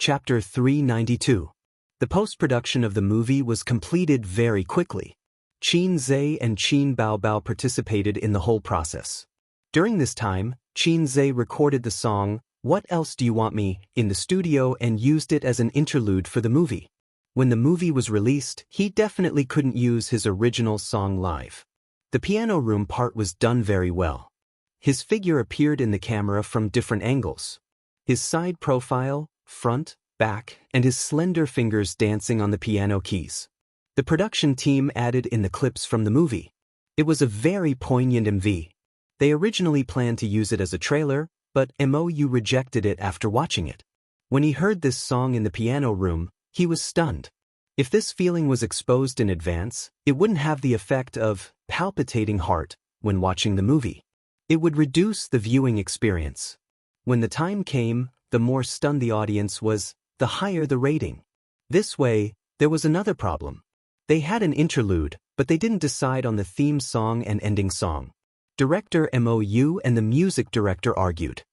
Chapter 392. The post-production of the movie was completed very quickly. Qin Zhe and Qin Baobao participated in the whole process. During this time, Qin Zhe recorded the song, "What Else Do You Want Me?" in the studio and used it as an interlude for the movie. When the movie was released, he definitely couldn't use his original song live. The piano room part was done very well. His figure appeared in the camera from different angles. His side profile, front, back, and his slender fingers dancing on the piano keys. The production team added in the clips from the movie. It was a very poignant MV. They originally planned to use it as a trailer, but MOU rejected it after watching it. When he heard this song in the piano room, he was stunned. If this feeling was exposed in advance, it wouldn't have the effect of palpitating heart when watching the movie. It would reduce the viewing experience. When the time came, the more stunned the audience was, the higher the rating. This way, there was another problem. They had an interlude, but they didn't decide on the theme song and ending song. Director MOU and the music director argued.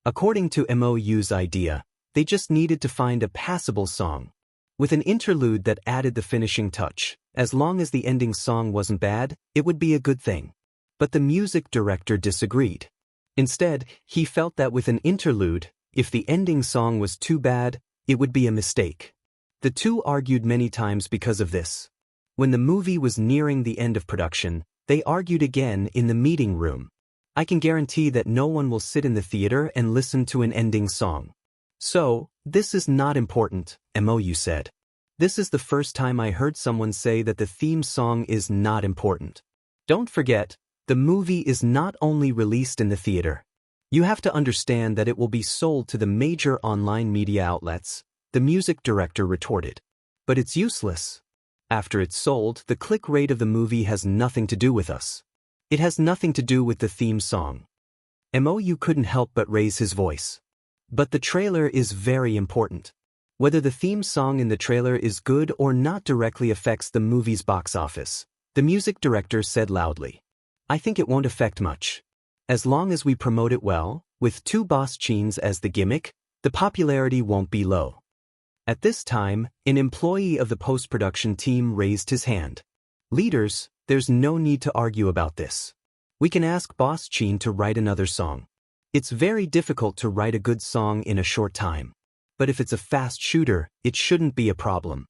According to MOU's idea, they just needed to find a passable song. With an interlude that added the finishing touch, as long as the ending song wasn't bad, it would be a good thing. But the music director disagreed. Instead, he felt that with an interlude, if the ending song was too bad, it would be a mistake. The two argued many times because of this. When the movie was nearing the end of production, they argued again in the meeting room. I can guarantee that no one will sit in the theater and listen to an ending song. So, this is not important, MOU said. This is the first time I heard someone say that the theme song is not important. Don't forget, the movie is not only released in the theater. You have to understand that it will be sold to the major online media outlets, the music director retorted. But it's useless. After it's sold, the click rate of the movie has nothing to do with us. It has nothing to do with the theme song. MOU couldn't help but raise his voice. But the trailer is very important. Whether the theme song in the trailer is good or not directly affects the movie's box office, the music director said loudly. I think it won't affect much. As long as we promote it well, with two boss Qins as the gimmick, the popularity won't be low. At this time, an employee of the post-production team raised his hand. Leaders, there's no need to argue about this. We can ask Boss Qin to write another song. It's very difficult to write a good song in a short time. But if it's a fast shooter, it shouldn't be a problem.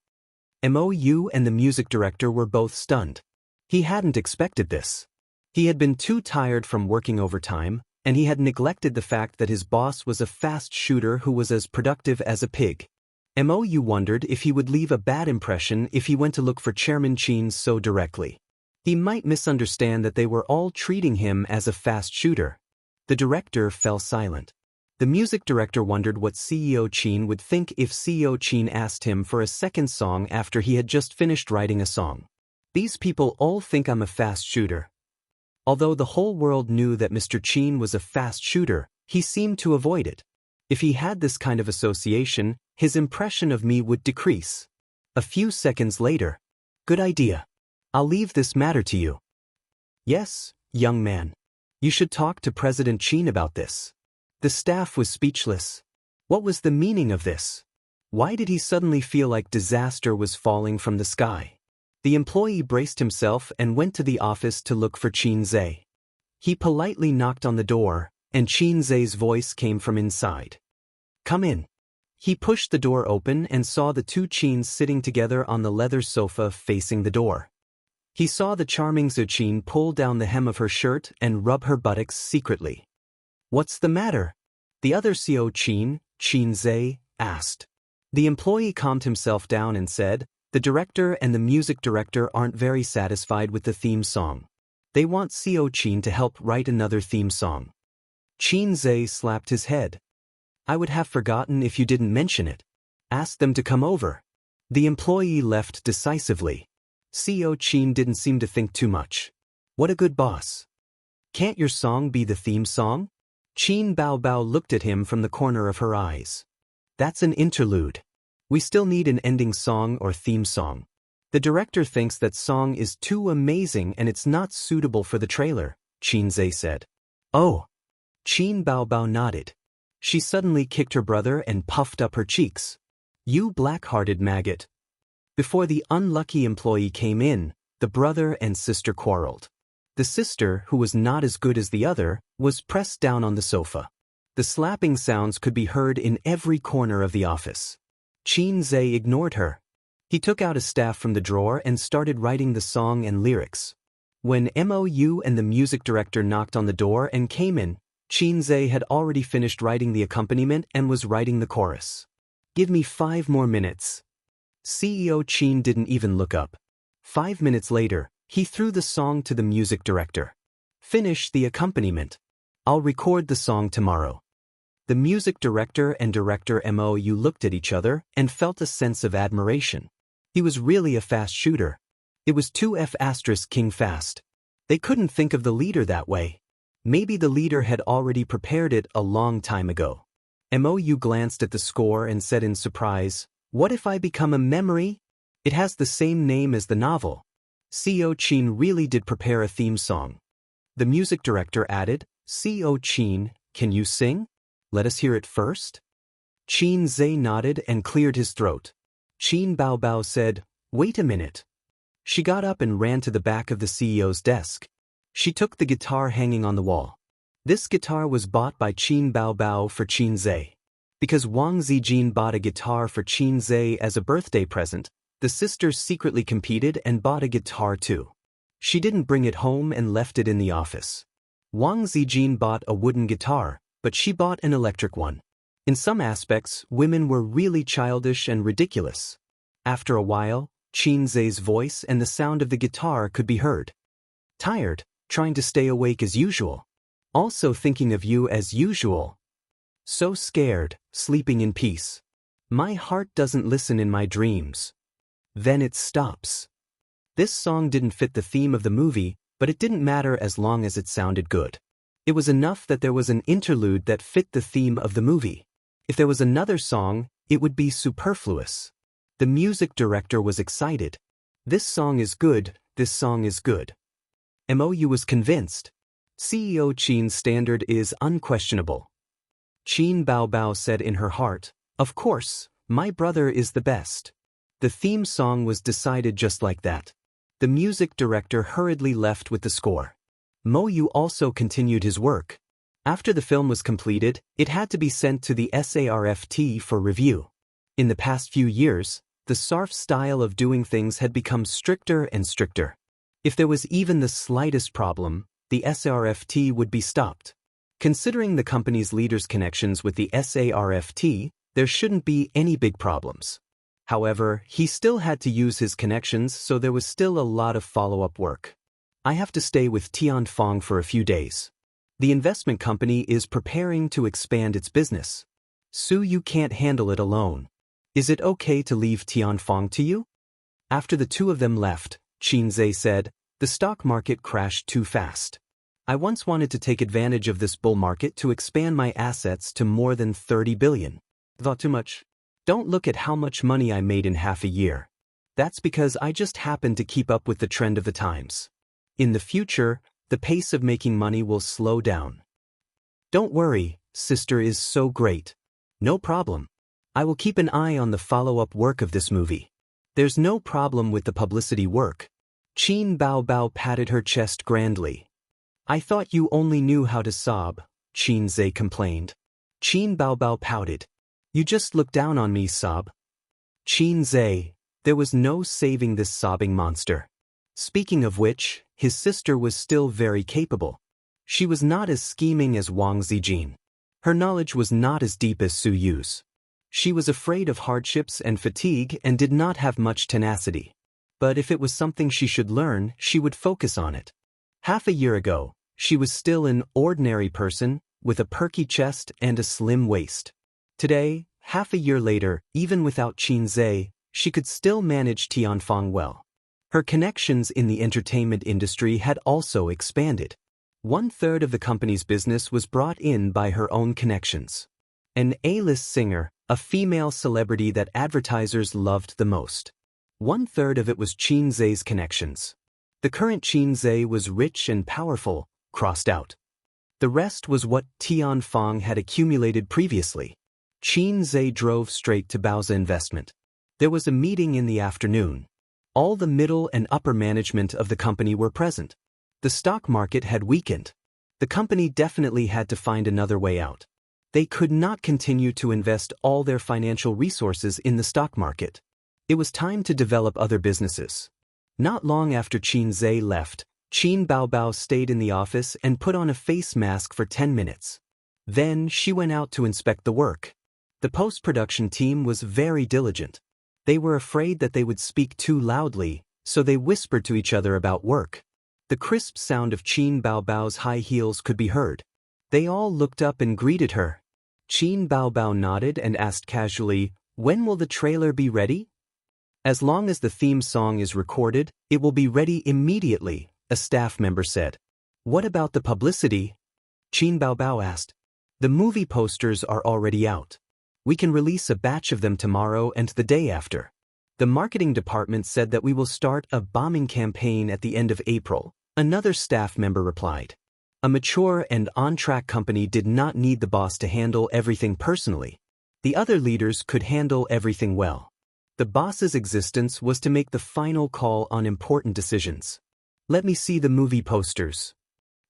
MOU and the music director were both stunned. He hadn't expected this. He had been too tired from working overtime, and he had neglected the fact that his boss was a fast shooter who was as productive as a pig. MOU wondered if he would leave a bad impression if he went to look for Chairman Qin so directly. He might misunderstand that they were all treating him as a fast shooter. The director fell silent. The music director wondered what CEO Qin would think if CEO Qin asked him for a second song after he had just finished writing a song. These people all think I'm a fast shooter. Although the whole world knew that Mr. Qin was a fast shooter, he seemed to avoid it. If he had this kind of association, his impression of me would decrease. A few seconds later. Good idea. I'll leave this matter to you. Yes, young man. You should talk to President Qin about this. The staff was speechless. What was the meaning of this? Why did he suddenly feel like disaster was falling from the sky? The employee braced himself and went to the office to look for Qin Zhe. He politely knocked on the door, and Qin Zhe's voice came from inside. Come in. He pushed the door open and saw the two Qins sitting together on the leather sofa facing the door. He saw the charming Zhe Qin pull down the hem of her shirt and rub her buttocks secretly. What's the matter? The other CO Qin, Qin Zhe, asked. The employee calmed himself down and said, the director and the music director aren't very satisfied with the theme song. They want CO Qin to help write another theme song. Qin Zhe slapped his head. I would have forgotten if you didn't mention it. Ask them to come over. The employee left decisively. CO Qin didn't seem to think too much. What a good boss. Can't your song be the theme song? Qin Baobao looked at him from the corner of her eyes. That's an interlude. We still need an ending song or theme song. The director thinks that song is too amazing and it's not suitable for the trailer, Qin Zhe said. Oh. Qin Baobao nodded. She suddenly kicked her brother and puffed up her cheeks. You black-hearted maggot. Before the unlucky employee came in, the brother and sister quarreled. The sister, who was not as good as the other, was pressed down on the sofa. The slapping sounds could be heard in every corner of the office. Xianxia ignored her. He took out a staff from the drawer and started writing the song and lyrics. When Mou and the music director knocked on the door and came in, Xianxia had already finished writing the accompaniment and was writing the chorus. Give me 5 more minutes. CEO Qin didn't even look up. 5 minutes later, he threw the song to the music director. Finish the accompaniment. I'll record the song tomorrow. The music director and director Mou looked at each other and felt a sense of admiration. He was really a fast shooter. It was 2F** King fast. They couldn't think of the leader that way. Maybe the leader had already prepared it a long time ago. Mou glanced at the score and said in surprise, "What if I become a memory? It has the same name as the novel." CEO Qin really did prepare a theme song. The music director added, "CEO Qin, can you sing? Let us hear it first." Xianxia nodded and cleared his throat. Qin Baobao said, "Wait a minute." She got up and ran to the back of the CEO's desk. She took the guitar hanging on the wall. This guitar was bought by Qin Baobao for Xianxia. Because Wang Zijin bought a guitar for Xianxia as a birthday present, the sisters secretly competed and bought a guitar too. She didn't bring it home and left it in the office. Wang Zijin bought a wooden guitar, but she bought an electric one. In some aspects, women were really childish and ridiculous. After a while, Xianxia's voice and the sound of the guitar could be heard. Tired, trying to stay awake as usual. Also thinking of you as usual. So scared, sleeping in peace. My heart doesn't listen in my dreams. Then it stops. This song didn't fit the theme of the movie, but it didn't matter as long as it sounded good. It was enough that there was an interlude that fit the theme of the movie. If there was another song, it would be superfluous. The music director was excited. This song is good, this song is good. Mou was convinced. CEO Qin's standard is unquestionable. Qin Baobao said in her heart, "Of course, my brother is the best." The theme song was decided just like that. The music director hurriedly left with the score. Mou also continued his work. After the film was completed, it had to be sent to the SARFT for review. In the past few years, the SARF style of doing things had become stricter and stricter. If there was even the slightest problem, the SARFT would be stopped. Considering the company's leader's connections with the SARFT, there shouldn't be any big problems. However, he still had to use his connections, so there was still a lot of follow-up work. I have to stay with Tianfang for a few days. The investment company is preparing to expand its business. Su, you can't handle it alone. Is it okay to leave Tianfang to you? After the two of them left, Xianxia said, "The stock market crashed too fast. I once wanted to take advantage of this bull market to expand my assets to more than 30 billion. Thought too much? Don't look at how much money I made in half a year. That's because I just happened to keep up with the trend of the times. In the future, the pace of making money will slow down." "Don't worry, sister is so great. No problem. I will keep an eye on the follow-up work of this movie. There's no problem with the publicity work." Qin Baobao patted her chest grandly. "I thought you only knew how to sob," Xianxia complained. Qin Baobao pouted. "You just look down on me, sob." Xianxia, there was no saving this sobbing monster. Speaking of which, his sister was still very capable. She was not as scheming as Wang Zijin. Her knowledge was not as deep as Su Yu's. She was afraid of hardships and fatigue and did not have much tenacity. But if it was something she should learn, she would focus on it. Half a year ago, she was still an ordinary person, with a perky chest and a slim waist. Today, half a year later, even without Xianxia, she could still manage Tianfang well. Her connections in the entertainment industry had also expanded. 1/3 of the company's business was brought in by her own connections. An A-list singer, a female celebrity that advertisers loved the most. 1/3 of it was Xianxia's connections. The current Xianxia was rich and powerful, crossed out. The rest was what Tianfang had accumulated previously. Qin Zhe drove straight to Bao's investment. There was a meeting in the afternoon. All the middle and upper management of the company were present. The stock market had weakened. The company definitely had to find another way out. They could not continue to invest all their financial resources in the stock market. It was time to develop other businesses. Not long after Qin Zhe left, Qin Baobao stayed in the office and put on a face mask for 10 minutes. Then she went out to inspect the work. The post-production team was very diligent. They were afraid that they would speak too loudly, so they whispered to each other about work. The crisp sound of Qin Baobao's high heels could be heard. They all looked up and greeted her. Qin Baobao nodded and asked casually, "When will the trailer be ready?" "As long as the theme song is recorded, it will be ready immediately," a staff member said. "What about the publicity?" Qin Baobao asked. "The movie posters are already out. We can release a batch of them tomorrow and the day after." The marketing department said that we will start a bombing campaign at the end of April, another staff member replied. A mature and on-track company did not need the boss to handle everything personally. The other leaders could handle everything well. The boss's existence was to make the final call on important decisions. "Let me see the movie posters."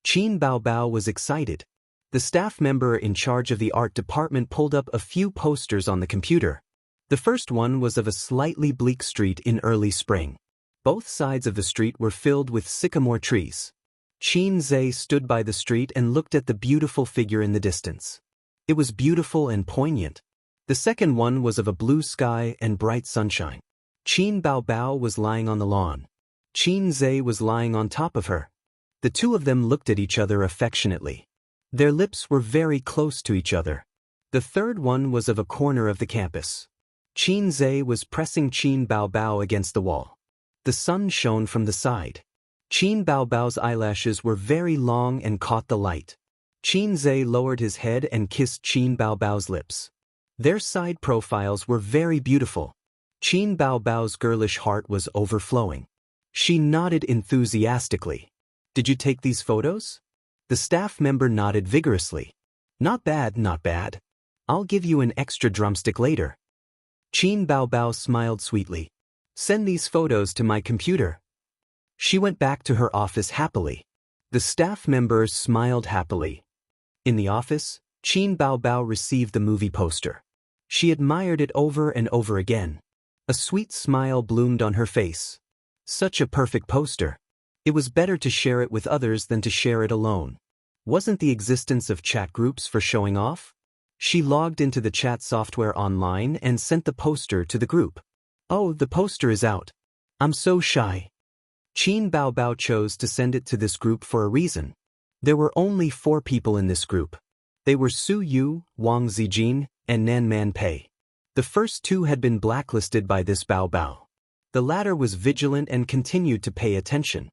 Qin Baobao was excited. The staff member in charge of the art department pulled up a few posters on the computer. The first one was of a slightly bleak street in early spring. Both sides of the street were filled with sycamore trees. Qin Zhe stood by the street and looked at the beautiful figure in the distance. It was beautiful and poignant. The second one was of a blue sky and bright sunshine. Qin Baobao was lying on the lawn. Qin Zhe was lying on top of her. The two of them looked at each other affectionately. Their lips were very close to each other. The third one was of a corner of the campus. Qin Zhe was pressing Qin Baobao against the wall. The sun shone from the side. Qin Baobao's eyelashes were very long and caught the light. Qin Zhe lowered his head and kissed Qin Baobao's lips. Their side profiles were very beautiful. Qin Baobao's girlish heart was overflowing. She nodded enthusiastically. "Did you take these photos?" The staff member nodded vigorously. "Not bad, not bad. I'll give you an extra drumstick later." Qin Baobao smiled sweetly. "Send these photos to my computer." She went back to her office happily. The staff member smiled happily. In the office, Qin Baobao received the movie poster. She admired it over and over again. A sweet smile bloomed on her face. Such a perfect poster. It was better to share it with others than to share it alone. Wasn't the existence of chat groups for showing off? She logged into the chat software online and sent the poster to the group. "Oh, the poster is out. I'm so shy." Qin Baobao chose to send it to this group for a reason. There were only 4 people in this group. They were Su Yu, Wang Zijin, and Nan Man Pei. The first 2 had been blacklisted by this Baobao. The latter was vigilant and continued to pay attention.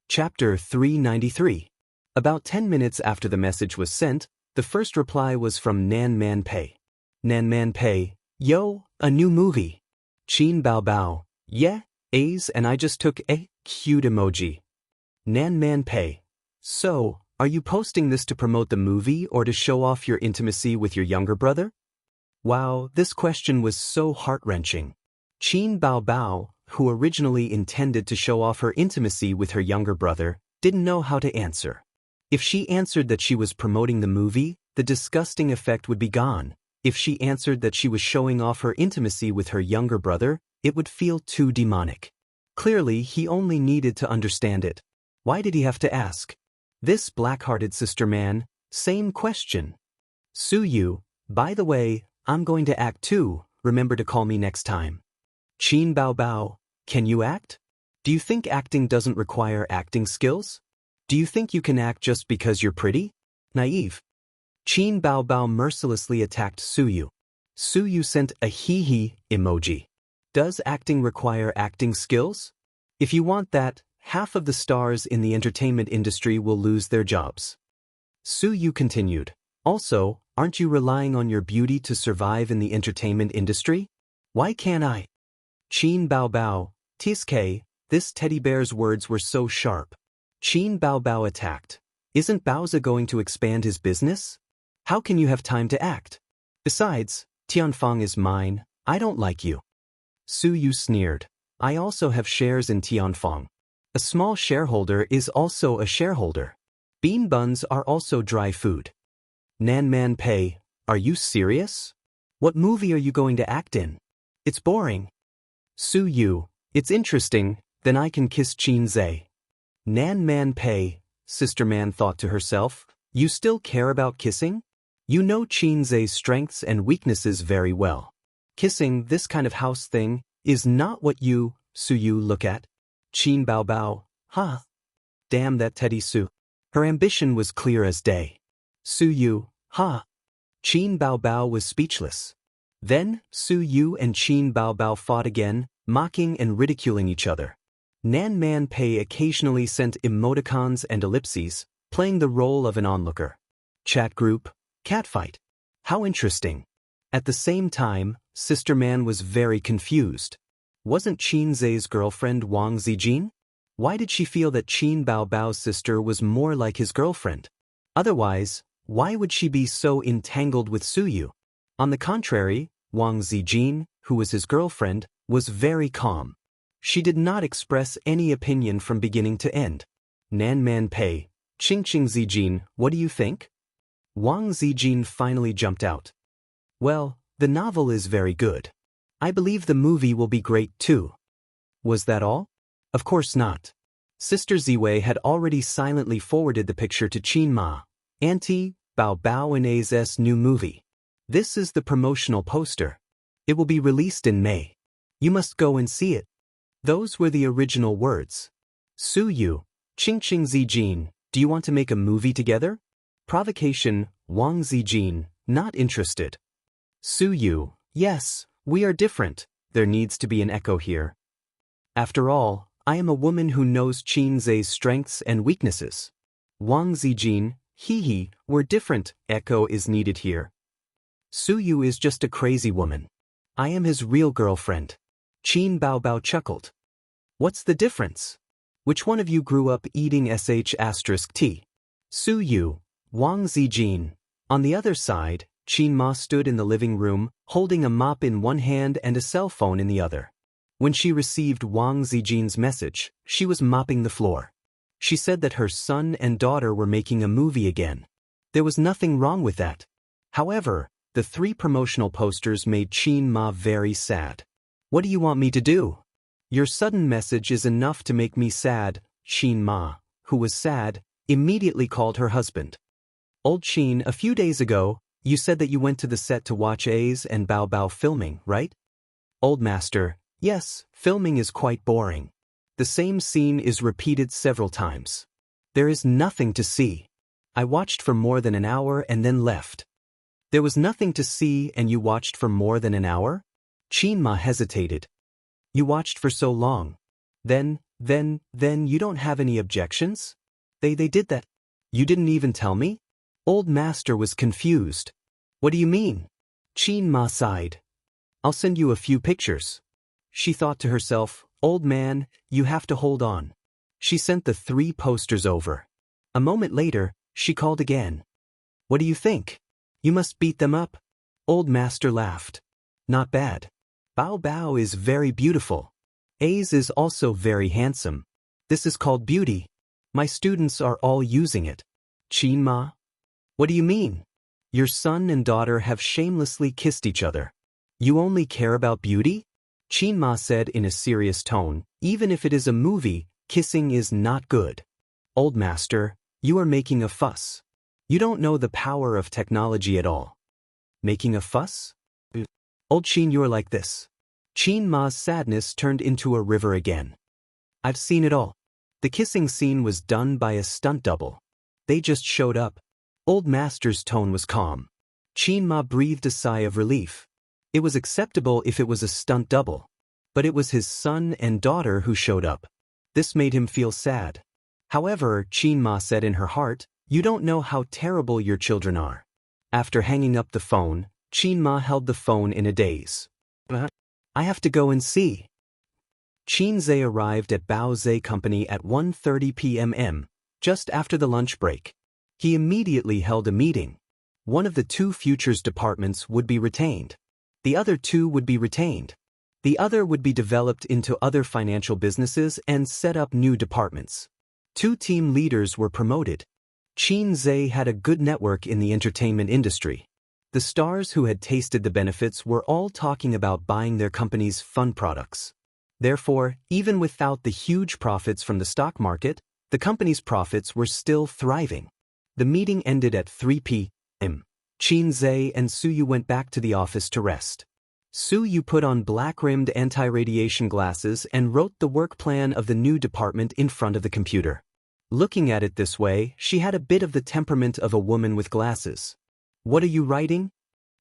Chapter 393. About 10 minutes after the message was sent, the first reply was from Nan Man Pei. "Nan Man Pei, yo, a new movie." Qin Baobao, "Yeah, A's and I just took a cute emoji." Nan Man Pei, "So, are you posting this to promote the movie or to show off your intimacy with your younger brother?" Wow, this question was so heart-wrenching. Qin Baobao, who originally intended to show off her intimacy with her younger brother, didn't know how to answer. If she answered that she was promoting the movie, the disgusting effect would be gone. If she answered that she was showing off her intimacy with her younger brother, it would feel too demonic. Clearly, he only needed to understand it. Why did he have to ask? This black-hearted sister man, same question. "Su Yu, by the way, I'm going to act too, remember to call me next time." Qin Baobao, "Can you act? Do you think acting doesn't require acting skills? Do you think you can act just because you're pretty? Naive." Qin Baobao mercilessly attacked Su Yu. Su Yu sent a hee-hee emoji. Does acting require acting skills? If you want that, half of the stars in the entertainment industry will lose their jobs. Su Yu continued, "Also, aren't you relying on your beauty to survive in the entertainment industry? Why can't I?" Qin Baobao, "TSK, this teddy bear's words were so sharp." Qin Baobao attacked. "Isn't Baoza going to expand his business? How can you have time to act? Besides, Tianfang is mine, I don't like you. Su Yu sneered. I also have shares in Tianfang. A small shareholder is also a shareholder. Bean buns are also dry food. Nan Man Pei, are you serious? What movie are you going to act in? It's boring. Su Yu, it's interesting, then I can kiss Qin Zhe. Nan Man Pei, Sister Man thought to herself, you still care about kissing? You know Qin Zhe's strengths and weaknesses very well. Kissing, this kind of house thing, is not what you, Su Yu, look at. Qin Bao Bao, huh? Damn that Teddy Su. Her ambition was clear as day. Su Yu, huh? Qin Bao Bao was speechless. Then, Su Yu and Qin Bao Bao fought again, mocking and ridiculing each other. Nan Man Pei occasionally sent emoticons and ellipses, playing the role of an onlooker. Chat group, catfight. How interesting. At the same time, Sister Man was very confused. Wasn't Qin Zhe's girlfriend Wang Zijin? Why did she feel that Qin Bao Bao's sister was more like his girlfriend? Otherwise, why would she be so entangled with Su Yu? On the contrary, Wang Zijin, who was his girlfriend, was very calm. She did not express any opinion from beginning to end. Nan Man Pei, Qing Zijin, what do you think? Wang Zijin finally jumped out. Well, the novel is very good. I believe the movie will be great too. Was that all? Of course not. Sister Ziwei had already silently forwarded the picture to Qin Ma, Auntie, Bao Bao and A's new movie. This is the promotional poster. It will be released in May. You must go and see it. Those were the original words. Su Yu, Qing Zijin, do you want to make a movie together? Provocation, Wang Zijin, not interested. Su Yu, yes, we are different. There needs to be an echo here. After all, I am a woman who knows Qin Zhe's strengths and weaknesses. Wang Zijin, hee, we're different, echo is needed here. Su Yu is just a crazy woman. I am his real girlfriend. Qin Bao Bao chuckled. What's the difference? Which one of you grew up eating sh*t? Su Yu, Wang Zijin. On the other side, Qin Ma stood in the living room, holding a mop in one hand and a cell phone in the other. When she received Wang Zijin's message, she was mopping the floor. She said that her son and daughter were making a movie again. There was nothing wrong with that. However, the 3 promotional posters made Qin Ma very sad. What do you want me to do? Your sudden message is enough to make me sad. Qin Ma, who was sad, immediately called her husband. Old Qin, a few days ago, you said that you went to the set to watch A's and Bao Bao filming, right? Old Master, yes, filming is quite boring. The same scene is repeated several times. There is nothing to see. I watched for more than an hour and then left. There was nothing to see and you watched for more than an hour? Qin Ma hesitated. You watched for so long. Then you don't have any objections? They did that. You didn't even tell me? Old Master was confused. What do you mean? Qin Ma sighed. I'll send you a few pictures. She thought to herself, old man, you have to hold on. She sent the 3 posters over. A moment later, she called again. What do you think? You must beat them up. Old Master laughed. Not bad. Bao Bao is very beautiful. A's is also very handsome. This is called beauty. My students are all using it. Qin Ma? What do you mean? Your son and daughter have shamelessly kissed each other. You only care about beauty? Qin Ma said in a serious tone, even if it is a movie, kissing is not good. Old Master, you are making a fuss. You don't know the power of technology at all. Making a fuss? Old Qin, you're like this. Qin Ma's sadness turned into a river again. I've seen it all. The kissing scene was done by a stunt double. They just showed up. Old Master's tone was calm. Qin Ma breathed a sigh of relief. It was acceptable if it was a stunt double. But it was his son and daughter who showed up. This made him feel sad. However, Qin Ma said in her heart, you don't know how terrible your children are. After hanging up the phone, Qin Ma held the phone in a daze. I have to go and see. Qin Zhe arrived at Bao Zhe Company at 1:30 p.m., just after the lunch break. He immediately held a meeting. One of the 2 futures departments would be retained. The other 2 would be retained. The other would be developed into other financial businesses and set up new departments. 2 team leaders were promoted. Xianxia had a good network in the entertainment industry. The stars who had tasted the benefits were all talking about buying their company's fun products. Therefore, even without the huge profits from the stock market, the company's profits were still thriving. The meeting ended at 3 p.m. Xianxia and Suyu went back to the office to rest. Suyu put on black-rimmed anti-radiation glasses and wrote the work plan of the new department in front of the computer. Looking at it this way, she had a bit of the temperament of a woman with glasses. "What are you writing?"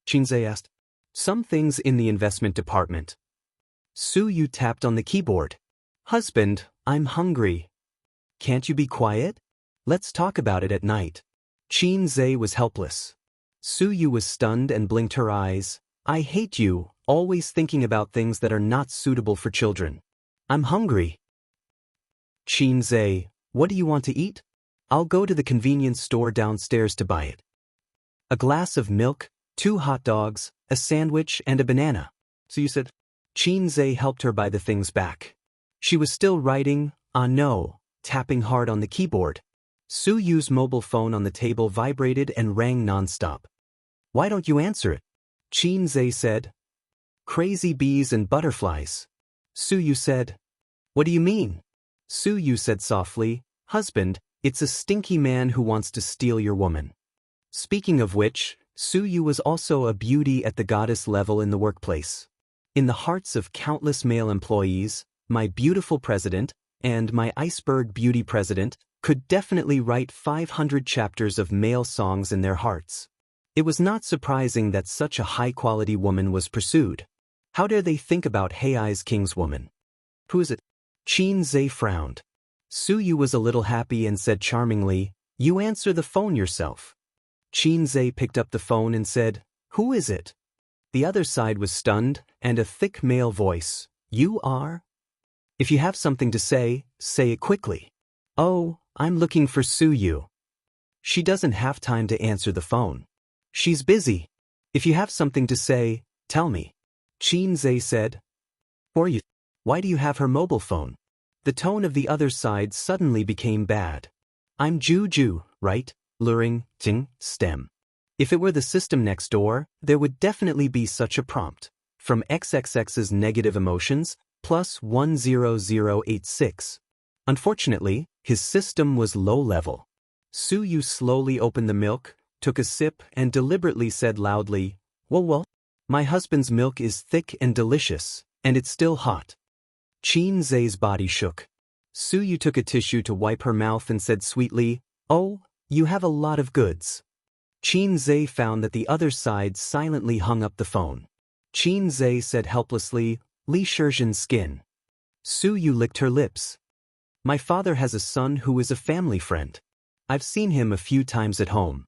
Xianxia asked. "Some things in the investment department." Suyu tapped on the keyboard. "Husband, I'm hungry." "Can't you be quiet? Let's talk about it at night." Xianxia was helpless. Suyu was stunned and blinked her eyes. "I hate you, always thinking about things that are not suitable for children. I'm hungry." "Xianxia, what do you want to eat? I'll go to the convenience store downstairs to buy it." "A glass of milk, 2 hot dogs, a sandwich and a banana." "So you said?" Xianxia helped her buy the things back. She was still writing, no, tapping hard on the keyboard. Suyu's mobile phone on the table vibrated and rang nonstop. "Why don't you answer it?" Xianxia said. "Crazy bees and butterflies." Suyu said. "What do you mean?" Suyu said softly, "Husband, it's a stinky man who wants to steal your woman." Speaking of which, Suyu was also a beauty at the goddess level in the workplace. In the hearts of countless male employees, my beautiful president and my iceberg beauty president could definitely write 500 chapters of male songs in their hearts. It was not surprising that such a high-quality woman was pursued. How dare they think about Hei's king's woman? "Who is it?" Xianxia frowned. Suyu was a little happy and said charmingly, "You answer the phone yourself." Xianxia picked up the phone and said, "Who is it?" The other side was stunned, and a thick male voice, "You are?" "If you have something to say it quickly." "Oh, I'm looking for Suyu." "She doesn't have time to answer the phone. She's busy. If you have something to say, tell me." Xianxia said. "Or you? Why do you have her mobile phone?" The tone of the other side suddenly became bad. "I'm Juju, right? Luring, ting, stem." If it were the system next door, there would definitely be such a prompt. From XXX's negative emotions, plus 10086. Unfortunately, his system was low level. Suyu slowly opened the milk, took a sip and deliberately said loudly, Well, my husband's milk is thick and delicious, and it's still hot." Xianxia's body shook. Suyu took a tissue to wipe her mouth and said sweetly, "Oh, you have a lot of goods." Xianxia found that the other side silently hung up the phone. Xianxia said helplessly, "Li Shizhen's skin." Suyu licked her lips. "My father has a son who is a family friend. I've seen him a few times at home.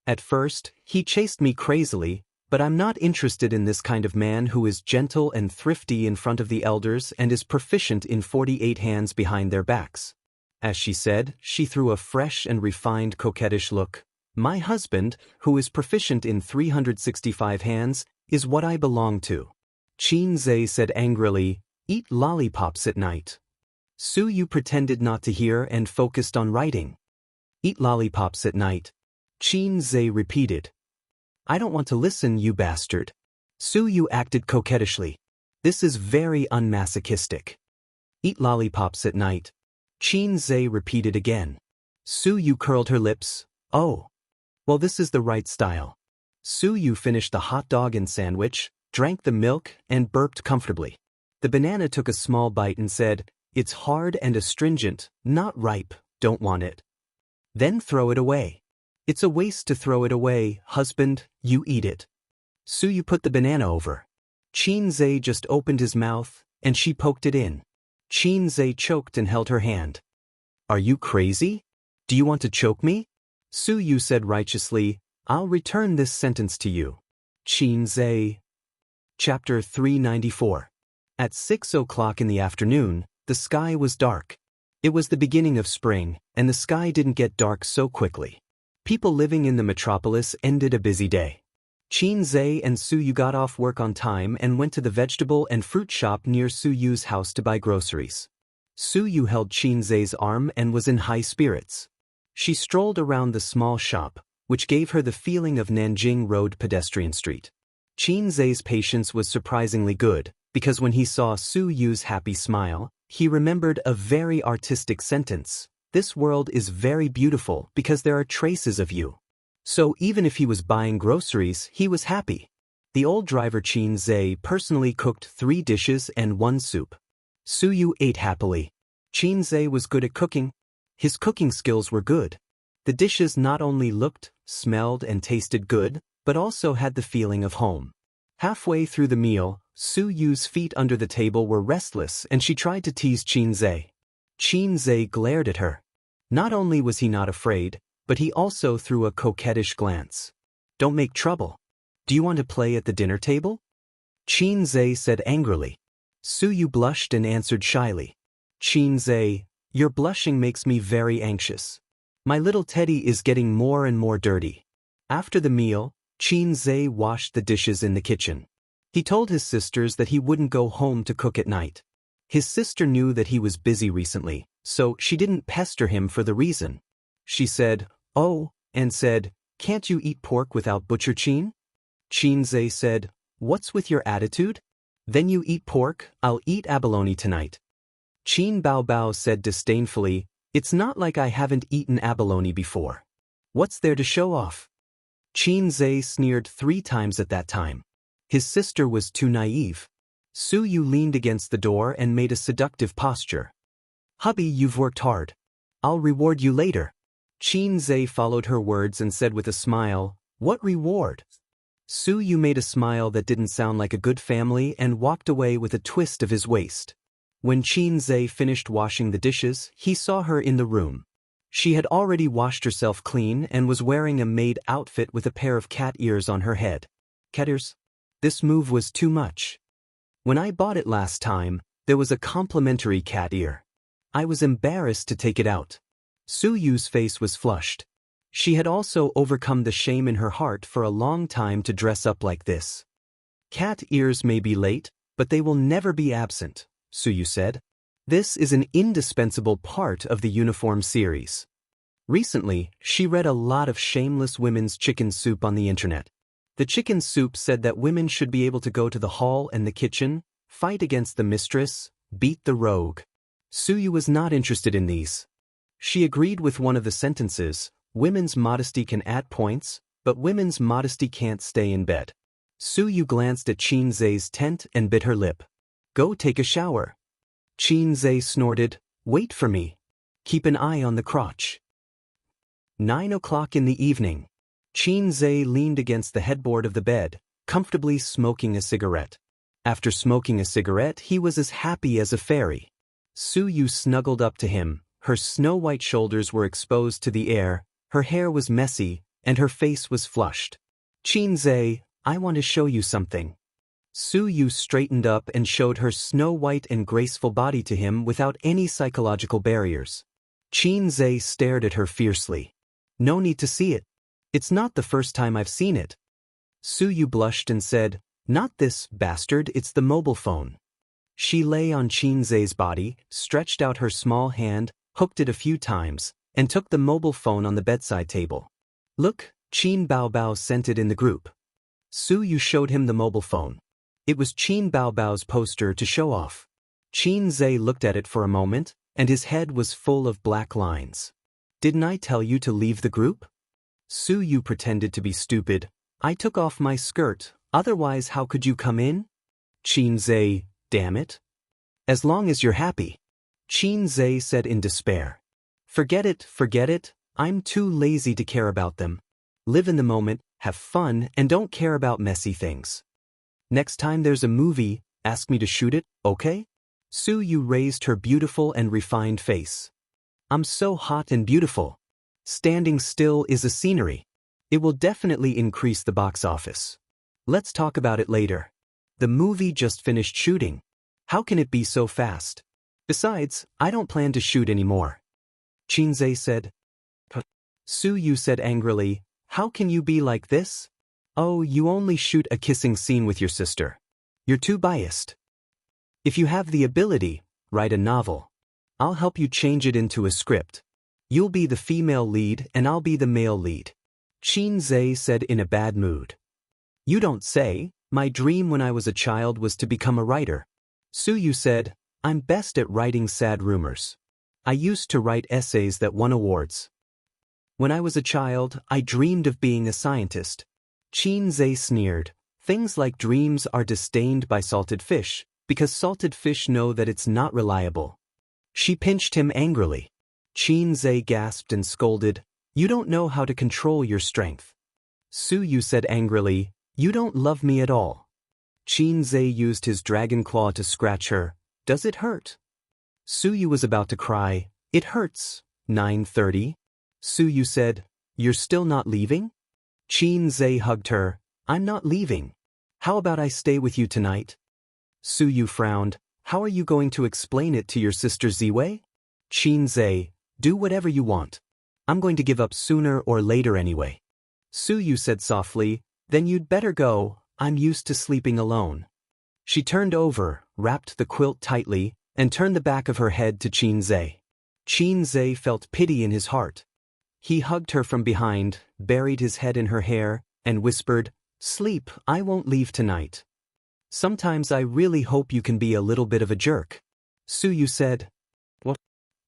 At first, he chased me crazily, but I'm not interested in this kind of man who is gentle and thrifty in front of the elders and is proficient in 48 hands behind their backs." As she said, she threw a fresh and refined coquettish look. "My husband, who is proficient in 365 hands, is what I belong to." Xianxia said angrily, "Eat lollipops at night." Suyu pretended not to hear and focused on writing. "Eat lollipops at night." Xianxia repeated. "I don't want to listen, you bastard." Suyu acted coquettishly. "This is very unmasochistic." "Eat lollipops at night." Xianxia repeated again. Suyu curled her lips. "Oh. Well, this is the right style." Suyu finished the hot dog and sandwich, drank the milk, and burped comfortably. The banana took a small bite and said, "It's hard and astringent, not ripe, don't want it." "Then throw it away." "It's a waste to throw it away, husband, you eat it." Suyu put the banana over. Xianxia just opened his mouth, and she poked it in. Xianxia choked and held her hand. "Are you crazy? Do you want to choke me?" Suyu said righteously, "I'll return this sentence to you." Xianxia. Chapter 394. At 6 o'clock in the afternoon, the sky was dark. It was the beginning of spring, and the sky didn't get dark so quickly. People living in the metropolis ended a busy day. Qin Zhe and Su Yu got off work on time and went to the vegetable and fruit shop near Su Yu's house to buy groceries. Su Yu held Qin Zhe's arm and was in high spirits. She strolled around the small shop, which gave her the feeling of Nanjing Road pedestrian street. Qin Zhe's patience was surprisingly good, because when he saw Su Yu's happy smile, he remembered a very artistic sentence: "This world is very beautiful because there are traces of you." So even if he was buying groceries, he was happy. The old driver Qin Zhe personally cooked 3 dishes and 1 soup. Su Yu ate happily. Qin Zhe was good at cooking. His cooking skills were good. The dishes not only looked, smelled, and tasted good, but also had the feeling of home. Halfway through the meal, Su Yu's feet under the table were restless and she tried to tease Qin Zhe. Qin Zhe glared at her. Not only was he not afraid, but he also threw a coquettish glance. "Don't make trouble. Do you want to play at the dinner table?" Qin Zhe said angrily. Su Yu blushed and answered shyly. "Qin Zhe, your blushing makes me very anxious. My little teddy is getting more and more dirty." After the meal, Qin Zhe washed the dishes in the kitchen. He told his sisters that he wouldn't go home to cook at night. His sister knew that he was busy recently, so she didn't pester him for the reason. She said, "Oh," and said, "Can't you eat pork without butcher Qin?" Qin Zhe said, "What's with your attitude? Then you eat pork, I'll eat abalone tonight." Qin Baobao said disdainfully, "It's not like I haven't eaten abalone before. What's there to show off?" Qin Zhe sneered 3 times at that time. His sister was too naive. Su Yu leaned against the door and made a seductive posture. "Hubby, you've worked hard. I'll reward you later." Qin Zhe followed her words and said with a smile, "What reward?" Su Yu made a smile that didn't sound like a good family and walked away with a twist of his waist. When Qin Zhe finished washing the dishes, he saw her in the room. She had already washed herself clean and was wearing a maid outfit with a pair of cat ears on her head. Cat ears? This move was too much. When I bought it last time, there was a complimentary cat ear. I was embarrassed to take it out. Su Yu's face was flushed. She had also overcome the shame in her heart for a long time to dress up like this. "Cat ears may be late, but they will never be absent," Su Yu said. "This is an indispensable part of the uniform series." Recently, she read a lot of shameless women's chicken soup on the internet. The chicken soup said that women should be able to go to the hall and the kitchen, fight against the mistress, beat the rogue. Su Yu was not interested in these. She agreed with one of the sentences: "Women's modesty can add points, but women's modesty can't stay in bed." Su Yu glanced at Qin Zhe's tent and bit her lip. "Go take a shower." Qin Zhe snorted, "Wait for me. Keep an eye on the crotch." 9 o'clock in the evening. Qin Zhe leaned against the headboard of the bed, comfortably smoking a cigarette. After smoking a cigarette, he was as happy as a fairy. Su Yu snuggled up to him. Her snow-white shoulders were exposed to the air, her hair was messy, and her face was flushed. "Qin Zhe, I want to show you something." Su Yu straightened up and showed her snow-white and graceful body to him without any psychological barriers. Qin Zhe stared at her fiercely. "No need to see it. It's not the first time I've seen it." Su Yu blushed and said, "Not this, bastard, it's the mobile phone." She lay on Qin Zhe's body, stretched out her small hand, hooked it a few times, and took the mobile phone on the bedside table. "Look," Qin Baobao sent it in the group. Su Yu showed him the mobile phone. It was Qin Baobao's poster to show off. Qin Zhe looked at it for a moment, and his head was full of black lines. "Didn't I tell you to leave the group?" Su Yu pretended to be stupid. "I took off my skirt, otherwise how could you come in?" Qin Zhe, "Damn it. As long as you're happy." Qin Zhe said in despair. Forget it, I'm too lazy to care about them. Live in the moment, have fun, and don't care about messy things. Next time there's a movie, ask me to shoot it, okay?" Su Yu raised her beautiful and refined face. "I'm so hot and beautiful. Standing still is a scenery. It will definitely increase the box office. Let's talk about it later. The movie just finished shooting. How can it be so fast? Besides, I don't plan to shoot anymore." Qin Zhe said. Su Yu said angrily, "How can you be like this? Oh, you only shoot a kissing scene with your sister. You're too biased. If you have the ability, write a novel. I'll help you change it into a script. You'll be the female lead and I'll be the male lead. Xianxia said in a bad mood. You don't say. My dream when I was a child was to become a writer. Suyu said, I'm best at writing sad rumors. I used to write essays that won awards. When I was a child, I dreamed of being a scientist. Xianxia sneered. Things like dreams are disdained by salted fish, because salted fish know that it's not reliable. She pinched him angrily. Xianxia gasped and scolded, You don't know how to control your strength. Suyu said angrily, You don't love me at all. Xianxia used his dragon claw to scratch her. Does it hurt? Suyu was about to cry. It hurts. 9:30. Suyu said, You're still not leaving? Xianxia hugged her. I'm not leaving. How about I stay with you tonight? Suyu frowned. How are you going to explain it to your sister Ziwei? Xianxia, do whatever you want. I'm going to give up sooner or later anyway. Suyu said softly, Then you'd better go, I'm used to sleeping alone. She turned over, wrapped the quilt tightly, and turned the back of her head to Xianxia. Xianxia felt pity in his heart. He hugged her from behind, buried his head in her hair, and whispered, Sleep, I won't leave tonight. Sometimes I really hope you can be a little bit of a jerk. Suyu said. What?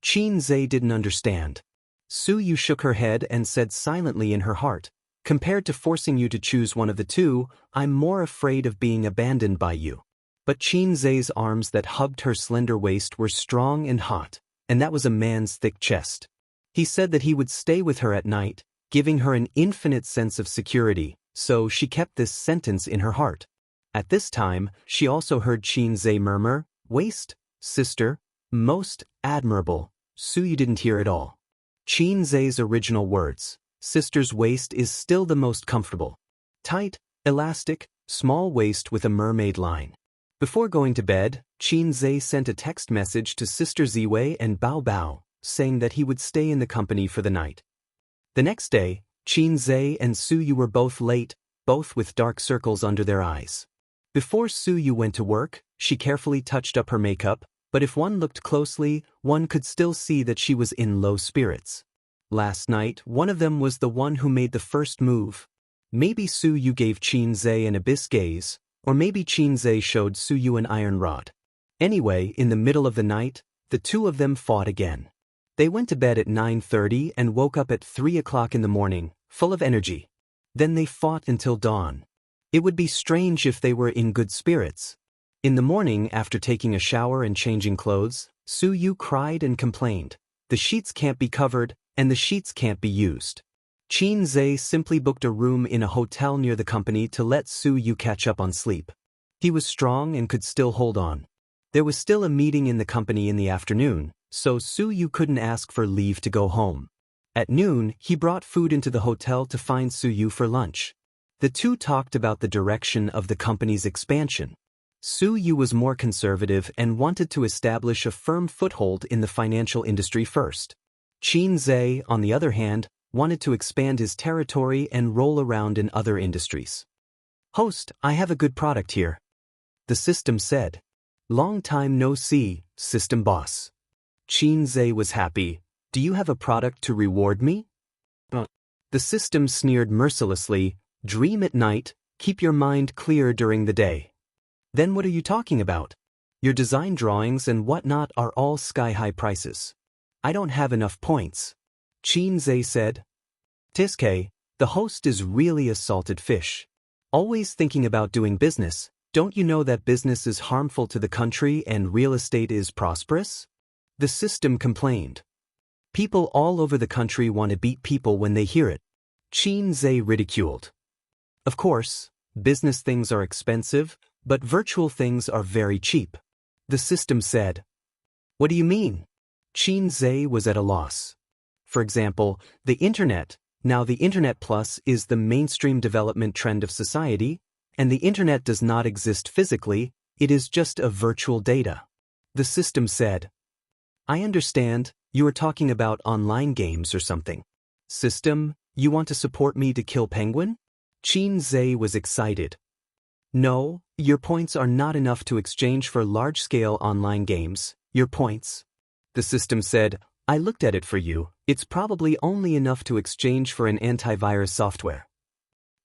Xianxia didn't understand. Suyu shook her head and said silently in her heart, Compared to forcing you to choose one of the two, I'm more afraid of being abandoned by you. But Xianxia's arms that hugged her slender waist were strong and hot, and that was a man's thick chest. He said that he would stay with her at night, giving her an infinite sense of security, so she kept this sentence in her heart. At this time, she also heard Xianxia murmur, Waist, sister, most admirable. Suyu didn't hear it all. Xianxia's original words, sister's waist is still the most comfortable. Tight, elastic, small waist with a mermaid line. Before going to bed, Xianxia sent a text message to Sister Ziwei and Bao Bao, saying that he would stay in the company for the night. The next day, Xianxia and Suyu were both late, both with dark circles under their eyes. Before Suyu went to work, she carefully touched up her makeup, but if one looked closely, one could still see that she was in low spirits. Last night, one of them was the one who made the first move. Maybe Suyu gave Xianxia an abyss gaze, or maybe Xianxia showed Suyu an iron rod. Anyway, in the middle of the night, the two of them fought again. They went to bed at 9:30 and woke up at 3 o'clock in the morning, full of energy. Then they fought until dawn. It would be strange if they were in good spirits. In the morning, after taking a shower and changing clothes, Suyu cried and complained. The sheets can't be covered, and the sheets can't be used. Xianxia simply booked a room in a hotel near the company to let Suyu catch up on sleep. He was strong and could still hold on. There was still a meeting in the company in the afternoon, so Suyu couldn't ask for leave to go home. At noon, he brought food into the hotel to find Suyu for lunch. The two talked about the direction of the company's expansion. Suyu was more conservative and wanted to establish a firm foothold in the financial industry first. Xianxia, on the other hand, wanted to expand his territory and roll around in other industries. Host, I have a good product here. The system said. Long time no see, system boss. Xianxia was happy. Do you have a product to reward me? The system sneered mercilessly. Dream at night, keep your mind clear during the day. Then what are you talking about? Your design drawings and whatnot are all sky-high prices. I don't have enough points. Xianxia said. Tiske, the host is really a salted fish. Always thinking about doing business, don't you know that business is harmful to the country and real estate is prosperous? The system complained. People all over the country want to beat people when they hear it. Xianxia ridiculed. Of course, business things are expensive, but virtual things are very cheap. The system said. What do you mean? Xianxia was at a loss. For example, the Internet. Now the Internet Plus is the mainstream development trend of society, and the Internet does not exist physically, it is just a virtual data. The system said. I understand, you are talking about online games or something. System, you want to support me to kill Penguin? Qin Zhe was excited. No, your points are not enough to exchange for large-scale online games, your points. The system said, I looked at it for you, it's probably only enough to exchange for an antivirus software.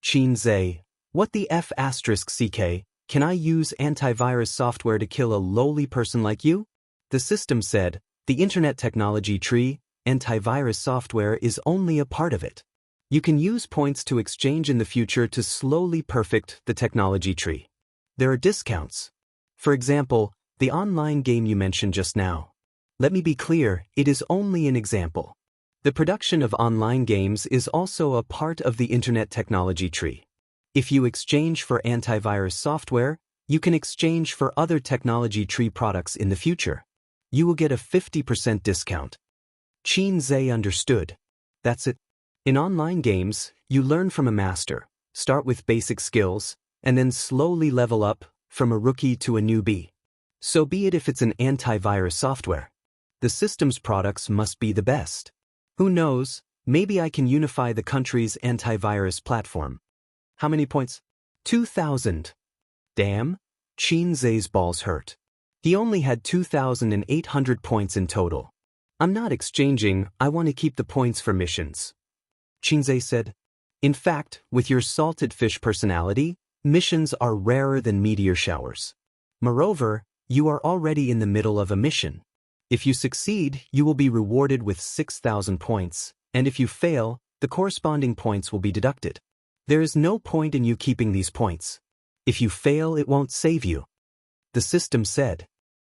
Qin Zhe, what the F***ck, can I use antivirus software to kill a lowly person like you? The system said, the internet technology tree, antivirus software is only a part of it. You can use points to exchange in the future to slowly perfect the technology tree. There are discounts. For example, the online game you mentioned just now. Let me be clear, it is only an example. The production of online games is also a part of the internet technology tree. If you exchange for antivirus software, you can exchange for other technology tree products in the future. You will get a 50% discount. Qin Zhe understood. That's it. In online games, you learn from a master, start with basic skills, and then slowly level up from a rookie to a newbie. So be it if it's an antivirus software. The system's products must be the best. Who knows, maybe I can unify the country's antivirus platform. How many points? 2,000. Damn, Qin Zhe's balls hurt. He only had 2,800 points in total. I'm not exchanging, I want to keep the points for missions. Qin Zhe said, in fact, with your salted fish personality, missions are rarer than meteor showers. Moreover, you are already in the middle of a mission. If you succeed, you will be rewarded with 6,000 points, and if you fail, the corresponding points will be deducted. There is no point in you keeping these points. If you fail, it won't save you. The system said.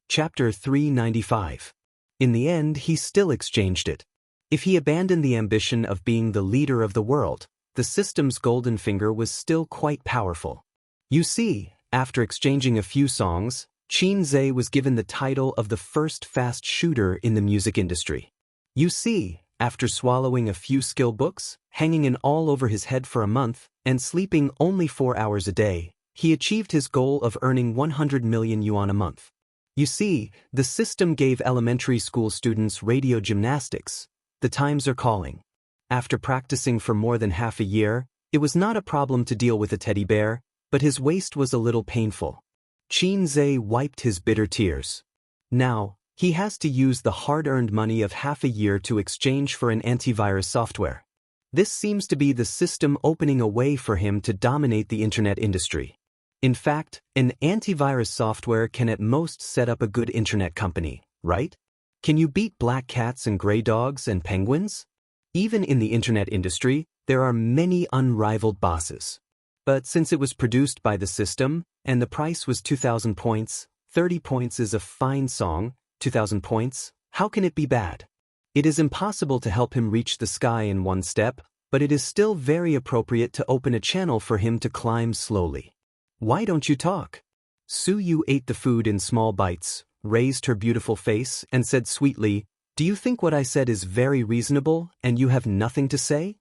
Chapter 395. In the end, he still exchanged it. If he abandoned the ambition of being the leader of the world, the system's golden finger was still quite powerful. You see, after exchanging a few songs, Qin Zhe was given the title of the first fast shooter in the music industry. You see, after swallowing a few skill books, hanging an all over his head for a month, and sleeping only 4 hours a day, he achieved his goal of earning 100 million yuan a month. You see, the system gave elementary school students radio gymnastics. The times are calling. After practicing for more than half a year, it was not a problem to deal with a teddy bear, but his waist was a little painful. Qin Zhe wiped his bitter tears. Now, he has to use the hard-earned money of half a year to exchange for an antivirus software. This seems to be the system opening a way for him to dominate the internet industry. In fact, an antivirus software can at most set up a good internet company, right? Can you beat black cats and gray dogs and penguins? Even in the internet industry, there are many unrivaled bosses. But since it was produced by the system, and the price was 2,000 points, 30 points is a fine song, 2,000 points, how can it be bad? It is impossible to help him reach the sky in one step, but it is still very appropriate to open a channel for him to climb slowly. Why don't you talk? Su Yu ate the food in small bites, raised her beautiful face, and said sweetly, do you think what I said is very reasonable, and you have nothing to say?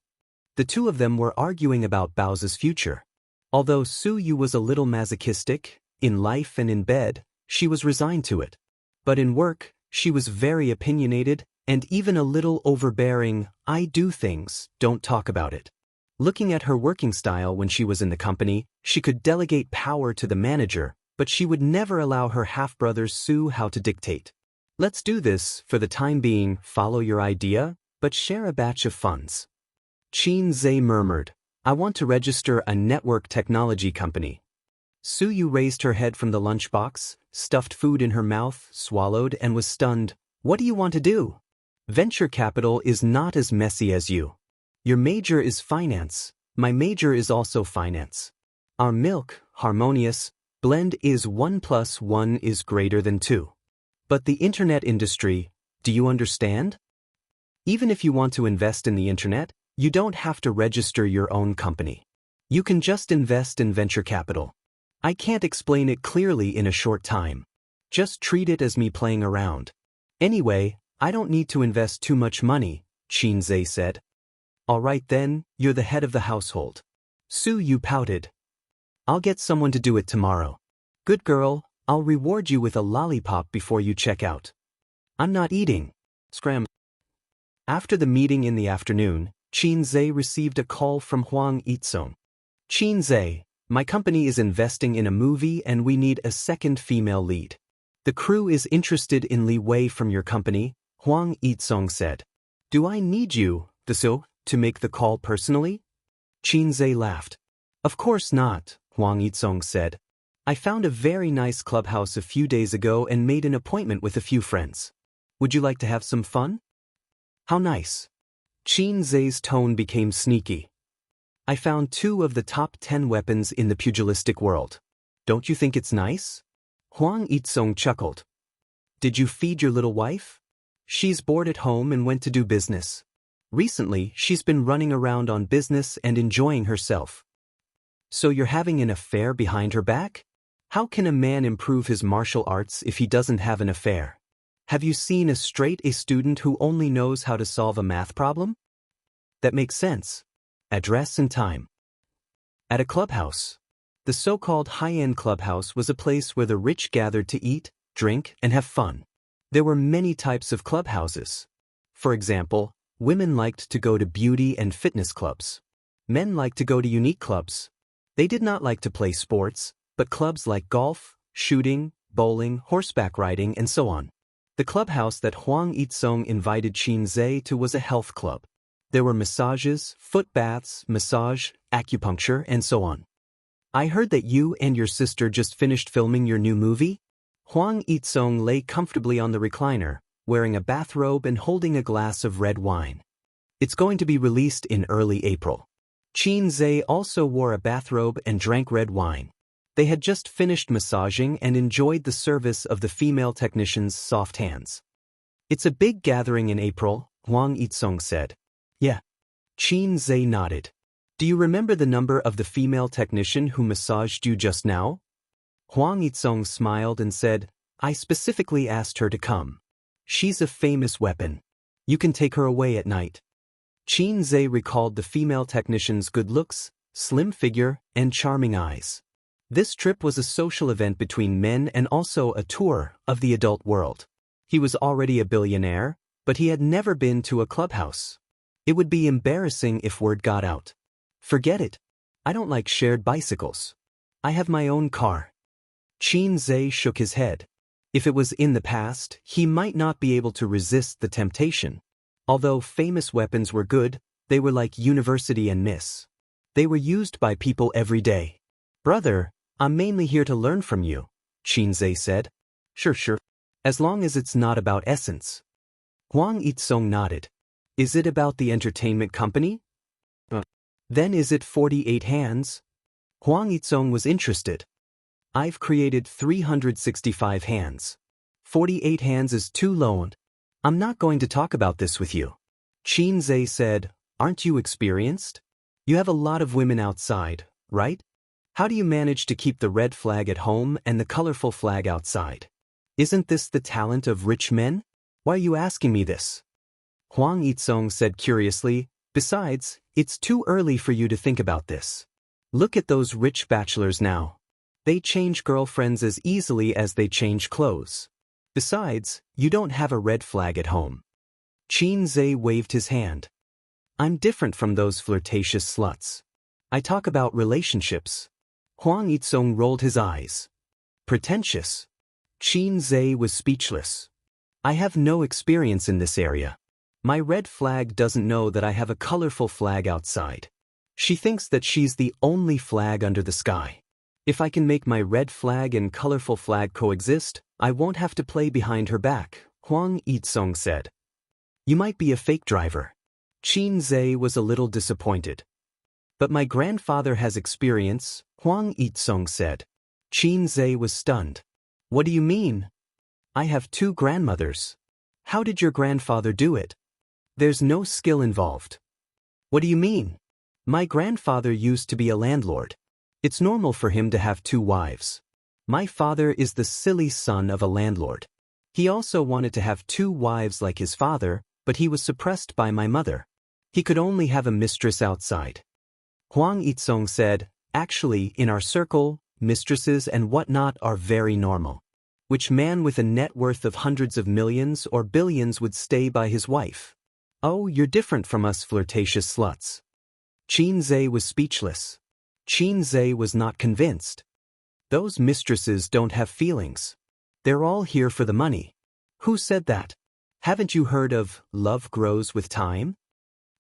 The two of them were arguing about Bao's future. Although Su Yu was a little masochistic, in life and in bed, she was resigned to it. But in work, she was very opinionated, and even a little overbearing, I do things, don't talk about it. Looking at her working style when she was in the company, she could delegate power to the manager, but she would never allow her half-brother Su how to dictate. Let's do this, for the time being, follow your idea, but share a batch of funds. Qin Zhe murmured, I want to register a network technology company. Su Yu raised her head from the lunchbox, stuffed food in her mouth, swallowed, and was stunned. What do you want to do? Venture capital is not as messy as you. Your major is finance. My major is also finance. Our milk, harmonious, blend is 1 + 1 is greater than 2. But the internet industry, do you understand? Even if you want to invest in the internet, you don't have to register your own company. You can just invest in venture capital. I can't explain it clearly in a short time. Just treat it as me playing around. Anyway, I don't need to invest too much money, Qin Zhe said. All right then, you're the head of the household. Su Yu pouted. I'll get someone to do it tomorrow. Good girl, I'll reward you with a lollipop before you check out. I'm not eating. Scram. After the meeting in the afternoon, Qin Zhe received a call from Huang Yizong. Xianxia, my company is investing in a movie and we need a second female lead. The crew is interested in Li Wei from your company, Huang Yitsong said. Do I need you, to make the call personally? Xianxia laughed. Of course not, Huang Yitsong said. I found a very nice clubhouse a few days ago and made an appointment with a few friends. Would you like to have some fun? How nice. Xianxia's tone became sneaky. I found 2 of the top 10 weapons in the pugilistic world. Don't you think it's nice? Huang Yitsong chuckled. Did you feed your little wife? She's bored at home and went to do business. Recently, she's been running around on business and enjoying herself. So you're having an affair behind her back? How can a man improve his martial arts if he doesn't have an affair? Have you seen a straight A student who only knows how to solve a math problem? That makes sense. Address and time. At a clubhouse. The so-called high-end clubhouse was a place where the rich gathered to eat, drink, and have fun. There were many types of clubhouses. For example, women liked to go to beauty and fitness clubs. Men liked to go to unique clubs. They did not like to play sports, but clubs like golf, shooting, bowling, horseback riding, and so on. The clubhouse that Huang Yitsong invited Xianxia to was a health club. There were massages, foot baths, massage, acupuncture, and so on. I heard that you and your sister just finished filming your new movie? Huang Yitsong lay comfortably on the recliner, wearing a bathrobe and holding a glass of red wine. It's going to be released in early April. Xianxia also wore a bathrobe and drank red wine. They had just finished massaging and enjoyed the service of the female technician's soft hands. It's a big gathering in April, Huang Yitsong said. Yeah. Xianxia nodded. Do you remember the number of the female technician who massaged you just now? Huang Yitsong smiled and said, I specifically asked her to come. She's a famous weapon. You can take her away at night. Xianxia recalled the female technician's good looks, slim figure, and charming eyes. This trip was a social event between men and also a tour of the adult world. He was already a billionaire, but he had never been to a clubhouse. It would be embarrassing if word got out. Forget it. I don't like shared bicycles. I have my own car. Xianxia shook his head. If it was in the past, he might not be able to resist the temptation. Although famous weapons were good, they were like university and miss. They were used by people every day. Brother, I'm mainly here to learn from you, Xianxia said. Sure. As long as it's not about essence. Huang Yitsong nodded. Is it about the entertainment company? Then is it 48 hands? Huang Yitsong was interested. I've created 365 hands. 48 hands is too low. I'm not going to talk about this with you. Xianxia said, aren't you experienced? You have a lot of women outside, right? How do you manage to keep the red flag at home and the colorful flag outside? Isn't this the talent of rich men? Why are you asking me this? Huang Yitsong said curiously, besides, it's too early for you to think about this. Look at those rich bachelors now. They change girlfriends as easily as they change clothes. Besides, you don't have a red flag at home. Xianxia waved his hand. I'm different from those flirtatious sluts. I talk about relationships. Huang Yitsong rolled his eyes. Pretentious. Xianxia was speechless. I have no experience in this area. My red flag doesn't know that I have a colorful flag outside. She thinks that she's the only flag under the sky. If I can make my red flag and colorful flag coexist, I won't have to play behind her back, Huang Yitsong said. You might be a fake driver. Xianxia was a little disappointed. But my grandfather has experience, Huang Yitsong said. Xianxia was stunned. What do you mean? I have 2 grandmothers. How did your grandfather do it? There's no skill involved. What do you mean? My grandfather used to be a landlord. It's normal for him to have 2 wives. My father is the silly son of a landlord. He also wanted to have 2 wives like his father, but he was suppressed by my mother. He could only have a mistress outside. Huang Yitsong said, actually, in our circle, mistresses and whatnot are very normal. Which man with a net worth of hundreds of millions or billions would stay by his wife? Oh, you're different from us flirtatious sluts. Xianxia was speechless. Qin Zhe was not convinced. Those mistresses don't have feelings. They're all here for the money. Who said that? Haven't you heard of love grows with time?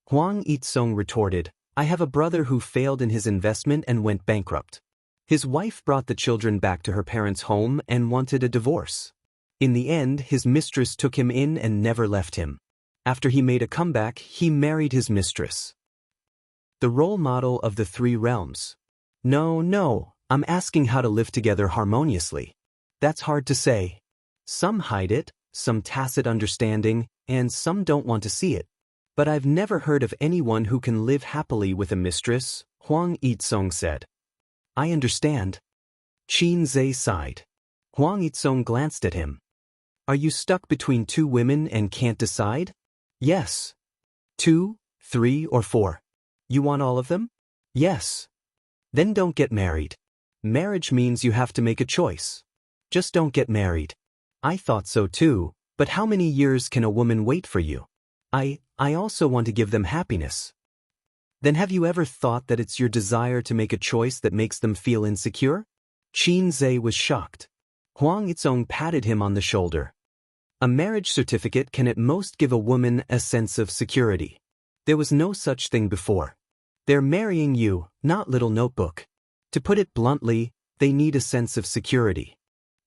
Huang Yitsong retorted, I have a brother who failed in his investment and went bankrupt. His wife brought the children back to her parents' home and wanted a divorce. In the end, his mistress took him in and never left him. After he made a comeback, he married his mistress. The role model of the three realms. No, I'm asking how to live together harmoniously. That's hard to say. Some hide it, some tacit understanding, and some don't want to see it. But I've never heard of anyone who can live happily with a mistress, Huang Yitsong said. I understand. Qin Zhe sighed. Huang Yitsong glanced at him. Are you stuck between two women and can't decide? Yes. 2, 3, or 4. You want all of them? Yes. Then don't get married. Marriage means you have to make a choice. Just don't get married. I thought so too, but how many years can a woman wait for you? I also want to give them happiness. Then have you ever thought that it's your desire to make a choice that makes them feel insecure? Qin Zhe was shocked. Huang Yitsong patted him on the shoulder. A marriage certificate can at most give a woman a sense of security. There was no such thing before. They're marrying you, not little notebook. To put it bluntly, they need a sense of security.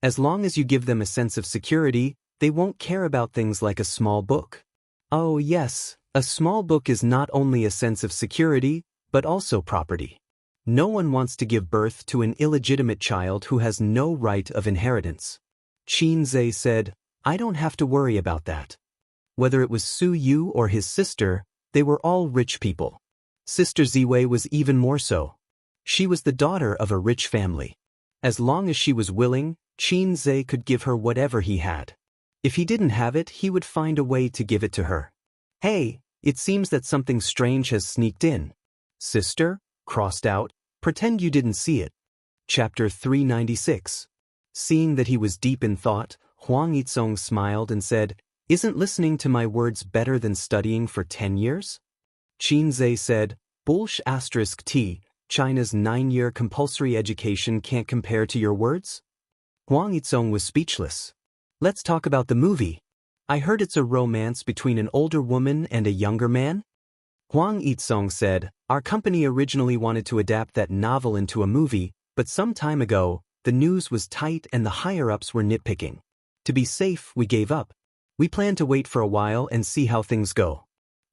As long as you give them a sense of security, they won't care about things like a small book. Oh yes, a small book is not only a sense of security, but also property. No one wants to give birth to an illegitimate child who has no right of inheritance. Qin Zhe said, I don't have to worry about that. Whether it was Su Yu or his sister, they were all rich people. Sister Ziwei was even more so. She was the daughter of a rich family. As long as she was willing, Qin Zhe could give her whatever he had. If he didn't have it, he would find a way to give it to her. Hey, it seems that something strange has sneaked in. Sister, crossed out, pretend you didn't see it. Chapter 396. Seeing that he was deep in thought, Huang Yitsong smiled and said, Isn't listening to my words better than studying for 10 years? Qin Zhe said, T, China's 9-year compulsory education can't compare to your words? Huang Yitsong was speechless. Let's talk about the movie. I heard it's a romance between an older woman and a younger man? Huang Yitsong said, Our company originally wanted to adapt that novel into a movie, but some time ago, the news was tight and the higher-ups were nitpicking. To be safe, we gave up. We plan to wait for a while and see how things go.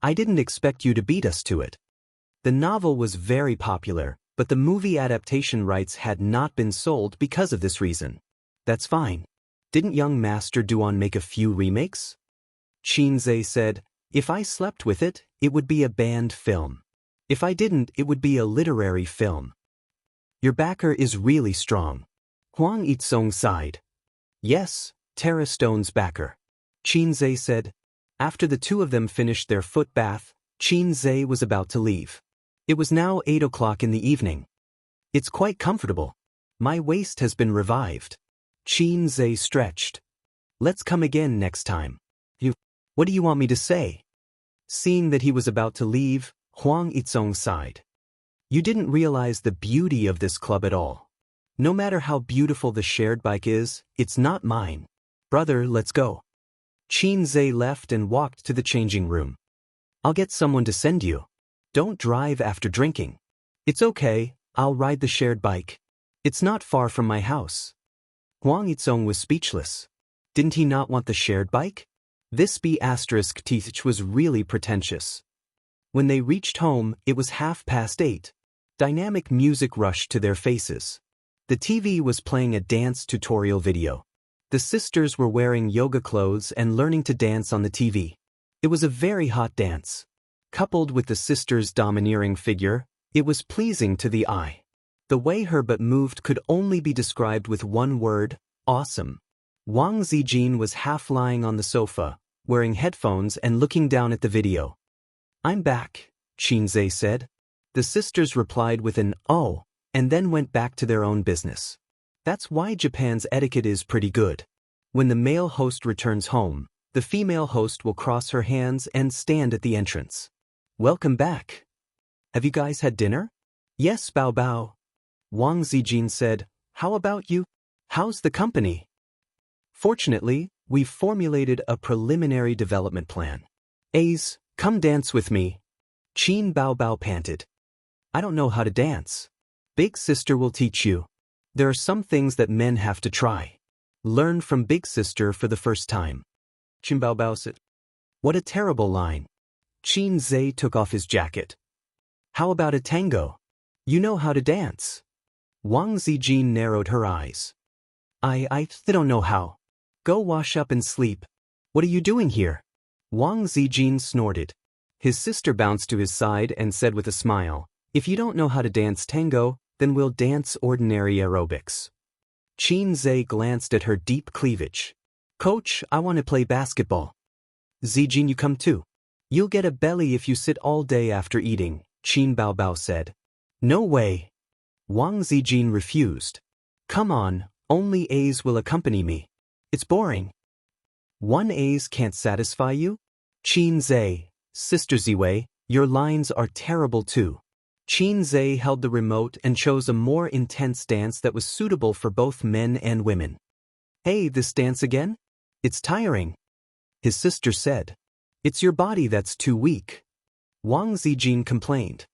I didn't expect you to beat us to it. The novel was very popular, but the movie adaptation rights had not been sold because of this reason. That's fine. Didn't young Master Duan make a few remakes? Qin Zhe said, If I slept with it, it would be a banned film. If I didn't, it would be a literary film. Your backer is really strong. Huang Yitsong sighed. Yes, Tara Stone's backer. Qin Zhe said. After the two of them finished their foot bath, Qin Zhe was about to leave. It was now 8 o'clock in the evening. It's quite comfortable. My waist has been revived. Qin Zhe stretched. Let's come again next time. What do you want me to say? Seeing that he was about to leave, Huang Yitsong sighed. You didn't realize the beauty of this club at all. No matter how beautiful the shared bike is, it's not mine. Brother, let's go. Qin Zhe left and walked to the changing room. I'll get someone to send you. Don't drive after drinking. It's okay, I'll ride the shared bike. It's not far from my house. Huang Yitsong was speechless. Didn't he not want the shared bike? This B***th was really pretentious. When they reached home, it was 8:30. Dynamic music rushed to their faces. The TV was playing a dance tutorial video. The sisters were wearing yoga clothes and learning to dance on the TV. It was a very hot dance. Coupled with the sisters' domineering figure, it was pleasing to the eye. The way her butt moved could only be described with one word, awesome. Wang Zijin was half lying on the sofa, wearing headphones and looking down at the video. I'm back, Qin Zhe said. The sisters replied with an oh, and then went back to their own business. That's why Japan's etiquette is pretty good. When the male host returns home, the female host will cross her hands and stand at the entrance. Welcome back. Have you guys had dinner? Yes, Bao Bao, Wang Zijin said, "How about you? How's the company?" "Fortunately, we've formulated a preliminary development plan. Ace, come dance with me." Qin Baobao panted. "I don't know how to dance." "Big sister will teach you. There are some things that men have to try. Learn from big sister for the first time." Qin Baobao said. "What a terrible line." Qin Zhe took off his jacket. "How about a tango? You know how to dance." Wang Zijin narrowed her eyes. I don't know how. Go wash up and sleep." "What are you doing here?" Wang Zijin snorted. His sister bounced to his side and said with a smile, "If you don't know how to dance tango, then we'll dance ordinary aerobics." Qin Zhe glanced at her deep cleavage. "Coach, I want to play basketball." "Zijin, you come too." "You'll get a belly if you sit all day after eating," Qin Baobao said. "No way." Wang Zijin refused. "Come on, only A's will accompany me. It's boring." "One A's can't satisfy you?" Qin Zhe, Sister Ziwei, your lines are terrible too. Qin Zhe held the remote and chose a more intense dance that was suitable for both men and women. "Hey, this dance again? It's tiring." His sister said. "It's your body that's too weak." Wang Zijin complained.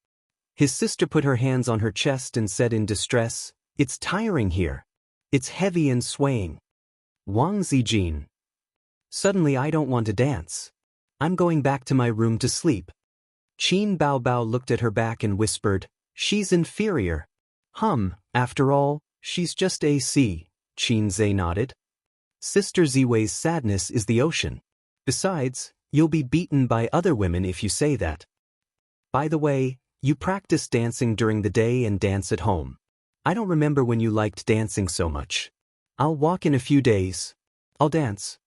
His sister put her hands on her chest and said in distress, "It's tiring here. It's heavy and swaying." Wang Zijin. "Suddenly I don't want to dance. I'm going back to my room to sleep." Qin Baobao looked at her back and whispered, "She's inferior." After all, she's just AC, Qin Zhe nodded. Sister Ziwei's sadness is the ocean. Besides, you'll be beaten by other women if you say that. By the way, you practice dancing during the day and dance at home. I don't remember when you liked dancing so much. I'll walk in a few days. I'll dance.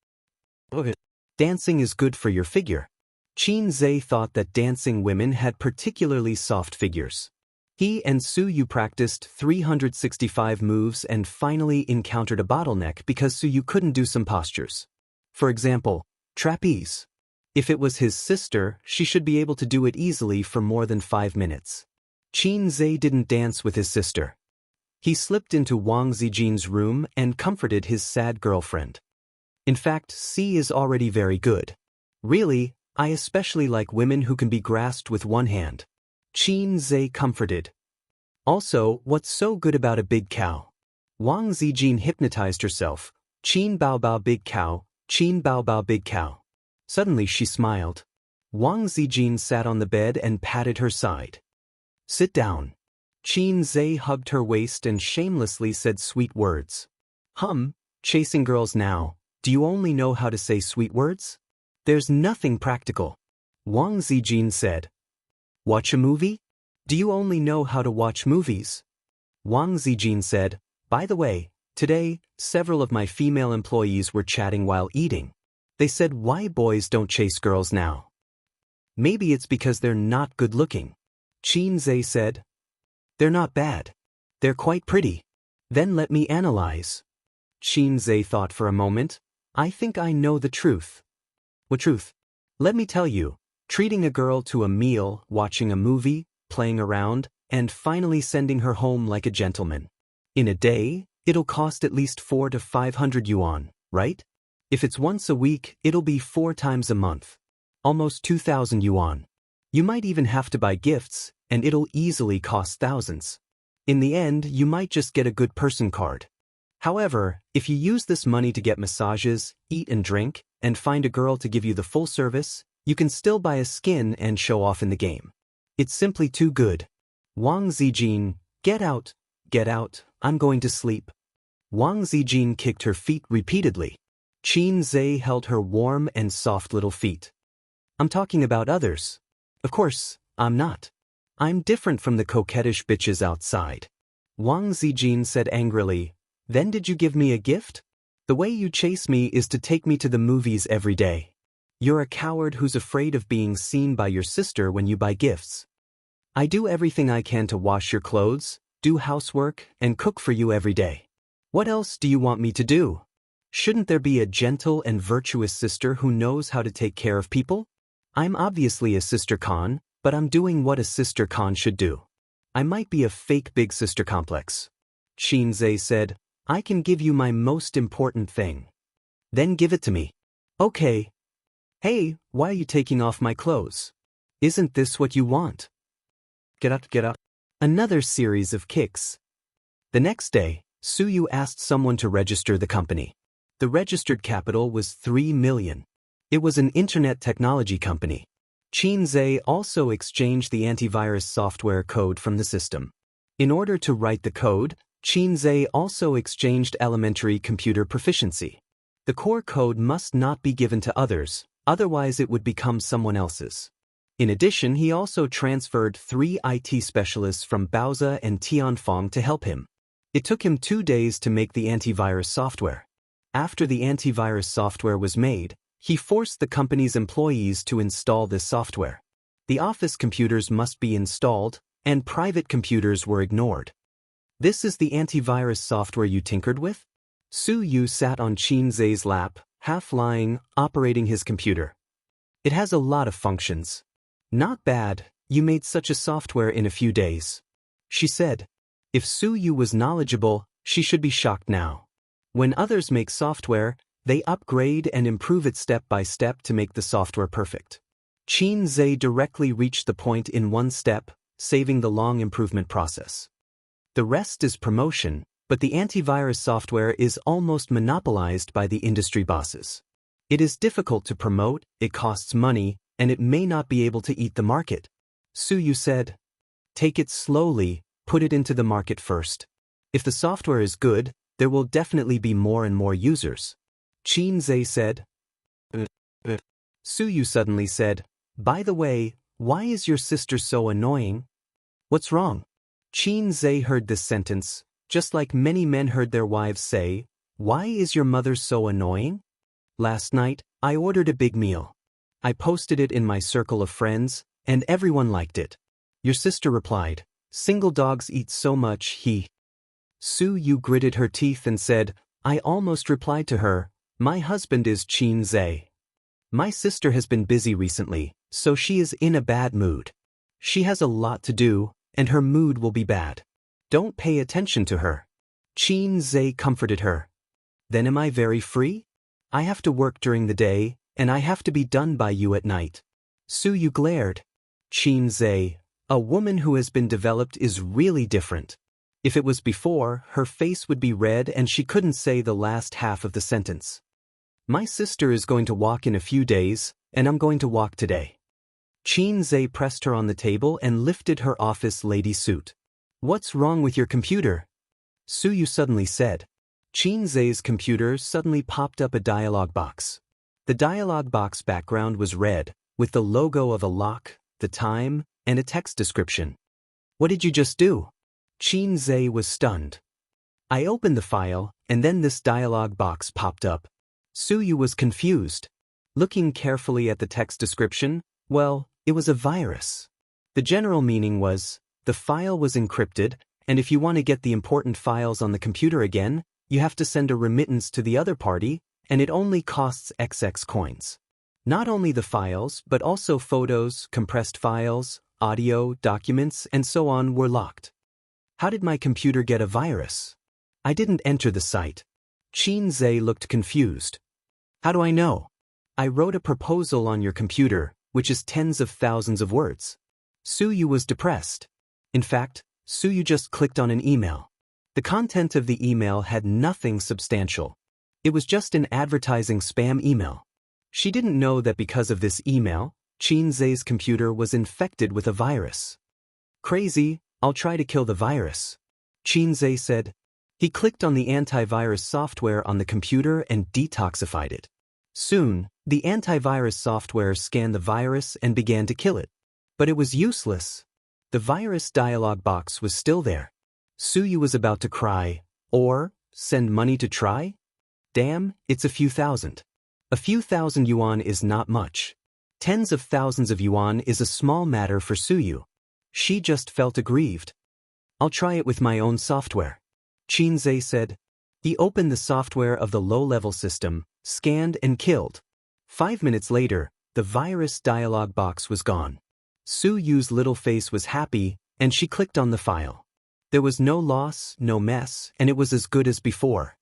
Okay. Dancing is good for your figure. Qin Zhe thought that dancing women had particularly soft figures. He and Su Yu practiced 365 moves and finally encountered a bottleneck because Su Yu couldn't do some postures. For example, trapeze. If it was his sister, she should be able to do it easily for more than 5 minutes. Qin Zhe didn't dance with his sister. He slipped into Wang Zijin's room and comforted his sad girlfriend. In fact, C is already very good. Really, I especially like women who can be grasped with one hand. Qin Zhe comforted. Also, what's so good about a big cow? Wang Zijin hypnotized herself. Qin Baobao big cow, Qin Baobao big cow. Suddenly she smiled. Wang Zijin sat on the bed and patted her side. "Sit down." Qin Zhe hugged her waist and shamelessly said sweet words. Chasing girls now, do you only know how to say sweet words? There's nothing practical. Wang Zijin said. Watch a movie? Do you only know how to watch movies? Wang Zijin said, by the way, today, several of my female employees were chatting while eating. They said why boys don't chase girls now. Maybe it's because they're not good looking. Qin Zhe said. They're not bad. They're quite pretty. Then let me analyze. Qin Zhe thought for a moment. I think I know the truth. What truth? Let me tell you. Treating a girl to a meal, watching a movie, playing around, and finally sending her home like a gentleman. In a day, it'll cost at least 400 to 500 yuan, right? If it's once a week, it'll be 4 times a month. Almost 2,000 yuan. You might even have to buy gifts, and it'll easily cost thousands. In the end, you might just get a good person card. However, if you use this money to get massages, eat and drink, and find a girl to give you the full service, you can still buy a skin and show off in the game. It's simply too good. Wang Zijin, get out, I'm going to sleep. Wang Zijin kicked her feet repeatedly. Qin Zhe held her warm and soft little feet. I'm talking about others. Of course, I'm not. I'm different from the coquettish bitches outside. Wang Zijin said angrily, then did you give me a gift? The way you chase me is to take me to the movies every day. You're a coward who's afraid of being seen by your sister when you buy gifts. I do everything I can to wash your clothes, do housework, and cook for you every day. What else do you want me to do? Shouldn't there be a gentle and virtuous sister who knows how to take care of people? I'm obviously a sister Khan, but I'm doing what a sister Khan should do. I might be a fake big sister complex. Xianxia said, I can give you my most important thing. Then give it to me. Okay. Hey, why are you taking off my clothes? Isn't this what you want? Get up, get up. Another series of kicks. The next day, Suyu asked someone to register the company. The registered capital was 3 million. It was an internet technology company. Xianxia also exchanged the antivirus software code from the system. In order to write the code, Xianxia also exchanged elementary computer proficiency. The core code must not be given to others, otherwise it would become someone else's. In addition, he also transferred 3 IT specialists from Baozi and Tianfeng to help him. It took him 2 days to make the antivirus software. After the antivirus software was made, he forced the company's employees to install this software. The office computers must be installed, and private computers were ignored. This is the antivirus software you tinkered with? Suyu sat on Xianxia's lap, half lying, operating his computer. It has a lot of functions. Not bad, you made such a software in a few days. She said. If Suyu was knowledgeable, she should be shocked now. When others make software, they upgrade and improve it step by step to make the software perfect. Xianxia directly reached the point in one step, saving the long improvement process. The rest is promotion, but the antivirus software is almost monopolized by the industry bosses. It is difficult to promote, it costs money, and it may not be able to eat the market. Suyu said. Take it slowly, put it into the market first. If the software is good, there will definitely be more and more users. Xianxia said. Suyu suddenly said, By the way, why is your sister so annoying? What's wrong? Xianxia heard this sentence, just like many men heard their wives say, Why is your mother so annoying? Last night, I ordered a big meal. I posted it in my circle of friends, and everyone liked it. Your sister replied, Single dogs eat so much, Suyu gritted her teeth and said, I almost replied to her, My husband is Xianxia. My sister has been busy recently, so she is in a bad mood. She has a lot to do, and her mood will be bad. Don't pay attention to her. Xianxia comforted her. Then am I very free? I have to work during the day, and I have to be done by you at night. Suyu glared. Xianxia, a woman who has been developed is really different. If it was before, her face would be red and she couldn't say the last half of the sentence. My sister is going to walk in a few days, and I'm going to walk today. Xianxia pressed her on the table and lifted her office lady suit. What's wrong with your computer? Suyu suddenly said. Xianxia's computer suddenly popped up a dialog box. The dialog box background was red, with the logo of a lock, the time, and a text description. What did you just do? Xianxia was stunned. I opened the file, and then this dialog box popped up. Suyu was confused. Looking carefully at the text description, well, it was a virus. The general meaning was, the file was encrypted, and if you want to get the important files on the computer again, you have to send a remittance to the other party, and it only costs XX coins. Not only the files, but also photos, compressed files, audio, documents, and so on were locked. How did my computer get a virus? I didn't enter the site. Xianxia looked confused. How do I know? I wrote a proposal on your computer, which is tens of thousands of words. Suyu was depressed. In fact, Suyu just clicked on an email. The content of the email had nothing substantial. It was just an advertising spam email. She didn't know that because of this email, Xianxia's computer was infected with a virus. Crazy, I'll try to kill the virus. Xianxia said. He clicked on the antivirus software on the computer and detoxified it. Soon, the antivirus software scanned the virus and began to kill it. But it was useless. The virus dialog box was still there. Suyu was about to cry, or send money to try? Damn, it's a few thousand. A few thousand yuan is not much. Tens of thousands of yuan is a small matter for Suyu. She just felt aggrieved. I'll try it with my own software. Xianxia said. He opened the software of the low-level system, scanned and killed. 5 minutes later, the virus dialog box was gone. Suyu's little face was happy, and she clicked on the file. There was no loss, no mess, and it was as good as before.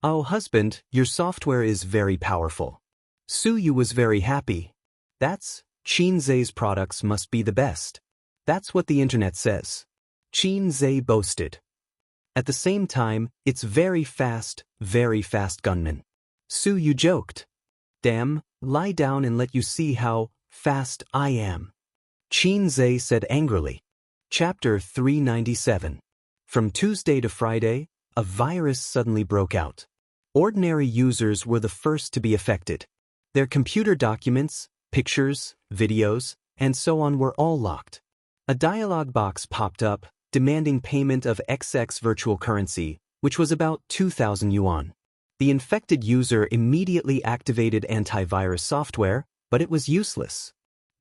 "Oh, husband, your software is very powerful." Su Yu was very happy. "That's, Qin Zhe's products must be the best. That's what the internet says." Qin Zhe boasted. "At the same time, it's very fast, gunman." Su Yu joked. "Damn, lie down and let you see how fast I am," Qin Zhe said angrily. Chapter 397. From Tuesday to Friday, a virus suddenly broke out. Ordinary users were the first to be affected. Their computer documents, pictures, videos, and so on were all locked. A dialog box popped up, demanding payment of XX virtual currency, which was about 2,000 yuan. The infected user immediately activated antivirus software, but it was useless.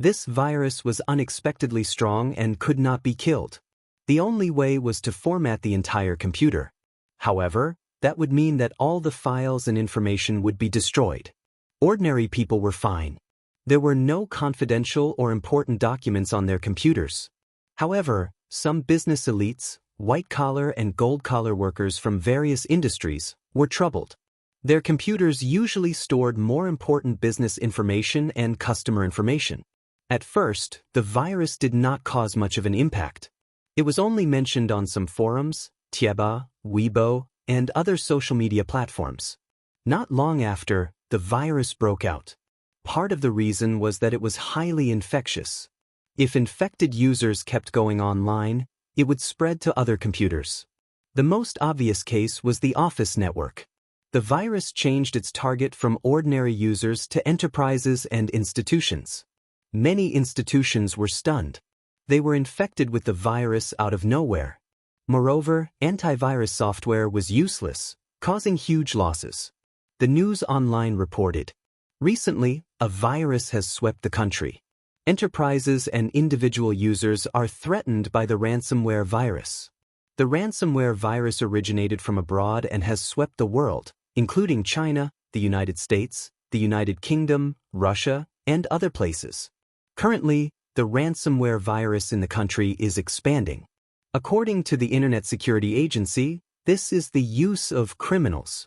This virus was unexpectedly strong and could not be killed. The only way was to format the entire computer. However, that would mean that all the files and information would be destroyed. Ordinary people were fine. There were no confidential or important documents on their computers. However, some business elites, white-collar and gold-collar workers from various industries, were troubled. Their computers usually stored more important business information and customer information. At first, the virus did not cause much of an impact. It was only mentioned on some forums, Tieba, Weibo, and other social media platforms. Not long after, the virus broke out. Part of the reason was that it was highly infectious. If infected users kept going online, it would spread to other computers. The most obvious case was the office network. The virus changed its target from ordinary users to enterprises and institutions. Many institutions were stunned. They were infected with the virus out of nowhere. Moreover, antivirus software was useless, causing huge losses. The news online reported, "Recently, a virus has swept the country. Enterprises and individual users are threatened by the ransomware virus." The ransomware virus originated from abroad and has swept the world, including China, the United States, the United Kingdom, Russia, and other places. Currently, the ransomware virus in the country is expanding. According to the Internet Security Agency, this is the use of criminals.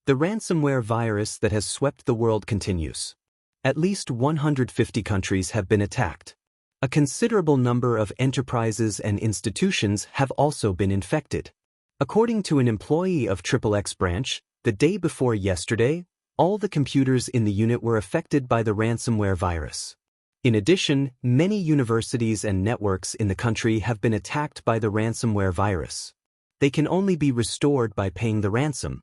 The ransomware virus that has swept the world continues. At least 150 countries have been attacked. A considerable number of enterprises and institutions have also been infected. According to an employee of XXX branch, the day before yesterday, all the computers in the unit were affected by the ransomware virus. In addition, many universities and networks in the country have been attacked by the ransomware virus. They can only be restored by paying the ransom.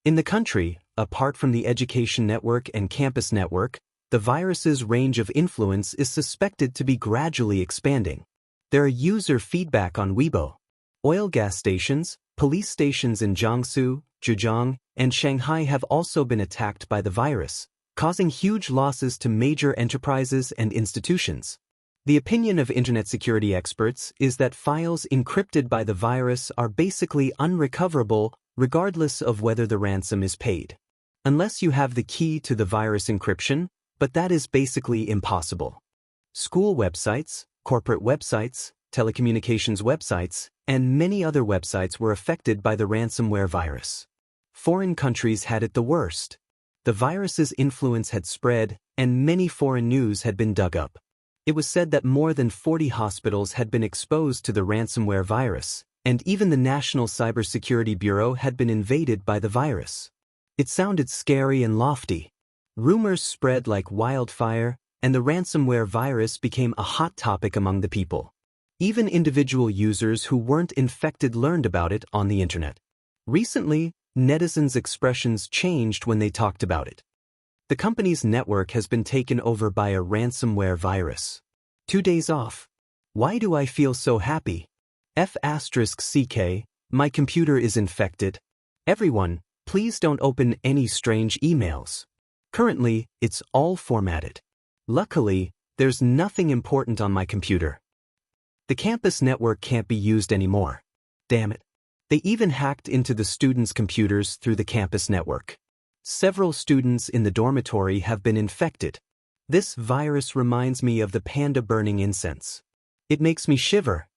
In the country, apart from the education network and campus network, the virus's range of influence is suspected to be gradually expanding. There are user feedback on Weibo. Oil gas stations, police stations in Jiangsu, Zhejiang, and Shanghai have also been attacked by the virus, causing huge losses to major enterprises and institutions. The opinion of Internet security experts is that files encrypted by the virus are basically unrecoverable regardless of whether the ransom is paid. Unless you have the key to the virus encryption, but that is basically impossible. School websites, corporate websites, telecommunications websites, and many other websites were affected by the ransomware virus. Foreign countries had it the worst. The virus's influence had spread, and many foreign news had been dug up. It was said that more than 40 hospitals had been exposed to the ransomware virus, and even the National Cybersecurity Bureau had been invaded by the virus. It sounded scary and lofty. Rumors spread like wildfire, and the ransomware virus became a hot topic among the people. Even individual users who weren't infected learned about it on the internet. Recently, netizens' expressions changed when they talked about it. The company's network has been taken over by a ransomware virus. 2 days off. Why do I feel so happy? F***CK, my computer is infected. Everyone, please don't open any strange emails. Currently, it's all formatted. Luckily, there's nothing important on my computer. The campus network can't be used anymore. Damn it. They even hacked into the students' computers through the campus network. Several students in the dormitory have been infected. This virus reminds me of the panda burning incense. It makes me shiver.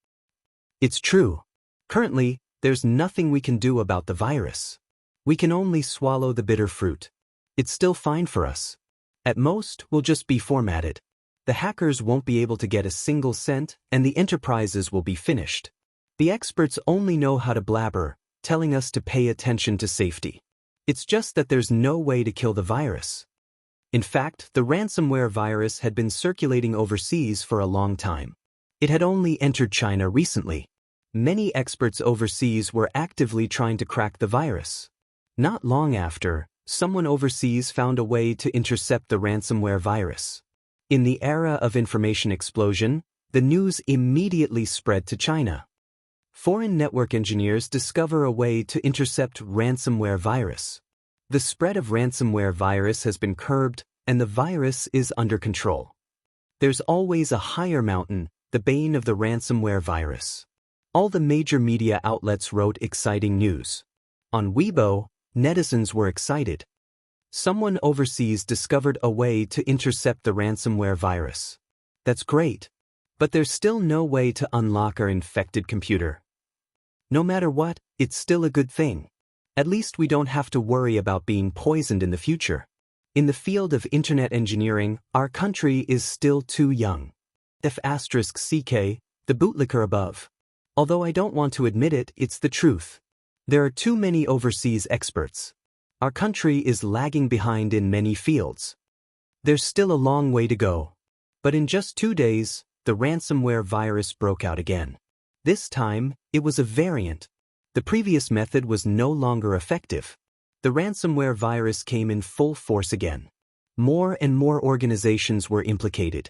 It's true. Currently, there's nothing we can do about the virus. We can only swallow the bitter fruit. It's still fine for us. At most, we'll just be formatted. The hackers won't be able to get a single cent, and the enterprises will be finished. The experts only know how to blabber, telling us to pay attention to safety. It's just that there's no way to kill the virus. In fact, the ransomware virus had been circulating overseas for a long time. It had only entered China recently. Many experts overseas were actively trying to crack the virus. Not long after, someone overseas found a way to intercept the ransomware virus. In the era of information explosion, the news immediately spread to China. Foreign network engineers discover a way to intercept ransomware virus. The spread of ransomware virus has been curbed, and the virus is under control. There's always a higher mountain, the bane of the ransomware virus. All the major media outlets wrote exciting news. On Weibo, netizens were excited. Someone overseas discovered a way to intercept the ransomware virus. That's great. But there's still no way to unlock our infected computer. No matter what, it's still a good thing. At least we don't have to worry about being poisoned in the future. In the field of internet engineering, our country is still too young. F***CK, the bootlicker above. Although I don't want to admit it, it's the truth. There are too many overseas experts. Our country is lagging behind in many fields. There's still a long way to go. But in just 2 days, the ransomware virus broke out again. This time, it was a variant. The previous method was no longer effective. The ransomware virus came in full force again. More and more organizations were implicated.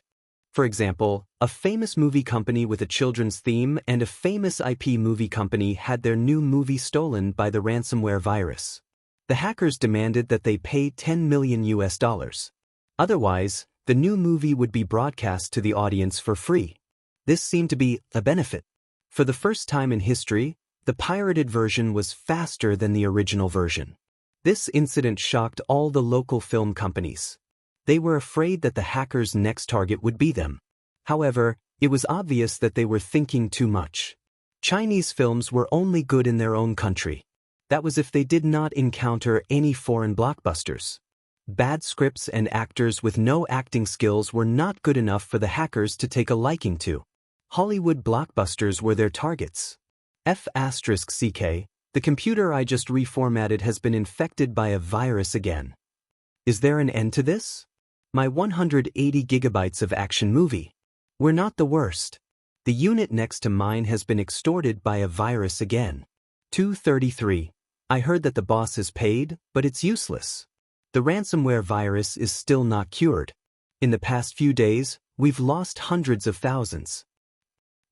For example, a famous movie company with a children's theme and a famous IP movie company had their new movie stolen by the ransomware virus. The hackers demanded that they pay $10 million. Otherwise, the new movie would be broadcast to the audience for free. This seemed to be a benefit. For the first time in history, the pirated version was faster than the original version. This incident shocked all the local film companies. They were afraid that the hackers' next target would be them. However, it was obvious that they were thinking too much. Chinese films were only good in their own country. That was if they did not encounter any foreign blockbusters. Bad scripts and actors with no acting skills were not good enough for the hackers to take a liking to. Hollywood blockbusters were their targets. F***CK, the computer I just reformatted has been infected by a virus again. Is there an end to this? My 180 gigabytes of action movie. We're not the worst. The unit next to mine has been extorted by a virus again. 233. I heard that the boss has paid, but it's useless. The ransomware virus is still not cured. In the past few days, we've lost hundreds of thousands.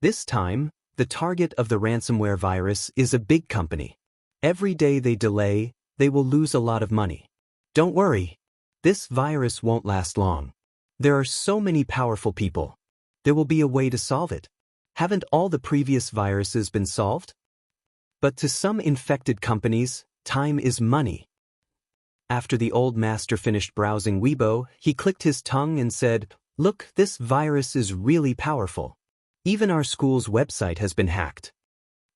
This time, the target of the ransomware virus is a big company. Every day they delay, they will lose a lot of money. Don't worry. This virus won't last long. There are so many powerful people. There will be a way to solve it. Haven't all the previous viruses been solved? But to some infected companies, time is money. After the old master finished browsing Weibo, he clicked his tongue and said, "Look, this virus is really powerful. Even our school's website has been hacked."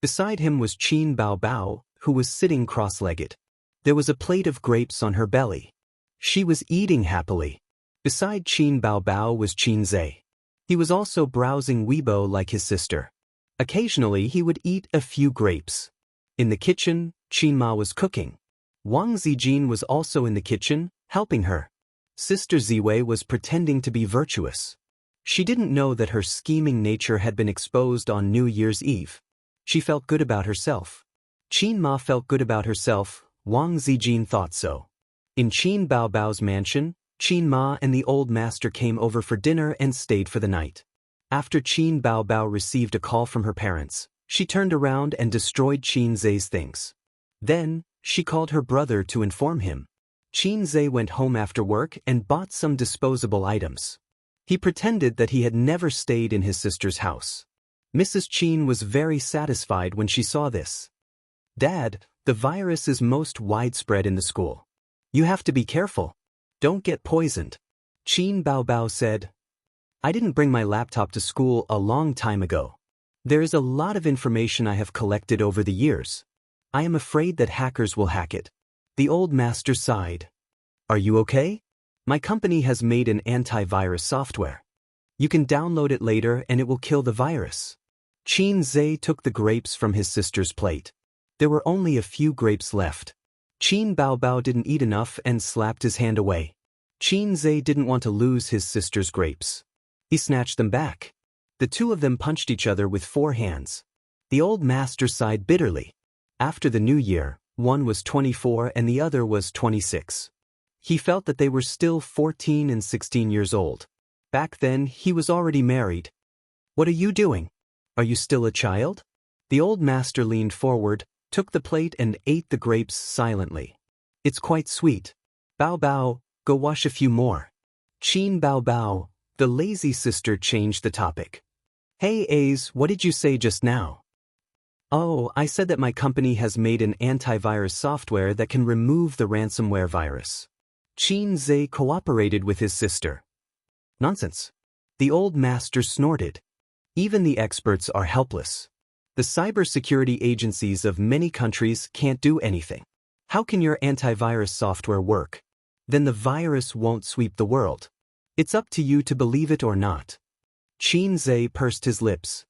Beside him was Qin Baobao, who was sitting cross-legged. There was a plate of grapes on her belly. She was eating happily. Beside Qin Baobao was Xianxia. He was also browsing Weibo like his sister. Occasionally he would eat a few grapes. In the kitchen, Qin Ma was cooking. Wang Zijin was also in the kitchen, helping her. Sister Ziwei was pretending to be virtuous. She didn't know that her scheming nature had been exposed on New Year's Eve. She felt good about herself. Qin Ma felt good about herself. Wang Zijin thought so. In Qin Baobao's mansion, Qin Ma and the old master came over for dinner and stayed for the night. After Qin Baobao received a call from her parents, she turned around and destroyed Xianxia's things. Then, she called her brother to inform him. Xianxia went home after work and bought some disposable items. He pretended that he had never stayed in his sister's house. Mrs. Qin was very satisfied when she saw this. "Dad, the virus is most widespread in the school. You have to be careful. Don't get poisoned." Qin Baobao said, I didn't bring my laptop to school a long time ago. There is a lot of information I have collected over the years. I am afraid that hackers will hack it. The old master sighed. Are you okay? My company has made an antivirus software. You can download it later and it will kill the virus. Xianxia took the grapes from his sister's plate. There were only a few grapes left. Qin Baobao didn't eat enough and slapped his hand away. Xianxia didn't want to lose his sister's grapes. He snatched them back. The two of them punched each other with 4 hands. The old master sighed bitterly. After the new year, one was 24 and the other was 26. He felt that they were still 14 and 16 years old. Back then, he was already married. What are you doing? Are you still a child? The old master leaned forward, took the plate and ate the grapes silently. It's quite sweet. Bao Bao, go wash a few more. Qin Bao Bao, the lazy sister, changed the topic. Hey Ace, what did you say just now? Oh, I said that my company has made an antivirus software that can remove the ransomware virus. Xianxia cooperated with his sister. Nonsense. The old master snorted. Even the experts are helpless. The cybersecurity agencies of many countries can't do anything. How can your antivirus software work? Then the virus won't sweep the world. It's up to you to believe it or not. Xianxia pursed his lips.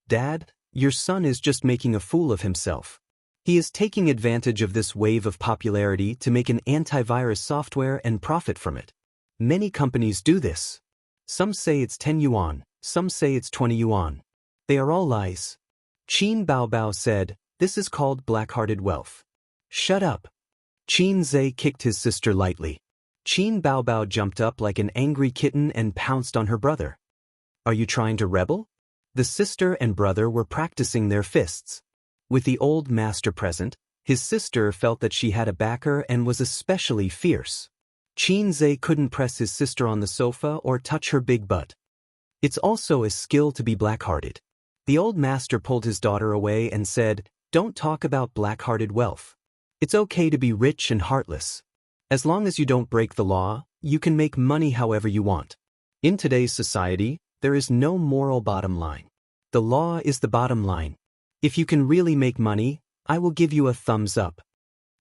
Dad, your son is just making a fool of himself. He is taking advantage of this wave of popularity to make an antivirus software and profit from it. Many companies do this. Some say it's 10 yuan, some say it's 20 yuan. They are all lies. Qin Baobao said, this is called black-hearted wealth. Shut up. Xianxia kicked his sister lightly. Qin Baobao jumped up like an angry kitten and pounced on her brother. Are you trying to rebel? The sister and brother were practicing their fists. With the old master present, his sister felt that she had a backer and was especially fierce. Xianxia couldn't press his sister on the sofa or touch her big butt. It's also a skill to be black-hearted. The old master pulled his daughter away and said, don't talk about black-hearted wealth. It's okay to be rich and heartless. As long as you don't break the law, you can make money however you want. In today's society, there is no moral bottom line. The law is the bottom line. If you can really make money, I will give you a thumbs up.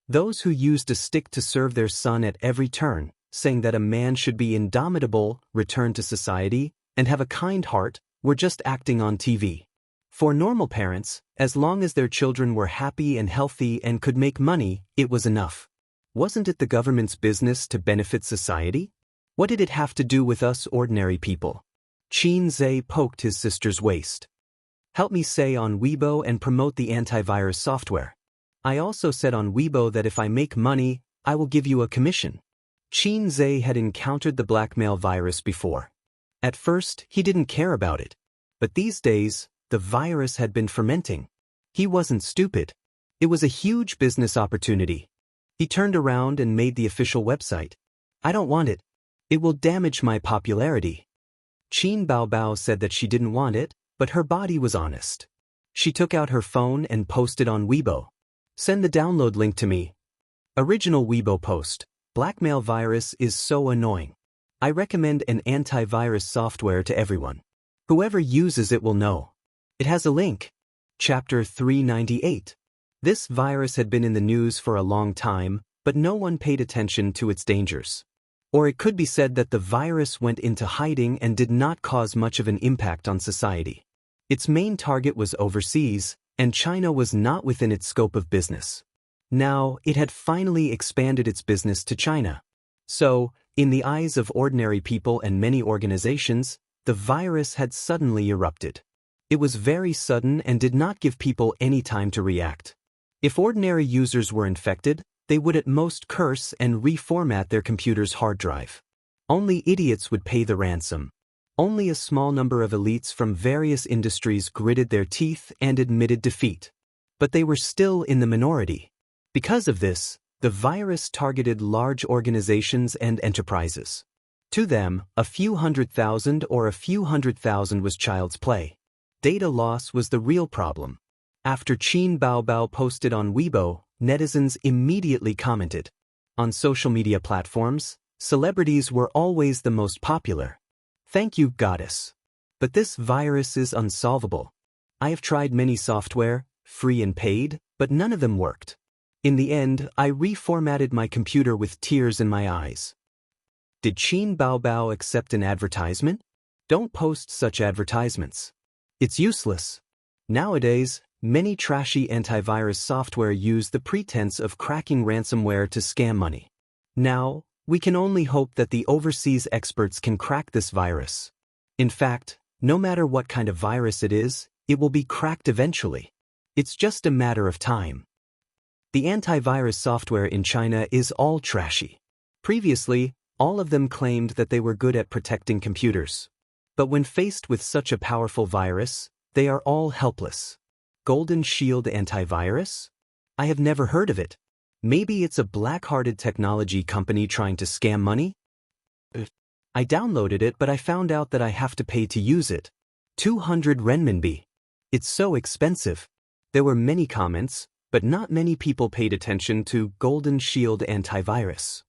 Those who used a stick to serve their son at every turn, saying that a man should be indomitable, return to society, and have a kind heart, were just acting on TV. For normal parents, as long as their children were happy and healthy and could make money, it was enough. Wasn't it the government's business to benefit society? What did it have to do with us ordinary people? Xianxia poked his sister's waist. Help me say on Weibo and promote the antivirus software. I also said on Weibo that if I make money, I will give you a commission. Xianxia had encountered the blackmail virus before. At first, he didn't care about it. But these days, the virus had been fermenting. He wasn't stupid. It was a huge business opportunity. He turned around and made the official website. I don't want it. It will damage my popularity. Qin Baobao said that she didn't want it, but her body was honest. She took out her phone and posted on Weibo. Send the download link to me. Original Weibo post. Blackmail virus is so annoying. I recommend an antivirus software to everyone. Whoever uses it will know. It has a link. Chapter 398. This virus had been in the news for a long time, but no one paid attention to its dangers. Or it could be said that the virus went into hiding and did not cause much of an impact on society. Its main target was overseas, and China was not within its scope of business. Now, it had finally expanded its business to China. So, in the eyes of ordinary people and many organizations, the virus had suddenly erupted. It was very sudden and did not give people any time to react. If ordinary users were infected, they would at most curse and reformat their computer's hard drive. Only idiots would pay the ransom. Only a small number of elites from various industries gritted their teeth and admitted defeat. But they were still in the minority. Because of this, the virus targeted large organizations and enterprises. To them, a few 100,000 or a few 100,000 was child's play. Data loss was the real problem. After Qin Baobao posted on Weibo, netizens immediately commented. On social media platforms, celebrities were always the most popular. Thank you, goddess. But this virus is unsolvable. I have tried many software, free and paid, but none of them worked. In the end, I reformatted my computer with tears in my eyes. Did Qin Baobao accept an advertisement? Don't post such advertisements. It's useless. Nowadays, many trashy antivirus software use the pretense of cracking ransomware to scam money. Now, we can only hope that the overseas experts can crack this virus. In fact, no matter what kind of virus it is, it will be cracked eventually. It's just a matter of time. The antivirus software in China is all trashy. Previously, all of them claimed that they were good at protecting computers. But when faced with such a powerful virus, they are all helpless. Golden Shield antivirus? I have never heard of it. Maybe it's a black-hearted technology company trying to scam money? I downloaded it, but I found out that I have to pay to use it. 200 renminbi. It's so expensive. There were many comments, but not many people paid attention to Golden Shield antivirus.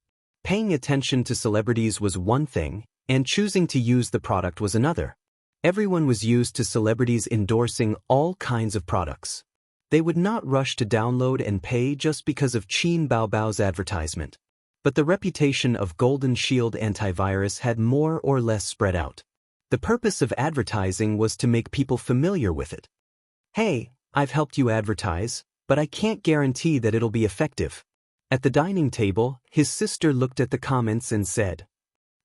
Paying attention to celebrities was one thing, and choosing to use the product was another. Everyone was used to celebrities endorsing all kinds of products. They would not rush to download and pay just because of Qin Baobao's advertisement. But the reputation of Golden Shield antivirus had more or less spread out. The purpose of advertising was to make people familiar with it. Hey, I've helped you advertise, but I can't guarantee that it'll be effective. At the dining table, his sister looked at the comments and said,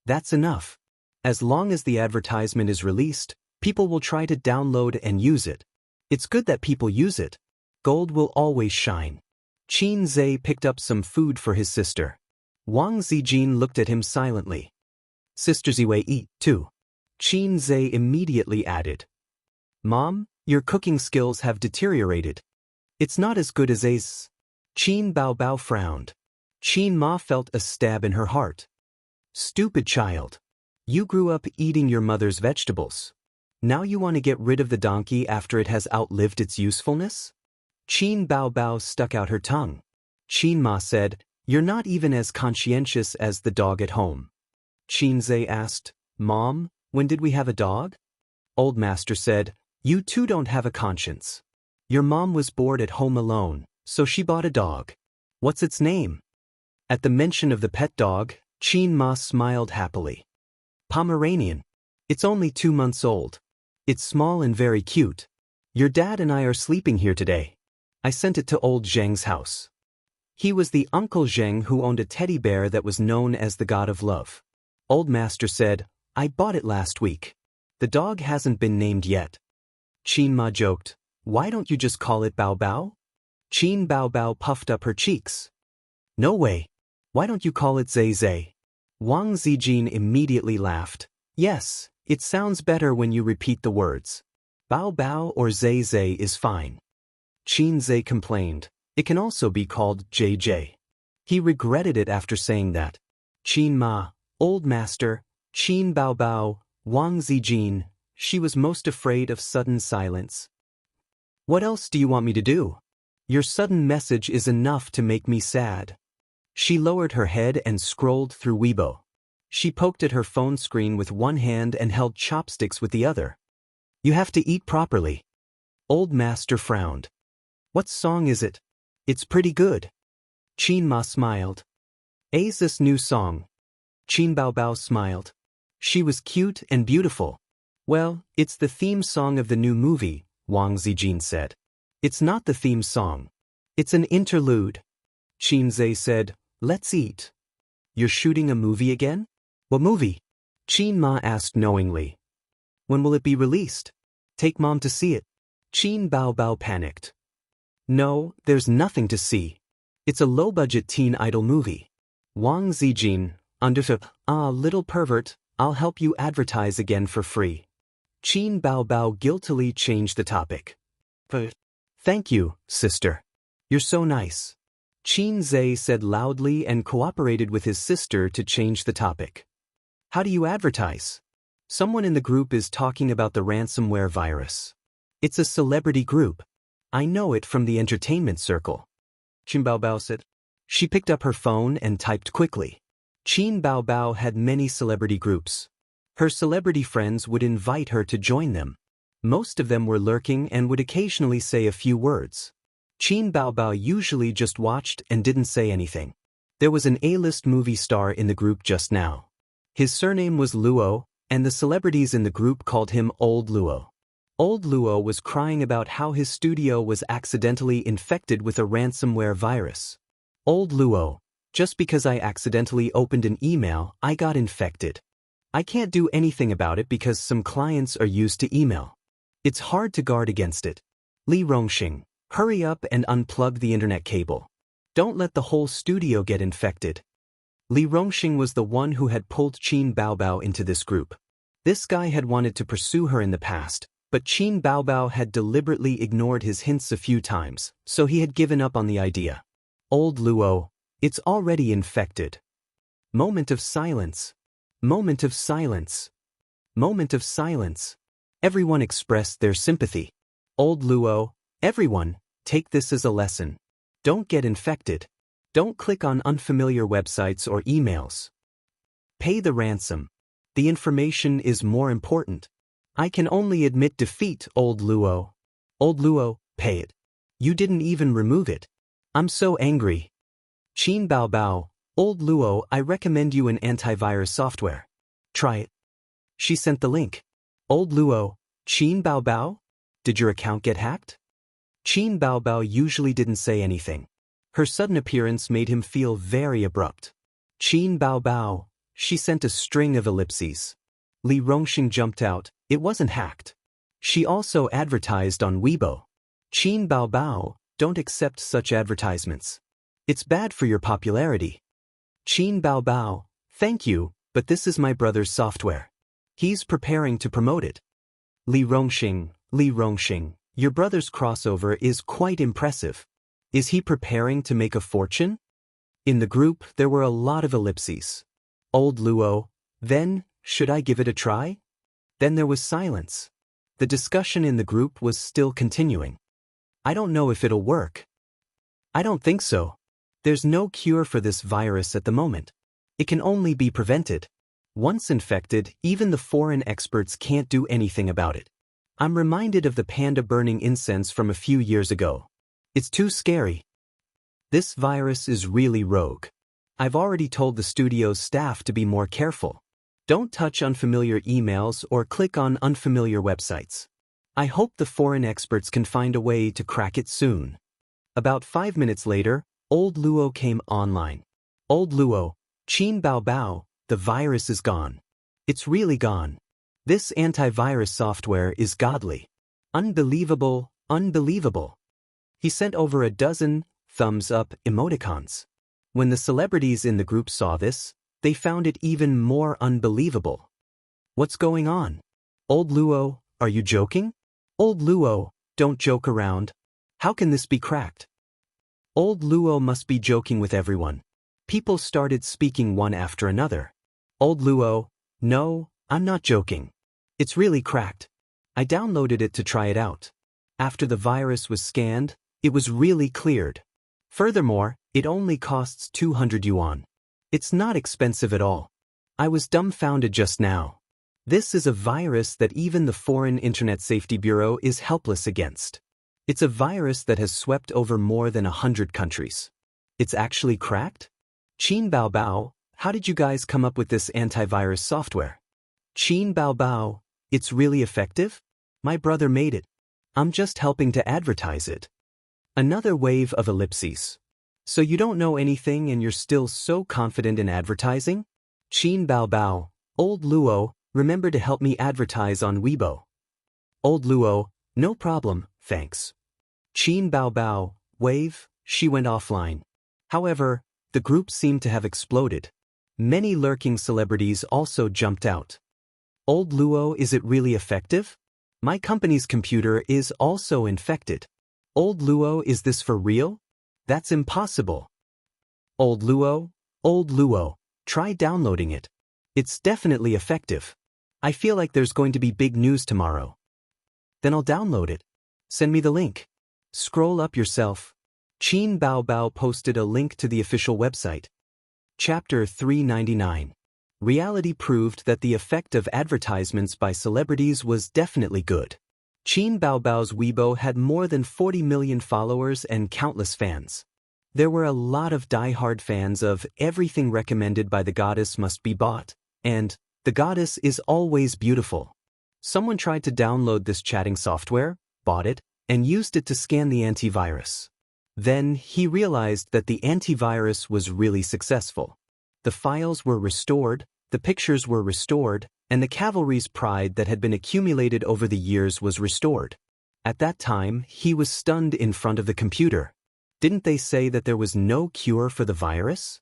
"That's enough. As long as the advertisement is released, people will try to download and use it. It's good that people use it. Gold will always shine." Qin Zhe picked up some food for his sister. Wang Zijin looked at him silently. "Sister Ziwei, eat, too." Qin Zhe immediately added, "Mom, your cooking skills have deteriorated. It's not as good as A's." Qin Baobao frowned. Qin Ma felt a stab in her heart. "Stupid child. You grew up eating your mother's vegetables. Now you want to get rid of the donkey after it has outlived its usefulness?" Qin Baobao stuck out her tongue. Qin Ma said, "You're not even as conscientious as the dog at home." Qin Zhe asked, "Mom, when did we have a dog?" Old Master said, "You too don't have a conscience. Your mom was bored at home alone, so she bought a dog. What's its name?" At the mention of the pet dog, Qin Ma smiled happily. "Pomeranian. It's only 2 months old. It's small and very cute. Your dad and I are sleeping here today. I sent it to old Zheng's house. He was the Uncle Zheng who owned a teddy bear that was known as the God of Love." Old Master said, "I bought it last week. The dog hasn't been named yet." Qin Ma joked, "Why don't you just call it Bao Bao?" Qin Baobao puffed up her cheeks. "No way. Why don't you call it Zhe Zhe?" Wang Zijin immediately laughed. "Yes, it sounds better when you repeat the words. Bao Bao or Zhe Zhe is fine." Qin Zhe complained, "It can also be called JJ." He regretted it after saying that. Qin Ma, Old Master, Qin Baobao, Wang Zijin, she was most afraid of sudden silence. "What else do you want me to do? Your sudden message is enough to make me sad." She lowered her head and scrolled through Weibo. She poked at her phone screen with one hand and held chopsticks with the other. "You have to eat properly." Old Master frowned. "What song is it? It's pretty good." Qin Ma smiled. "A's this new song?" Qin Baobao smiled. She was cute and beautiful. "Well, it's the theme song of the new movie," Wang Zijin said. "It's not the theme song. It's an interlude." Qin Zhe said, "Let's eat." "You're shooting a movie again?" "What movie?" Qin Ma asked knowingly. "When will it be released? Take Mom to see it." Qin Baobao panicked. "No, there's nothing to see. It's a low-budget teen idol movie." Wang Zijin, understood. "Little pervert, I'll help you advertise again for free." Qin Baobao guiltily changed the topic. "Thank you, sister. You're so nice." Qin Zhe said loudly and cooperated with his sister to change the topic. "How do you advertise?" "Someone in the group is talking about the ransomware virus. It's a celebrity group. I know it from the entertainment circle." Qin Baobao said. She picked up her phone and typed quickly. Qin Baobao had many celebrity groups. Her celebrity friends would invite her to join them. Most of them were lurking and would occasionally say a few words. Qin Baobao usually just watched and didn't say anything. There was an A-list movie star in the group just now. His surname was Luo, and the celebrities in the group called him Old Luo. Old Luo was crying about how his studio was accidentally infected with a ransomware virus. Old Luo, just because I accidentally opened an email, I got infected. I can't do anything about it because some clients are used to email. It's hard to guard against it. Li Rongxing, hurry up and unplug the internet cable. Don't let the whole studio get infected. Li Rongxing was the one who had pulled Qin Baobao into this group. This guy had wanted to pursue her in the past, but Qin Baobao had deliberately ignored his hints a few times, so he had given up on the idea. Old Luo, it's already infected. Moment of silence. Moment of silence. Moment of silence. Everyone expressed their sympathy. Old Luo, everyone, take this as a lesson. Don't get infected. Don't click on unfamiliar websites or emails. Pay the ransom. The information is more important. I can only admit defeat, Old Luo. Old Luo, pay it. You didn't even remove it. I'm so angry. Qin Baobao, Old Luo, I recommend you an antivirus software. Try it. She sent the link. Old Luo, Qin Baobao? Did your account get hacked? Qin Baobao usually didn't say anything. Her sudden appearance made him feel very abrupt. Qin Baobao, she sent a string of ellipses. Li Rongxing jumped out, it wasn't hacked. She also advertised on Weibo. Qin Baobao, don't accept such advertisements. It's bad for your popularity. Qin Baobao, thank you, but this is my brother's software. He's preparing to promote it. Li Rongxing, your brother's crossover is quite impressive. Is he preparing to make a fortune? In the group, there were a lot of ellipses. Old Luo, then, should I give it a try? Then there was silence. The discussion in the group was still continuing. I don't know if it'll work. I don't think so. There's no cure for this virus at the moment. It can only be prevented. Once infected, even the foreign experts can't do anything about it. I'm reminded of the panda burning incense from a few years ago. It's too scary. This virus is really rogue. I've already told the studio's staff to be more careful. Don't touch unfamiliar emails or click on unfamiliar websites. I hope the foreign experts can find a way to crack it soon. About 5 minutes later, Old Luo came online. Old Luo, Qin Baobao, the virus is gone. It's really gone. This antivirus software is godly. Unbelievable, unbelievable. He sent over a dozen thumbs-up emoticons. When the celebrities in the group saw this, they found it even more unbelievable. What's going on? Old Luo, are you joking? Old Luo, don't joke around. How can this be cracked? Old Luo must be joking with everyone. People started speaking one after another. Old Luo, no, I'm not joking. It's really cracked. I downloaded it to try it out. After the virus was scanned, it was really cleared. Furthermore, it only costs 200 yuan. It's not expensive at all. I was dumbfounded just now. This is a virus that even the Foreign Internet Safety Bureau is helpless against. It's a virus that has swept over more than 100 countries. It's actually cracked? Qin Baobao, how did you guys come up with this antivirus software? Qin Baobao, it's really effective? My brother made it. I'm just helping to advertise it. Another wave of ellipses. So you don't know anything and you're still so confident in advertising? Qin Baobao, Old Luo, remember to help me advertise on Weibo. Old Luo, no problem, thanks. Qin Baobao, wave, she went offline. However, the group seemed to have exploded. Many lurking celebrities also jumped out. Old Luo, is it really effective? My company's computer is also infected. Old Luo, is this for real? That's impossible. Old Luo, try downloading it. It's definitely effective. I feel like there's going to be big news tomorrow. Then I'll download it. Send me the link. Scroll up yourself. Qin Baobao posted a link to the official website. Chapter 399. Reality proved that the effect of advertisements by celebrities was definitely good. Qin Baobao's Weibo had more than 40 million followers and countless fans. There were a lot of die-hard fans of everything recommended by the goddess must be bought, and the goddess is always beautiful. Someone tried to download this chatting software, bought it, and used it to scan the antivirus. Then he realized that the antivirus was really successful. The files were restored, the pictures were restored, and the cavalry's pride that had been accumulated over the years was restored. At that time, he was stunned in front of the computer. Didn't they say that there was no cure for the virus?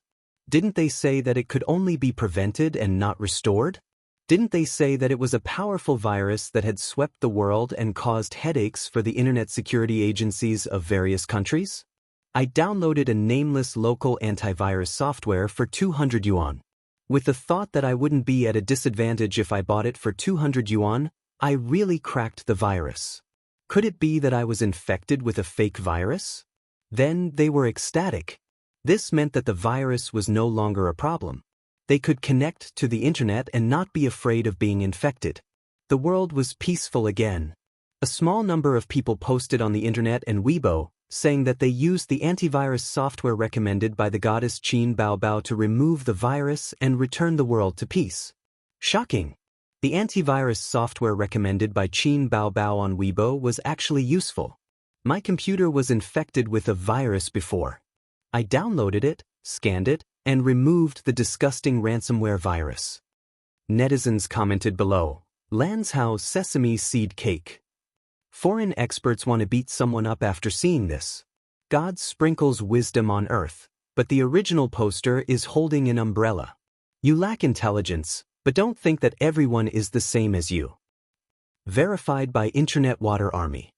Didn't they say that it could only be prevented and not restored? Didn't they say that it was a powerful virus that had swept the world and caused headaches for the internet security agencies of various countries? I downloaded a nameless local antivirus software for 200 yuan. With the thought that I wouldn't be at a disadvantage if I bought it for 200 yuan, I really cracked the virus. Could it be that I was infected with a fake virus? Then they were ecstatic. This meant that the virus was no longer a problem. They could connect to the internet and not be afraid of being infected. The world was peaceful again. A small number of people posted on the internet and Weibo, saying that they used the antivirus software recommended by the goddess Qin Baobao to remove the virus and return the world to peace. Shocking! The antivirus software recommended by Qin Baobao on Weibo was actually useful. My computer was infected with a virus before. I downloaded it, scanned it, and removed the disgusting ransomware virus. Netizens commented below, Lanzhou sesame seed cake. Foreign experts want to beat someone up after seeing this. God sprinkles wisdom on earth, but the original poster is holding an umbrella. You lack intelligence, but don't think that everyone is the same as you. Verified by Internet Water Army.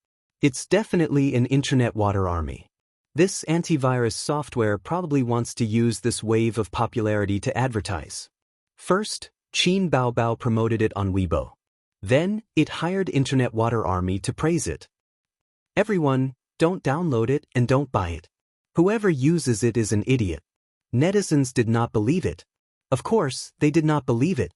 It's definitely an Internet Water Army. This antivirus software probably wants to use this wave of popularity to advertise. First, Qin Baobao promoted it on Weibo. Then, it hired Internet Water Army to praise it. Everyone, don't download it and don't buy it. Whoever uses it is an idiot. Netizens did not believe it. Of course, they did not believe it.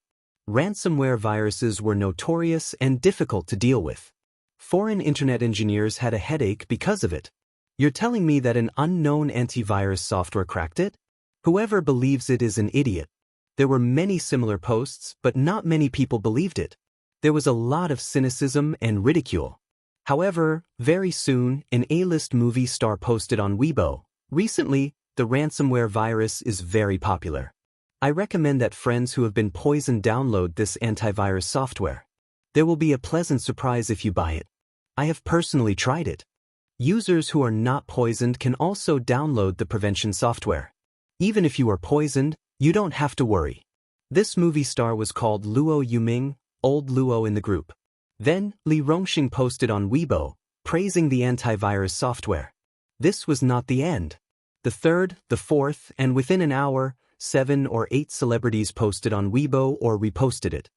Ransomware viruses were notorious and difficult to deal with. Foreign internet engineers had a headache because of it. You're telling me that an unknown antivirus software cracked it? Whoever believes it is an idiot. There were many similar posts, but not many people believed it. There was a lot of cynicism and ridicule. However, very soon, an A-list movie star posted on Weibo, recently, the ransomware virus is very popular. I recommend that friends who have been poisoned download this antivirus software. There will be a pleasant surprise if you buy it. I have personally tried it. Users who are not poisoned can also download the prevention software. Even if you are poisoned, you don't have to worry. This movie star was called Luo Yuming, Old Luo in the group. Then, Li Rongxing posted on Weibo, praising the antivirus software. This was not the end. The third, the fourth, and within an hour, 7 or 8 celebrities posted on Weibo or reposted it.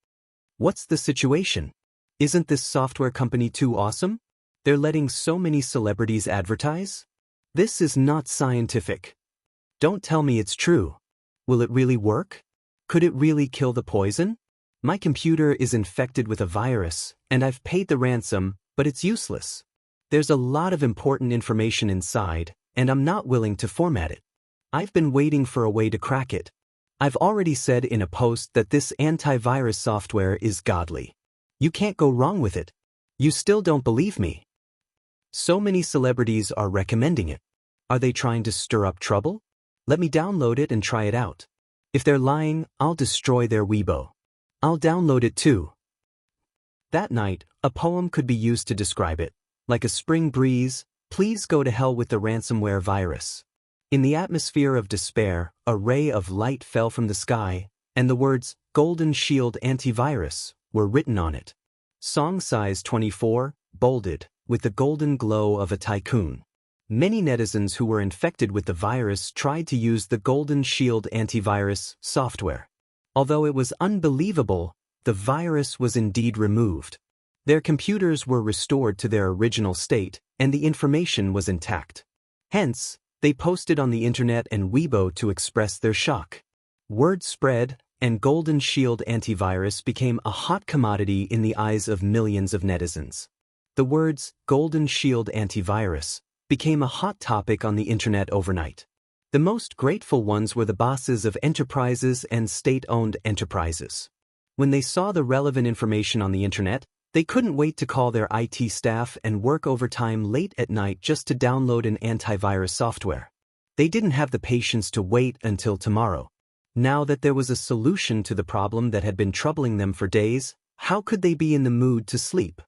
What's the situation? Isn't this software company too awesome? They're letting so many celebrities advertise? This is not scientific. Don't tell me it's true. Will it really work? Could it really kill the poison? My computer is infected with a virus, and I've paid the ransom, but it's useless. There's a lot of important information inside, and I'm not willing to format it. I've been waiting for a way to crack it. I've already said in a post that this antivirus software is godly. You can't go wrong with it. You still don't believe me. So many celebrities are recommending it. Are they trying to stir up trouble? Let me download it and try it out. If they're lying, I'll destroy their Weibo. I'll download it too. That night, a poem could be used to describe it. Like a spring breeze, please go to hell with the ransomware virus. In the atmosphere of despair, a ray of light fell from the sky, and the words, Golden Shield Antivirus, were written on it. Song size 24, bolded, with the golden glow of a tycoon. Many netizens who were infected with the virus tried to use the Golden Shield antivirus software. Although it was unbelievable, the virus was indeed removed. Their computers were restored to their original state, and the information was intact. Hence, they posted on the internet and Weibo to express their shock. Word spread, and Golden Shield antivirus became a hot commodity in the eyes of millions of netizens. The words Golden Shield antivirus became a hot topic on the internet overnight. The most grateful ones were the bosses of enterprises and state-owned enterprises. When they saw the relevant information on the internet, they couldn't wait to call their IT staff and work overtime late at night just to download an antivirus software. They didn't have the patience to wait until tomorrow. Now that there was a solution to the problem that had been troubling them for days, how could they be in the mood to sleep?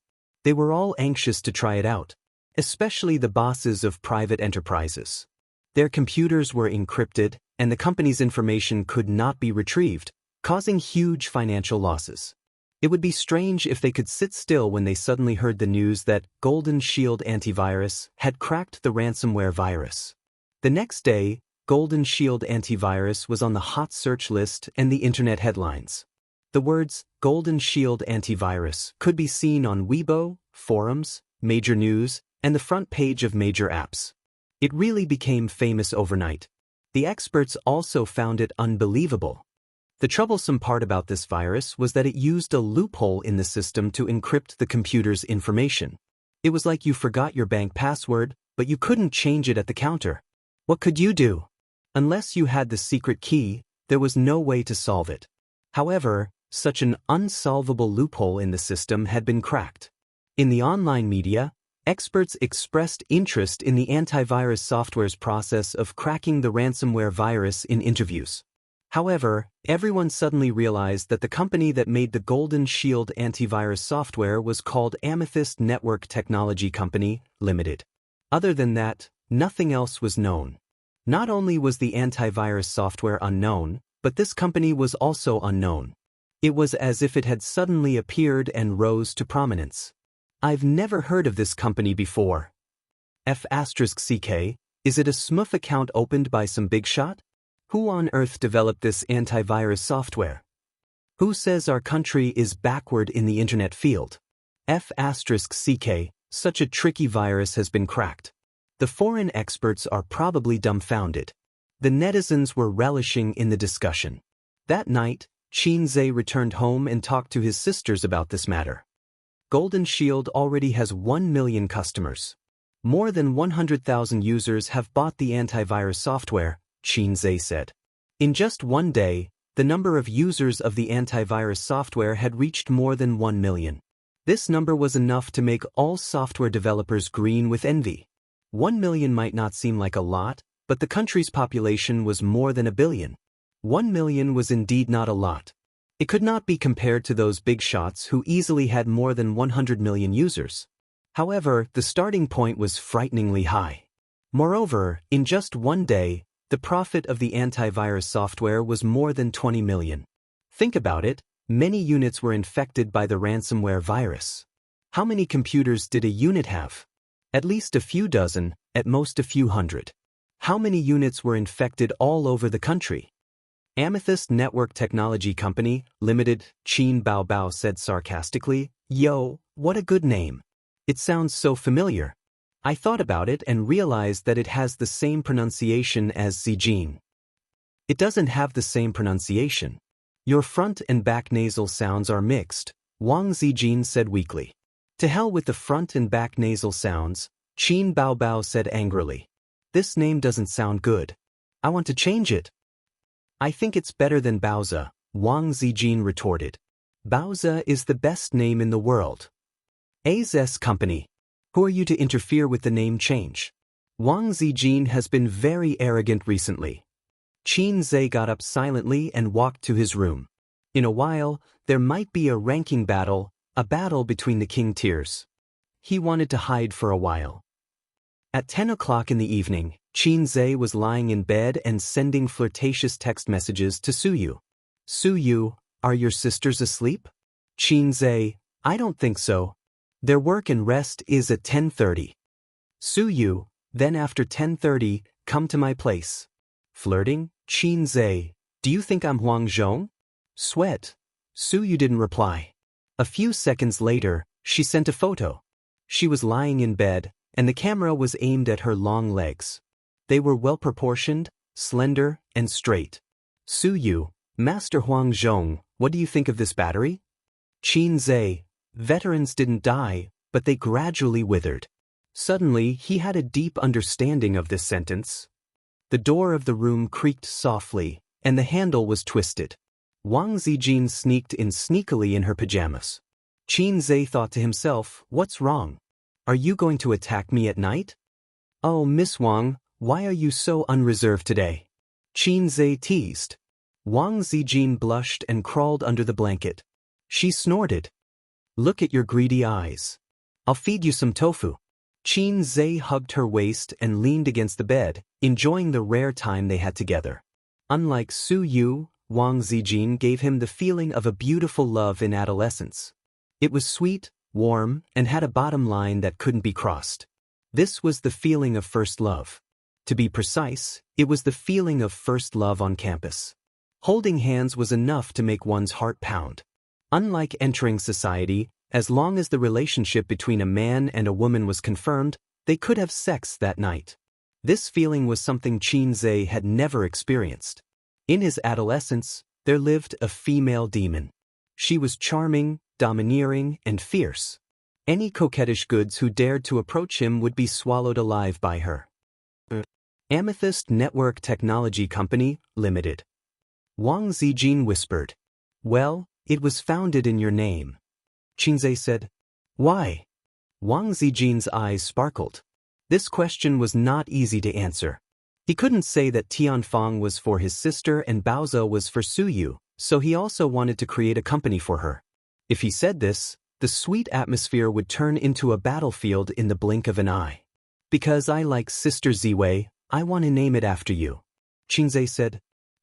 They were all anxious to try it out, especially the bosses of private enterprises. Their computers were encrypted, and the company's information could not be retrieved, causing huge financial losses. It would be strange if they could sit still when they suddenly heard the news that Golden Shield antivirus had cracked the ransomware virus. The next day, Golden Shield antivirus was on the hot search list and the internet headlines. The words Golden Shield antivirus could be seen on Weibo, forums, major news, and the front page of major apps. It really became famous overnight. The experts also found it unbelievable. The troublesome part about this virus was that it used a loophole in the system to encrypt the computer's information. It was like you forgot your bank password, but you couldn't change it at the counter. What could you do? Unless you had the secret key, there was no way to solve it. However, such an unsolvable loophole in the system had been cracked. In the online media, experts expressed interest in the antivirus software's process of cracking the ransomware virus in interviews. However, everyone suddenly realized that the company that made the Golden Shield antivirus software was called Amethyst Network Technology Company, Limited. Other than that, nothing else was known. Not only was the antivirus software unknown, but this company was also unknown. It was as if it had suddenly appeared and rose to prominence. I've never heard of this company before. F***CK, is it a smooth account opened by some big shot? Who on earth developed this antivirus software? Who says our country is backward in the internet field? F***CK, such a tricky virus has been cracked. The foreign experts are probably dumbfounded. The netizens were relishing in the discussion. That night, Xianxia returned home and talked to his sisters about this matter. Golden Shield already has 1 million customers. More than 100,000 users have bought the antivirus software, Xianxia said. In just one day, the number of users of the antivirus software had reached more than 1 million. This number was enough to make all software developers green with envy. 1 million might not seem like a lot, but the country's population was more than 1 billion. 1 million was indeed not a lot. It could not be compared to those big shots who easily had more than 100 million users. However, the starting point was frighteningly high. Moreover, in just one day, the profit of the antivirus software was more than 20 million. Think about it, many units were infected by the ransomware virus. How many computers did a unit have? At least a few dozen, at most a few hundred. How many units were infected all over the country? Amethyst Network Technology Company, Limited, Qin Bao said sarcastically, "Yo, what a good name. It sounds so familiar." I thought about it and realized that it has the same pronunciation as Zijin. It doesn't have the same pronunciation. Your front and back nasal sounds are mixed, Wang Zijin said weakly. To hell with the front and back nasal sounds, Qin Bao said angrily. This name doesn't sound good. I want to change it. I think it's better than Baoza, Wang Zijin retorted. Baoza is the best name in the world. AZ's company. Who are you to interfere with the name change? Wang Zijin has been very arrogant recently. Xianxia got up silently and walked to his room. In a while, there might be a ranking battle, a battle between the king tiers. He wanted to hide for a while. At 10 o'clock in the evening, Xianxia was lying in bed and sending flirtatious text messages to Suyu. Suyu, are your sisters asleep? Xianxia, I don't think so. Their work and rest is at 10:30. Suyu, then after 10:30, come to my place. Flirting? Xianxia, do you think I'm Huang Zhong? Sweat. Suyu didn't reply. A few seconds later, she sent a photo. She was lying in bed, and the camera was aimed at her long legs. They were well-proportioned, slender, and straight. Suyu, Master Huang Zhong, what do you think of this battery? Qin Zhe, veterans didn't die, but they gradually withered. Suddenly, he had a deep understanding of this sentence. The door of the room creaked softly, and the handle was twisted. Wang Zijin sneaked in sneakily in her pajamas. Qin Zhe thought to himself, what's wrong? Are you going to attack me at night? Oh, Miss Wang, why are you so unreserved today? Qin Zhe teased. Wang Zijin blushed and crawled under the blanket. She snorted. Look at your greedy eyes. I'll feed you some tofu. Qin Zhe hugged her waist and leaned against the bed, enjoying the rare time they had together. Unlike Su Yu, Wang Zijin gave him the feeling of a beautiful love in adolescence. It was sweet, warm, and had a bottom line that couldn't be crossed. This was the feeling of first love. To be precise, it was the feeling of first love on campus. Holding hands was enough to make one's heart pound. Unlike entering society, as long as the relationship between a man and a woman was confirmed, they could have sex that night. This feeling was something Qin Zhe had never experienced. In his adolescence, there lived a female demon. She was charming, domineering, and fierce. Any coquettish goods who dared to approach him would be swallowed alive by her. Amethyst Network Technology Company, Limited. Wang Zijin whispered. Well, it was founded in your name. Qin Zhe said. Why? Wang Zijin's eyes sparkled. This question was not easy to answer. He couldn't say that Tianfang was for his sister and Baozhou was for Su Yu, so he also wanted to create a company for her. If he said this, the sweet atmosphere would turn into a battlefield in the blink of an eye. Because I like Sister Ziwei, I want to name it after you. Qin Zhe said.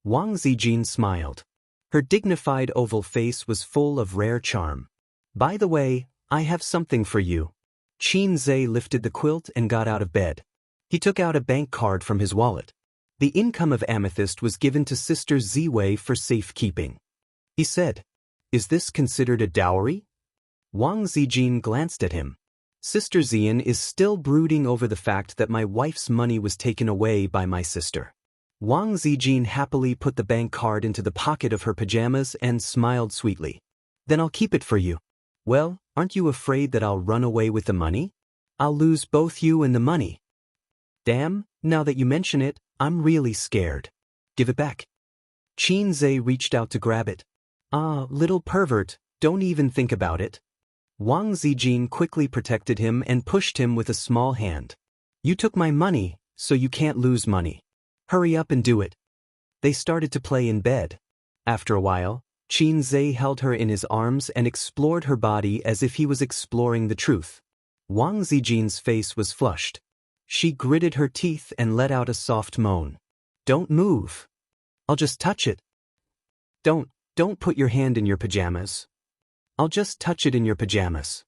Wang Zijin smiled. Her dignified oval face was full of rare charm. By the way, I have something for you. Qin Zhe lifted the quilt and got out of bed. He took out a bank card from his wallet. The income of Amethyst was given to Sister Ziwei for safekeeping. He said, Is this considered a dowry? Wang Zijin glanced at him. Sister Zian is still brooding over the fact that my wife's money was taken away by my sister. Wang Zijin happily put the bank card into the pocket of her pajamas and smiled sweetly. Then I'll keep it for you. Well, aren't you afraid that I'll run away with the money? I'll lose both you and the money. Damn, now that you mention it, I'm really scared. Give it back. Qin Zhe reached out to grab it. Ah, little pervert, don't even think about it. Wang Zijin quickly protected him and pushed him with a small hand. You took my money, so you can't lose money. Hurry up and do it. They started to play in bed. After a while, Qin Zhe held her in his arms and explored her body as if he was exploring the truth. Wang Zijin's face was flushed. She gritted her teeth and let out a soft moan. Don't move. I'll just touch it. Don't put your hand in your pajamas. I'll just touch it in your pajamas.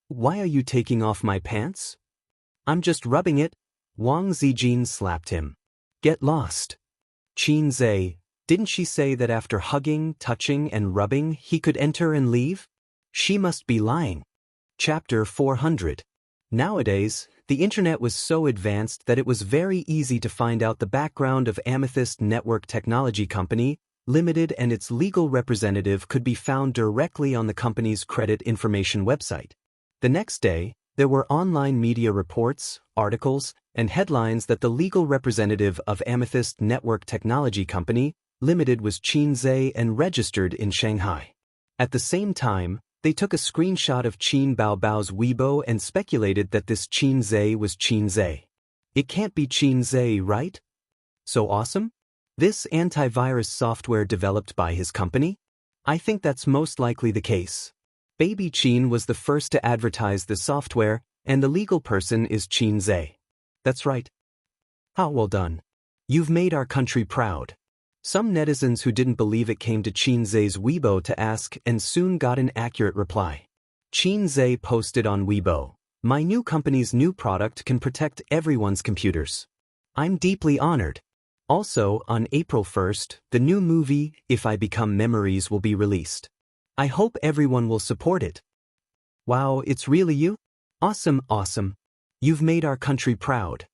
Why are you taking off my pants? I'm just rubbing it. Wang Zijin slapped him. Get lost. Qin Zhe, didn't she say that after hugging, touching, and rubbing, he could enter and leave? She must be lying. Chapter 400. Nowadays, the internet was so advanced that it was very easy to find out the background of Amethyst Network Technology Company, Limited, and its legal representative could be found directly on the company's credit information website. The next day, there were online media reports, articles, and headlines that the legal representative of Amethyst Network Technology Company, Limited was Qin Zhe and registered in Shanghai. At the same time, they took a screenshot of Qin Baobao's Weibo and speculated that this Qin Zhe was Qin Zhe. It can't be Qin Zhe, right? So awesome? This antivirus software developed by his company? I think that's most likely the case. Baby Qin was the first to advertise the software, and the legal person is Qin Zhe. That's right. How well done. You've made our country proud. Some netizens who didn't believe it came to Qin Zhe's Weibo to ask and soon got an accurate reply. Qin Zhe posted on Weibo, My new company's new product can protect everyone's computers. I'm deeply honored. Also, on April 1st, the new movie, If I Become Memories, will be released. I hope everyone will support it. Wow, it's really you? Awesome, awesome. You've made our country proud.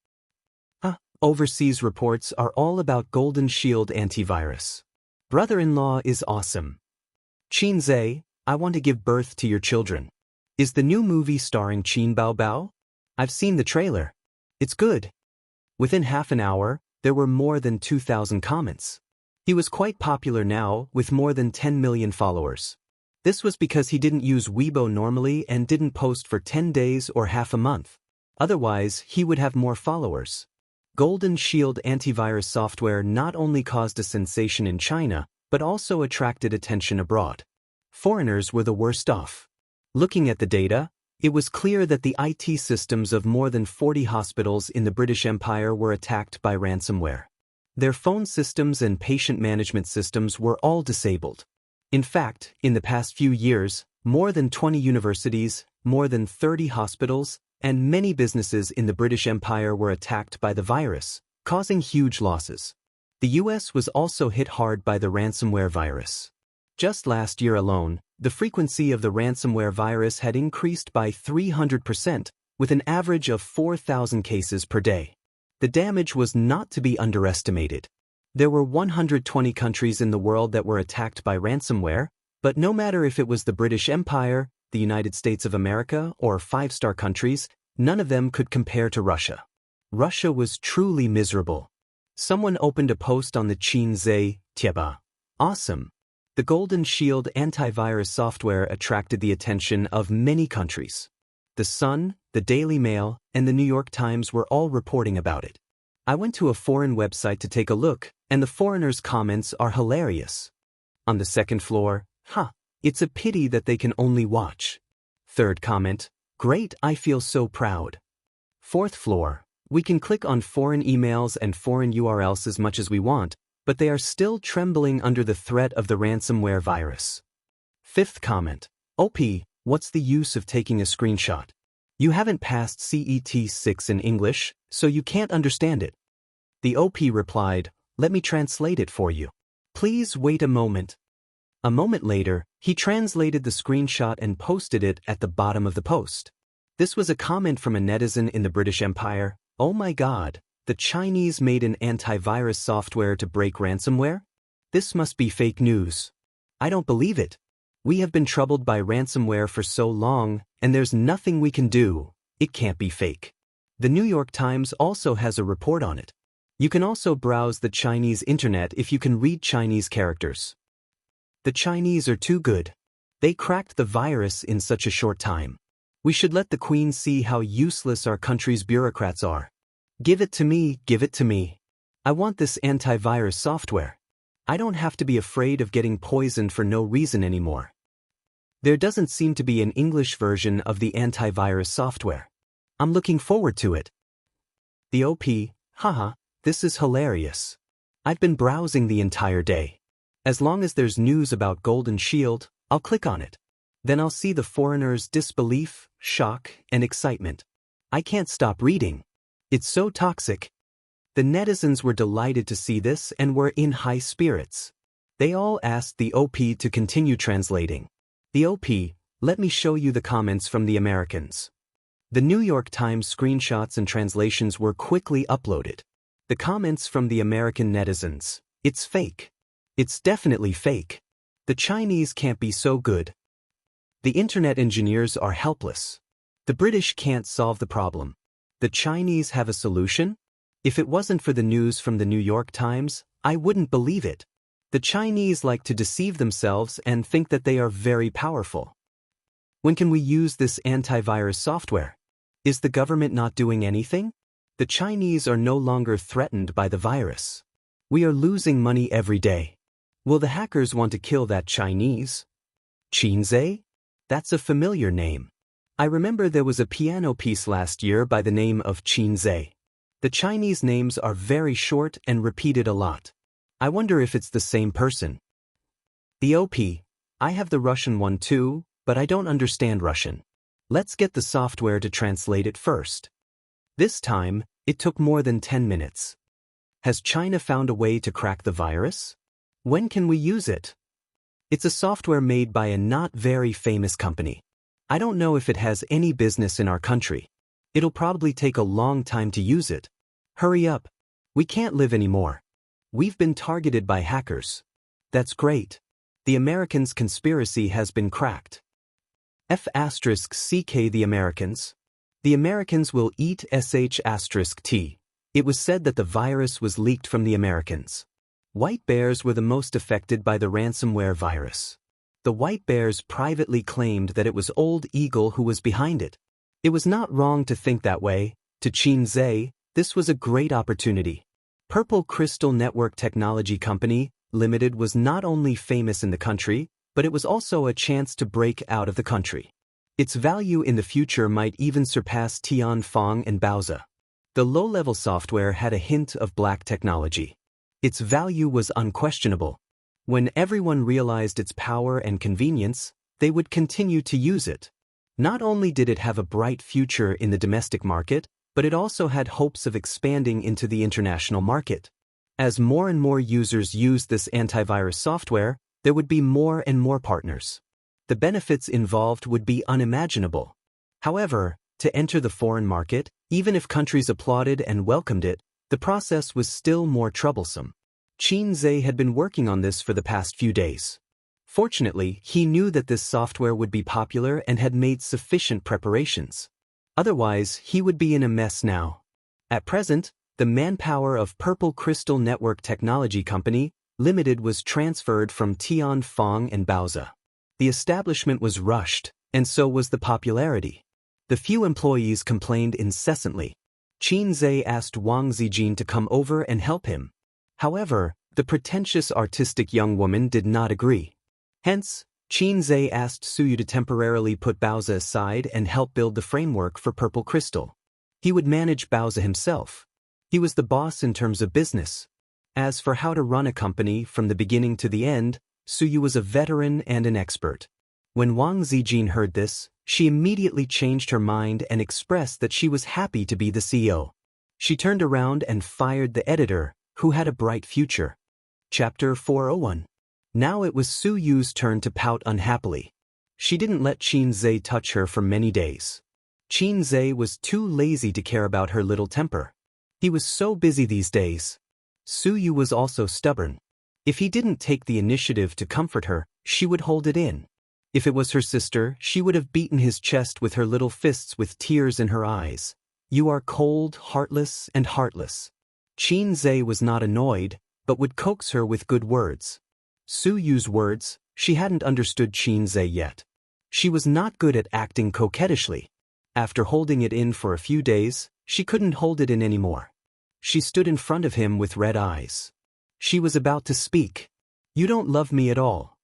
Overseas reports are all about Golden Shield antivirus. Brother-in-law is awesome. Xianxia, I want to give birth to your children. Is the new movie starring Qin Baobao? I've seen the trailer. It's good. Within half an hour, there were more than 2,000 comments. He was quite popular now, with more than 10 million followers. This was because he didn't use Weibo normally and didn't post for 10 days or half a month. Otherwise, he would have more followers. Golden Shield antivirus software not only caused a sensation in China, but also attracted attention abroad. Foreigners were the worst off. Looking at the data, it was clear that the IT systems of more than 40 hospitals in the British Empire were attacked by ransomware. Their phone systems and patient management systems were all disabled. In fact, in the past few years, more than 20 universities, more than 30 hospitals, and many businesses in the British Empire were attacked by the virus, causing huge losses. The US was also hit hard by the ransomware virus. Just last year alone, the frequency of the ransomware virus had increased by 300%, with an average of 4,000 cases per day. The damage was not to be underestimated. There were 120 countries in the world that were attacked by ransomware, but no matter if it was the British Empire, the United States of America, or five-star countries, none of them could compare to Russia. Russia was truly miserable. Someone opened a post on the Xianxia Tieba. Awesome. The Golden Shield antivirus software attracted the attention of many countries. The Sun, the Daily Mail, and the New York Times were all reporting about it. I went to a foreign website to take a look, and the foreigners' comments are hilarious. On the second floor, it's a pity that they can only watch. Third comment, great, I feel so proud. Fourth floor, we can click on foreign emails and foreign URLs as much as we want, but they are still trembling under the threat of the ransomware virus. Fifth comment, OP, what's the use of taking a screenshot? You haven't passed CET 6 in English, so you can't understand it. The OP replied, let me translate it for you. Please wait a moment. A moment later, he translated the screenshot and posted it at the bottom of the post. This was a comment from a netizen in the British Empire. Oh my God, the Chinese made an antivirus software to break ransomware? This must be fake news. I don't believe it. We have been troubled by ransomware for so long, and there's nothing we can do. It can't be fake. The New York Times also has a report on it. You can also browse the Chinese internet if you can read Chinese characters. The Chinese are too good. They cracked the virus in such a short time. We should let the Queen see how useless our country's bureaucrats are. Give it to me, give it to me. I want this antivirus software. I don't have to be afraid of getting poisoned for no reason anymore. There doesn't seem to be an English version of the antivirus software. I'm looking forward to it. The OP, this is hilarious. I've been browsing the entire day. As long as there's news about Golden Shield, I'll click on it. Then I'll see the foreigners' disbelief, shock, and excitement. I can't stop reading. It's so toxic. The netizens were delighted to see this and were in high spirits. They all asked the OP to continue translating. The OP, let me show you the comments from the Americans. The New York Times screenshots and translations were quickly uploaded. The comments from the American netizens, it's fake. It's definitely fake. The Chinese can't be so good. The internet engineers are helpless. The British can't solve the problem. The Chinese have a solution? If it wasn't for the news from the New York Times, I wouldn't believe it. The Chinese like to deceive themselves and think that they are very powerful. When can we use this antivirus software? Is the government not doing anything? The Chinese are no longer threatened by the virus. We are losing money every day. Will the hackers want to kill that Chinese? Xianxia? That's a familiar name. I remember there was a piano piece last year by the name of Xianxia. The Chinese names are very short and repeated a lot. I wonder if it's the same person. The OP, I have the Russian one too, but I don't understand Russian. Let's get the software to translate it first. This time, it took more than 10 minutes. Has China found a way to crack the virus? When can we use it? It's a software made by a not very famous company. I don't know if it has any business in our country. It'll probably take a long time to use it. Hurry up. We can't live anymore. We've been targeted by hackers. That's great. The Americans' conspiracy has been cracked. F***CK the Americans. The Americans will eat *T. It was said that the virus was leaked from the Americans. White bears were the most affected by the ransomware virus. The white bears privately claimed that it was Old Eagle who was behind it. It was not wrong to think that way. To Xianxia, this was a great opportunity. Purple Crystal Network Technology Company, Limited was not only famous in the country, but it was also a chance to break out of the country. Its value in the future might even surpass Tianfeng and Baoza. The low-level software had a hint of black technology. Its value was unquestionable. When everyone realized its power and convenience, they would continue to use it. Not only did it have a bright future in the domestic market, but it also had hopes of expanding into the international market. As more and more users used this antivirus software, there would be more and more partners. The benefits involved would be unimaginable. However, to enter the foreign market, even if countries applauded and welcomed it, the process was still more troublesome. Xianxia had been working on this for the past few days. Fortunately, he knew that this software would be popular and had made sufficient preparations. Otherwise, he would be in a mess now. At present, the manpower of Purple Crystal Network Technology Company, Limited was transferred from Tianfeng and Baoza. The establishment was rushed, and so was the popularity. The few employees complained incessantly. Xianxia asked Wang Zijin to come over and help him. However, the pretentious artistic young woman did not agree. Hence, Xianxia asked Suyu to temporarily put Baoza aside and help build the framework for Purple Crystal. He would manage Baoza himself. He was the boss in terms of business. As for how to run a company from the beginning to the end, Suyu was a veteran and an expert. When Wang Zijin heard this, she immediately changed her mind and expressed that she was happy to be the CEO. She turned around and fired the editor, who had a bright future. Chapter 401. Now it was Suyu's turn to pout unhappily. She didn't let Xianxia touch her for many days. Xianxia was too lazy to care about her little temper. He was so busy these days. Suyu was also stubborn. If he didn't take the initiative to comfort her, she would hold it in. If it was her sister, she would have beaten his chest with her little fists with tears in her eyes. You are cold, heartless, and heartless. Xianxia was not annoyed, but would coax her with good words. Suyu's words, she hadn't understood Xianxia yet. She was not good at acting coquettishly. After holding it in for a few days, she couldn't hold it in anymore. She stood in front of him with red eyes. She was about to speak. You don't love me at all.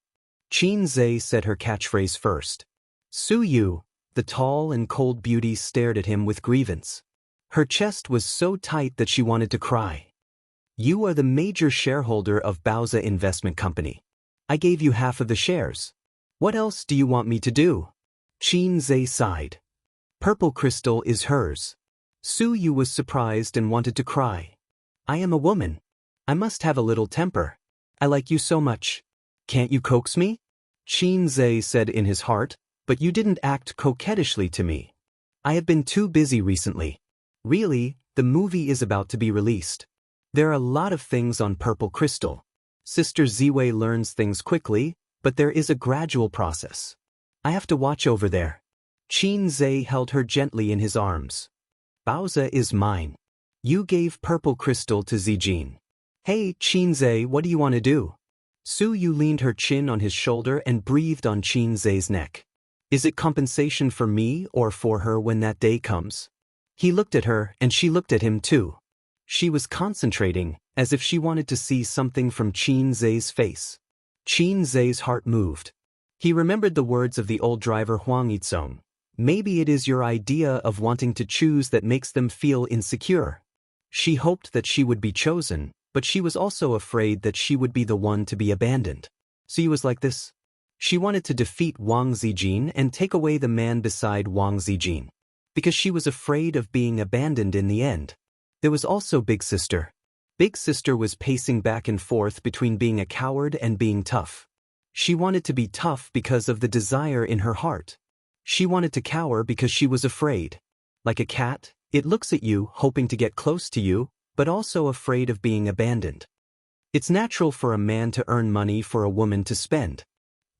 Xianxia said her catchphrase first. Suyu, the tall and cold beauty, stared at him with grievance. Her chest was so tight that she wanted to cry. You are the major shareholder of Baoza Investment Company. I gave you half of the shares. What else do you want me to do? Xianxia sighed. Purple Crystal is hers. Suyu was surprised and wanted to cry. I am a woman. I must have a little temper. I like you so much. Can't you coax me? Xianxia said in his heart, but you didn't act coquettishly to me. I have been too busy recently. Really, the movie is about to be released. There are a lot of things on Purple Crystal. Sister Ziwei learns things quickly, but there is a gradual process. I have to watch over there. Xianxia held her gently in his arms. Baoza is mine. You gave Purple Crystal to Zijin. Hey, Xianxia, what do you want to do? Suyu leaned her chin on his shoulder and breathed on Xianxia's neck. Is it compensation for me or for her when that day comes? He looked at her and she looked at him too. She was concentrating, as if she wanted to see something from Xianxia's face. Xianxia's heart moved. He remembered the words of the old driver Huang Yizong. Maybe it is your idea of wanting to choose that makes them feel insecure. She hoped that she would be chosen, but she was also afraid that she would be the one to be abandoned. So he was like this. She wanted to defeat Wang Zijin and take away the man beside Wang Zijin. Because she was afraid of being abandoned in the end. There was also Big Sister. Big Sister was pacing back and forth between being a coward and being tough. She wanted to be tough because of the desire in her heart. She wanted to cower because she was afraid. Like a cat, it looks at you hoping to get close to you, but also afraid of being abandoned. It's natural for a man to earn money for a woman to spend.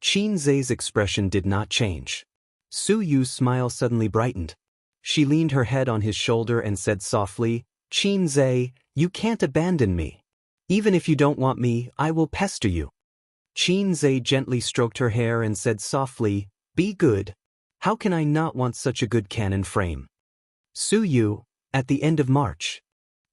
Qin Zhe's expression did not change. Su Yu's smile suddenly brightened. She leaned her head on his shoulder and said softly, "Qin Zhe, you can't abandon me. Even if you don't want me, I will pester you." Qin Zhe gently stroked her hair and said softly, "Be good. How can I not want such a good cannon frame?" Su Yu, at the end of March.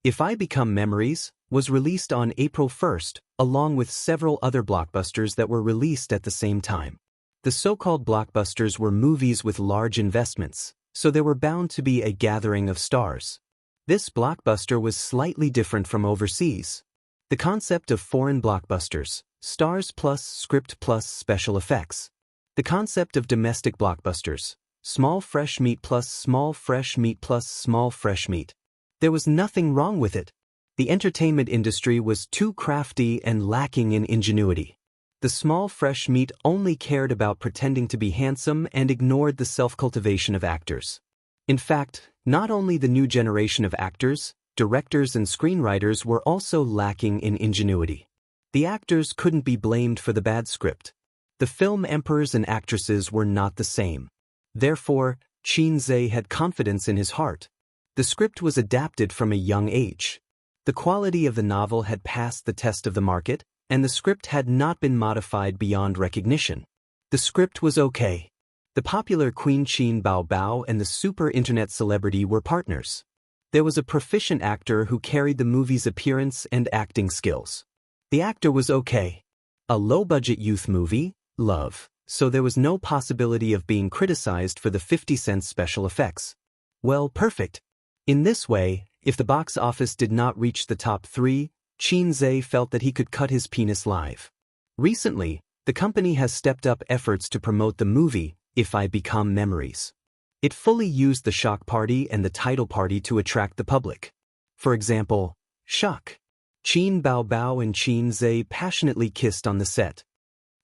If I Become Memories was released on April 1st, along with several other blockbusters that were released at the same time. The so-called blockbusters were movies with large investments, so there were bound to be a gathering of stars. This blockbuster was slightly different from overseas. The concept of foreign blockbusters, stars plus script plus special effects. The concept of domestic blockbusters, small fresh meat plus small fresh meat plus small fresh meat. There was nothing wrong with it. The entertainment industry was too crafty and lacking in ingenuity. The small fresh meat only cared about pretending to be handsome and ignored the self-cultivation of actors. In fact, not only the new generation of actors, directors and screenwriters were also lacking in ingenuity. The actors couldn't be blamed for the bad script. The film emperors and actresses were not the same. Therefore, Qin Zhe had confidence in his heart. The script was adapted from a young age. The quality of the novel had passed the test of the market, and the script had not been modified beyond recognition. The script was okay. The popular Queen Qin Bao Bao and the super internet celebrity were partners. There was a proficient actor who carried the movie's appearance and acting skills. The actor was okay. A low-budget youth movie, love, so there was no possibility of being criticized for the 50-cent special effects. Well, perfect. In this way, if the box office did not reach the top 3, Qin Zhe felt that he could cut his penis live. Recently, the company has stepped up efforts to promote the movie, If I Become Memories. It fully used the shock party and the title party to attract the public. For example, shock. Qin Bao Bao and Qin Zhe passionately kissed on the set.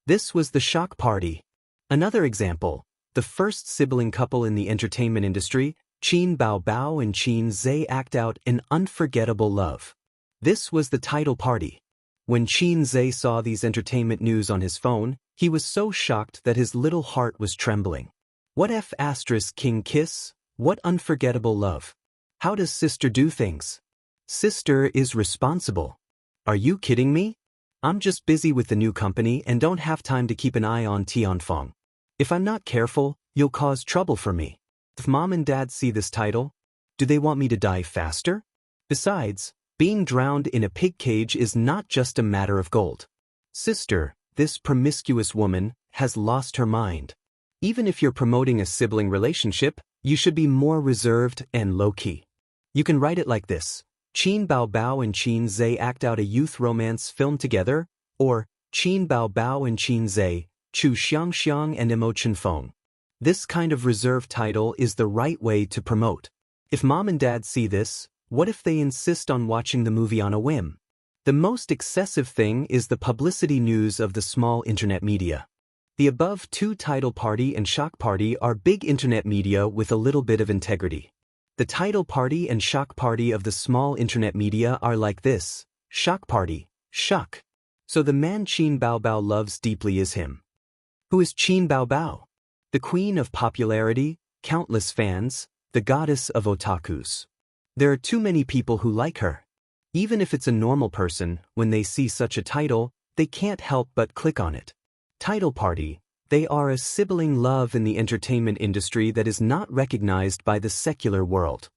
This was the shock party. Another example, the first sibling couple in the entertainment industry, Qin Bao Bao and Qin Zhe act out an unforgettable love. This was the title party. When Qin Zhe saw these entertainment news on his phone, he was so shocked that his little heart was trembling. What F** King kiss? What unforgettable love. How does sister do things? Sister is responsible. Are you kidding me? I'm just busy with the new company and don't have time to keep an eye on Tianfeng. If I'm not careful, you'll cause trouble for me. If mom and dad see this title, do they want me to die faster? Besides, being drowned in a pig cage is not just a matter of gold. Sister, this promiscuous woman, has lost her mind. Even if you're promoting a sibling relationship, you should be more reserved and low-key. You can write it like this: Qin Bao Bao and Qin Zhe act out a youth romance film together, or Qin Bao Bao and Qin Zhe, Chu Xianxia and Emo Feng. This kind of reserved title is the right way to promote. If mom and dad see this, what if they insist on watching the movie on a whim? The most excessive thing is the publicity news of the small internet media. The above two, title party and shock party, are big internet media with a little bit of integrity. The title party and shock party of the small internet media are like this: shock party, shock. So the man Qin Bao Bao loves deeply is him. Who is Qin Bao Bao? The queen of popularity, countless fans, the goddess of otakus. There are too many people who like her. Even if it's a normal person, when they see such a title, they can't help but click on it. Title party. They are a sibling love in the entertainment industry that is not recognized by the secular world.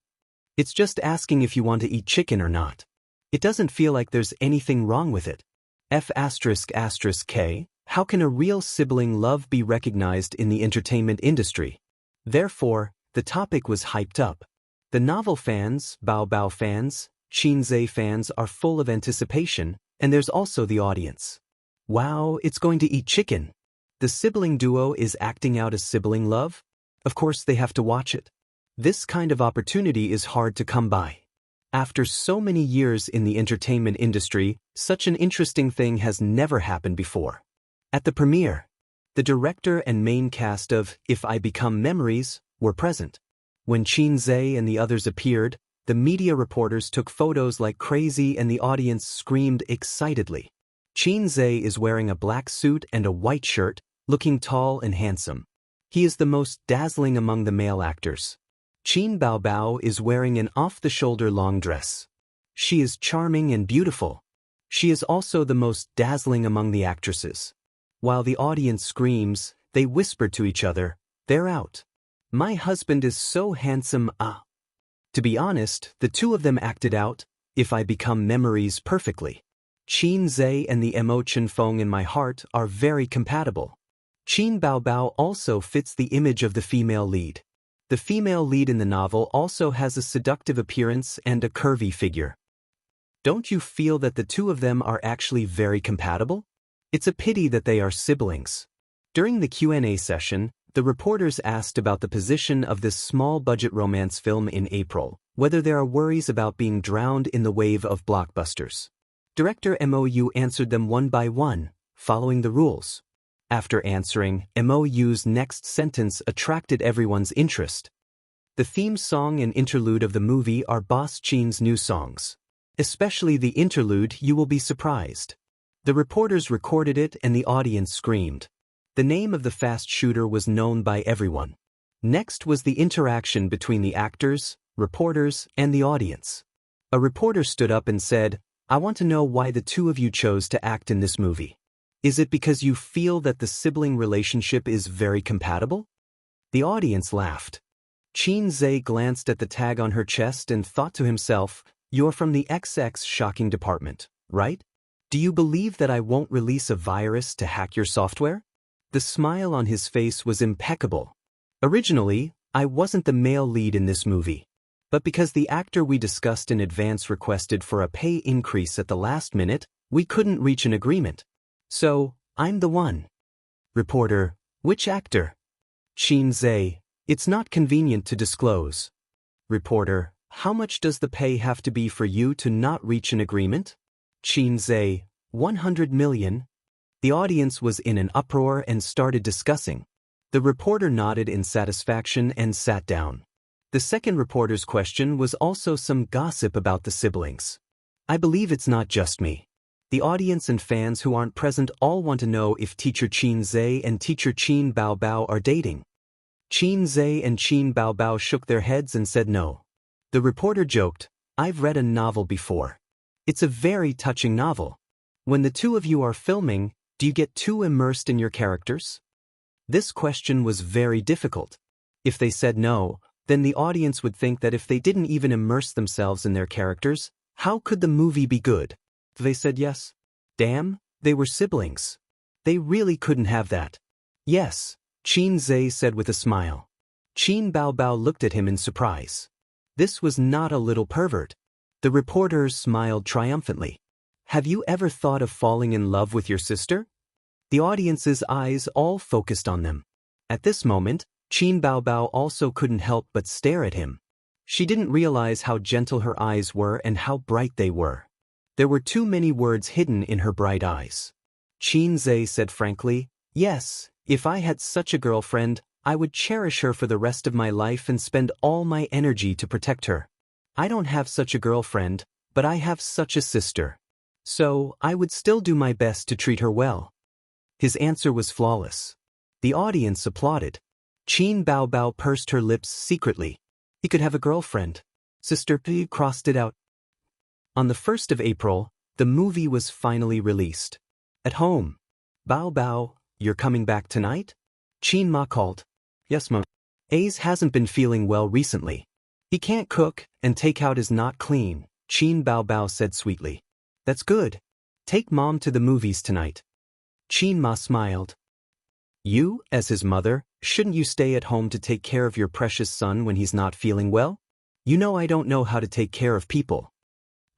It's just asking if you want to eat chicken or not. It doesn't feel like there's anything wrong with it. F***K, how can a real sibling love be recognized in the entertainment industry? Therefore, the topic was hyped up. The novel fans, Bao Bao fans, Qin Zhe fans are full of anticipation, and there's also the audience. Wow, it's going to eat chicken. The sibling duo is acting out a sibling love? Of course they have to watch it. This kind of opportunity is hard to come by. After so many years in the entertainment industry, such an interesting thing has never happened before. At the premiere, the director and main cast of If I Become Memories were present. When Qin Zhe and the others appeared, The media reporters took photos like crazy and the audience screamed excitedly. Xianxia is wearing a black suit and a white shirt, looking tall and handsome. He is the most dazzling among the male actors. Qin Baobao is wearing an off-the-shoulder long dress. She is charming and beautiful. She is also the most dazzling among the actresses. While the audience screams, they whisper to each other, "They're out. My husband is so handsome, ah." To be honest, the two of them acted out, "If I become memories perfectly." Xianxia and the Mo Chenfeng in my heart are very compatible. Qin Baobao also fits the image of the female lead. The female lead in the novel also has a seductive appearance and a curvy figure. Don't you feel that the two of them are actually very compatible? It's a pity that they are siblings. During the Q&A session, the reporters asked about the position of this small-budget romance film in April, whether there are worries about being drowned in the wave of blockbusters. Director Mou answered them one by one, following the rules. After answering, Mou's next sentence attracted everyone's interest. The theme song and interlude of the movie are Boss Qin's new songs. Especially the interlude, you will be surprised. The reporters recorded it and the audience screamed. The name of the fast shooter was known by everyone. Next was the interaction between the actors, reporters, and the audience. A reporter stood up and said, "I want to know why the two of you chose to act in this movie. Is it because you feel that the sibling relationship is very compatible?" The audience laughed. Xianxia glanced at the tag on her chest and thought to himself, "You're from the XX shocking department, right? Do you believe that I won't release a virus to hack your software?" The smile on his face was impeccable. Originally, I wasn't the male lead in this movie. But because the actor we discussed in advance requested for a pay increase at the last minute, we couldn't reach an agreement. So, I'm the one. Reporter, which actor? Xianxia, it's not convenient to disclose. Reporter, how much does the pay have to be for you to not reach an agreement? Xianxia, 100 million. The audience was in an uproar and started discussing. The reporter nodded in satisfaction and sat down. The second reporter's question was also some gossip about the siblings. I believe it's not just me. The audience and fans who aren't present all want to know if Teacher Xianxia and Teacher Qin Baobao are dating. Xianxia and Qin Baobao shook their heads and said no. The reporter joked, "I've read a novel before. It's a very touching novel. When the two of you are filming, do you get too immersed in your characters?" This question was very difficult. If they said no, then the audience would think that if they didn't even immerse themselves in their characters, how could the movie be good? They said yes. Damn, they were siblings. They really couldn't have that. Yes, Xianxia said with a smile. Qin Baobao looked at him in surprise. This was not a little pervert. The reporter smiled triumphantly. Have you ever thought of falling in love with your sister? The audience's eyes all focused on them. At this moment, Qin Baobao also couldn't help but stare at him. She didn't realize how gentle her eyes were and how bright they were. There were too many words hidden in her bright eyes. Xianxia said frankly, "Yes, if I had such a girlfriend, I would cherish her for the rest of my life and spend all my energy to protect her. I don't have such a girlfriend, but I have such a sister. So, I would still do my best to treat her well." His answer was flawless. The audience applauded. Qin Baobao pursed her lips secretly. He could have a girlfriend. Sister P crossed it out. On the 1st of April, the movie was finally released. At home. Baobao, you're coming back tonight? Qin Ma called. Yes, Mom. Ace hasn't been feeling well recently. He can't cook, and takeout is not clean, Qin Baobao said sweetly. That's good. Take Mom to the movies tonight. Qin Ma smiled. You, as his mother, shouldn't you stay at home to take care of your precious son when he's not feeling well? You know I don't know how to take care of people.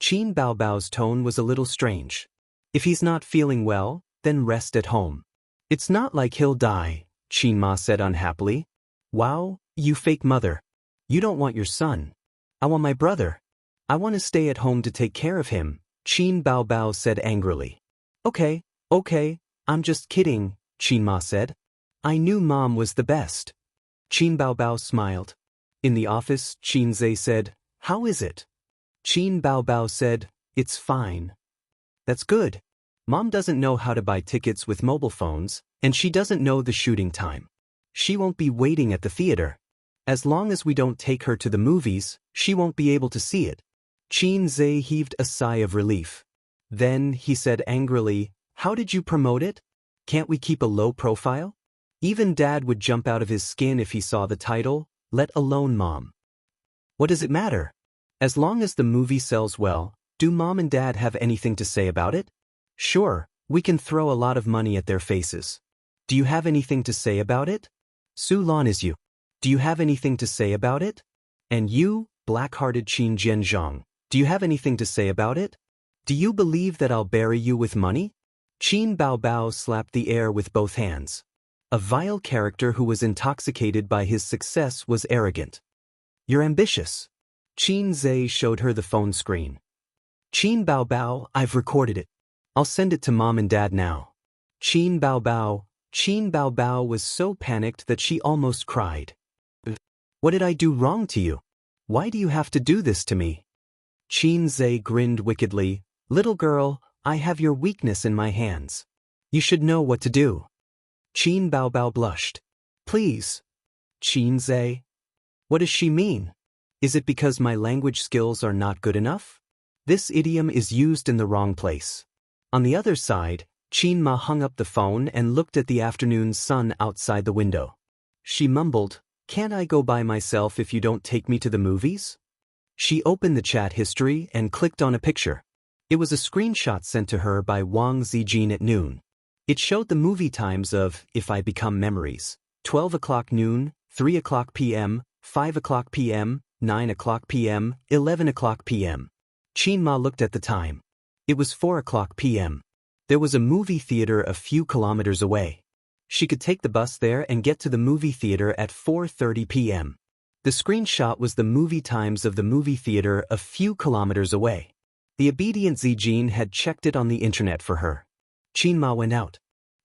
Qin Baobao's tone was a little strange. If he's not feeling well, then rest at home. It's not like he'll die, Qin Ma said unhappily. Wow, you fake mother. You don't want your son. I want my brother. I want to stay at home to take care of him, Qin Baobao said angrily. Okay, I'm just kidding, Qin Ma said. I knew Mom was the best. Qin Baobao smiled. In the office, Xianxia said, How is it? Qin Bao Bao said, "It's fine." That's good. Mom doesn't know how to buy tickets with mobile phones, and she doesn't know the shooting time. She won't be waiting at the theater. As long as we don't take her to the movies, she won't be able to see it. Qin Zhe heaved a sigh of relief. Then, he said angrily, "How did you promote it? Can't we keep a low profile?" Even Dad would jump out of his skin if he saw the title, let alone Mom. What does it matter? As long as the movie sells well, do Mom and Dad have anything to say about it? Sure, we can throw a lot of money at their faces. Do you have anything to say about it? Su Lan is you. Do you have anything to say about it? And you, black-hearted Qin Zhenzhong, do you have anything to say about it? Do you believe that I'll bury you with money? Qin Bao Bao slapped the air with both hands. A vile character who was intoxicated by his success was arrogant. You're ambitious. Qin Zhe showed her the phone screen. Qin Bao Bao, I've recorded it. I'll send it to Mom and Dad now. Qin Bao Bao was so panicked that she almost cried. What did I do wrong to you? Why do you have to do this to me? Qin Zhe grinned wickedly. Little girl, I have your weakness in my hands. You should know what to do. Qin Bao Bao blushed. Please. Qin Zhe. What does she mean? Is it because my language skills are not good enough? This idiom is used in the wrong place. On the other side, Qin Ma hung up the phone and looked at the afternoon sun outside the window. She mumbled, "Can't I go by myself if you don't take me to the movies?" She opened the chat history and clicked on a picture. It was a screenshot sent to her by Wang Zijin at noon. It showed the movie times of If I Become Memories, 12 o'clock noon, 3 o'clock p.m., 5 o'clock p.m., 9 o'clock p.m., 11 o'clock p.m. Qin Ma looked at the time. It was 4 o'clock p.m. There was a movie theater a few kilometers away. She could take the bus there and get to the movie theater at 4:30 p.m. The screenshot was the movie times of the movie theater a few kilometers away. The obedient Zijin had checked it on the internet for her. Qin Ma went out.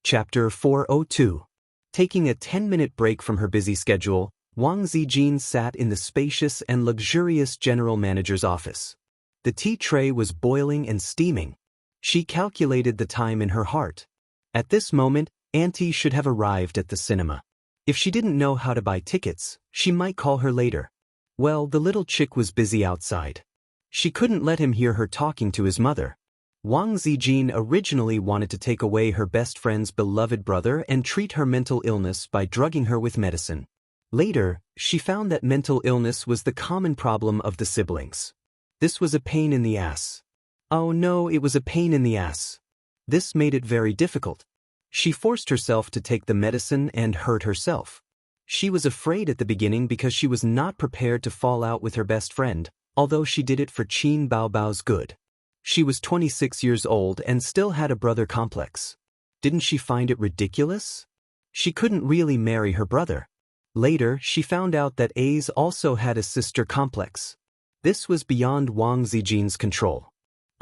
Chapter 402. Taking a 10-minute break from her busy schedule, Wang Zijin sat in the spacious and luxurious general manager's office. The tea tray was boiling and steaming. She calculated the time in her heart. At this moment, Auntie should have arrived at the cinema. If she didn't know how to buy tickets, she might call her later. Well, the little chick was busy outside. She couldn't let him hear her talking to his mother. Wang Zijin originally wanted to take away her best friend's beloved brother and treat her mental illness by drugging her with medicine. Later, she found that mental illness was the common problem of the siblings. This was a pain in the ass. Oh no, it was a pain in the ass. This made it very difficult. She forced herself to take the medicine and hurt herself. She was afraid at the beginning because she was not prepared to fall out with her best friend, although she did it for Qin Bao Bao's good. She was 26 years old and still had a brother complex. Didn't she find it ridiculous? She couldn't really marry her brother. Later, she found out that A's also had a sister complex. This was beyond Wang Zijin's control.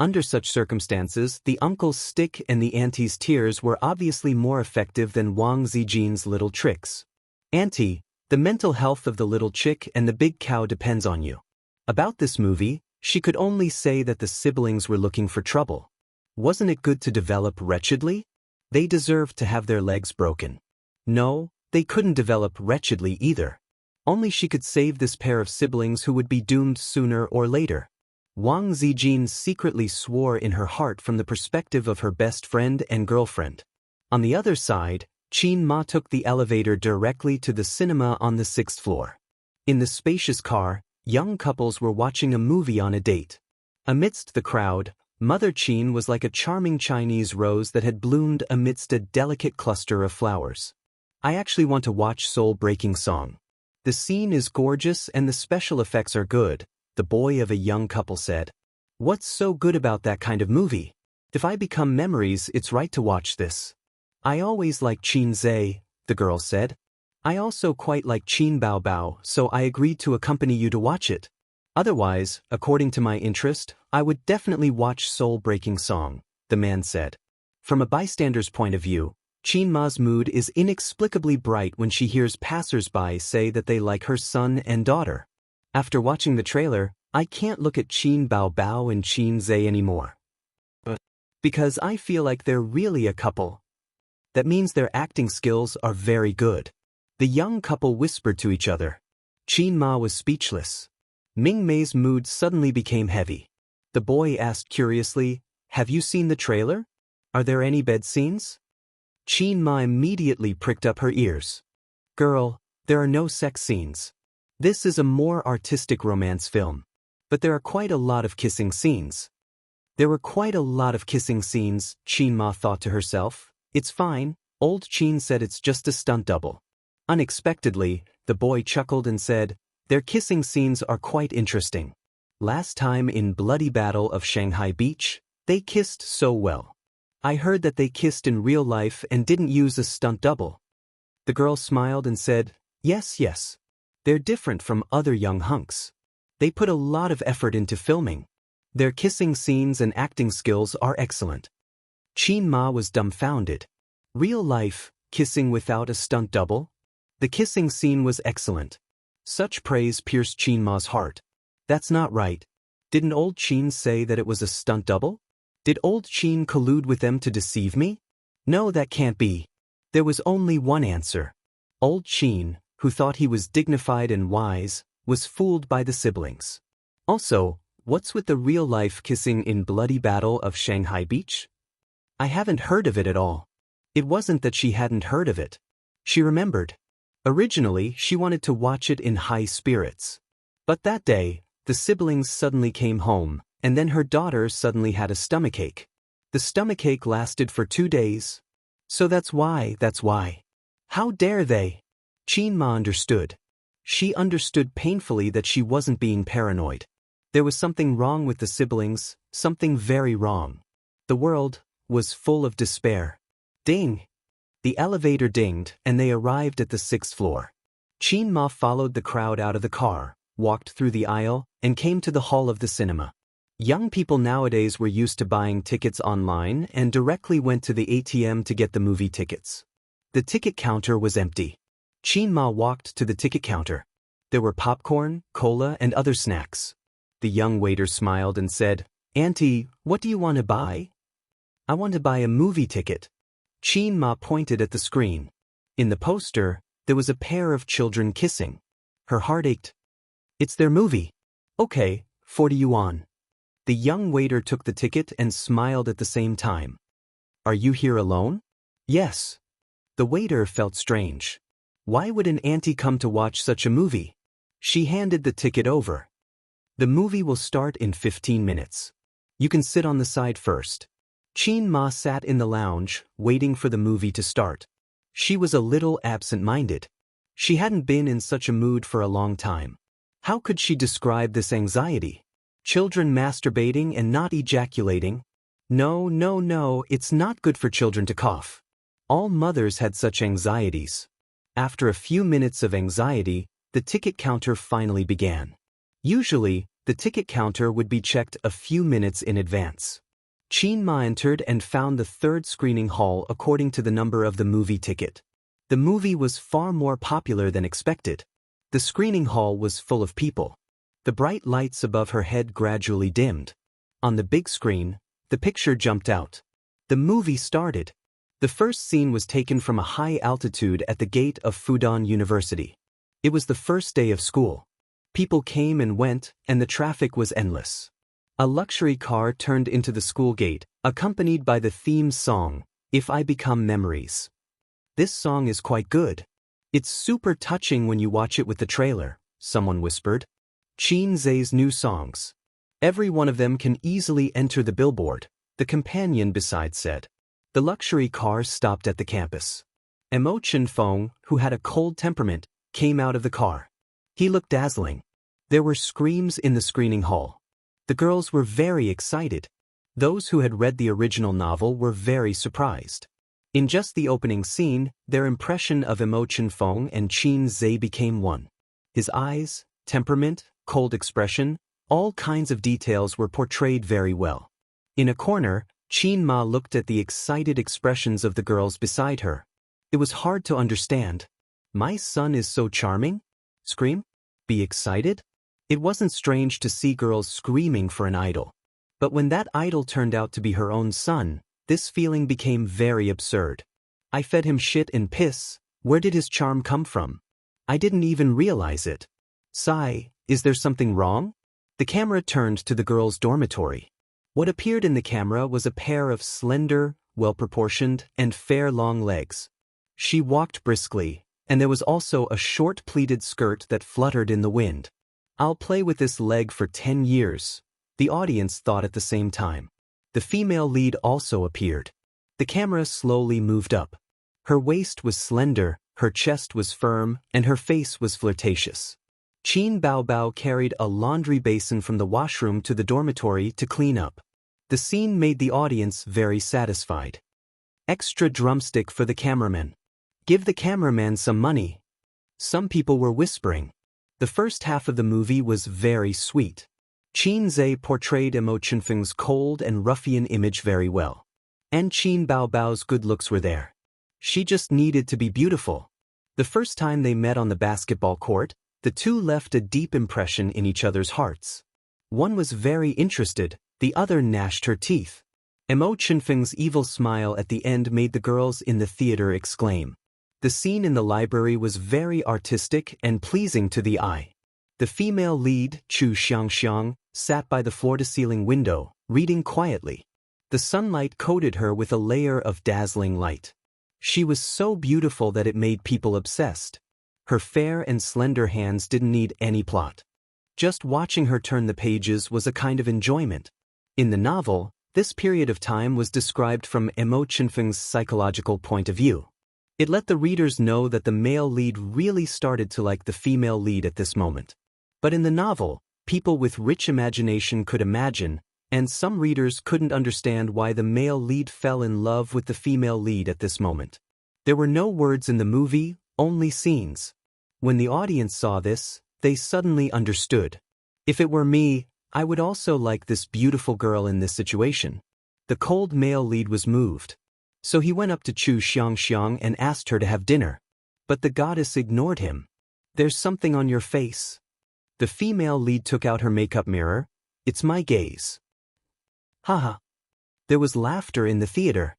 Under such circumstances, the uncle's stick and the auntie's tears were obviously more effective than Wang Zijin's little tricks. Auntie, the mental health of the little chick and the big cow depends on you. About this movie, she could only say that the siblings were looking for trouble. Wasn't it good to develop wretchedly? They deserved to have their legs broken. No, they couldn't develop wretchedly either. Only she could save this pair of siblings who would be doomed sooner or later. Wang Zijin secretly swore in her heart from the perspective of her best friend and girlfriend. On the other side, Qin Ma took the elevator directly to the cinema on the 6th floor. In the spacious car, young couples were watching a movie on a date. Amidst the crowd, Mother Qin was like a charming Chinese rose that had bloomed amidst a delicate cluster of flowers. I actually want to watch Soul-Breaking Song. The scene is gorgeous and the special effects are good, the boy of a young couple said. What's so good about that kind of movie? If I Become Memories, it's right to watch this. I always like Qin Zhe, the girl said. I also quite like Qin Bao Bao, so I agreed to accompany you to watch it. Otherwise, according to my interest, I would definitely watch Soul-Breaking Song, the man said. From a bystander's point of view, Qin Ma's mood is inexplicably bright when she hears passers-by say that they like her son and daughter. After watching the trailer, I can't look at Qin Baobao and Qin Zhe anymore. Because I feel like they're really a couple. That means their acting skills are very good. The young couple whispered to each other. Qin Ma was speechless. Ming Mei's mood suddenly became heavy. The boy asked curiously, "Have you seen the trailer? Are there any bed scenes?" Qin Ma immediately pricked up her ears. "Girl, there are no sex scenes. This is a more artistic romance film. But there are quite a lot of kissing scenes." There were quite a lot of kissing scenes, Qin Ma thought to herself. It's fine, old Qin said it's just a stunt double. Unexpectedly, the boy chuckled and said, "Their kissing scenes are quite interesting. Last time in Bloody Battle of Shanghai Beach, they kissed so well. I heard that they kissed in real life and didn't use a stunt double." The girl smiled and said, Yes. They're different from other young hunks. They put a lot of effort into filming. Their kissing scenes and acting skills are excellent." Qin Ma was dumbfounded. Real life, kissing without a stunt double? The kissing scene was excellent. Such praise pierced Qin Ma's heart. That's not right. Didn't old Qin say that it was a stunt double? Did old Qin collude with them to deceive me? No, that can't be. There was only one answer. Old Qin, who thought he was dignified and wise, was fooled by the siblings. Also, what's with the real-life kissing in Bloody Battle of Shanghai Beach? I haven't heard of it at all. It wasn't that she hadn't heard of it. She remembered. Originally, she wanted to watch it in high spirits. But that day, the siblings suddenly came home, and then her daughter suddenly had a stomachache. The stomachache lasted for 2 days. So that's why. How dare they? Qin Ma understood. She understood painfully that she wasn't being paranoid. There was something wrong with the siblings, something very wrong. The world was full of despair. Ding! The elevator dinged, and they arrived at the 6th floor. Qin Ma followed the crowd out of the car, walked through the aisle, and came to the hall of the cinema. Young people nowadays were used to buying tickets online and directly went to the ATM to get the movie tickets. The ticket counter was empty. Qin Ma walked to the ticket counter. There were popcorn, cola, and other snacks. The young waiter smiled and said, "Auntie, what do you want to buy?" "I want to buy a movie ticket." Qin Ma pointed at the screen. In the poster, there was a pair of children kissing. Her heart ached. "It's their movie." "Okay, 40 yuan." The young waiter took the ticket and smiled at the same time. "Are you here alone?" "Yes." The waiter felt strange. Why would an auntie come to watch such a movie? She handed the ticket over. "The movie will start in 15 minutes. You can sit on the side first." Qin Ma sat in the lounge, waiting for the movie to start. She was a little absent-minded. She hadn't been in such a mood for a long time. How could she describe this anxiety? Children masturbating and not ejaculating? No, it's not good for children to cough. All mothers had such anxieties. After a few minutes of anxiety, the ticket counter finally began. Usually, the ticket counter would be checked a few minutes in advance. Qin Ma entered and found the 3rd screening hall according to the number of the movie ticket. The movie was far more popular than expected. The screening hall was full of people. The bright lights above her head gradually dimmed. On the big screen, the picture jumped out. The movie started. The first scene was taken from a high altitude at the gate of Fudan University. It was the first day of school. People came and went, and the traffic was endless. A luxury car turned into the school gate, accompanied by the theme song, "If I Become Memories." This song is quite good. It's super touching when you watch it with the trailer, someone whispered. Qin Zhe's new songs. Every one of them can easily enter the billboard, the companion beside said. The luxury car stopped at the campus. Mo Chenfeng, who had a cold temperament, came out of the car. He looked dazzling. There were screams in the screening hall. The girls were very excited. Those who had read the original novel were very surprised. In just the opening scene, their impression of Mo Chenfeng and Qin Zhe became one. His eyes, temperament, cold expression, all kinds of details were portrayed very well. In a corner, Qin Ma looked at the excited expressions of the girls beside her. It was hard to understand. My son is so charming? Scream? Be excited? It wasn't strange to see girls screaming for an idol. But when that idol turned out to be her own son, this feeling became very absurd. I fed him shit and piss. Where did his charm come from? I didn't even realize it. Sigh, is there something wrong? The camera turned to the girls' dormitory. What appeared in the camera was a pair of slender, well-proportioned, and fair long legs. She walked briskly, and there was also a short pleated skirt that fluttered in the wind. I'll play with this leg for 10 years, the audience thought at the same time. The female lead also appeared. The camera slowly moved up. Her waist was slender, her chest was firm, and her face was flirtatious. Qin Baobao carried a laundry basin from the washroom to the dormitory to clean up. The scene made the audience very satisfied. Extra drumstick for the cameraman. Give the cameraman some money. Some people were whispering. The first half of the movie was very sweet. Qin Zhe portrayed Mo Chenfeng's cold and ruffian image very well. And Qin Baobao's good looks were there. She just needed to be beautiful. The first time they met on the basketball court, the two left a deep impression in each other's hearts. One was very interested, the other gnashed her teeth. Mo Chenfeng's evil smile at the end made the girls in the theater exclaim. The scene in the library was very artistic and pleasing to the eye. The female lead, Xianxia, sat by the floor-to-ceiling window, reading quietly. The sunlight coated her with a layer of dazzling light. She was so beautiful that it made people obsessed. Her fair and slender hands didn't need any plot. Just watching her turn the pages was a kind of enjoyment. In the novel, this period of time was described from Mo Chenfeng's psychological point of view. It let the readers know that the male lead really started to like the female lead at this moment. But in the novel, people with rich imagination could imagine, and some readers couldn't understand why the male lead fell in love with the female lead at this moment. There were no words in the movie, only scenes. When the audience saw this, they suddenly understood. If it were me, I would also like this beautiful girl in this situation. The cold male lead was moved. So he went up to Xianxia and asked her to have dinner. But the goddess ignored him. There's something on your face. The female lead took out her makeup mirror. It's my gaze. Haha. There was laughter in the theater.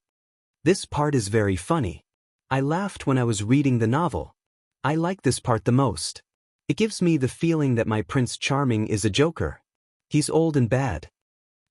This part is very funny. I laughed when I was reading the novel. I like this part the most. It gives me the feeling that my Prince Charming is a joker. He's old and bad.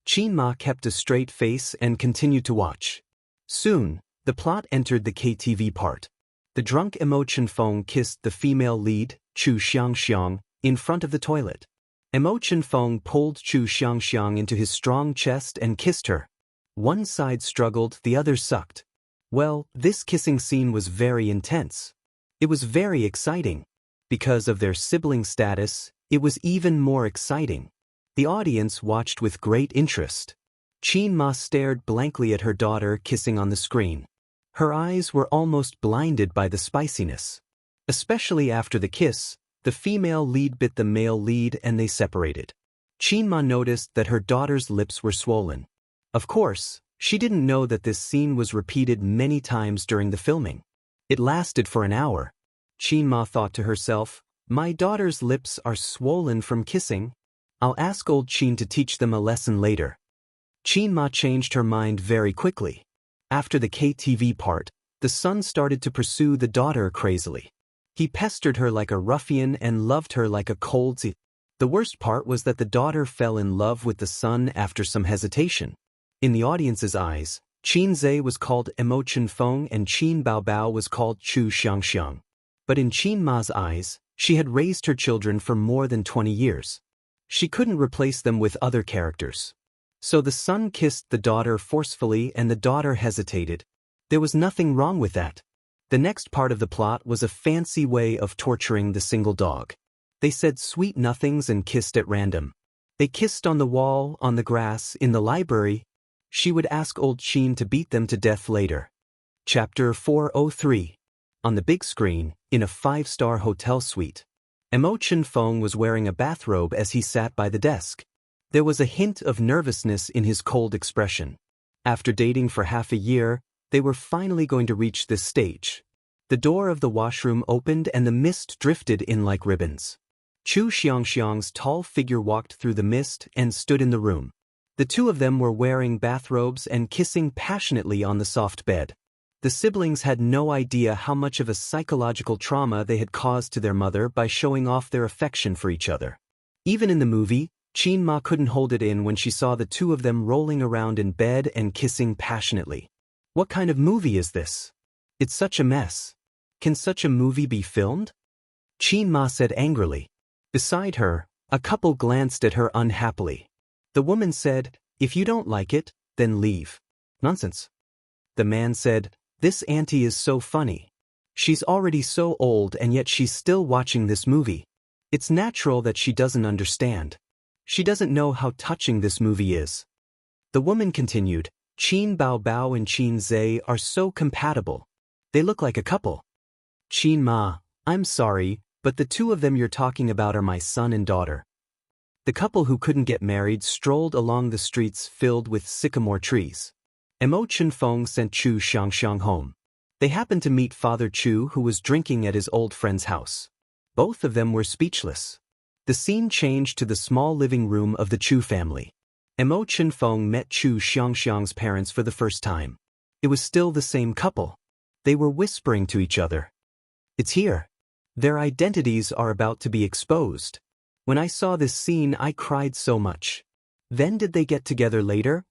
Qin Ma kept a straight face and continued to watch. Soon, the plot entered the KTV part. The drunk Mo Chenfeng kissed the female lead, Xianxia, in front of the toilet. Mo Chenfeng pulled Xianxia into his strong chest and kissed her. One side struggled, the other sucked. Well, this kissing scene was very intense. It was very exciting. Because of their sibling status, it was even more exciting. The audience watched with great interest. Qin Ma stared blankly at her daughter kissing on the screen. Her eyes were almost blinded by the spiciness. Especially after the kiss, the female lead bit the male lead and they separated. Qin Ma noticed that her daughter's lips were swollen. Of course, she didn't know that this scene was repeated many times during the filming. It lasted for an hour. Qin Ma thought to herself, my daughter's lips are swollen from kissing. I'll ask old Qin to teach them a lesson later. Qin Ma changed her mind very quickly. After the KTV part, the son started to pursue the daughter crazily. He pestered her like a ruffian and loved her like a cold sea. The worst part was that the daughter fell in love with the son after some hesitation. In the audience's eyes, Qin Zhe was called Mo Chenfeng and Qin Baobao was called Xianxia. But in Qin Ma's eyes, she had raised her children for more than 20 years. She couldn't replace them with other characters. So the son kissed the daughter forcefully and the daughter hesitated. There was nothing wrong with that. The next part of the plot was a fancy way of torturing the single dog. They said sweet nothings and kissed at random. They kissed on the wall, on the grass, in the library. She would ask old Qin to beat them to death later. Chapter 403. On the big screen, in a 5-star hotel suite. Mo Chenfeng was wearing a bathrobe as he sat by the desk. There was a hint of nervousness in his cold expression. After dating for half a year, they were finally going to reach this stage. The door of the washroom opened and the mist drifted in like ribbons. Chu Xianxiang's tall figure walked through the mist and stood in the room. The two of them were wearing bathrobes and kissing passionately on the soft bed. The siblings had no idea how much of a psychological trauma they had caused to their mother by showing off their affection for each other. Even in the movie, Qin Ma couldn't hold it in when she saw the two of them rolling around in bed and kissing passionately. What kind of movie is this? It's such a mess. Can such a movie be filmed? Qin Ma said angrily. Beside her, a couple glanced at her unhappily. The woman said, "If you don't like it, then leave." Nonsense. The man said, "This auntie is so funny. She's already so old and yet she's still watching this movie. It's natural that she doesn't understand. She doesn't know how touching this movie is." The woman continued, "Qin Bao Bao and Qin Zhe are so compatible. They look like a couple." Qin Ma, "I'm sorry, but the two of them you're talking about are my son and daughter." The couple who couldn't get married strolled along the streets filled with sycamore trees. Mo Chenfeng sent Chu Xiangxiang home. They happened to meet Father Chu, who was drinking at his old friend's house. Both of them were speechless. The scene changed to the small living room of the Chu family. Mo Chenfeng met Chu Xiangxiang's parents for the first time. It was still the same couple. They were whispering to each other. "It's here. Their identities are about to be exposed. When I saw this scene, I cried so much." Then did they get together later?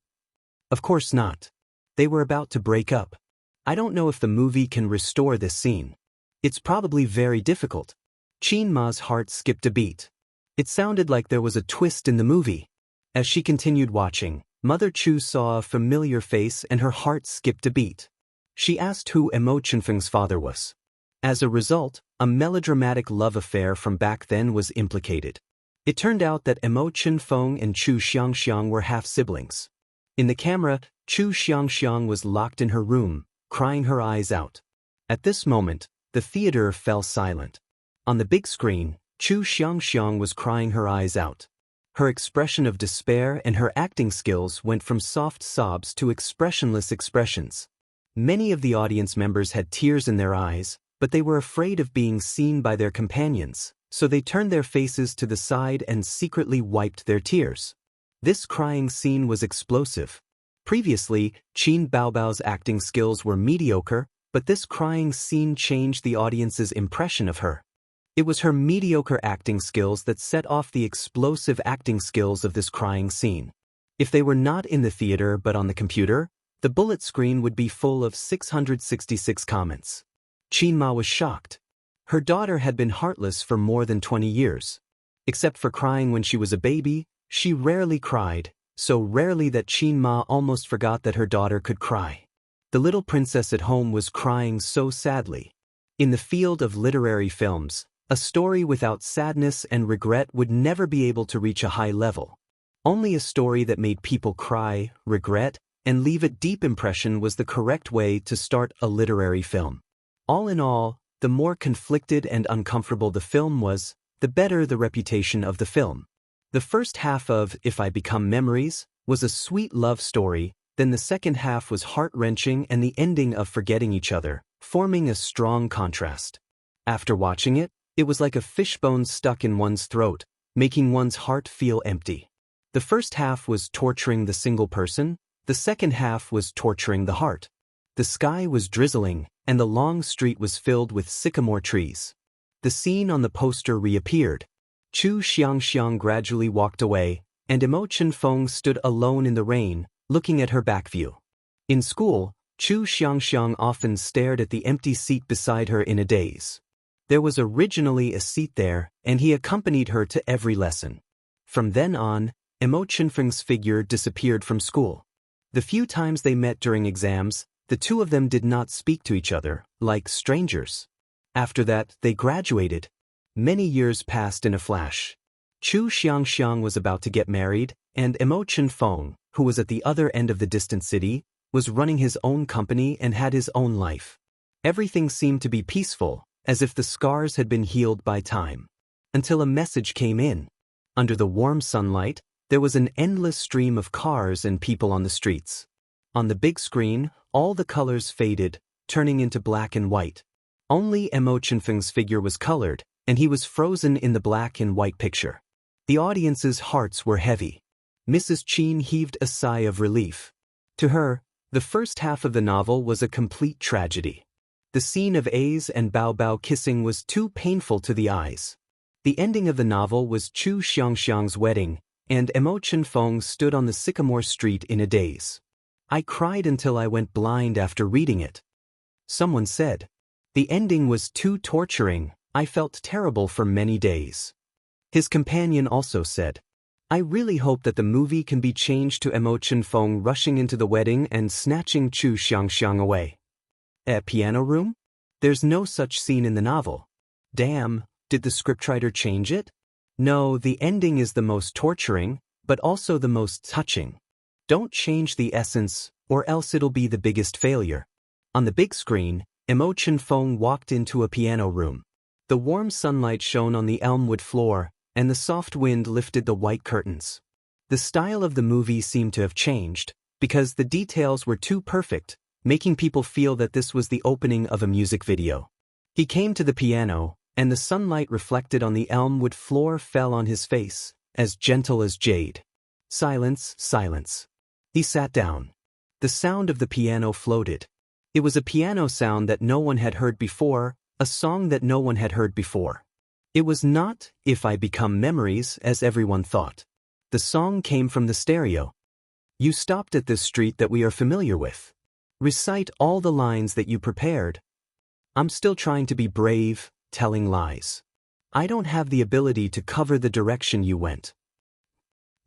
Of course not. They were about to break up. I don't know if the movie can restore this scene. It's probably very difficult. Qin Ma's heart skipped a beat. It sounded like there was a twist in the movie. As she continued watching, Mother Chu saw a familiar face and her heart skipped a beat. She asked who Mo Chenfeng's father was. As a result, a melodramatic love affair from back then was implicated. It turned out that Mo Chenfeng and Chu Xiangxiang were half-siblings. In the camera, Chu Xiangxiang was locked in her room, crying her eyes out. At this moment, the theater fell silent. On the big screen, Chu Xiangxiang was crying her eyes out. Her expression of despair and her acting skills went from soft sobs to expressionless expressions. Many of the audience members had tears in their eyes, but they were afraid of being seen by their companions, so they turned their faces to the side and secretly wiped their tears. This crying scene was explosive. Previously, Qin Baobao's acting skills were mediocre, but this crying scene changed the audience's impression of her. It was her mediocre acting skills that set off the explosive acting skills of this crying scene. If they were not in the theater but on the computer, the bullet screen would be full of 666 comments. Qin Ma was shocked. Her daughter had been heartless for more than 20 years. Except for crying when she was a baby, she rarely cried, so rarely that Qin Ma almost forgot that her daughter could cry. The little princess at home was crying so sadly. In the field of literary films, a story without sadness and regret would never be able to reach a high level. Only a story that made people cry, regret, and leave a deep impression was the correct way to start a literary film. All in all, the more conflicted and uncomfortable the film was, the better the reputation of the film. The first half of If I Become Memories was a sweet love story, then the second half was heart-wrenching and the ending of Forgetting Each Other, forming a strong contrast. After watching it, it was like a fishbone stuck in one's throat, making one's heart feel empty. The first half was torturing the single person, the second half was torturing the heart. The sky was drizzling, and the long street was filled with sycamore trees. The scene on the poster reappeared. Chu Xiangxiang gradually walked away, and Mo Chenfeng stood alone in the rain, looking at her back view. In school, Chu Xiangxiang often stared at the empty seat beside her in a daze. There was originally a seat there, and he accompanied her to every lesson. From then on, Mo Chenfeng's figure disappeared from school. The few times they met during exams, the two of them did not speak to each other, like strangers. After that, they graduated. Many years passed in a flash. Chu Xiangxiang was about to get married, and Mo Chenfeng, who was at the other end of the distant city, was running his own company and had his own life. Everything seemed to be peaceful, as if the scars had been healed by time. Until a message came in. Under the warm sunlight, there was an endless stream of cars and people on the streets. On the big screen, all the colors faded, turning into black and white. Only Mo Chenfeng's figure was colored, and he was frozen in the black and white picture. The audience's hearts were heavy. Mrs. Qin heaved a sigh of relief. To her, the first half of the novel was a complete tragedy. The scene of A's and Bao Bao kissing was too painful to the eyes. The ending of the novel was Chu Xianxiang's wedding, and Emo Feng stood on the sycamore street in a daze. I cried until I went blind after reading it. Someone said. The ending was too torturing, I felt terrible for many days. His companion also said. I really hope that the movie can be changed to Emo Feng rushing into the wedding and snatching Chu Xiangxiang away. A piano room? There's no such scene in the novel. Damn, did the scriptwriter change it? No, the ending is the most torturing, but also the most touching. Don't change the essence, or else it'll be the biggest failure. On the big screen, Emo Feng walked into a piano room. The warm sunlight shone on the elmwood floor, and the soft wind lifted the white curtains. The style of the movie seemed to have changed, because the details were too perfect, making people feel that this was the opening of a music video. He came to the piano, and the sunlight reflected on the elmwood floor fell on his face, as gentle as jade. Silence, silence. He sat down. The sound of the piano floated. It was a piano sound that no one had heard before, a song that no one had heard before. It was not If I Become Memories as everyone thought. The song came from the stereo. You stopped at this street that we are familiar with. Recite all the lines that you prepared. I'm still trying to be brave, telling lies. I don't have the ability to cover the direction you went.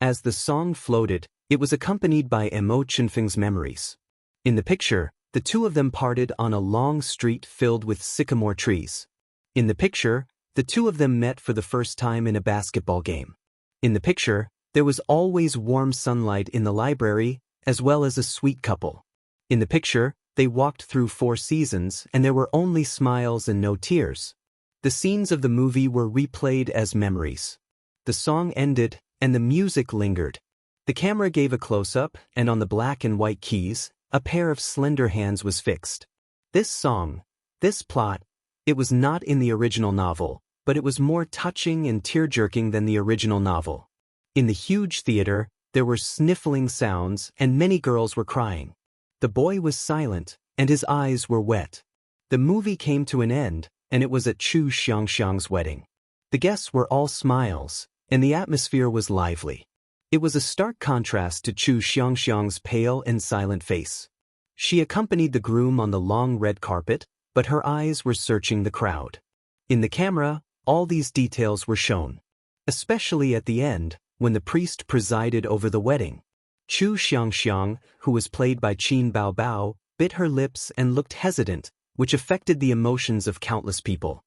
As the song floated, it was accompanied by Emo Feng's memories. In the picture, the two of them parted on a long street filled with sycamore trees. In the picture, the two of them met for the first time in a basketball game. In the picture, there was always warm sunlight in the library, as well as a sweet couple. In the picture, they walked through 4 seasons and there were only smiles and no tears. The scenes of the movie were replayed as memories. The song ended, and the music lingered. The camera gave a close-up, and on the black and white keys, a pair of slender hands was fixed. This song, this plot, it was not in the original novel, but it was more touching and tear-jerking than the original novel. In the huge theater, there were sniffling sounds and many girls were crying. The boy was silent, and his eyes were wet. The movie came to an end, and it was at Chu Xiangxiang's wedding. The guests were all smiles, and the atmosphere was lively. It was a stark contrast to Chu Xiangxiang's pale and silent face. She accompanied the groom on the long red carpet, but her eyes were searching the crowd. In the camera, all these details were shown. Especially at the end, when the priest presided over the wedding. Chu Xiangxiang, who was played by Qin Bao Bao, bit her lips and looked hesitant, which affected the emotions of countless people.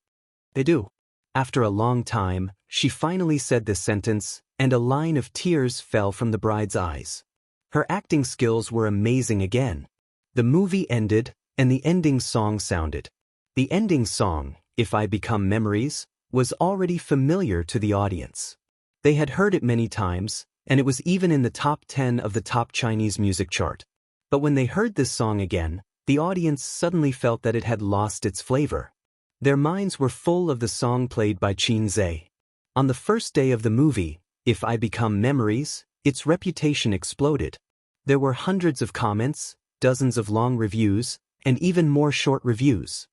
They do. After a long time, she finally said this sentence, and a line of tears fell from the bride's eyes. Her acting skills were amazing again. The movie ended, and the ending song sounded. The ending song, If I Become Memories, was already familiar to the audience. They had heard it many times, and it was even in the top 10 of the top Chinese music chart. But when they heard this song again, the audience suddenly felt that it had lost its flavor. Their minds were full of the song played by Qin Zhe. On the first day of the movie, If I Become Memories, its reputation exploded. There were hundreds of comments, dozens of long reviews, and even more short reviews.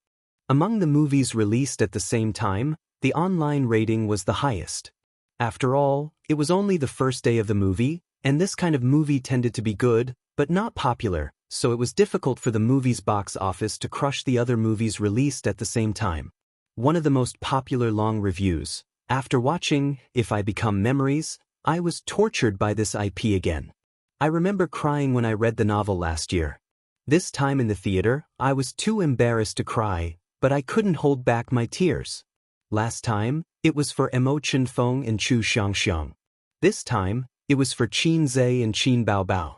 Among the movies released at the same time, the online rating was the highest. After all, it was only the first day of the movie, and this kind of movie tended to be good, but not popular, so it was difficult for the movie's box office to crush the other movies released at the same time. One of the most popular long reviews. After watching If I Become Memories, I was tortured by this IP again. I remember crying when I read the novel last year. This time in the theater, I was too embarrassed to cry, but I couldn't hold back my tears. Last time, it was for Emo Feng and Chu Xiangxiang. This time, it was for Qin Zhe and Qin Bao Bao.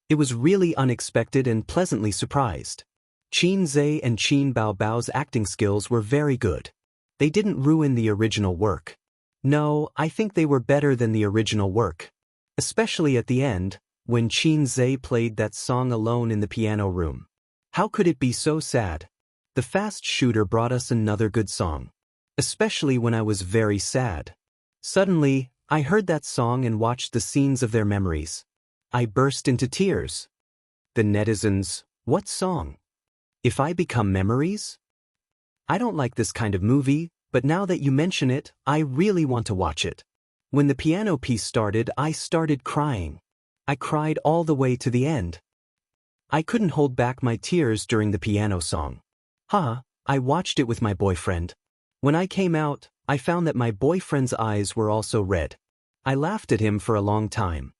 It was really unexpected and pleasantly surprised. Qin Zhe and Qin Bao Bao's acting skills were very good. They didn't ruin the original work. No, I think they were better than the original work. Especially at the end, when Qin Zhe played that song alone in the piano room. How could it be so sad? The Fast Shooter brought us another good song. especially when I was very sad. Suddenly, I heard that song and watched the scenes of their memories. I burst into tears. The netizens, what song? If I Become Memories? I don't like this kind of movie, but now that you mention it, I really want to watch it. When the piano piece started, I started crying. I cried all the way to the end. I couldn't hold back my tears during the piano song. I watched it with my boyfriend. When I came out, I found that my boyfriend's eyes were also red. I laughed at him for a long time.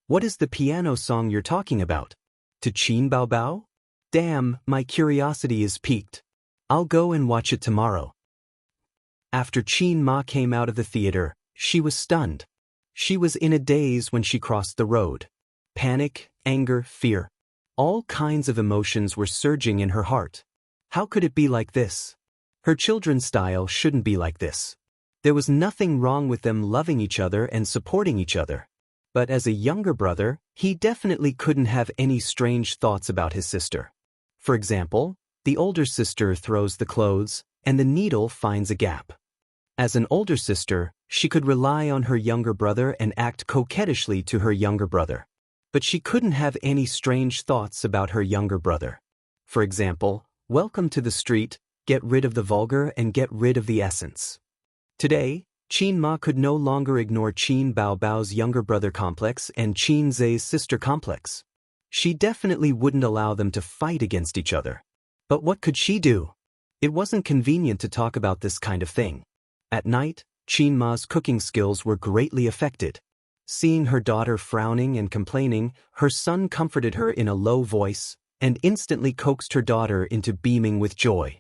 What is the piano song you're talking about? To Qin Bao Bao? Damn, my curiosity is piqued. I'll go and watch it tomorrow. After Qin Ma came out of the theater, she was stunned. She was in a daze when she crossed the road. Panic, anger, fear. All kinds of emotions were surging in her heart. How could it be like this? Her children's style shouldn't be like this. There was nothing wrong with them loving each other and supporting each other. But as a younger brother, he definitely couldn't have any strange thoughts about his sister. For example, the older sister throws the clothes, and the needle finds a gap. As an older sister, she could rely on her younger brother and act coquettishly to her younger brother. But she couldn't have any strange thoughts about her younger brother. For example, welcome to the street, get rid of the vulgar and get rid of the essence. Today, Qin Ma could no longer ignore Qin Bao Bao's younger brother complex and Qin Zhe's sister complex. She definitely wouldn't allow them to fight against each other. But what could she do? It wasn't convenient to talk about this kind of thing. At night, Qin Ma's cooking skills were greatly affected. Seeing her daughter frowning and complaining, her son comforted her in a low voice and instantly coaxed her daughter into beaming with joy.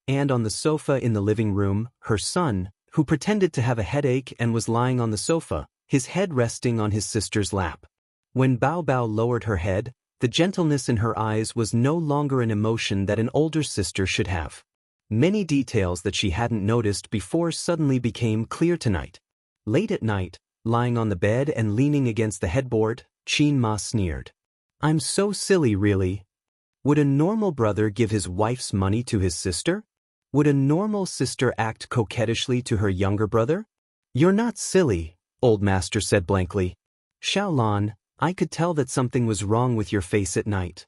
And on the sofa in the living room, her son, who pretended to have a headache and was lying on the sofa, his head resting on his sister's lap. When Bao Bao lowered her head, the gentleness in her eyes was no longer an emotion that an older sister should have. Many details that she hadn't noticed before suddenly became clear tonight. Late at night, lying on the bed and leaning against the headboard, Qin Ma sneered. I'm so silly, really. Would a normal brother give his wife's money to his sister? Would a normal sister act coquettishly to her younger brother? You're not silly, old master said blankly. Xiaolan, I could tell that something was wrong with your face at night.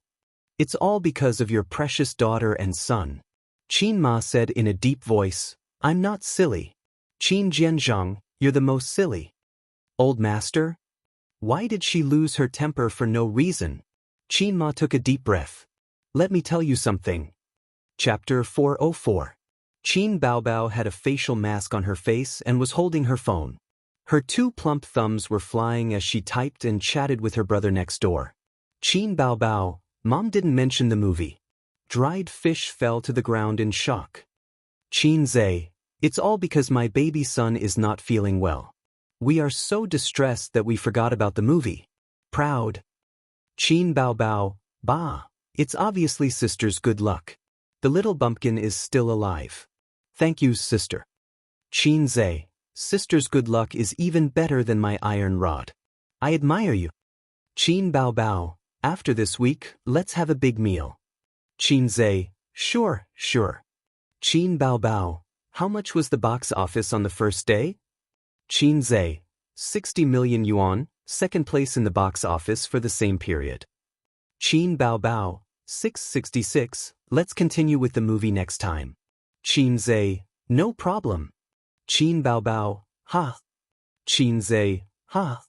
It's all because of your precious daughter and son. Qin Ma said in a deep voice, I'm not silly. Qin Jianzhang, you're the most silly. Old master? Why did she lose her temper for no reason? Qin Ma took a deep breath. Let me tell you something. Chapter 404. Qin Bao Bao had a facial mask on her face and was holding her phone. Her two plump thumbs were flying as she typed and chatted with her brother next door. Qin Bao Bao, Mom didn't mention the movie. Dried fish fell to the ground in shock. Qin Zhe, it's all because my baby son is not feeling well. We are so distressed that we forgot about the movie. Proud. Qin Bao Bao, bah, it's obviously sister's good luck. The little bumpkin is still alive. Thank you, sister. Qin Zhe, sister's good luck is even better than my iron rod. I admire you. Qin Bao Bao, after this week, let's have a big meal. Qin Zhe, sure. Qin Bao Bao, how much was the box office on the first day? Qin Zhe, 60 million yuan, second place in the box office for the same period. Qin Bao Bao, 666, let's continue with the movie next time. Qin Zhe, no problem. Qin Bao Bao, ha. Qin Zhe, ha.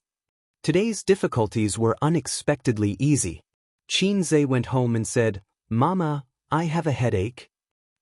Today's difficulties were unexpectedly easy. Qin Zhe went home and said, Mama, I have a headache.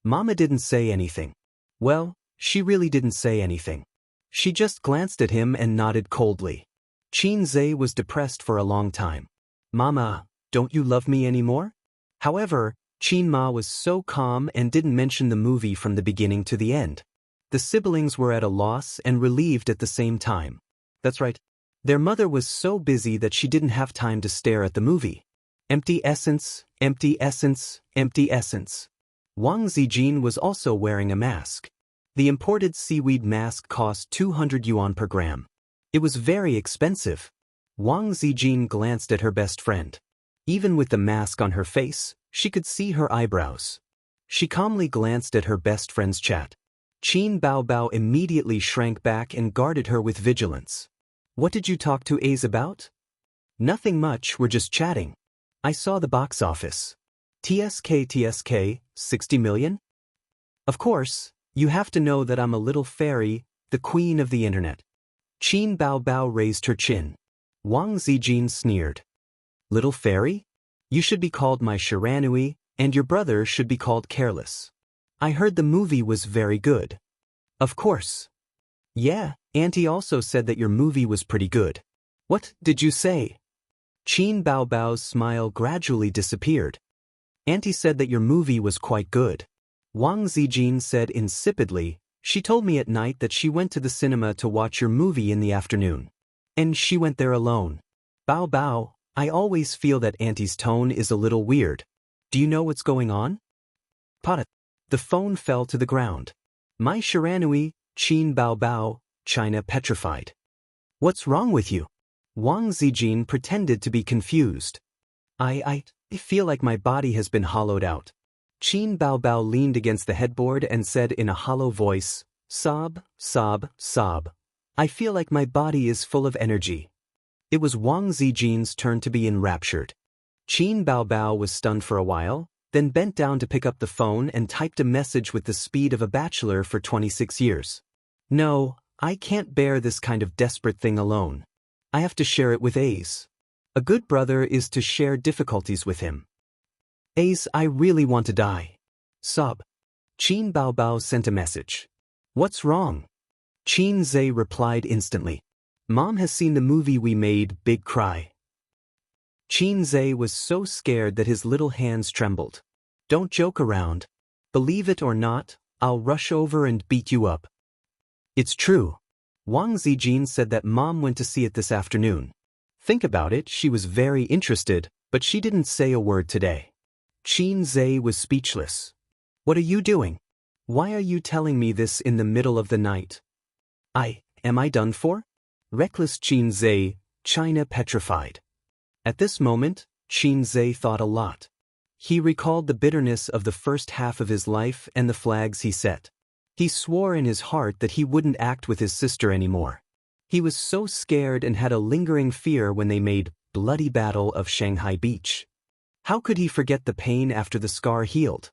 Mama didn't say anything. Well, she really didn't say anything. She just glanced at him and nodded coldly. Qin Zhe was depressed for a long time. Mama, don't you love me anymore? However, Qin Ma was so calm and didn't mention the movie from the beginning to the end. The siblings were at a loss and relieved at the same time. That's right. Their mother was so busy that she didn't have time to stare at the movie. Empty essence, empty essence, empty essence. Wang Zijin was also wearing a mask. The imported seaweed mask cost 200 yuan per gram. It was very expensive. Wang Zijin glanced at her best friend. Even with the mask on her face, she could see her eyebrows. She calmly glanced at her best friend's chat. Qin Bao Bao immediately shrank back and guarded her with vigilance. What did you talk to Ace about? Nothing much, we're just chatting. I saw the box office. TSK, 60 million? Of course, you have to know that I'm a little fairy, the queen of the internet. Qin Bao Bao raised her chin. Wang Zijin sneered. Little fairy? You should be called my Shiranui, and your brother should be called Careless. I heard the movie was very good. Of course. Yeah, Auntie also said that your movie was pretty good. What did you say? Qin Bao Bao's smile gradually disappeared. Auntie said that your movie was quite good. Wang Zijin said insipidly, she told me at night that she went to the cinema to watch your movie in the afternoon. And she went there alone. Bao Bao, I always feel that Auntie's tone is a little weird. Do you know what's going on? Pada. The phone fell to the ground. My Shiranui, Qin Bao Bao, China petrified. What's wrong with you? Wang Zijin pretended to be confused. I feel like my body has been hollowed out. Qin Bao Bao leaned against the headboard and said in a hollow voice, sob, sob, sob. I feel like my body is full of energy. It was Wang Zijin's turn to be enraptured. Qin Bao Bao was stunned for a while, then bent down to pick up the phone and typed a message with the speed of a bachelor for 26 years. No, I can't bear this kind of desperate thing alone. I have to share it with Ace. A good brother is to share difficulties with him. Ace, I really want to die. Sob. Qin Bao Bao sent a message. What's wrong? Qin Zhe replied instantly. Mom has seen the movie we made, big cry. Qin Zhe was so scared that his little hands trembled. Don't joke around. Believe it or not, I'll rush over and beat you up. It's true. Wang Zijin said that Mom went to see it this afternoon. Think about it, she was very interested, but she didn't say a word today. Qin Zhe was speechless. What are you doing? Why are you telling me this in the middle of the night? Am I done for? Reckless Qin Zhe, China petrified. At this moment, Qin Zhe thought a lot. He recalled the bitterness of the first half of his life and the flags he set. He swore in his heart that he wouldn't act with his sister anymore. He was so scared and had a lingering fear when they made bloody battle of Shanghai Beach. How could he forget the pain after the scar healed?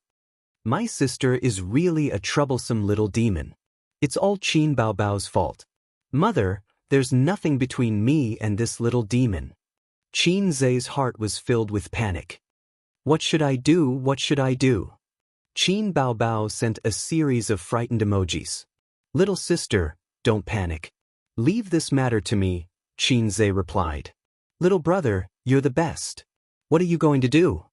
My sister is really a troublesome little demon. It's all Qin Bao Bao's fault. Mother, there's nothing between me and this little demon. Qin Zhe's heart was filled with panic. What should I do? What should I do? Qin Bao Bao sent a series of frightened emojis. Little sister, don't panic. Leave this matter to me, Qin Zhe replied. Little brother, you're the best. What are you going to do?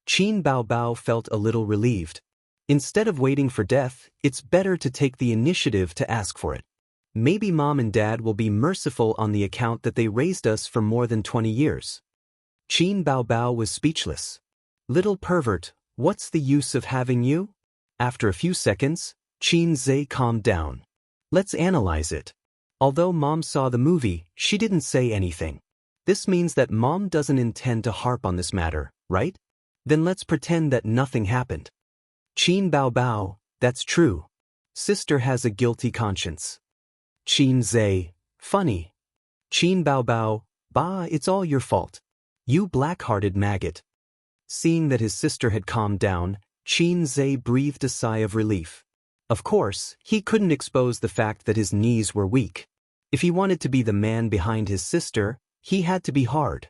Qin Bao Bao felt a little relieved. Instead of waiting for death, it's better to take the initiative to ask for it. Maybe Mom and Dad will be merciful on the account that they raised us for more than 20 years. Qin Bao Bao was speechless. Little pervert, what's the use of having you? After a few seconds, Qin Zhe calmed down. Let's analyze it. Although Mom saw the movie, she didn't say anything. This means that Mom doesn't intend to harp on this matter, right? Then let's pretend that nothing happened. Qin Bao Bao, that's true. Sister has a guilty conscience. Qin Zhe, funny. Qin Bao Bao, bah, it's all your fault. You black-hearted maggot. Seeing that his sister had calmed down, Qin Zhe breathed a sigh of relief. Of course, he couldn't expose the fact that his knees were weak. If he wanted to be the man behind his sister, he had to be hard.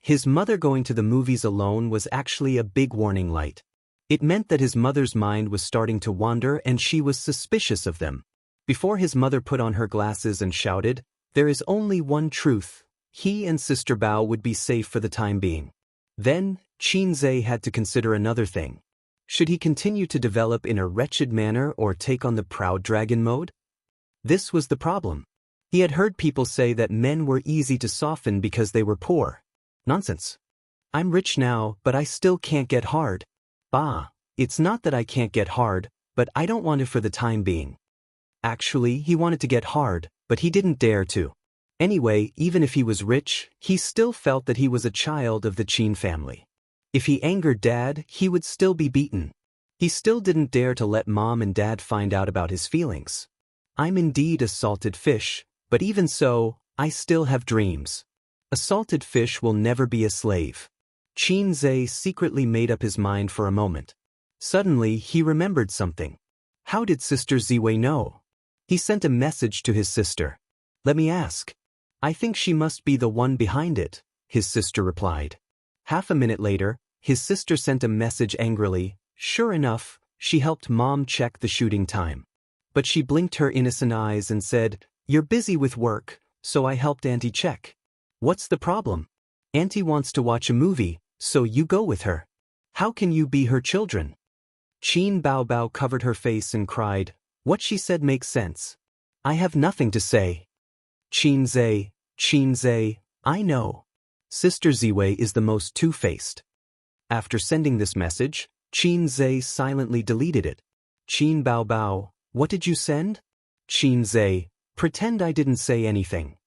His mother going to the movies alone was actually a big warning light. It meant that his mother's mind was starting to wander and she was suspicious of them. Before his mother put on her glasses and shouted, "There is only one truth. He and Sister Bao would be safe for the time being." Then, Qin Zhe had to consider another thing. Should he continue to develop in a wretched manner or take on the proud dragon mode? This was the problem. He had heard people say that men were easy to soften because they were poor. Nonsense. I'm rich now, but I still can't get hard. Bah, it's not that I can't get hard, but I don't want it for the time being. Actually, he wanted to get hard, but he didn't dare to. Anyway, even if he was rich, he still felt that he was a child of the Qin family. If he angered Dad, he would still be beaten. He still didn't dare to let Mom and Dad find out about his feelings. I'm indeed a salted fish, but even so, I still have dreams. A salted fish will never be a slave. Xianxia secretly made up his mind for a moment. Suddenly, he remembered something. How did Sister Ziwei know? He sent a message to his sister. Let me ask. I think she must be the one behind it, his sister replied. Half a minute later, his sister sent a message angrily. Sure enough, she helped Mom check the shooting time. But she blinked her innocent eyes and said, "You're busy with work, so I helped Auntie check." What's the problem? Auntie wants to watch a movie, so you go with her. How can you be her children? Qin Baobao covered her face and cried, "What she said makes sense. I have nothing to say." Xianxia, I know. Sister Ziwei is the most two-faced. After sending this message, Xianxia silently deleted it. Qin Baobao, what did you send? Xianxia, pretend I didn't say anything.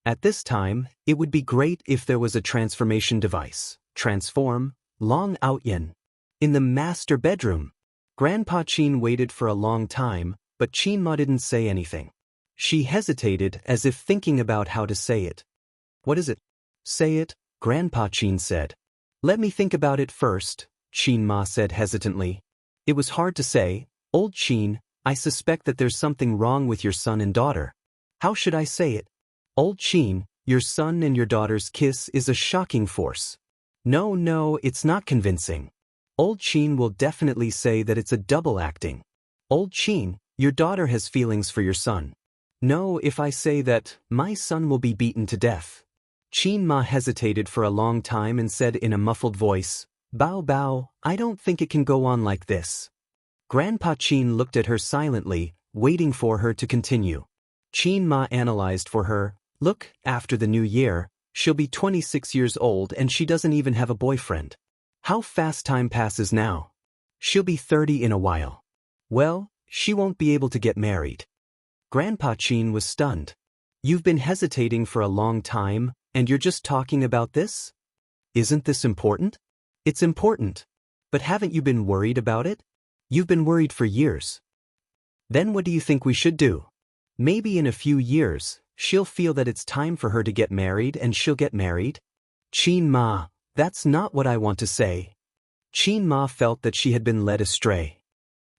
At this time, it would be great if there was a transformation device. Transform, Long Outyin. In the master bedroom. Grandpa Qin waited for a long time, but Qin Ma didn't say anything. She hesitated as if thinking about how to say it. What is it? Say it, Grandpa Qin said. Let me think about it first, Qin Ma said hesitantly. It was hard to say. Old Qin, I suspect that there's something wrong with your son and daughter. How should I say it? Old Qin, your son and your daughter's kiss is a shocking force. No, it's not convincing. Old Qin will definitely say that it's a double acting. Old Qin, your daughter has feelings for your son. No, if I say that, my son will be beaten to death. Qin Ma hesitated for a long time and said in a muffled voice, Bao, I don't think it can go on like this. Grandpa Qin looked at her silently, waiting for her to continue. Qin Ma analyzed for her. Look, after the new year, she'll be 26 years old and she doesn't even have a boyfriend. How fast time passes now. She'll be 30 in a while. Well, she won't be able to get married. Grandpa Qin was stunned. You've been hesitating for a long time, and you're just talking about this? Isn't this important? It's important. But haven't you been worried about it? You've been worried for years. Then what do you think we should do? Maybe in a few years, she'll feel that it's time for her to get married and she'll get married? Qin Ma, that's not what I want to say. Qin Ma felt that she had been led astray.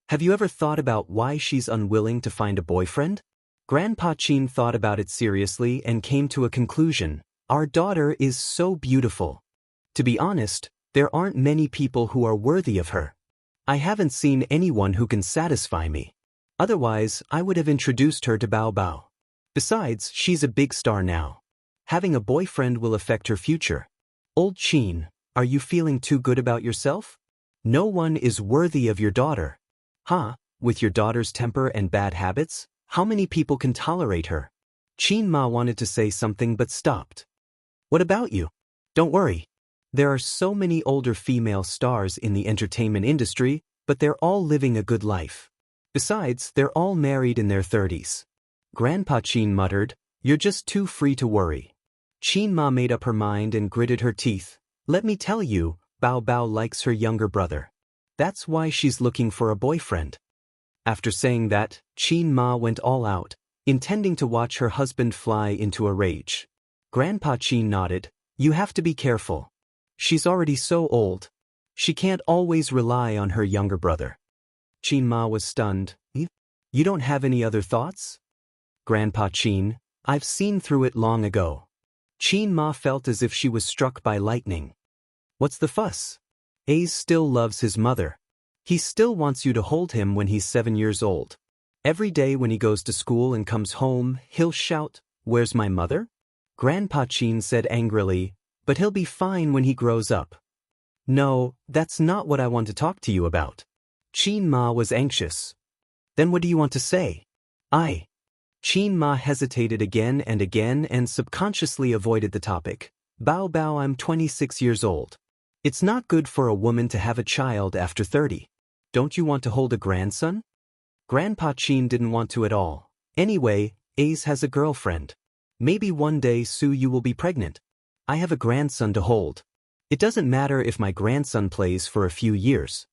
Have you ever thought about why she's unwilling to find a boyfriend? Grandpa Qin thought about it seriously and came to a conclusion. Our daughter is so beautiful. To be honest, there aren't many people who are worthy of her. I haven't seen anyone who can satisfy me. Otherwise, I would have introduced her to Bao. Besides, she's a big star now. Having a boyfriend will affect her future. Old Qin, are you feeling too good about yourself? No one is worthy of your daughter. Huh? With your daughter's temper and bad habits, how many people can tolerate her? Qin Ma wanted to say something but stopped. What about you? Don't worry. There are so many older female stars in the entertainment industry, but they're all living a good life. Besides, they're all married in their 30s. Grandpa Qin muttered, You're just too free to worry. Qin Ma made up her mind and gritted her teeth. Let me tell you, Bao likes her younger brother. That's why she's looking for a boyfriend. After saying that, Qin Ma went all out, intending to watch her husband fly into a rage. Grandpa Qin nodded. You have to be careful. She's already so old. She can't always rely on her younger brother. Qin Ma was stunned. You don't have any other thoughts? Grandpa Qin, I've seen through it long ago. Qin Ma felt as if she was struck by lightning. What's the fuss? Ace still loves his mother. He still wants you to hold him when he's 7 years old. Every day when he goes to school and comes home, he'll shout, Where's my mother? Grandpa Qin said angrily, But he'll be fine when he grows up. No, that's not what I want to talk to you about. Qin Ma was anxious. Then what do you want to say? Qin Ma hesitated again and subconsciously avoided the topic. Bao, I'm 26 years old. It's not good for a woman to have a child after 30. Don't you want to hold a grandson? Grandpa Qin didn't want to at all. Anyway, Ace has a girlfriend. Maybe one day Su Yu will be pregnant. I have a grandson to hold. It doesn't matter if my grandson plays for a few years.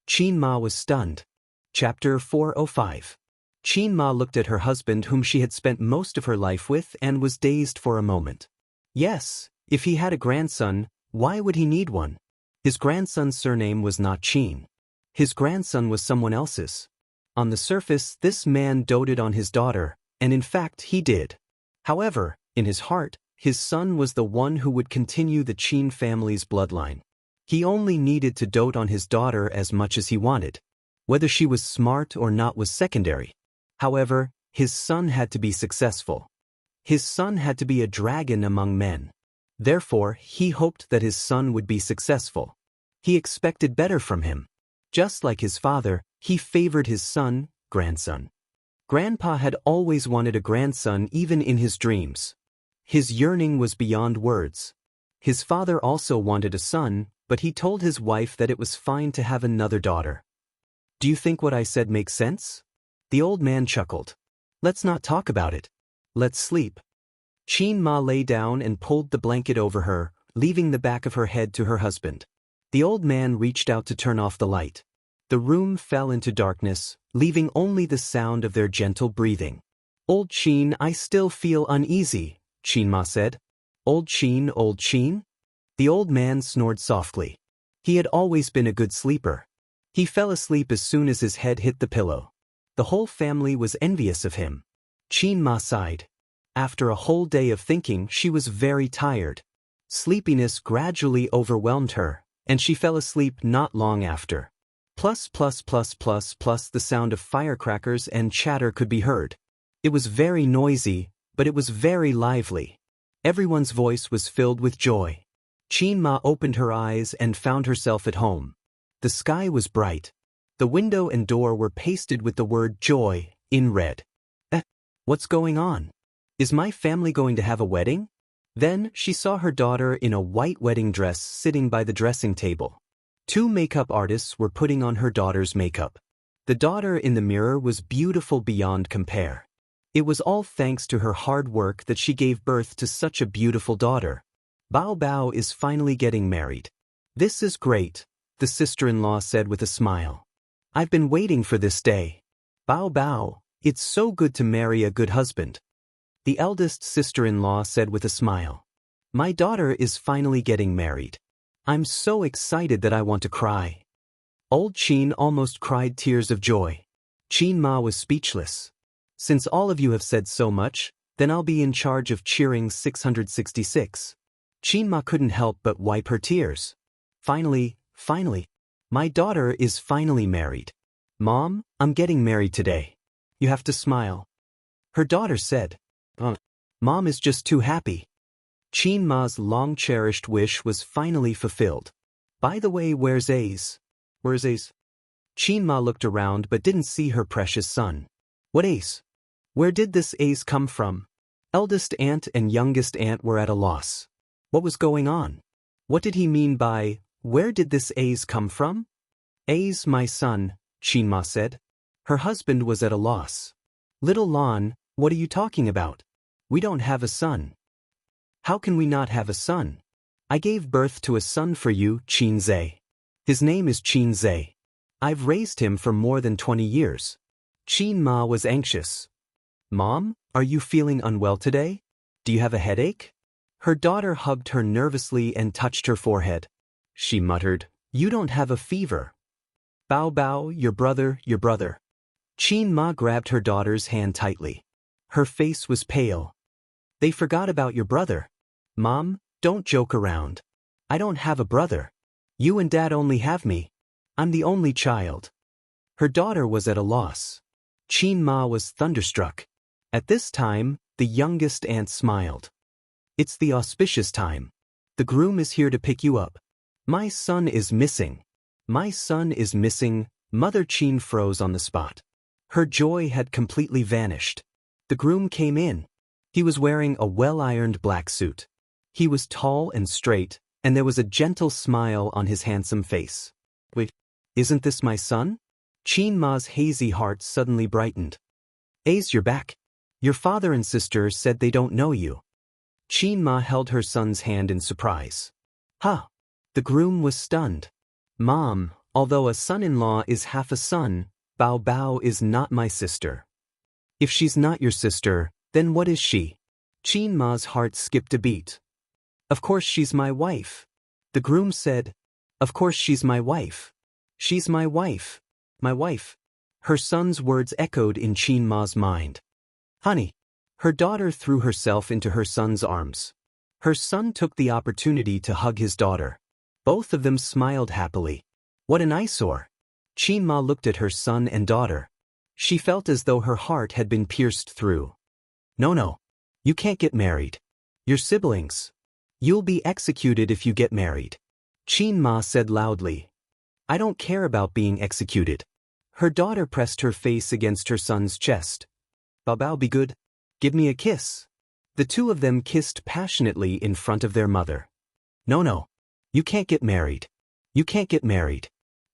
Qin Ma was stunned. Chapter 405. Qin Ma looked at her husband whom she had spent most of her life with and was dazed for a moment. Yes, if he had a grandson, why would he need one? His grandson's surname was not Qin. His grandson was someone else's. On the surface, this man doted on his daughter, and in fact he did. However, in his heart, his son was the one who would continue the Qin family's bloodline. He only needed to dote on his daughter as much as he wanted. Whether she was smart or not was secondary. However, his son had to be successful. His son had to be a dragon among men. Therefore, he hoped that his son would be successful. He expected better from him. Just like his father, he favored his son, grandson. Grandpa had always wanted a grandson even in his dreams. His yearning was beyond words. His father also wanted a son, but he told his wife that it was fine to have another daughter. Do you think what I said makes sense? The old man chuckled. Let's not talk about it. Let's sleep. Qin Ma lay down and pulled the blanket over her, leaving the back of her head to her husband. The old man reached out to turn off the light. The room fell into darkness, leaving only the sound of their gentle breathing. Old Qin, I still feel uneasy, Qin Ma said. Old Qin, old Qin? The old man snored softly. He had always been a good sleeper. He fell asleep as soon as his head hit the pillow. The whole family was envious of him. Qin Ma sighed. After a whole day of thinking, she was very tired. Sleepiness gradually overwhelmed her, and she fell asleep not long after. Plus, the sound of firecrackers and chatter could be heard. It was very noisy, but it was very lively. Everyone's voice was filled with joy. Qin Ma opened her eyes and found herself at home. The sky was bright. The window and door were pasted with the word joy in red. What's going on? Is my family going to have a wedding? Then she saw her daughter in a white wedding dress sitting by the dressing table. Two makeup artists were putting on her daughter's makeup. The daughter in the mirror was beautiful beyond compare. It was all thanks to her hard work that she gave birth to such a beautiful daughter. Bao Bao is finally getting married. This is great, the sister-in-law said with a smile. I've been waiting for this day. Bao Bao, it's so good to marry a good husband. The eldest sister-in-law said with a smile. My daughter is finally getting married. I'm so excited that I want to cry. Old Qin almost cried tears of joy. Qin Ma was speechless. Since all of you have said so much, then I'll be in charge of cheering 666. Qin Ma couldn't help but wipe her tears. Finally, my daughter is finally married. Mom, I'm getting married today. You have to smile. Her daughter said. Mom is just too happy. Qin Ma's long-cherished wish was finally fulfilled. By the way, where's Ace? Where's Ace? Qin Ma looked around but didn't see her precious son. What Ace? Where did this Ace come from? Eldest aunt and youngest aunt were at a loss. What was going on? What did he mean by, where did this Ace come from? Ace, my son, Qin Ma said. Her husband was at a loss. Little Lon, what are you talking about? We don't have a son. How can we not have a son? I gave birth to a son for you, Qin Zhe. His name is Qin Zhe. I've raised him for more than 20 years. Qin Ma was anxious. Mom, are you feeling unwell today? Do you have a headache? Her daughter hugged her nervously and touched her forehead. She muttered, You don't have a fever. Bao Bao, your brother. Qin Ma grabbed her daughter's hand tightly. Her face was pale. They forgot about your brother. Mom, don't joke around. I don't have a brother. You and Dad only have me. I'm the only child. Her daughter was at a loss. Qin Ma was thunderstruck. At this time, the youngest aunt smiled. It's the auspicious time. The groom is here to pick you up. My son is missing. My son is missing. Mother Qin froze on the spot. Her joy had completely vanished. The groom came in. He was wearing a well-ironed black suit. He was tall and straight, and there was a gentle smile on his handsome face. Wait, isn't this my son? Qin Ma's hazy heart suddenly brightened. Ace, you're back. Your father and sister said they don't know you. Qin Ma held her son's hand in surprise. The groom was stunned. Mom, Although a son-in-law is half a son, Bao Bao is not my sister. If she's not your sister, then what is she? Qin Ma's heart skipped a beat. Of course she's my wife. The groom said, of course she's my wife. She's my wife. My wife. Her son's words echoed in Qin Ma's mind. Honey. Her daughter threw herself into her son's arms. Her son took the opportunity to hug his daughter. Both of them smiled happily. What an eyesore. Qin Ma looked at her son and daughter. She felt as though her heart had been pierced through. No. You can't get married. You're siblings. You'll be executed if you get married. Qin Ma said loudly. I don't care about being executed. Her daughter pressed her face against her son's chest. Bao Bao, be good. Give me a kiss. The two of them kissed passionately in front of their mother. No. You can't get married. You can't get married.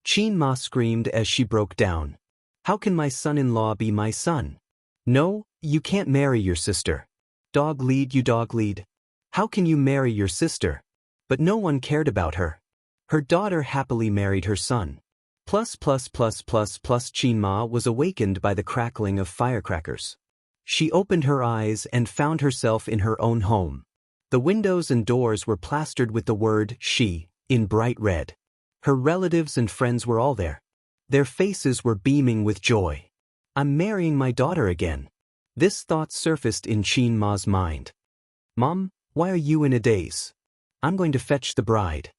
Qin Ma screamed as she broke down. How can my son-in-law be my son? No, you can't marry your sister. Dog lead, you dog lead. How can you marry your sister? But no one cared about her. Her daughter happily married her son. Plus Qin Ma was awakened by the crackling of firecrackers. She opened her eyes and found herself in her own home. The windows and doors were plastered with the word "she" in bright red. Her relatives and friends were all there. Their faces were beaming with joy. I'm marrying my daughter again. This thought surfaced in Qin Ma's mind. Mom, why are you in a daze? I'm going to fetch the bride.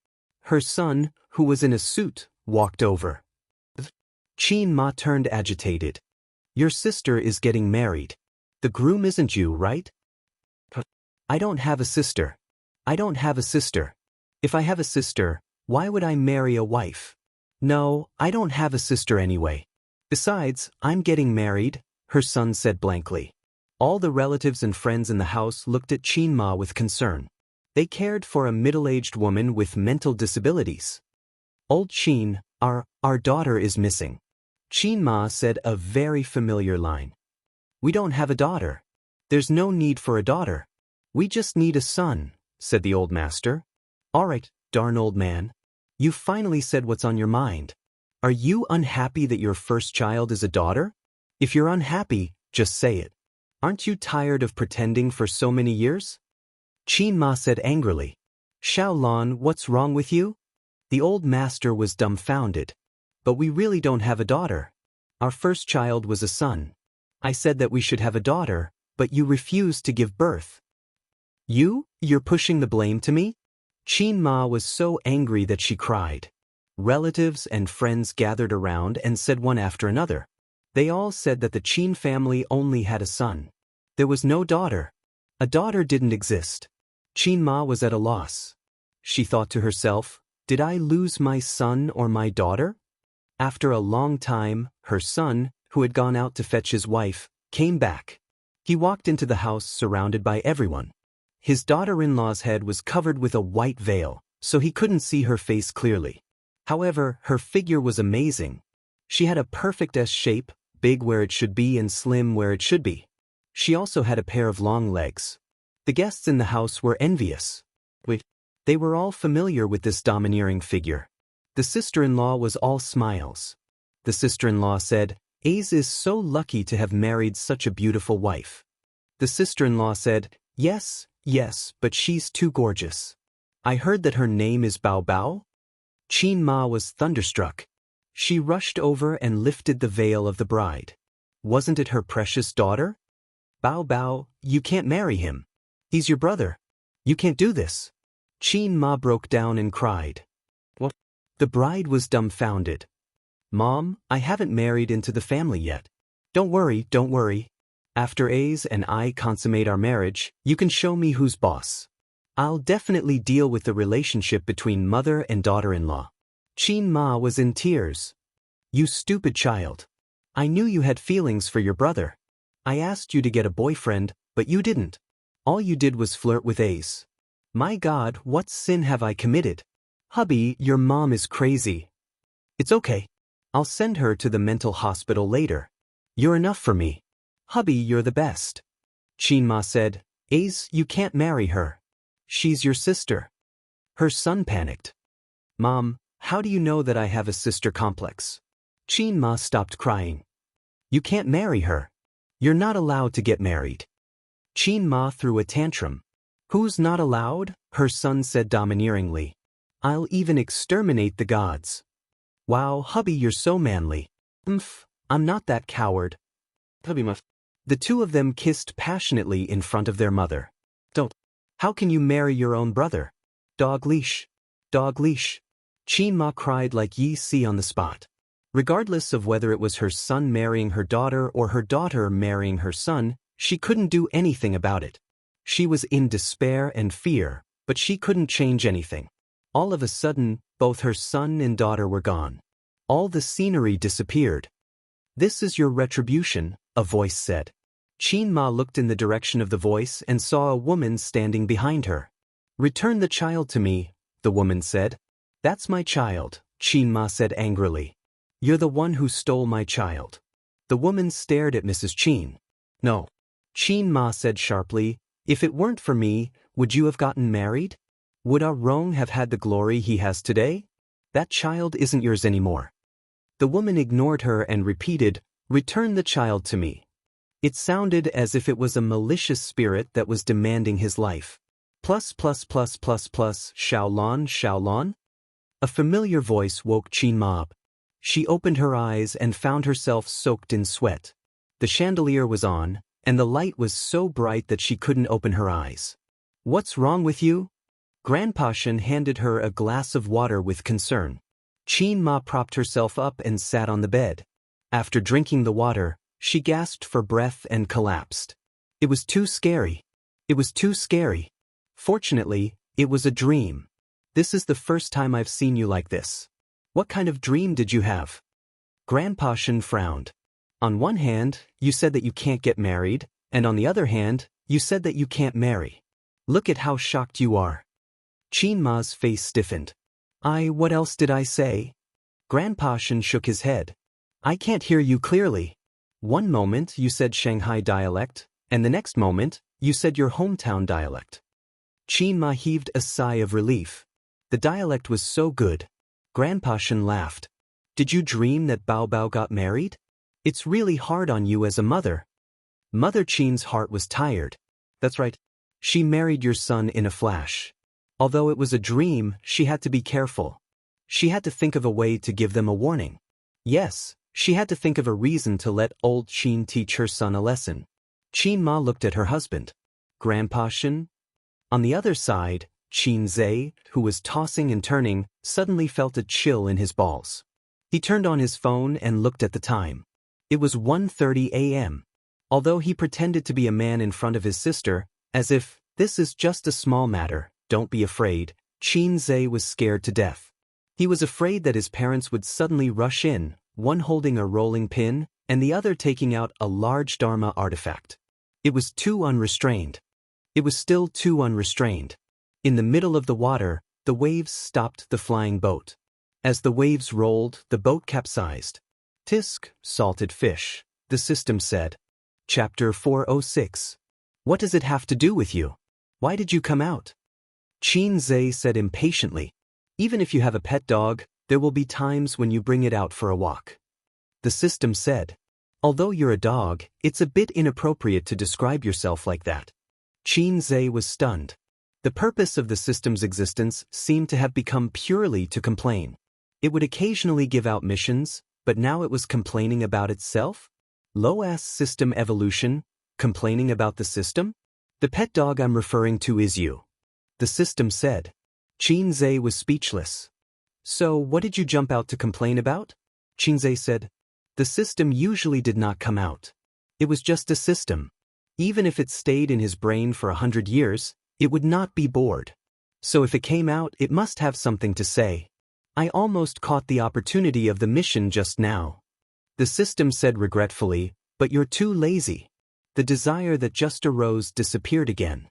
Her son, who was in a suit, walked over. Qin Ma turned agitated. Your sister is getting married. The groom isn't you, right? I don't have a sister. I don't have a sister. If I have a sister, why would I marry a wife? No, I don't have a sister anyway. Besides, I'm getting married, her son said blankly. All the relatives and friends in the house looked at Qin Ma with concern. They cared for a middle-aged woman with mental disabilities. Old Qin, our daughter is missing. Qin Ma said a very familiar line. We don't have a daughter. There's no need for a daughter. We just need a son, said the old master. All right, darn old man. You finally said what's on your mind. Are you unhappy that your first child is a daughter? If you're unhappy, just say it. Aren't you tired of pretending for so many years? Qin Ma said angrily. Xiaolon, what's wrong with you? The old master was dumbfounded. But we really don't have a daughter. Our first child was a son. I said that we should have a daughter, but you refused to give birth. You're pushing the blame to me? Qin Ma was so angry that she cried. Relatives and friends gathered around and said one after another. They all said that the Qin family only had a son. There was no daughter. A daughter didn't exist. Qin Ma was at a loss. She thought to herself, did I lose my son or my daughter? After a long time, her son, who had gone out to fetch his wife, came back. He walked into the house surrounded by everyone. His daughter-in-law's head was covered with a white veil, so he couldn't see her face clearly. However, her figure was amazing. She had a perfect S shape, big where it should be and slim where it should be. She also had a pair of long legs. The guests in the house were envious. They were all familiar with this domineering figure. The sister-in-law was all smiles. The sister-in-law said, Ace is so lucky to have married such a beautiful wife. The sister-in-law said, Yes, but she's too gorgeous. I heard that her name is Bao Bao. Qin Ma was thunderstruck. She rushed over and lifted the veil of the bride. Wasn't it her precious daughter? Bao Bao, you can't marry him. He's your brother. You can't do this. Qin Ma broke down and cried. What? The bride was dumbfounded. Mom, I haven't married into the family yet. Don't worry. After Ace and I consummate our marriage, you can show me who's boss. I'll definitely deal with the relationship between mother and daughter-in-law. Qin Ma was in tears. You stupid child. I knew you had feelings for your brother. I asked you to get a boyfriend, but you didn't. All you did was flirt with Ace. My God, what sin have I committed? Hubby, your mom is crazy. It's okay. I'll send her to the mental hospital later. You're enough for me. Hubby, you're the best. Qin Ma said, Ace, you can't marry her. She's your sister. Her son panicked. Mom, How do you know that I have a sister complex? Qin Ma stopped crying. You can't marry her. You're not allowed to get married. Qin Ma threw a tantrum. Who's not allowed? Her son said domineeringly. I'll even exterminate the gods. Wow, hubby, you're so manly. I'm not that coward. The two of them kissed passionately in front of their mother. Don't. How can you marry your own brother? Dog leash. Dog leash. Qin Ma cried like Yi Si on the spot. Regardless of whether it was her son marrying her daughter or her daughter marrying her son, she couldn't do anything about it. She was in despair and fear, but she couldn't change anything. All of a sudden, both her son and daughter were gone. All the scenery disappeared. This is your retribution, a voice said. Qin Ma looked in the direction of the voice and saw a woman standing behind her. Return the child to me, the woman said. That's my child, Qin Ma said angrily. You're the one who stole my child. The woman stared at Mrs. Qin. No. Qin Ma said sharply, if it weren't for me, would you have gotten married? Would Ah Rong have had the glory he has today? That child isn't yours anymore. The woman ignored her and repeated, return the child to me. It sounded as if it was a malicious spirit that was demanding his life. Xiaolon, Xiaolon? A familiar voice woke Qin Ma up. She opened her eyes and found herself soaked in sweat. The chandelier was on, and the light was so bright that she couldn't open her eyes. What's wrong with you? Grandpa Shen handed her a glass of water with concern. Qin Ma propped herself up and sat on the bed. After drinking the water, she gasped for breath and collapsed. It was too scary. It was too scary. Fortunately, it was a dream. This is the first time I've seen you like this. What kind of dream did you have? Grandpa Shen frowned. On one hand, you said that you can't get married, and on the other hand, you said that you can't marry. Look at how shocked you are. Qin Ma's face stiffened. What else did I say? Grandpa Shen shook his head. I can't hear you clearly. One moment you said Shanghai dialect, and the next moment, you said your hometown dialect. Qin Ma heaved a sigh of relief. The dialect was so good. Grandpa Shen laughed. Did you dream that Bao Bao got married? It's really hard on you as a mother. Mother Qin's heart was tired. That's right. She married your son in a flash. Although it was a dream, she had to be careful. She had to think of a way to give them a warning. Yes, she had to think of a reason to let old Qin teach her son a lesson. Qin Ma looked at her husband. Grandpa Shen? On the other side, Qin Zhe, who was tossing and turning, suddenly felt a chill in his balls. He turned on his phone and looked at the time. It was 1:30 a.m. Although he pretended to be a man in front of his sister, as if, this is just a small matter, don't be afraid, Qin Zhe was scared to death. He was afraid that his parents would suddenly rush in, one holding a rolling pin, and the other taking out a large Dharma artifact. It was too unrestrained. It was still too unrestrained. In the middle of the water, the waves stopped the flying boat. As the waves rolled, the boat capsized. Tisk, salted fish, the system said. Chapter 406. What does it have to do with you? Why did you come out? Qin Zhe said impatiently. Even if you have a pet dog, there will be times when you bring it out for a walk. The system said. Although you're a dog, it's a bit inappropriate to describe yourself like that. Qin Zhe was stunned. The purpose of the system's existence seemed to have become purely to complain. It would occasionally give out missions, but now it was complaining about itself? Low-ass system evolution, complaining about the system? The pet dog I'm referring to is you. The system said. Qin Zhe was speechless. So what did you jump out to complain about? Qin Zhe said. The system usually did not come out. It was just a system. Even if it stayed in his brain for 100 years, it would not be bored. So if it came out, it must have something to say. I almost caught the opportunity of the mission just now. The system said regretfully, but you're too lazy. The desire that just arose disappeared again.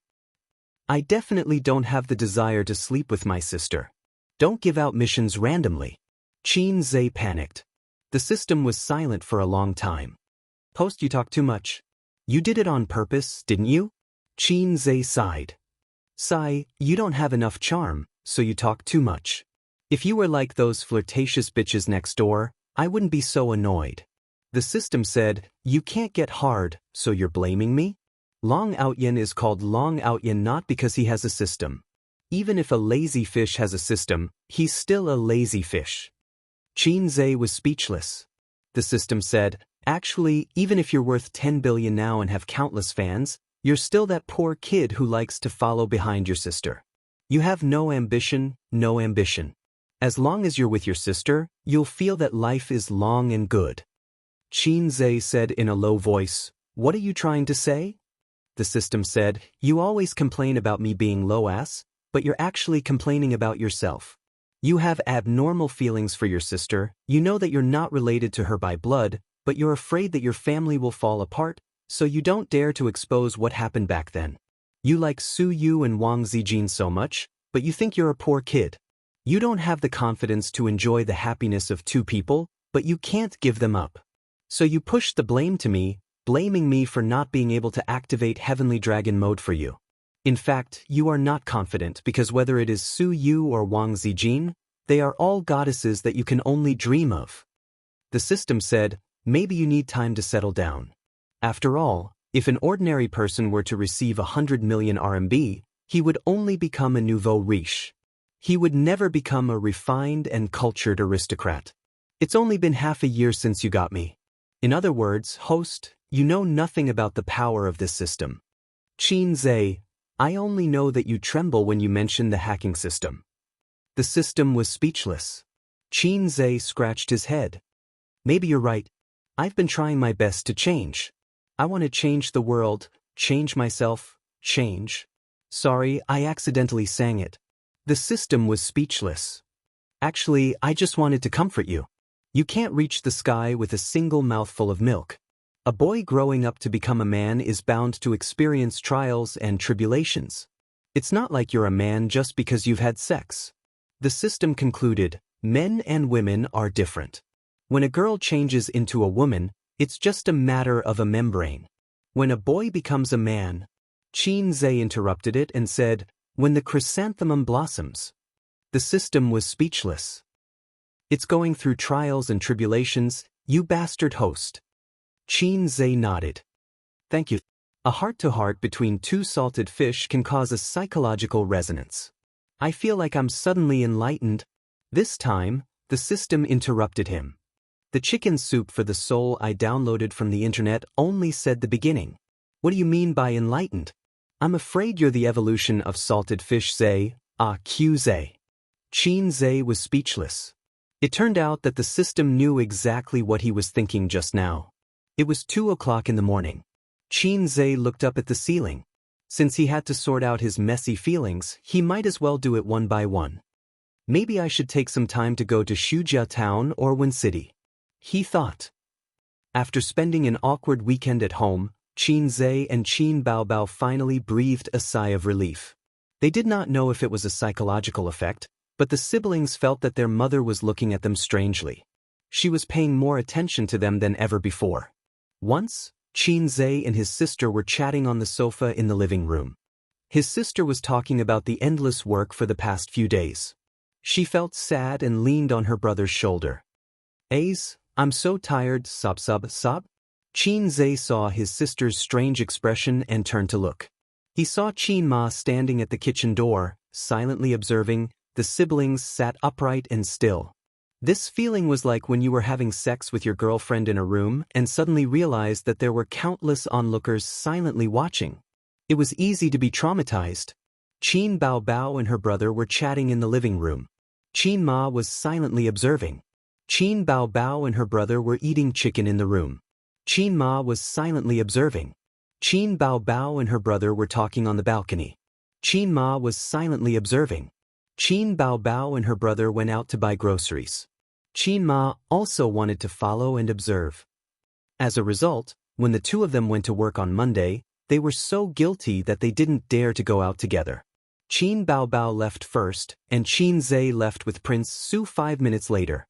I definitely don't have the desire to sleep with my sister. Don't give out missions randomly. Qin Zhe panicked. The system was silent for a long time. Post, you talk too much. You did it on purpose, didn't you? Qin Zhe sighed. Sigh, you don't have enough charm, so you talk too much. If you were like those flirtatious bitches next door, I wouldn't be so annoyed. The system said, you can't get hard, so you're blaming me? Long Outyin is called Long Outyin not because he has a system. Even if a lazy fish has a system, he's still a lazy fish. Qin Zhe was speechless. The system said, actually, even if you're worth 10 billion now and have countless fans, you're still that poor kid who likes to follow behind your sister. You have no ambition, no ambition. As long as you're with your sister, you'll feel that life is long and good. Qin Zhe said in a low voice, what are you trying to say? The system said, you always complain about me being low-ass, but you're actually complaining about yourself. You have abnormal feelings for your sister, you know that you're not related to her by blood, but you're afraid that your family will fall apart, so you don't dare to expose what happened back then. You like Su Yu and Wang Zijin so much, but you think you're a poor kid. You don't have the confidence to enjoy the happiness of two people, but you can't give them up. So you push the blame to me, blaming me for not being able to activate Heavenly Dragon mode for you. In fact, you are not confident because whether it is Su Yu or Wang Zijin, they are all goddesses that you can only dream of. The system said, maybe you need time to settle down. After all, if an ordinary person were to receive 100 million RMB, he would only become a nouveau riche. He would never become a refined and cultured aristocrat. It's only been half a year since you got me. In other words, host, you know nothing about the power of this system. Qin Zhe, I only know that you tremble when you mention the hacking system. The system was speechless. Qin Zhe scratched his head. Maybe you're right. I've been trying my best to change. I want to change the world, change myself, change. Sorry, I accidentally sang it. The system was speechless. Actually, I just wanted to comfort you. You can't reach the sky with a single mouthful of milk. A boy growing up to become a man is bound to experience trials and tribulations. It's not like you're a man just because you've had sex. The system concluded, men and women are different. When a girl changes into a woman, it's just a matter of a membrane. When a boy becomes a man, Qin Zhe interrupted it and said, when the chrysanthemum blossoms. The system was speechless. It's going through trials and tribulations, you bastard host. Qin Zhe nodded. Thank you. A heart-to-heart between two salted fish can cause a psychological resonance. I feel like I'm suddenly enlightened. This time, the system interrupted him. The chicken soup for the soul I downloaded from the internet only said the beginning. What do you mean by enlightened? I'm afraid you're the evolution of salted fish Zhe, Q Zhe. Qin Zhe was speechless. It turned out that the system knew exactly what he was thinking just now. It was 2 o'clock in the morning. Qin Zhe looked up at the ceiling. Since he had to sort out his messy feelings, he might as well do it one by one. Maybe I should take some time to go to Shujia town or Wen City, he thought. After spending an awkward weekend at home, Qin Zhe and Qin Baobao finally breathed a sigh of relief. They did not know if it was a psychological effect, but the siblings felt that their mother was looking at them strangely. She was paying more attention to them than ever before. Once, Qin Zhe and his sister were chatting on the sofa in the living room. His sister was talking about the endless work for the past few days. She felt sad and leaned on her brother's shoulder. Ace, I'm so tired, sob. Qin Zhe saw his sister's strange expression and turned to look. He saw Qin Ma standing at the kitchen door, silently observing. The siblings sat upright and still. This feeling was like when you were having sex with your girlfriend in a room and suddenly realized that there were countless onlookers silently watching. It was easy to be traumatized. Qin Baobao and her brother were chatting in the living room. Qin Ma was silently observing. Qin Baobao and her brother were eating chicken in the room. Qin Ma was silently observing. Qin Baobao and her brother were talking on the balcony. Qin Ma was silently observing. Qin Baobao and her brother went out to buy groceries. Qin Ma also wanted to follow and observe. As a result, when the two of them went to work on Monday, they were so guilty that they didn't dare to go out together. Qin Baobao left first, and Qin Zhe left with Prince Su 5 minutes later.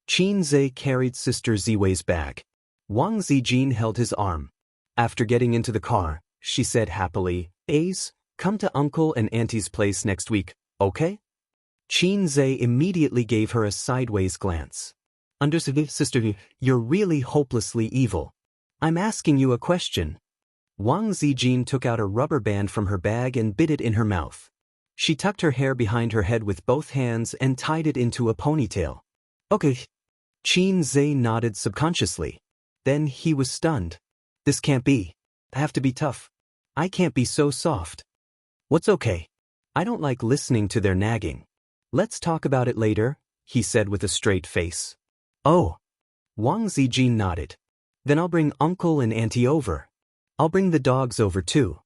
Qin Zhe carried Sister Ziwei's bag. Wang Zijin held his arm. After getting into the car, she said happily, Ace, come to Uncle and Auntie's place next week, okay? Xianxia immediately gave her a sideways glance. Understood, sister, you're really hopelessly evil. I'm asking you a question. Wang Zijin took out a rubber band from her bag and bit it in her mouth. She tucked her hair behind her head with both hands and tied it into a ponytail. Okay. Xianxia nodded subconsciously. Then he was stunned. This can't be. I have to be tough. I can't be so soft. What's okay? I don't like listening to their nagging. Let's talk about it later, he said with a straight face. Oh. Wang Zijin nodded. Then I'll bring uncle and auntie over. I'll bring the dogs over too.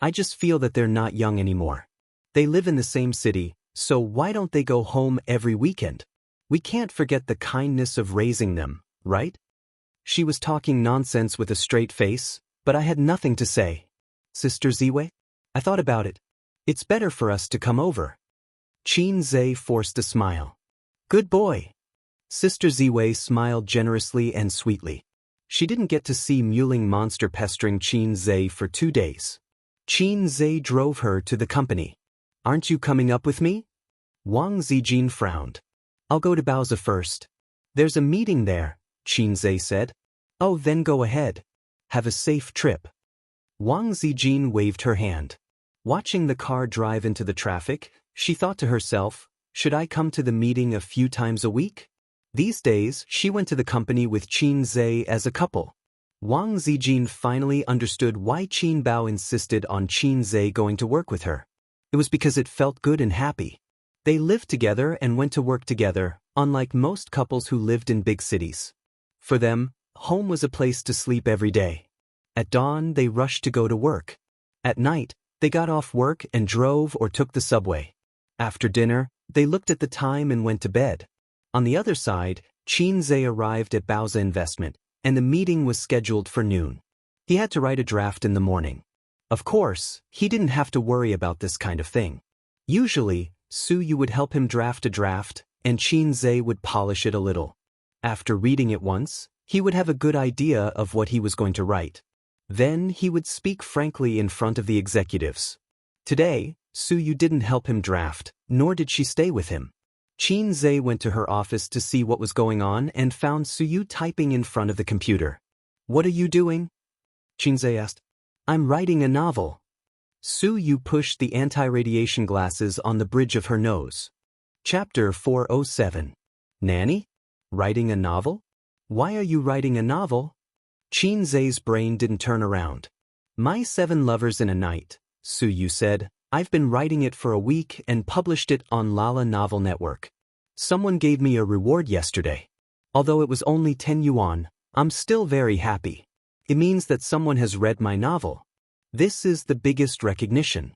I just feel that they're not young anymore. They live in the same city, so why don't they go home every weekend? We can't forget the kindness of raising them, right? She was talking nonsense with a straight face, but I had nothing to say. Sister Ziwei? I thought about it. It's better for us to come over. Xianxia forced a smile. Good boy. Sister Ziwei smiled generously and sweetly. She didn't get to see mewling monster pestering Xianxia for 2 days. Xianxia drove her to the company. Aren't you coming up with me? Wang Zijin frowned. I'll go to Baozi first. There's a meeting there, Xianxia said. Oh, then go ahead. Have a safe trip. Wang Zijin waved her hand. Watching the car drive into the traffic, she thought to herself, should I come to the meeting a few times a week? These days, she went to the company with Xianxia as a couple. Wang Zijin finally understood why Qin Bao insisted on Xianxia going to work with her. It was because it felt good and happy. They lived together and went to work together, unlike most couples who lived in big cities. For them, home was a place to sleep every day. At dawn, they rushed to go to work. At night, they got off work and drove or took the subway. After dinner, they looked at the time and went to bed. On the other side, Xianxia arrived at Baozi Investment, and the meeting was scheduled for noon. He had to write a draft in the morning. Of course, he didn't have to worry about this kind of thing. Usually, Su Yu would help him draft a draft, and Xianxia would polish it a little. After reading it once, he would have a good idea of what he was going to write. Then he would speak frankly in front of the executives. Today, Su Yu didn't help him draft, nor did she stay with him. Xianxia went to her office to see what was going on and found Su Yu typing in front of the computer. What are you doing? Xianxia asked. I'm writing a novel. Su Yu pushed the anti-radiation glasses on the bridge of her nose. Chapter 407. Nanny? Writing a novel? Why are you writing a novel? Xianxia's brain didn't turn around. My 7 Lovers in a Night, Su Yu said. I've been writing it for a week and published it on Lala Novel Network. Someone gave me a reward yesterday. Although it was only 10 yuan, I'm still very happy. It means that someone has read my novel. This is the biggest recognition.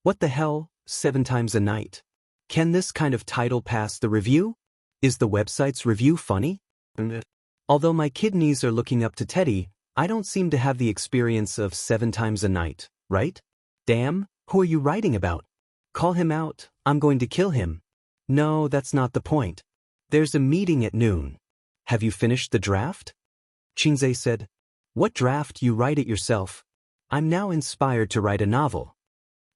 What the hell, 7 times a night? Can this kind of title pass the review? Is the website's review funny? Although my kidneys are looking up to Teddy, I don't seem to have the experience of 7 times a night, right? Damn, who are you writing about? Call him out, I'm going to kill him. No, that's not the point. There's a meeting at noon. Have you finished the draft? Xianxia said. What draft? You write it yourself. I'm now inspired to write a novel.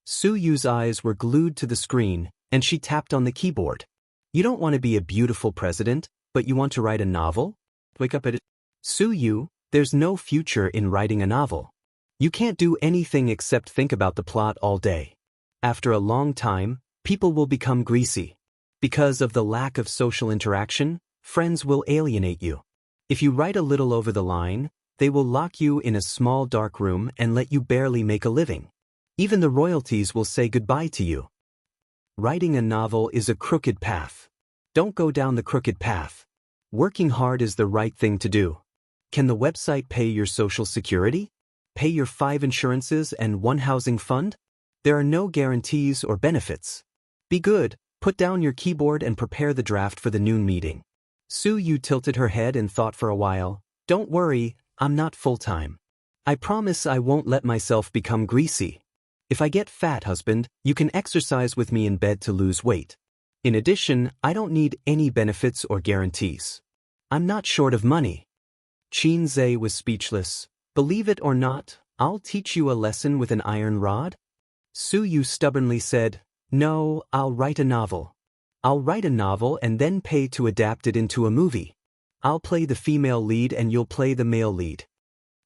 Su Yu's eyes were glued to the screen, and she tapped on the keyboard. You don't want to be a beautiful president, but you want to write a novel? Wake up at it. Su Yu, there's no future in writing a novel. You can't do anything except think about the plot all day. After a long time, people will become greasy. Because of the lack of social interaction, friends will alienate you. If you write a little over the line, they will lock you in a small dark room and let you barely make a living. Even the royalties will say goodbye to you. Writing a novel is a crooked path. Don't go down the crooked path. Working hard is the right thing to do. Can the website pay your social security? Pay your 5 insurances and 1 housing fund? There are no guarantees or benefits. Be good, put down your keyboard and prepare the draft for the noon meeting. Su Yu tilted her head and thought for a while. Don't worry, I'm not full-time. I promise I won't let myself become greasy. If I get fat, husband, you can exercise with me in bed to lose weight. In addition, I don't need any benefits or guarantees. I'm not short of money. Xianxia was speechless. Believe it or not, I'll teach you a lesson with an iron rod? Su Yu stubbornly said, no, I'll write a novel. I'll write a novel and then pay to adapt it into a movie. I'll play the female lead and you'll play the male lead.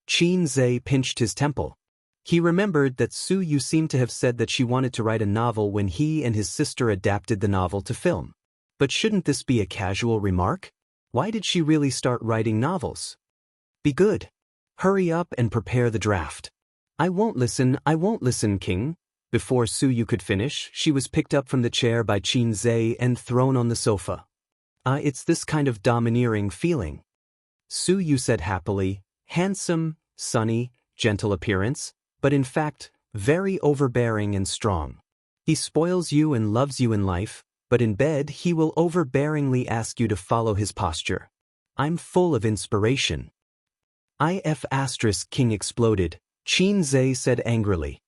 Xianxia pinched his temple. He remembered that Su Yu seemed to have said that she wanted to write a novel when he and his sister adapted the novel to film. But shouldn't this be a casual remark? Why did she really start writing novels? Be good. Hurry up and prepare the draft. I won't listen, King. Before Su Yu could finish, she was picked up from the chair by Xianxia and thrown on the sofa. It's this kind of domineering feeling. Su Yu said happily, handsome, sunny, gentle appearance, but in fact, very overbearing and strong. He spoils you and loves you in life, but in bed he will overbearingly ask you to follow his posture. I'm full of inspiration. King exploded, Xianxia said angrily.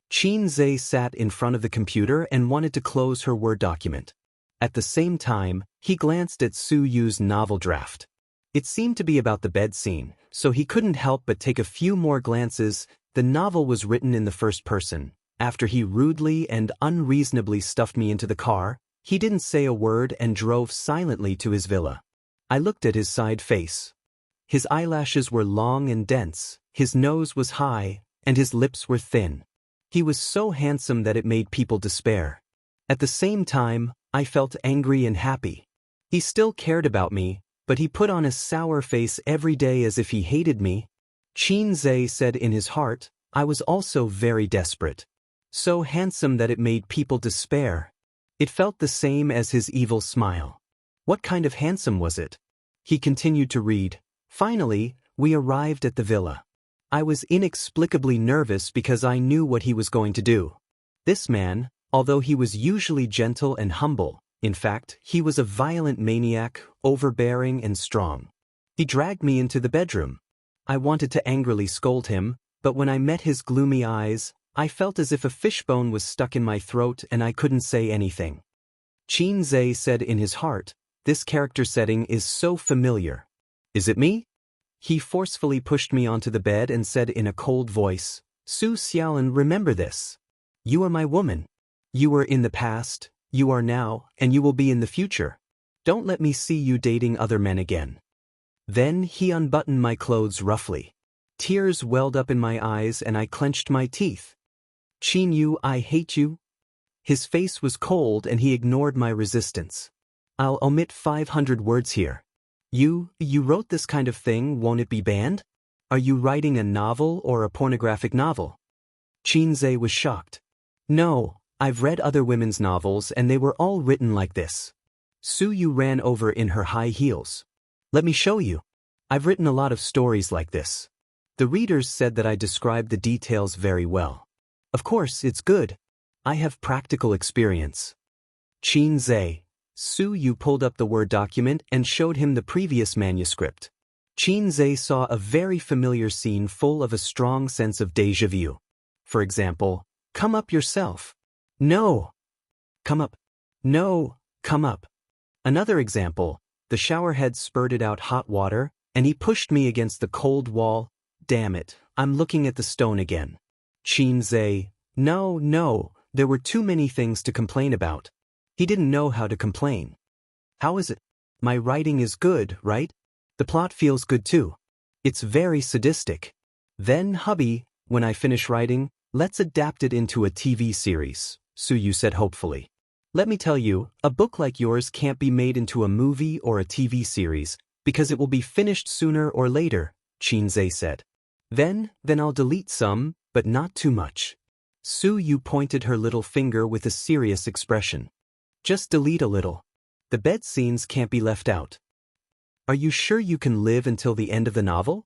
Xianxia sat in front of the computer and wanted to close her Word document. At the same time, he glanced at Su Yu's novel draft. It seemed to be about the bed scene, so he couldn't help but take a few more glances. The novel was written in the first person. After he rudely and unreasonably stuffed me into the car, he didn't say a word and drove silently to his villa. I looked at his side face. His eyelashes were long and dense, his nose was high, and his lips were thin. He was so handsome that it made people despair. At the same time, I felt angry and happy. He still cared about me, but he put on a sour face every day as if he hated me. Xianxia said in his heart, I was also very desperate. So handsome that it made people despair. It felt the same as his evil smile. What kind of handsome was it? He continued to read. Finally, we arrived at the villa. I was inexplicably nervous because I knew what he was going to do. This man, although he was usually gentle and humble, in fact, he was a violent maniac, overbearing and strong. He dragged me into the bedroom. I wanted to angrily scold him, but when I met his gloomy eyes, I felt as if a fishbone was stuck in my throat and I couldn't say anything. Xianxia said in his heart, this character setting is so familiar. Is it me? He forcefully pushed me onto the bed and said in a cold voice, Su Xiaolan, remember this. You are my woman. You were in the past, you are now, and you will be in the future. Don't let me see you dating other men again. Then he unbuttoned my clothes roughly. Tears welled up in my eyes and I clenched my teeth. Qin Yu, I hate you. His face was cold and he ignored my resistance. I'll omit 500 words here. You wrote this kind of thing, won't it be banned? Are you writing a novel or a pornographic novel? Xianxia was shocked. No, I've read other women's novels and they were all written like this. Su Yu ran over in her high heels. Let me show you. I've written a lot of stories like this. The readers said that I described the details very well. Of course, it's good. I have practical experience. Xianxia. Su Yu pulled up the Word document and showed him the previous manuscript. Xianxia saw a very familiar scene full of a strong sense of déjà vu. For example, come up yourself. No. Come up. No, come up. Another example, the showerhead spurted out hot water, and he pushed me against the cold wall. Damn it, I'm looking at the stone again. Xianxia. No, there were too many things to complain about. He didn't know how to complain. How is it? My writing is good, right? The plot feels good too. It's very sadistic. Then, hubby, when I finish writing, let's adapt it into a TV series, Su Yu said hopefully. Let me tell you, a book like yours can't be made into a movie or a TV series, because it will be finished sooner or later, Xianxia said. Then I'll delete some, but not too much. Su Yu pointed her little finger with a serious expression. Just delete a little. The bed scenes can't be left out. Are you sure you can live until the end of the novel?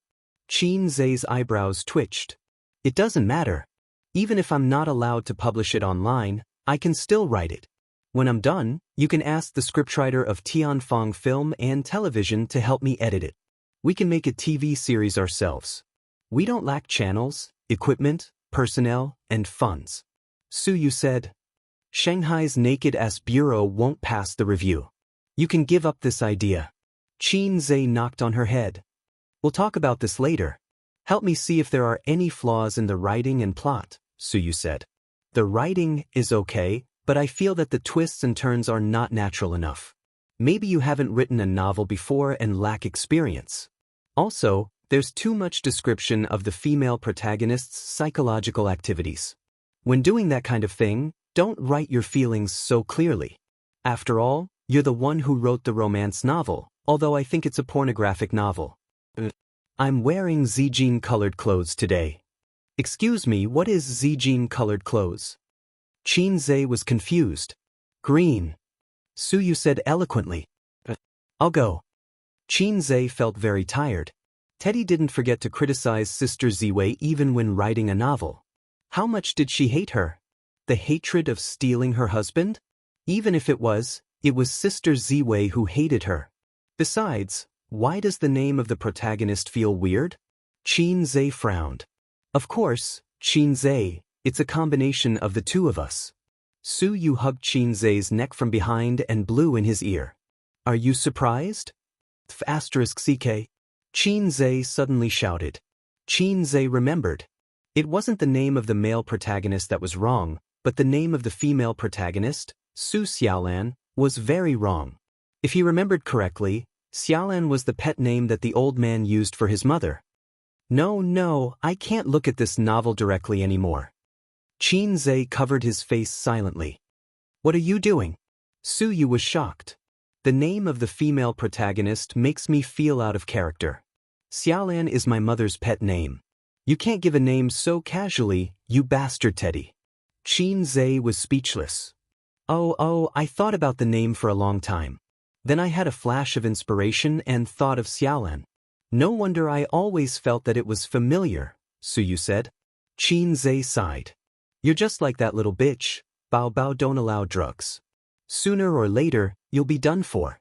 Xianxia's eyebrows twitched. It doesn't matter. Even if I'm not allowed to publish it online, I can still write it. When I'm done, you can ask the scriptwriter of Tianfeng Film and Television to help me edit it. We can make a TV series ourselves. We don't lack channels, equipment, personnel, and funds. Su Yu said. Shanghai's naked-ass bureau won't pass the review. You can give up this idea. Xianxia knocked on her head. We'll talk about this later. Help me see if there are any flaws in the writing and plot, Su Yu said. The writing is okay, but I feel that the twists and turns are not natural enough. Maybe you haven't written a novel before and lack experience. Also, there's too much description of the female protagonist's psychological activities. When doing that kind of thing, don't write your feelings so clearly. After all, you're the one who wrote the romance novel, although I think it's a pornographic novel. I'm wearing Zijin-colored clothes today. Excuse me, what is Zijin-colored clothes? Xianxia was confused. Green. Suyu said eloquently. I'll go. Xianxia felt very tired. Teddy didn't forget to criticize Sister Ziwei even when writing a novel. How much did she hate her? The hatred of stealing her husband? Even if it was Sister Ziwei who hated her. Besides, why does the name of the protagonist feel weird? Xianxia frowned. Of course, Xianxia, it's a combination of the two of us. Suyu hugged Xianxia's neck from behind and blew in his ear. Are you surprised? *CK. Xianxia suddenly shouted. Xianxia remembered. It wasn't the name of the male protagonist that was wrong, but the name of the female protagonist, Su Xiaolan, was very wrong. If he remembered correctly, Xiaolan was the pet name that the old man used for his mother. No, I can't look at this novel directly anymore. Xianxia covered his face silently. What are you doing? Suyu was shocked. The name of the female protagonist makes me feel out of character. Xiaolan is my mother's pet name. You can't give a name so casually, you bastard Teddy. Xianxia was speechless. Oh, I thought about the name for a long time. Then I had a flash of inspiration and thought of Xiaolan. No wonder I always felt that it was familiar, Suyu said. Xianxia sighed. You're just like that little bitch. Bao don't allow drugs. Sooner or later, you'll be done for.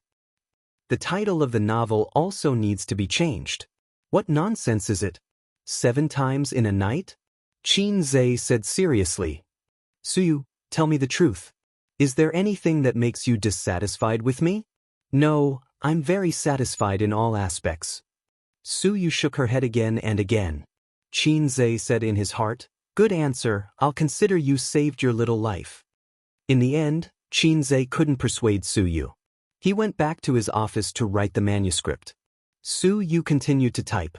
The title of the novel also needs to be changed. What nonsense is it? 7 times in a night? Xianxia said seriously. Suyu, tell me the truth. Is there anything that makes you dissatisfied with me? No, I'm very satisfied in all aspects. Suyu shook her head again and again. Xianxia said in his heart, good answer, I'll consider you saved your little life. In the end, Xianxia couldn't persuade Suyu. He went back to his office to write the manuscript. Suyu continued to type.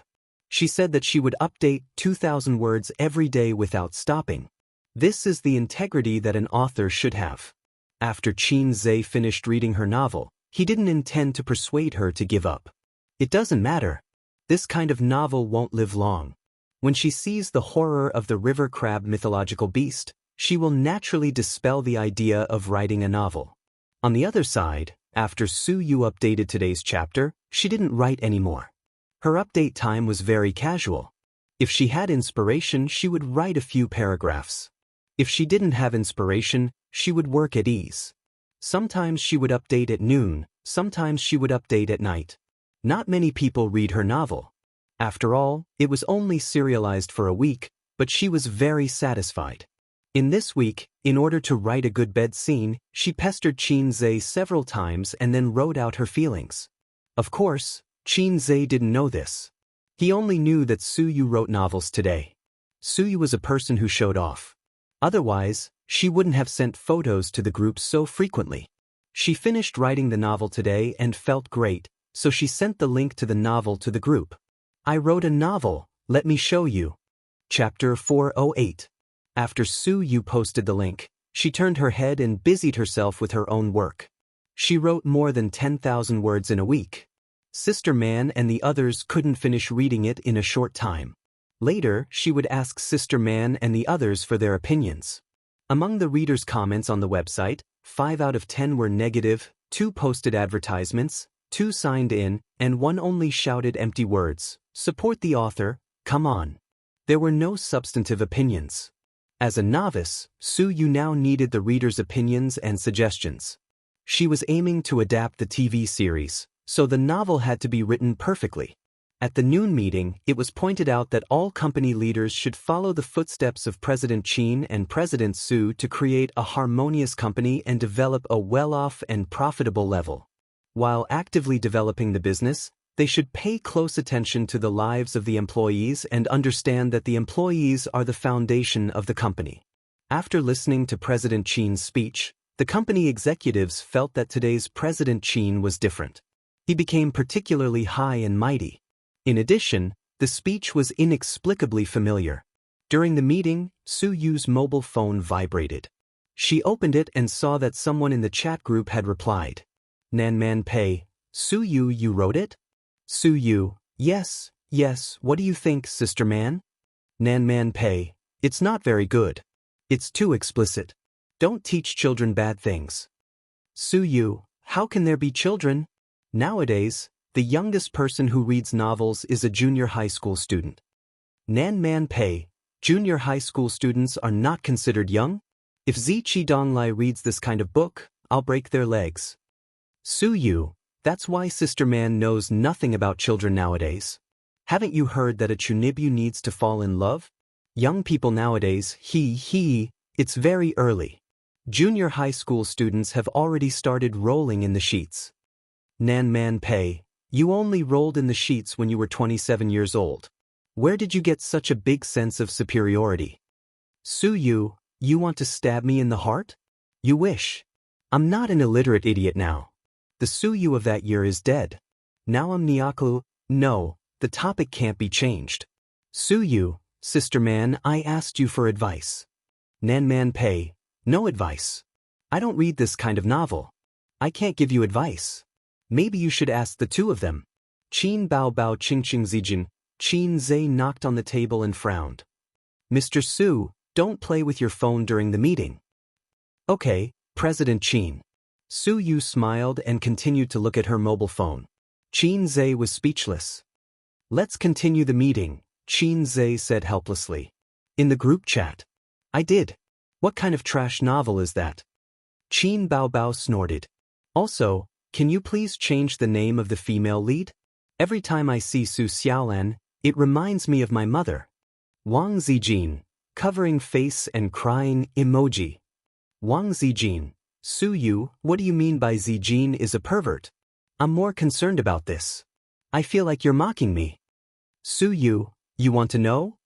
She said that she would update 2,000 words every day without stopping. This is the integrity that an author should have. After Xianxia finished reading her novel, he didn't intend to persuade her to give up. It doesn't matter. This kind of novel won't live long. When she sees the horror of the river crab mythological beast, she will naturally dispel the idea of writing a novel. On the other side, after Suyu updated today's chapter, she didn't write anymore. Her update time was very casual. If she had inspiration, she would write a few paragraphs. If she didn't have inspiration, she would work at ease. Sometimes she would update at noon, sometimes she would update at night. Not many people read her novel. After all, it was only serialized for a week, but she was very satisfied. In this week, in order to write a good bed scene, she pestered Xianxia several times and then wrote out her feelings. Of course, Xianxia didn't know this. He only knew that Suyu wrote novels today. Suyu was a person who showed off. Otherwise, she wouldn't have sent photos to the group so frequently. She finished writing the novel today and felt great, so she sent the link to the novel to the group. I wrote a novel, let me show you. Chapter 408. After Suyu posted the link, she turned her head and busied herself with her own work. She wrote more than 10,000 words in a week. Sister Man and the others couldn't finish reading it in a short time. Later, she would ask Sister Man and the others for their opinions. Among the readers' comments on the website, 5 out of 10 were negative, 2 posted advertisements, 2 signed in, and 1 only shouted empty words. Support the author, come on. There were no substantive opinions. As a novice, Suyu now needed the readers' opinions and suggestions. She was aiming to adapt the TV series, so the novel had to be written perfectly. At the noon meeting, it was pointed out that all company leaders should follow the footsteps of President Qin and President Su to create a harmonious company and develop a well-off and profitable level. While actively developing the business, they should pay close attention to the lives of the employees and understand that the employees are the foundation of the company. After listening to President Qin's speech, the company executives felt that today's President Qin was different. He became particularly high and mighty. In addition, the speech was inexplicably familiar. During the meeting, Su Yu's mobile phone vibrated. She opened it and saw that someone in the chat group had replied. Nanman Pei, Su Yu, you wrote it? Su Yu, yes, what do you think, Sister Man? Nanman Pei, it's not very good. It's too explicit. Don't teach children bad things. Su Yu, how can there be children? Nowadays, the youngest person who reads novels is a junior high school student. Nanman Pei, junior high school students are not considered young? If Ziqi Donglai reads this kind of book, I'll break their legs. Su Yu, that's why Sister Man knows nothing about children nowadays. Haven't you heard that a Chunibyu needs to fall in love? Young people nowadays, it's very early. Junior high school students have already started rolling in the sheets. Nanman Pei, you only rolled in the sheets when you were 27 years old. Where did you get such a big sense of superiority? Su Yu, you want to stab me in the heart? You wish. I'm not an illiterate idiot now. The Su Yu of that year is dead. Now I'm Nyaku. No, the topic can't be changed. Su Yu, Sister Man, I asked you for advice. Nanman Pei, no advice. I don't read this kind of novel. I can't give you advice. Maybe you should ask the two of them. Qin Bao Bao Qing Qing Zijin. Qin Zhe knocked on the table and frowned. Mr. Su, don't play with your phone during the meeting. Okay, President Qin. Su Yu smiled and continued to look at her mobile phone. Qin Zhe was speechless. Let's continue the meeting, Qin Zhe said helplessly. In the group chat. I did. What kind of trash novel is that? Qin Bao Bao snorted. Also, can you please change the name of the female lead? Every time I see Su Xiaolan, it reminds me of my mother. Wang Zijin, covering face and crying emoji. Wang Zijin, Su Yu, what do you mean by Zijin is a pervert? I'm more concerned about this. I feel like you're mocking me. Su Yu, you want to know?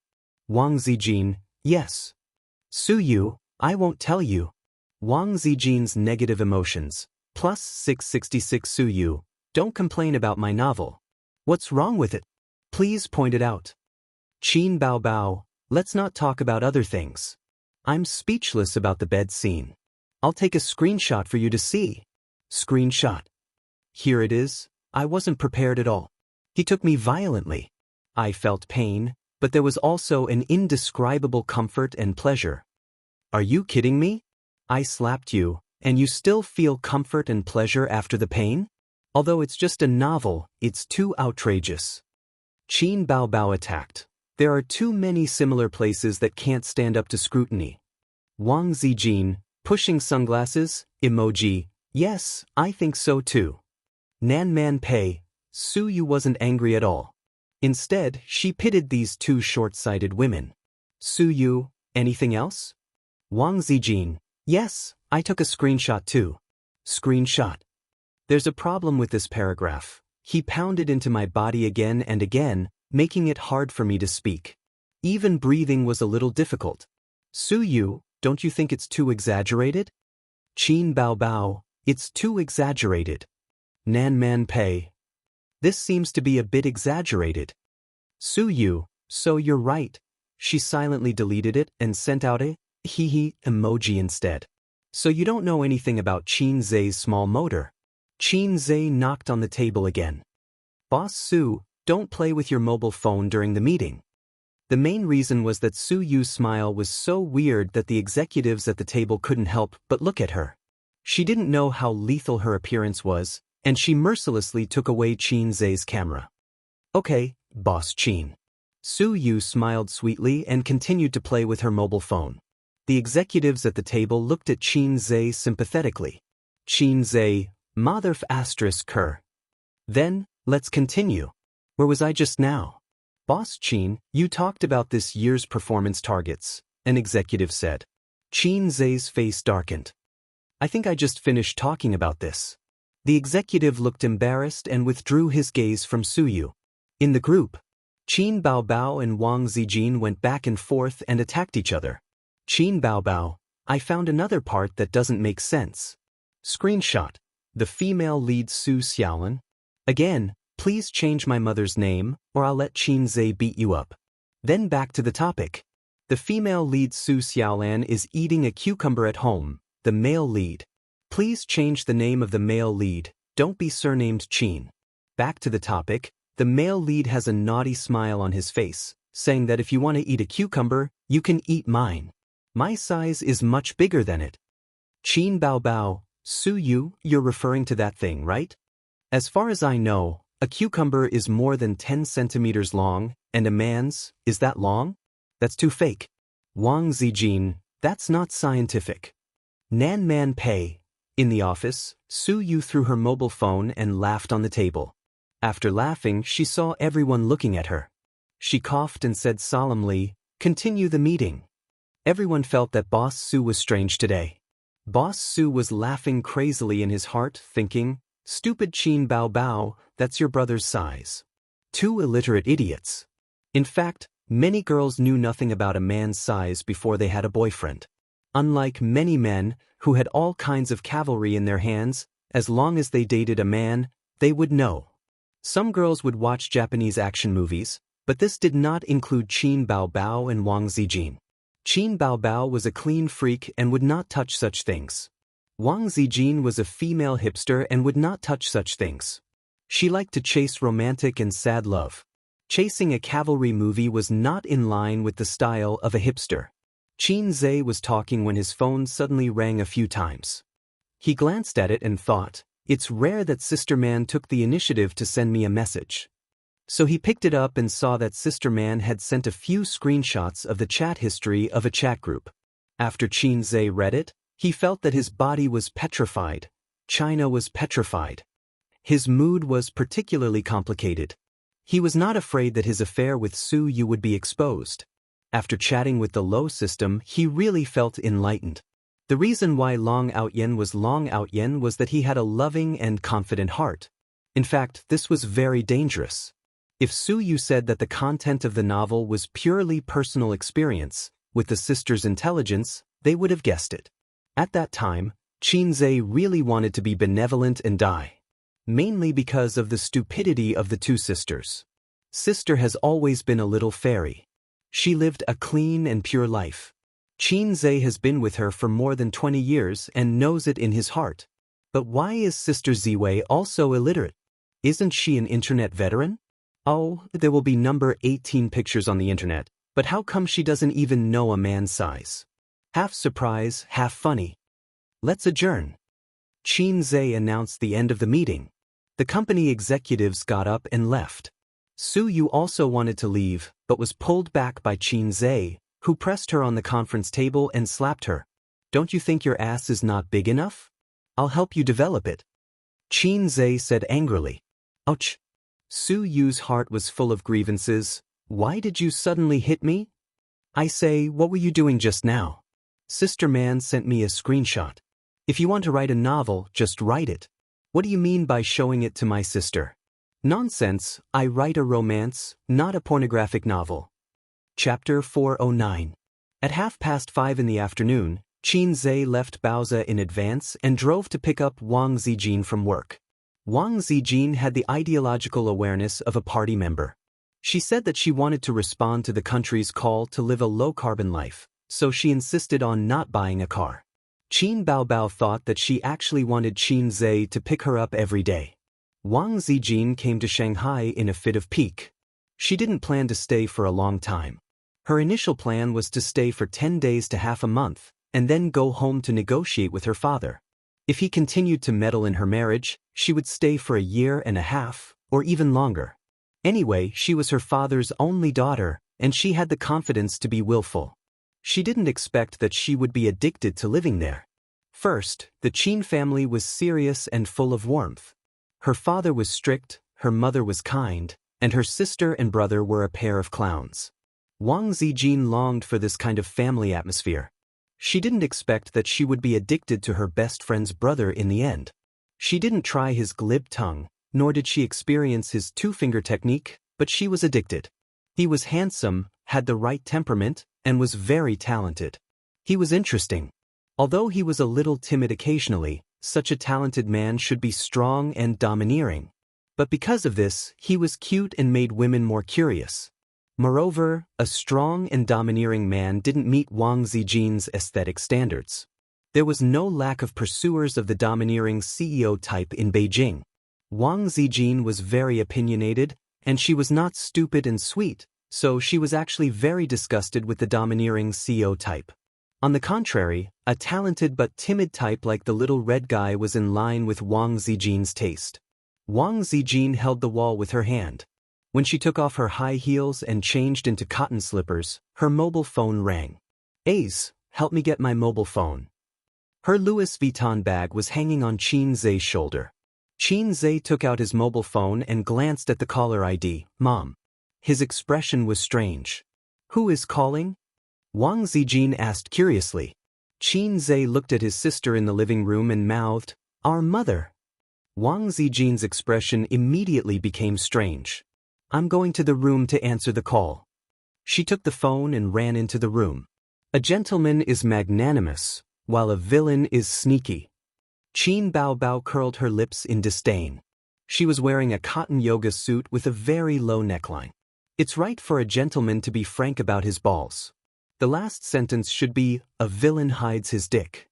Wang Zijin, yes. Su Yu, I won't tell you. Wang Zijin's negative emotions. Plus 666 Su Yu, don't complain about my novel. What's wrong with it? Please point it out. Qin Bao Bao, let's not talk about other things. I'm speechless about the bed scene. I'll take a screenshot for you to see. Screenshot. Here it is. I wasn't prepared at all. He took me violently. I felt pain, but there was also an indescribable comfort and pleasure. Are you kidding me? I slapped you, and you still feel comfort and pleasure after the pain? Although it's just a novel, it's too outrageous. Qin Bao Bao attacked. There are too many similar places that can't stand up to scrutiny. Wang Zijin, pushing sunglasses, emoji, yes, I think so too. Nanman Pei, Su Yu wasn't angry at all. Instead, she pitted these two short-sighted women. Su Yu, anything else? Wang Zijin, yes, I took a screenshot too. Screenshot. There's a problem with this paragraph. He pounded into my body again and again, making it hard for me to speak. Even breathing was a little difficult. Su Yu, don't you think it's too exaggerated? Qin Bao Bao, it's too exaggerated. Nanman Pei. This seems to be a bit exaggerated. Su Yu, so you're right. She silently deleted it and sent out a emoji instead. So you don't know anything about Qin Zhe's small motor. Qin Zhe knocked on the table again. Boss Su, don't play with your mobile phone during the meeting. The main reason was that Su Yu's smile was so weird that the executives at the table couldn't help but look at her. She didn't know how lethal her appearance was, and she mercilessly took away Qin Zhe's camera. Okay, Boss Qin. Su Yu smiled sweetly and continued to play with her mobile phone. The executives at the table looked at Qin Zhe sympathetically. Qin Zhe, Motherf asterisk her. Then, let's continue. Where was I just now? Boss Qin, you talked about this year's performance targets, an executive said. Qin Zhe's face darkened. I think I just finished talking about this. The executive looked embarrassed and withdrew his gaze from Su Yu. In the group, Qin Bao Bao and Wang Zijin went back and forth and attacked each other. Qin Baobao, I found another part that doesn't make sense. Screenshot. The female lead Su Xiaolan. Again, please change my mother's name, or I'll let Qin Zhe beat you up. Then back to the topic. The female lead Su Xiaolan is eating a cucumber at home, the male lead. Please change the name of the male lead, don't be surnamed Qin. Back to the topic, the male lead has a naughty smile on his face, saying that if you want to eat a cucumber, you can eat mine. My size is much bigger than it. Qin Baobao, Su Yu, you're referring to that thing, right? As far as I know, a cucumber is more than 10 centimeters long, and a man's, is that long? That's too fake. Wang Zijin, that's not scientific. Nan Man Pei. In the office, Su Yu threw her mobile phone and laughed on the table. After laughing, she saw everyone looking at her. She coughed and said solemnly, "Continue the meeting." Everyone felt that Boss Su was strange today. Boss Su was laughing crazily in his heart, thinking, "Stupid Qin Baobao, that's your brother's size. Two illiterate idiots." In fact, many girls knew nothing about a man's size before they had a boyfriend. Unlike many men, who had all kinds of cavalry in their hands, as long as they dated a man, they would know. Some girls would watch Japanese action movies, but this did not include Qin Baobao and Wang Zijin. Qin Baobao was a clean freak and would not touch such things. Wang Zijin was a female hipster and would not touch such things. She liked to chase romantic and sad love. Chasing a cavalry movie was not in line with the style of a hipster. Qin Zhe was talking when his phone suddenly rang a few times. He glanced at it and thought, "It's rare that Sister Man took the initiative to send me a message." So he picked it up and saw that Sister Man had sent a few screenshots of the chat history of a chat group. After Qin Zhe read it, he felt that his body was petrified. China was petrified. His mood was particularly complicated. He was not afraid that his affair with Su Yu would be exposed. After chatting with the Lo system, he really felt enlightened. The reason why Long Outyen was that he had a loving and confident heart. In fact, this was very dangerous. If Su Yu said that the content of the novel was purely personal experience, with the sisters' intelligence, they would have guessed it. At that time, Qin Zhe really wanted to be benevolent and die. Mainly because of the stupidity of the two sisters. Sister has always been a little fairy. She lived a clean and pure life. Qin Zhe has been with her for more than 20 years and knows it in his heart. But why is Sister Ziwei also illiterate? Isn't she an internet veteran? Oh, there will be number 18 pictures on the internet, but how come she doesn't even know a man's size? Half surprise, half funny. Let's adjourn. Qin Zhe announced the end of the meeting. The company executives got up and left. Su Yu also wanted to leave, but was pulled back by Qin Zhe, who pressed her on the conference table and slapped her. "Don't you think your ass is not big enough? I'll help you develop it." Qin Zhe said angrily. Ouch. Su Yu's heart was full of grievances. "Why did you suddenly hit me? I say, what were you doing just now? Sister Man sent me a screenshot. If you want to write a novel, just write it. What do you mean by showing it to my sister?" "Nonsense, I write a romance, not a pornographic novel." Chapter 409. At 5:30 in the afternoon, Qin Zhe left Baozi in advance and drove to pick up Wang Zijin from work. Wang Zijin had the ideological awareness of a party member. She said that she wanted to respond to the country's call to live a low-carbon life, so she insisted on not buying a car. Qin Baobao thought that she actually wanted Qin Zhe to pick her up every day. Wang Zijin came to Shanghai in a fit of pique. She didn't plan to stay for a long time. Her initial plan was to stay for 10 days to half a month, and then go home to negotiate with her father. If he continued to meddle in her marriage, she would stay for a year and a half, or even longer. Anyway, she was her father's only daughter, and she had the confidence to be willful. She didn't expect that she would be addicted to living there. First, the Qin family was serious and full of warmth. Her father was strict, her mother was kind, and her sister and brother were a pair of clowns. Wang Zijin longed for this kind of family atmosphere. She didn't expect that she would be addicted to her best friend's brother in the end. She didn't try his glib tongue, nor did she experience his two-finger technique, but she was addicted. He was handsome, had the right temperament, and was very talented. He was interesting. Although he was a little timid occasionally, such a talented man should be strong and domineering. But because of this, he was cute and made women more curious. Moreover, a strong and domineering man didn't meet Wang Zijin's aesthetic standards. There was no lack of pursuers of the domineering CEO type in Beijing. Wang Zijin was very opinionated, and she was not stupid and sweet, so she was actually very disgusted with the domineering CEO type. On the contrary, a talented but timid type like the little red guy was in line with Wang Zijin's taste. Wang Zijin held the wall with her hand. When she took off her high heels and changed into cotton slippers, her mobile phone rang. "Ace, help me get my mobile phone." Her Louis Vuitton bag was hanging on Qin Zhe's shoulder. Qin Zhe took out his mobile phone and glanced at the caller ID, "Mom." His expression was strange. "Who is calling?" Wang Zijin asked curiously. Qin Zhe looked at his sister in the living room and mouthed, "Our mother." Wang Zijin's expression immediately became strange. "I'm going to the room to answer the call." She took the phone and ran into the room. A gentleman is magnanimous, while a villain is sneaky. Qin Baobao curled her lips in disdain. She was wearing a cotton yoga suit with a very low neckline. It's right for a gentleman to be frank about his balls. The last sentence should be, "A villain hides his dick."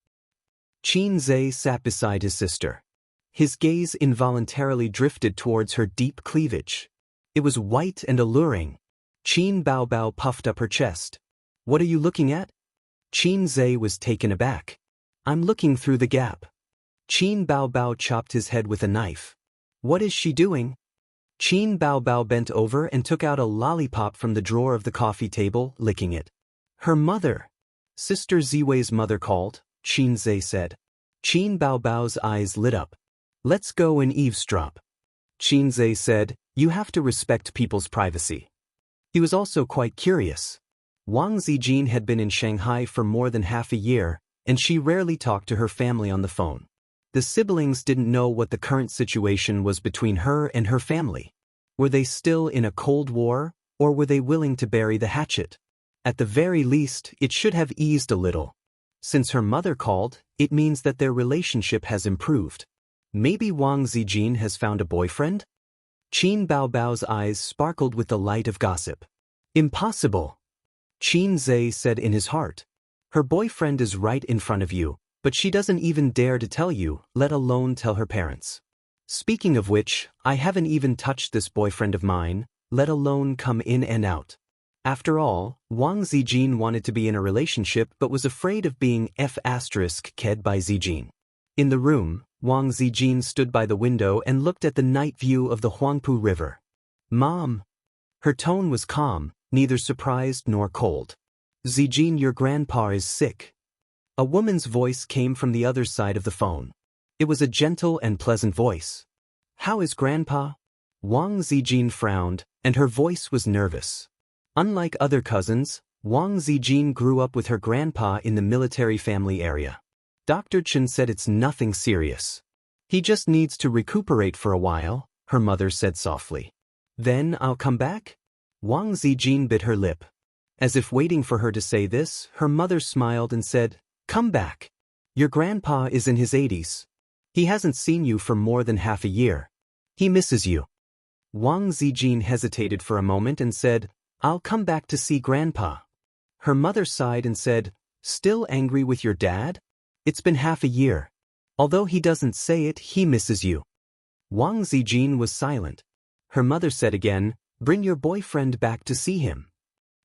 Qin Zhe sat beside his sister. His gaze involuntarily drifted towards her deep cleavage. It was white and alluring. Qin Baobao puffed up her chest. "What are you looking at?" Qin Zhe was taken aback. "I'm looking through the gap." Qin Baobao chopped his head with a knife. "What is she doing?" Qin Baobao bent over and took out a lollipop from the drawer of the coffee table, licking it. "Her mother." "Sister Ziwei's mother called," Qin Zhe said. Qin Baobao's eyes lit up. "Let's go and eavesdrop." Qin Zhe said, "You have to respect people's privacy." He was also quite curious. Wang Zijin had been in Shanghai for more than half a year, and she rarely talked to her family on the phone. The siblings didn't know what the current situation was between her and her family. Were they still in a Cold War, or were they willing to bury the hatchet? At the very least, it should have eased a little. Since her mother called, it means that their relationship has improved. Maybe Wang Zijin has found a boyfriend? Qin Baobao's eyes sparkled with the light of gossip. "Impossible," Qin Zhe said in his heart. "Her boyfriend is right in front of you, but she doesn't even dare to tell you, let alone tell her parents. Speaking of which, I haven't even touched this boyfriend of mine, let alone come in and out." After all, Wang Zijin wanted to be in a relationship but was afraid of being ked by Zijin. In the room, Wang Zijin stood by the window and looked at the night view of the Huangpu River. "Mom." Her tone was calm, neither surprised nor cold. "Zijin, your grandpa is sick." A woman's voice came from the other side of the phone. It was a gentle and pleasant voice. "How is Grandpa?" Wang Zijin frowned, and her voice was nervous. Unlike other cousins, Wang Zijin grew up with her grandpa in the military family area. Dr. Chen said it's nothing serious. "He just needs to recuperate for a while," her mother said softly. "Then I'll come back?" Wang Zijin bit her lip. As if waiting for her to say this, her mother smiled and said, "Come back. Your grandpa is in his 80s. He hasn't seen you for more than half a year. He misses you." Wang Zijin hesitated for a moment and said, "I'll come back to see Grandpa." Her mother sighed and said, "Still angry with your dad? It's been half a year. Although he doesn't say it, he misses you." Wang Zijin was silent. Her mother said again, "Bring your boyfriend back to see him."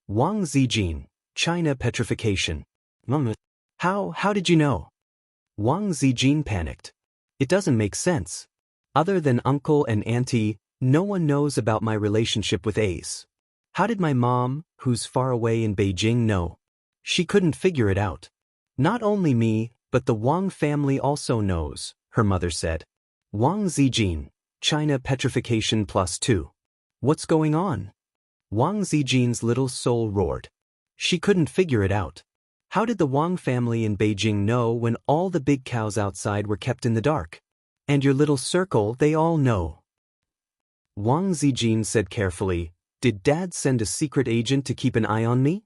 Wang Zijin, China petrification. "Mom, how did you know?" Wang Zijin panicked. "It doesn't make sense. Other than uncle and auntie, no one knows about my relationship with Ace. How did my mom, who's far away in Beijing, know?" She couldn't figure it out. "Not only me, but the Wang family also knows," her mother said. Wang Zijin, China petrification +2. "What's going on?" Wang Zijin's little soul roared. She couldn't figure it out. How did the Wang family in Beijing know when all the big cows outside were kept in the dark? "And your little circle, they all know." Wang Zijin said carefully, "Did Dad send a secret agent to keep an eye on me?"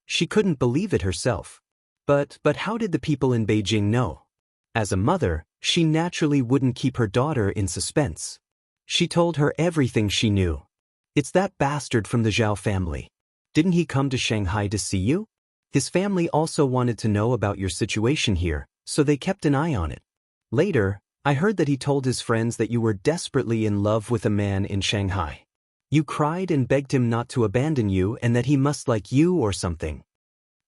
She couldn't believe it herself. But how did the people in Beijing know? As a mother, she naturally wouldn't keep her daughter in suspense. She told her everything she knew. It's that bastard from the Zhao family. Didn't he come to Shanghai to see you? His family also wanted to know about your situation here, so they kept an eye on it. Later, I heard that he told his friends that you were desperately in love with a man in Shanghai. You cried and begged him not to abandon you and that he must like you or something.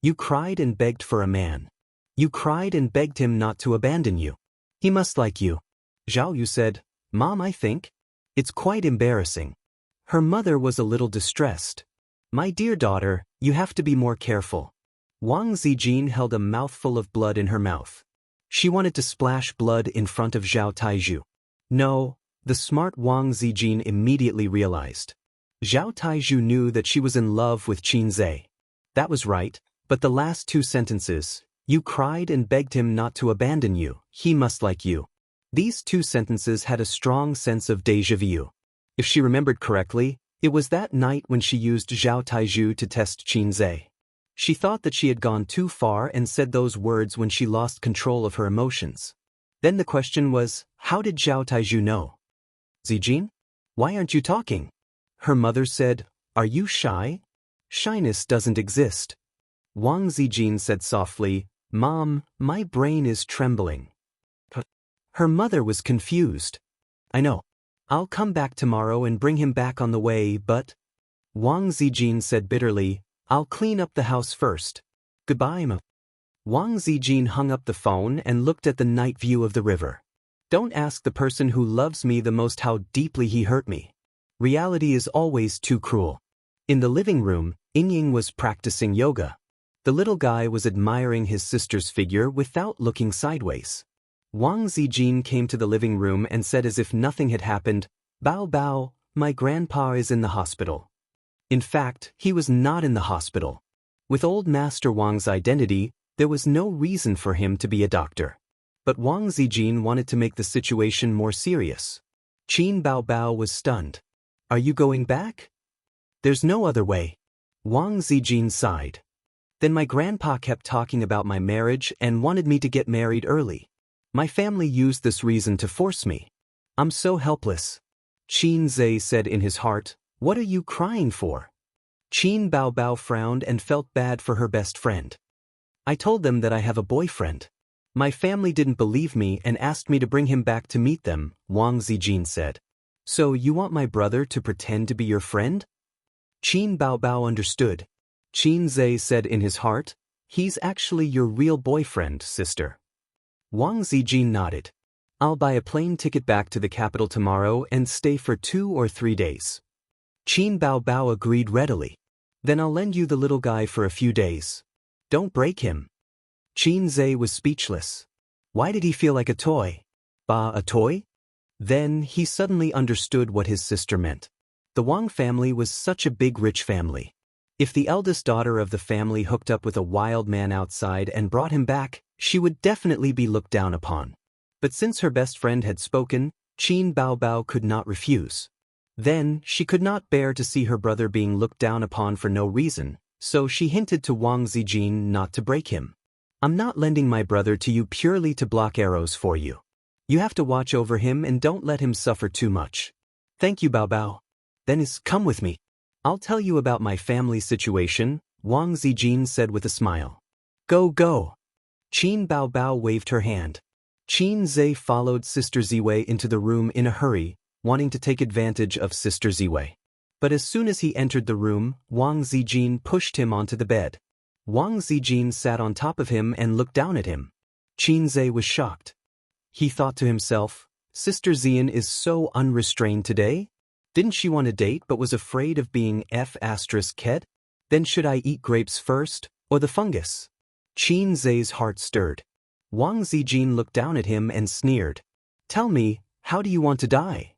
You cried and begged for a man. You cried and begged him not to abandon you. He must like you. Zhao Yu said, Mom, I think. It's quite embarrassing. Her mother was a little distressed. My dear daughter, you have to be more careful. Wang Zijin held a mouthful of blood in her mouth. She wanted to splash blood in front of Zhao Taizhu. No, the smart Wang Zijin immediately realized. Zhao Taizhu knew that she was in love with Qin Zhe. That was right, but the last two sentences, you cried and begged him not to abandon you, he must like you. These two sentences had a strong sense of déjà vu. If she remembered correctly, it was that night when she used Zhao Taizhu to test Qin Zhe. She thought that she had gone too far and said those words when she lost control of her emotions. Then the question was, how did Zhao Taizhu know? Zijin? Why aren't you talking? Her mother said, are you shy? Shyness doesn't exist. Wang Zijin said softly, Mom, my brain is trembling. Her mother was confused. I know. I'll come back tomorrow and bring him back on the way, but… Wang Zijin said bitterly, I'll clean up the house first. Goodbye, Ma. Wang Zijin hung up the phone and looked at the night view of the river. Don't ask the person who loves me the most how deeply he hurt me. Reality is always too cruel. In the living room, Ying was practicing yoga. The little guy was admiring his sister's figure without looking sideways. Wang Zijin came to the living room and said as if nothing had happened, Bao Bao, my grandpa is in the hospital. In fact, he was not in the hospital. With old Master Wang's identity, there was no reason for him to be a doctor. But Wang Zijin wanted to make the situation more serious. Qin Bao Bao was stunned. Are you going back? There's no other way. Wang Zijin sighed. Then my grandpa kept talking about my marriage and wanted me to get married early. My family used this reason to force me. I'm so helpless. Qin Zhe said in his heart, what are you crying for? Qin Bao Bao frowned and felt bad for her best friend. I told them that I have a boyfriend. My family didn't believe me and asked me to bring him back to meet them, Wang Zijin said. So you want my brother to pretend to be your friend? Qin Bao Bao understood. Qin Zhe said in his heart, he's actually your real boyfriend, sister. Wang Zijin nodded. I'll buy a plane ticket back to the capital tomorrow and stay for 2 or 3 days. Qin Bao Bao agreed readily. Then I'll lend you the little guy for a few days. Don't break him. Qin Zhe was speechless. Why did he feel like a toy? A toy? Then he suddenly understood what his sister meant. The Wang family was such a big rich family. If the eldest daughter of the family hooked up with a wild man outside and brought him back, she would definitely be looked down upon. But since her best friend had spoken, Qin Bao Bao could not refuse. Then, she could not bear to see her brother being looked down upon for no reason, so she hinted to Wang Zijin not to break him. I'm not lending my brother to you purely to block arrows for you. You have to watch over him and don't let him suffer too much. Thank you, Bao Bao. Then come with me. I'll tell you about my family situation, Wang Zijin said with a smile. Go, go. Qin Bao Bao waved her hand. Qin Zhe followed Sister Ziwei into the room in a hurry, wanting to take advantage of Sister Ziwei. But as soon as he entered the room, Wang Zijin pushed him onto the bed. Wang Zijin sat on top of him and looked down at him. Qin Zhe was shocked. He thought to himself, Sister Zian is so unrestrained today? Didn't she want a date but was afraid of being F***ed? Then should I eat grapes first, or the fungus? Qin Zhe's heart stirred. Wang Zijin looked down at him and sneered. Tell me, how do you want to die?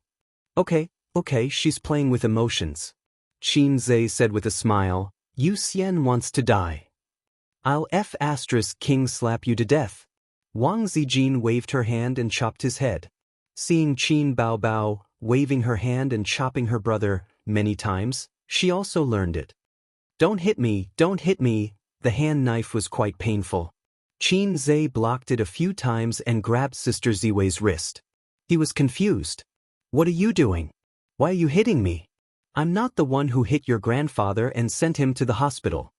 Okay, she's playing with emotions. Qin Zhe said with a smile, Yu Xian wants to die. I'll F***king slap you to death. Wang Zijin waved her hand and chopped his head. Seeing Qin Bao Bao waving her hand and chopping her brother many times, she also learned it. Don't hit me, the hand knife was quite painful. Qin Zhe blocked it a few times and grabbed Sister Ziwei's wrist. He was confused. What are you doing? Why are you hitting me? I'm not the one who hit your grandfather and sent him to the hospital.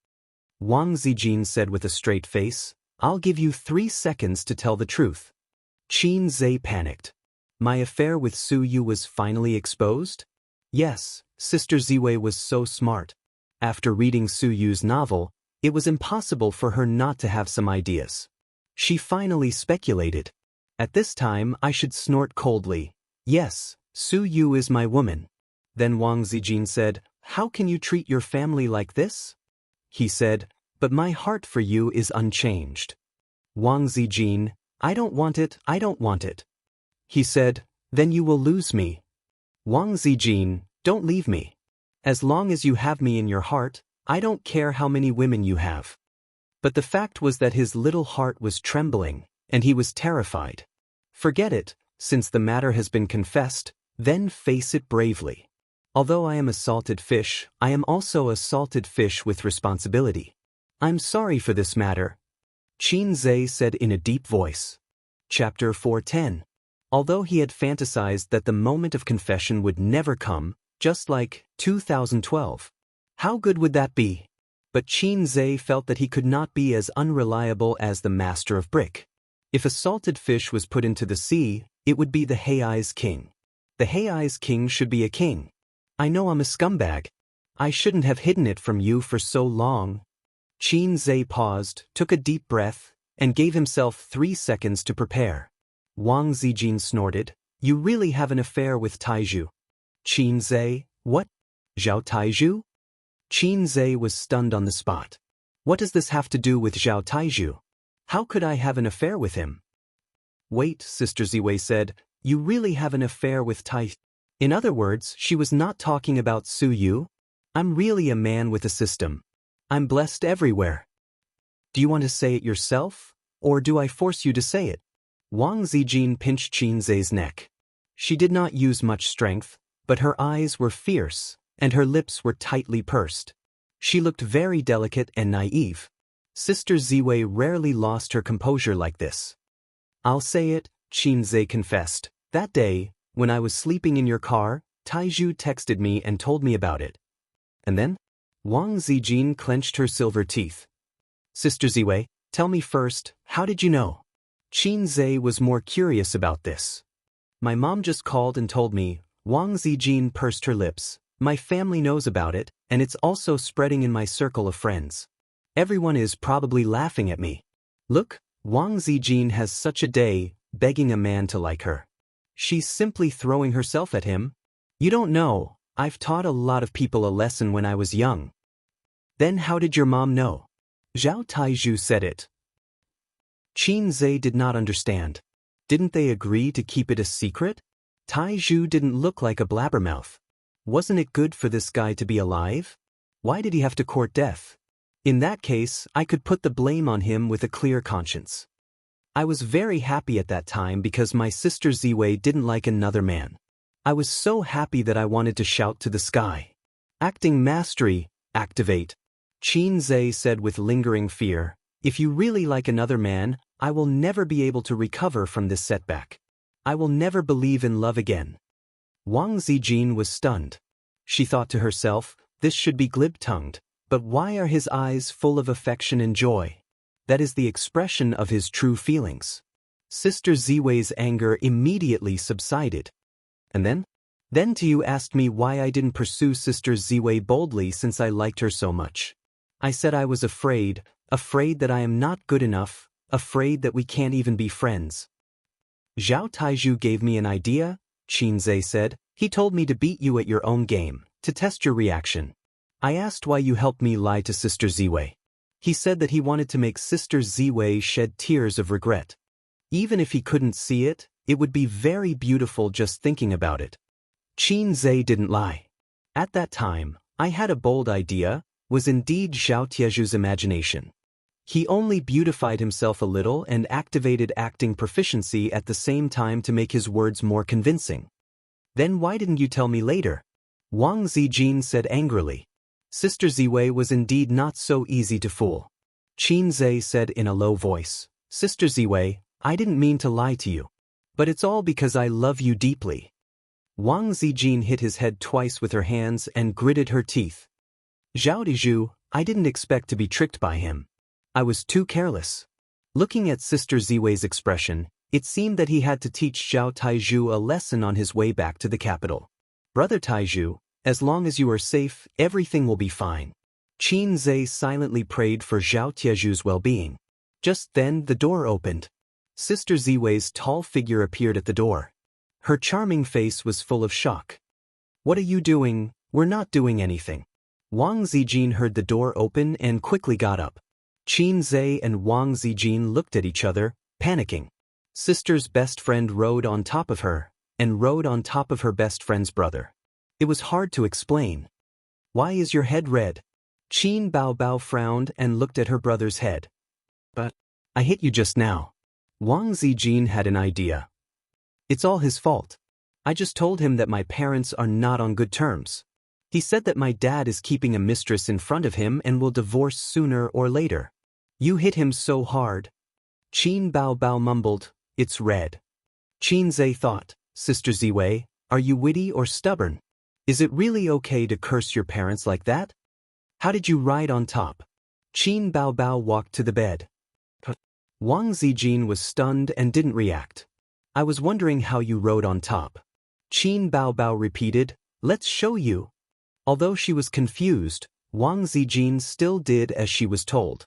Wang Zijin said with a straight face, I'll give you 3 seconds to tell the truth. Qin Zhe panicked. My affair with Su Yu was finally exposed? Yes, Sister Ziwei was so smart. After reading Su Yu's novel, it was impossible for her not to have some ideas. She finally speculated. At this time I should snort coldly. Yes, Su Yu is my woman. Then Wang Zijin said, How can you treat your family like this? He said, But my heart for you is unchanged. Wang Zijin, I don't want it, I don't want it. He said, Then you will lose me. Wang Zijin, don't leave me. As long as you have me in your heart, I don't care how many women you have. But the fact was that his little heart was trembling, and he was terrified. Forget it, since the matter has been confessed, then face it bravely. Although I am a salted fish, I am also a salted fish with responsibility. I'm sorry for this matter. Qin Zhe said in a deep voice. Chapter 410. Although he had fantasized that the moment of confession would never come, just like 2012. How good would that be? But Qin Zhe felt that he could not be as unreliable as the master of brick. If a salted fish was put into the sea, it would be the Hei's king. The Hei's king should be a king. I know I'm a scumbag. I shouldn't have hidden it from you for so long. Qin Zhe paused, took a deep breath, and gave himself 3 seconds to prepare. Wang Zijin snorted, You really have an affair with Taiju. Qin Zhe, what? Zhao Taiju? Qin Zhe was stunned on the spot. What does this have to do with Zhao Taiju? How could I have an affair with him? Wait, Sister Ziwei said, You really have an affair with Taiju. In other words, she was not talking about Su Yu. I'm really a man with a system. I'm blessed everywhere. Do you want to say it yourself, or do I force you to say it? Wang Zijin pinched Qin Zhe's neck. She did not use much strength, but her eyes were fierce, and her lips were tightly pursed. She looked very delicate and naive. Sister Ziwei rarely lost her composure like this. I'll say it, Qin Zhe confessed. That day, when I was sleeping in your car, Taiju texted me and told me about it. And then? Wang Zijin clenched her silver teeth. Sister Ziwei, tell me first, how did you know? Qin Zhe was more curious about this. My mom just called and told me. Wang Zijin pursed her lips. My family knows about it, and it's also spreading in my circle of friends. Everyone is probably laughing at me. Look, Wang Zijin has such a day, begging a man to like her. She's simply throwing herself at him. You don't know, I've taught a lot of people a lesson when I was young. Then how did your mom know? Zhao Taiju said it. Qin Zhe did not understand. Didn't they agree to keep it a secret? Taiju didn't look like a blabbermouth. Wasn't it good for this guy to be alive? Why did he have to court death? In that case, I could put the blame on him with a clear conscience. I was very happy at that time because my sister Ziwei didn't like another man. I was so happy that I wanted to shout to the sky. Acting mastery, activate. Qin Zhe said with lingering fear, If you really like another man, I will never be able to recover from this setback. I will never believe in love again. Wang Zijin was stunned. She thought to herself, this should be glib-tongued, but why are his eyes full of affection and joy? That is the expression of his true feelings. Sister Ziwei's anger immediately subsided. And then? Then you asked me why I didn't pursue Sister Ziwei boldly since I liked her so much. I said I was afraid that I am not good enough, afraid that we can't even be friends. Zhao Taiju gave me an idea, Qin Zhe said. He told me to beat you at your own game, to test your reaction. I asked why you helped me lie to Sister Ziwei. He said that he wanted to make Sister Ziwei shed tears of regret. Even if he couldn't see it, it would be very beautiful just thinking about it. Qin Zhe didn't lie. At that time, I had a bold idea, was indeed Zhao Tieju's imagination. He only beautified himself a little and activated acting proficiency at the same time to make his words more convincing. Then why didn't you tell me later? Wang Zijin said angrily. Sister Ziwei was indeed not so easy to fool. Qin Zhe said in a low voice. Sister Ziwei, I didn't mean to lie to you. But it's all because I love you deeply. Wang Zijin hit his head twice with her hands and gritted her teeth. Zhao Dizhu, I didn't expect to be tricked by him. I was too careless. Looking at Sister Ziwei's expression, it seemed that he had to teach Zhao Taizhu a lesson on his way back to the capital. Brother Taizhu, as long as you are safe, everything will be fine. Qin Zhe silently prayed for Zhao Tiezhu's well-being. Just then the door opened. Sister Ziwei's tall figure appeared at the door. Her charming face was full of shock. What are you doing? We're not doing anything. Wang Zijin heard the door open and quickly got up. Qin Zhe and Wang Zijin looked at each other, panicking. Sister's best friend rode on top of her, and rode on top of her best friend's brother. It was hard to explain. Why is your head red? Qin Baobao frowned and looked at her brother's head. But I hit you just now. Wang Zijin had an idea. It's all his fault. I just told him that my parents are not on good terms. He said that my dad is keeping a mistress in front of him and will divorce sooner or later. You hit him so hard. Qin Baobao mumbled, it's red. Qin Zhe thought, Sister Ziwei, are you witty or stubborn? Is it really okay to curse your parents like that? How did you ride on top? Qin Baobao walked to the bed. Wang Zijin was stunned and didn't react. I was wondering how you rode on top. Qin Baobao repeated, let's show you. Although she was confused, Wang Zijin still did as she was told.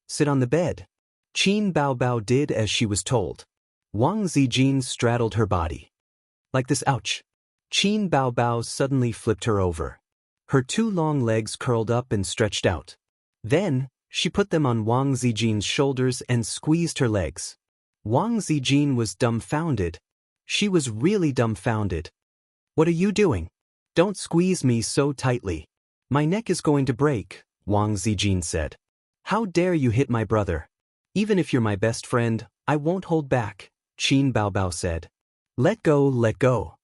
Sit on the bed. Qin Baobao did as she was told. Wang Zijin straddled her body. Like this, ouch. Qin Baobao suddenly flipped her over. Her two long legs curled up and stretched out. Then, she put them on Wang Zijin's shoulders and squeezed her legs. Wang Zijin was dumbfounded. She was really dumbfounded. What are you doing? Don't squeeze me so tightly. My neck is going to break, Wang Zijin said. How dare you hit my brother? Even if you're my best friend, I won't hold back, Qin Baobao said. Let go, let go.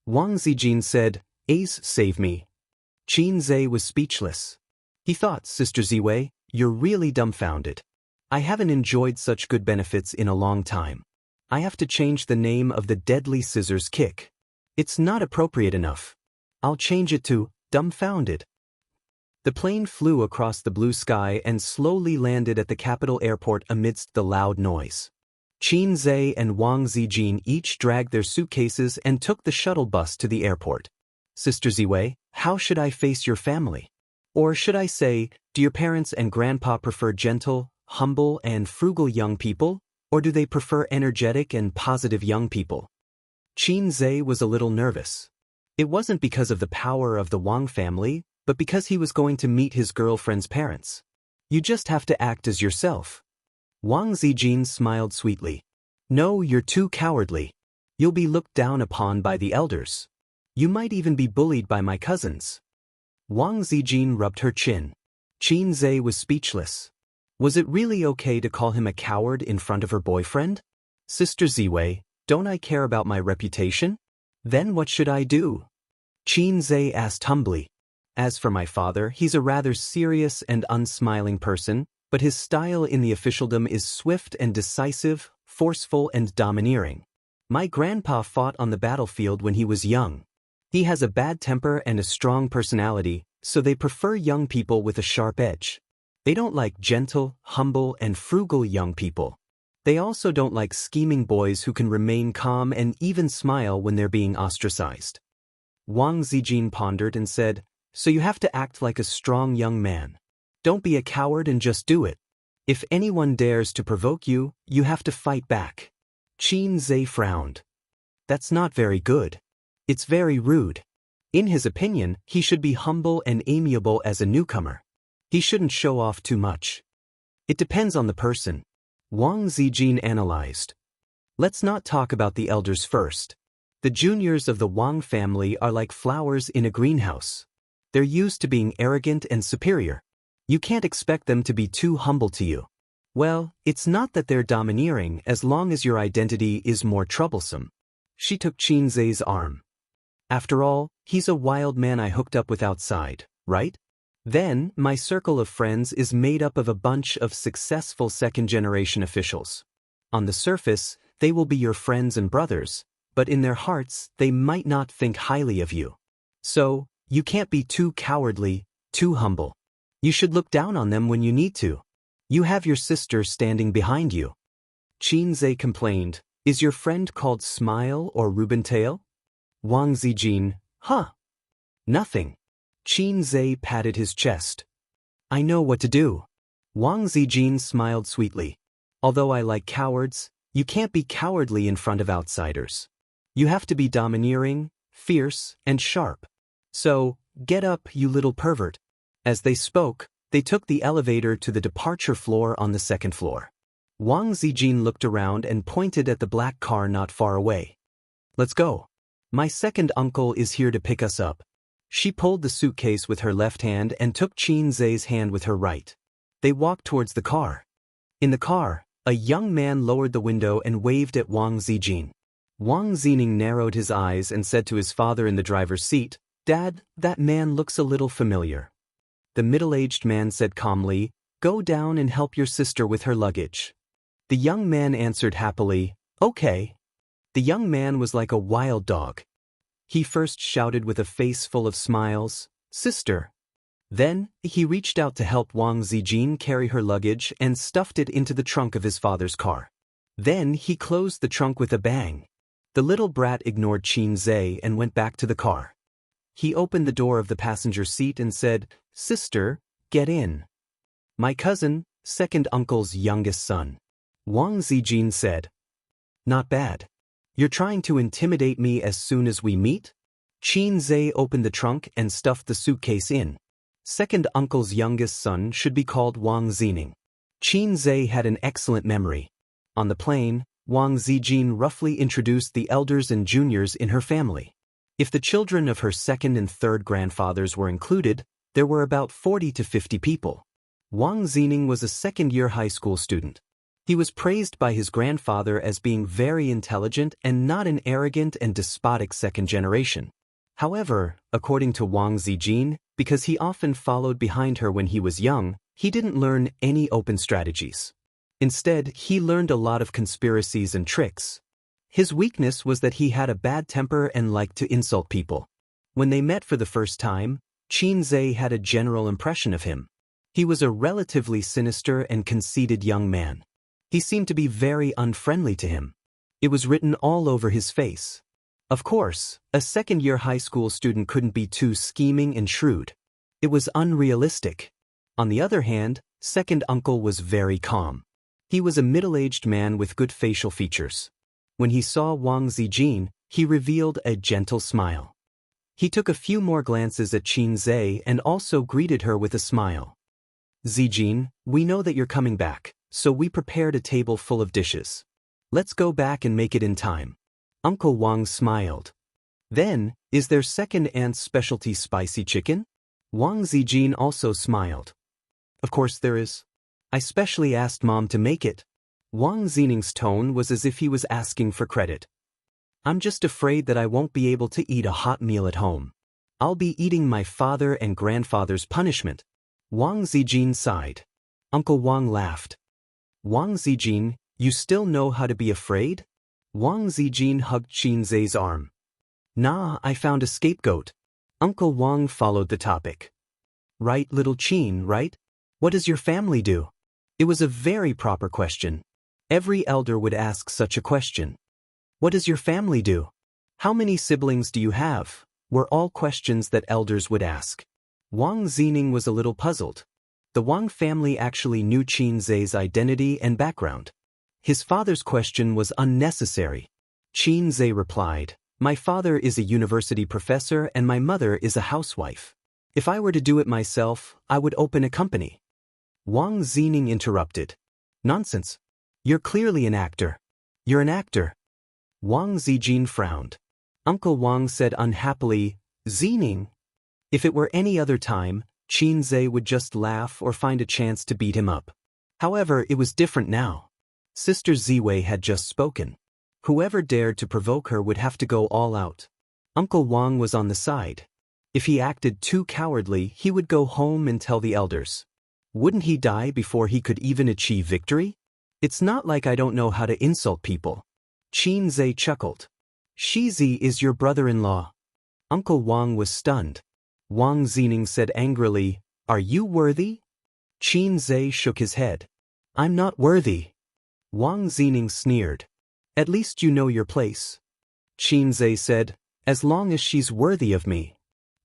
Wang Zijin said, Ace, save me. Qin Zhe was speechless. He thought, Sister Ziwei, you're really dumbfounded. I haven't enjoyed such good benefits in a long time. I have to change the name of the deadly scissors kick. It's not appropriate enough. I'll change it to dumbfounded. The plane flew across the blue sky and slowly landed at the capital airport amidst the loud noise. Qin Zhe and Wang Zijin each dragged their suitcases and took the shuttle bus to the airport. Sister Ziwei, how should I face your family? Or should I say, do your parents and grandpa prefer gentle, humble, and frugal young people, or do they prefer energetic and positive young people? Qin Zhe was a little nervous. It wasn't because of the power of the Wang family, but because he was going to meet his girlfriend's parents. You just have to act as yourself. Wang Zijin smiled sweetly. No, you're too cowardly. You'll be looked down upon by the elders. You might even be bullied by my cousins. Wang Zijin rubbed her chin. Qin Zhe was speechless. Was it really okay to call him a coward in front of her boyfriend? Sister Ziwei, don't I care about my reputation? Then what should I do? Qin Zhe asked humbly. As for my father, he's a rather serious and unsmiling person, but his style in the officialdom is swift and decisive, forceful and domineering. My grandpa fought on the battlefield when he was young. He has a bad temper and a strong personality, so they prefer young people with a sharp edge. They don't like gentle, humble, and frugal young people. They also don't like scheming boys who can remain calm and even smile when they're being ostracized. Wang Zijin pondered and said, so you have to act like a strong young man. Don't be a coward and just do it. If anyone dares to provoke you, you have to fight back. Qin Zhe frowned. That's not very good. It's very rude. In his opinion, he should be humble and amiable as a newcomer. He shouldn't show off too much. It depends on the person. Wang Zijin analyzed. Let's not talk about the elders first. The juniors of the Wang family are like flowers in a greenhouse. They're used to being arrogant and superior. You can't expect them to be too humble to you. Well, it's not that they're domineering as long as your identity is more troublesome. She took Qin Zhe's arm. After all, he's a wild man I hooked up with outside, right? Then, my circle of friends is made up of a bunch of successful second-generation officials. On the surface, they will be your friends and brothers, but in their hearts, they might not think highly of you. So, you can't be too cowardly, too humble. You should look down on them when you need to. You have your sister standing behind you. Xianxia complained, "Is your friend called Smile or Rubentail?" Wang Zijin, "Huh. Nothing." Xianxia patted his chest. "I know what to do." Wang Zijin smiled sweetly. "Although I like cowards, you can't be cowardly in front of outsiders. You have to be domineering, fierce, and sharp. So, get up, you little pervert." As they spoke, they took the elevator to the departure floor on the second floor. Wang Zijin looked around and pointed at the black car not far away. "Let's go. My second uncle is here to pick us up." She pulled the suitcase with her left hand and took Xianxia's hand with her right. They walked towards the car. In the car, a young man lowered the window and waved at Wang Zijin. Wang Zijin narrowed his eyes and said to his father in the driver's seat, "Dad, that man looks a little familiar." The middle-aged man said calmly, "Go down and help your sister with her luggage." The young man answered happily, "Okay." The young man was like a wild dog. He first shouted with a face full of smiles, "Sister." Then, he reached out to help Wang Zijin carry her luggage and stuffed it into the trunk of his father's car. Then, he closed the trunk with a bang. The little brat ignored Xianxia and went back to the car. He opened the door of the passenger seat and said, "Sister, get in." "My cousin, second uncle's youngest son." Wang Zijin said. "Not bad. You're trying to intimidate me as soon as we meet?" Xianxia opened the trunk and stuffed the suitcase in. Second uncle's youngest son should be called Wang Zijin. Xianxia had an excellent memory. On the plane, Wang Zijin roughly introduced the elders and juniors in her family. If the children of her second and third grandfathers were included, there were about 40 to 50 people. Wang Zijin was a second-year high school student. He was praised by his grandfather as being very intelligent and not an arrogant and despotic second generation. However, according to Wang Zijin, because he often followed behind her when he was young, he didn't learn any open strategies. Instead, he learned a lot of conspiracies and tricks. His weakness was that he had a bad temper and liked to insult people. When they met for the first time, Xianxia had a general impression of him. He was a relatively sinister and conceited young man. He seemed to be very unfriendly to him. It was written all over his face. Of course, a second-year high school student couldn't be too scheming and shrewd. It was unrealistic. On the other hand, second uncle was very calm. He was a middle-aged man with good facial features. When he saw Wang Zijin, he revealed a gentle smile. He took a few more glances at Xianxia and also greeted her with a smile. "Zijin, we know that you're coming back, so we prepared a table full of dishes. Let's go back and make it in time." Uncle Wang smiled. "Then, is there second aunt's specialty spicy chicken?" Wang Zijin also smiled. "Of course there is. I specially asked Mom to make it." Wang Zijin's tone was as if he was asking for credit. "I'm just afraid that I won't be able to eat a hot meal at home. I'll be eating my father and grandfather's punishment." Wang Zijin sighed. Uncle Wang laughed. "Wang Zijin, you still know how to be afraid?" Wang Zijin hugged Xianxia's arm. "Nah, I found a scapegoat." Uncle Wang followed the topic. "Right, little Qin, right? What does your family do?" It was a very proper question. Every elder would ask such a question. "What does your family do? How many siblings do you have?" were all questions that elders would ask. Wang Zijin was a little puzzled. The Wang family actually knew Xianxia's identity and background. His father's question was unnecessary. Xianxia replied, "My father is a university professor and my mother is a housewife. If I were to do it myself, I would open a company." Wang Zijin interrupted. "Nonsense. You're clearly an actor. You're an actor." Wang Zijin frowned. Uncle Wang said unhappily, "Zijin." If it were any other time, Xianxia would just laugh or find a chance to beat him up. However, it was different now. Sister Ziwei had just spoken. Whoever dared to provoke her would have to go all out. Uncle Wang was on the side. If he acted too cowardly, he would go home and tell the elders. Wouldn't he die before he could even achieve victory? It's not like I don't know how to insult people. Xianxia chuckled. Shizi is your brother-in-law. Uncle Wang was stunned. Wang Zining said angrily, Are you worthy? Xianxia shook his head. I'm not worthy. Wang Zining sneered. At least you know your place. Xianxia said, As long as she's worthy of me.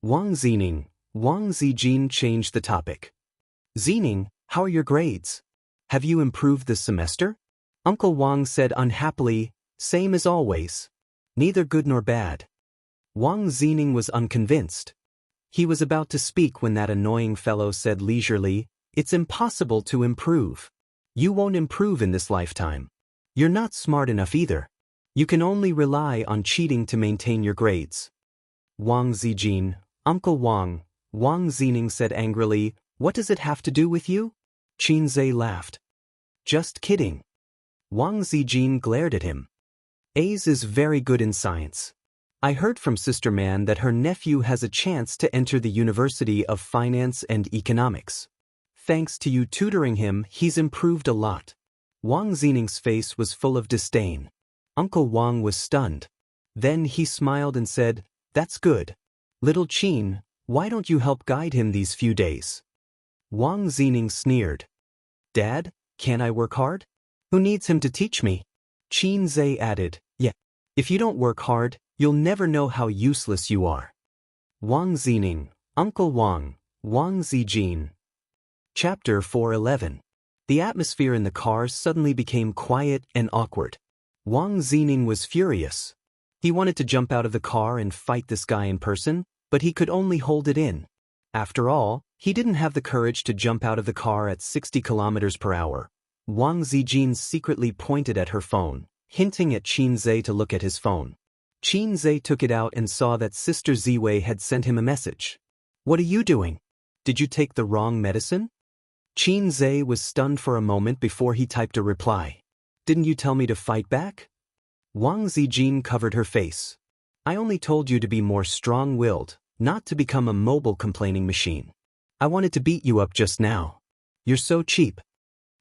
Wang Zijin changed the topic. Zining, how are your grades? Have you improved this semester? Uncle Wang said unhappily, Same as always. Neither good nor bad. Wang Zining was unconvinced. He was about to speak when that annoying fellow said leisurely, It's impossible to improve. You won't improve in this lifetime. You're not smart enough either. You can only rely on cheating to maintain your grades. Wang Zijin, Uncle Wang Zining said angrily, What does it have to do with you? Xianxia laughed. Just kidding. Wang Zijin glared at him. Ace is very good in science. I heard from Sister Man that her nephew has a chance to enter the University of Finance and Economics. Thanks to you tutoring him, he's improved a lot. Wang Zining's face was full of disdain. Uncle Wang was stunned. Then he smiled and said, That's good. Little Qin, why don't you help guide him these few days? Wang Zining sneered. Dad, can't I work hard? Who needs him to teach me? Xianxia added, Yeah. If you don't work hard, you'll never know how useless you are. Wang Zining, Uncle Wang Zijin. Chapter 411. The atmosphere in the car suddenly became quiet and awkward. Wang Zining was furious. He wanted to jump out of the car and fight this guy in person, but he could only hold it in. After all, he didn't have the courage to jump out of the car at 60 kilometers per hour. Wang Zijin secretly pointed at her phone, hinting at Xianxia to look at his phone. Xianxia took it out and saw that Sister Ziwei had sent him a message. What are you doing? Did you take the wrong medicine? Xianxia was stunned for a moment before he typed a reply. Didn't you tell me to fight back? Wang Zijin covered her face. I only told you to be more strong-willed, not to become a mobile complaining machine. I wanted to beat you up just now. You're so cheap.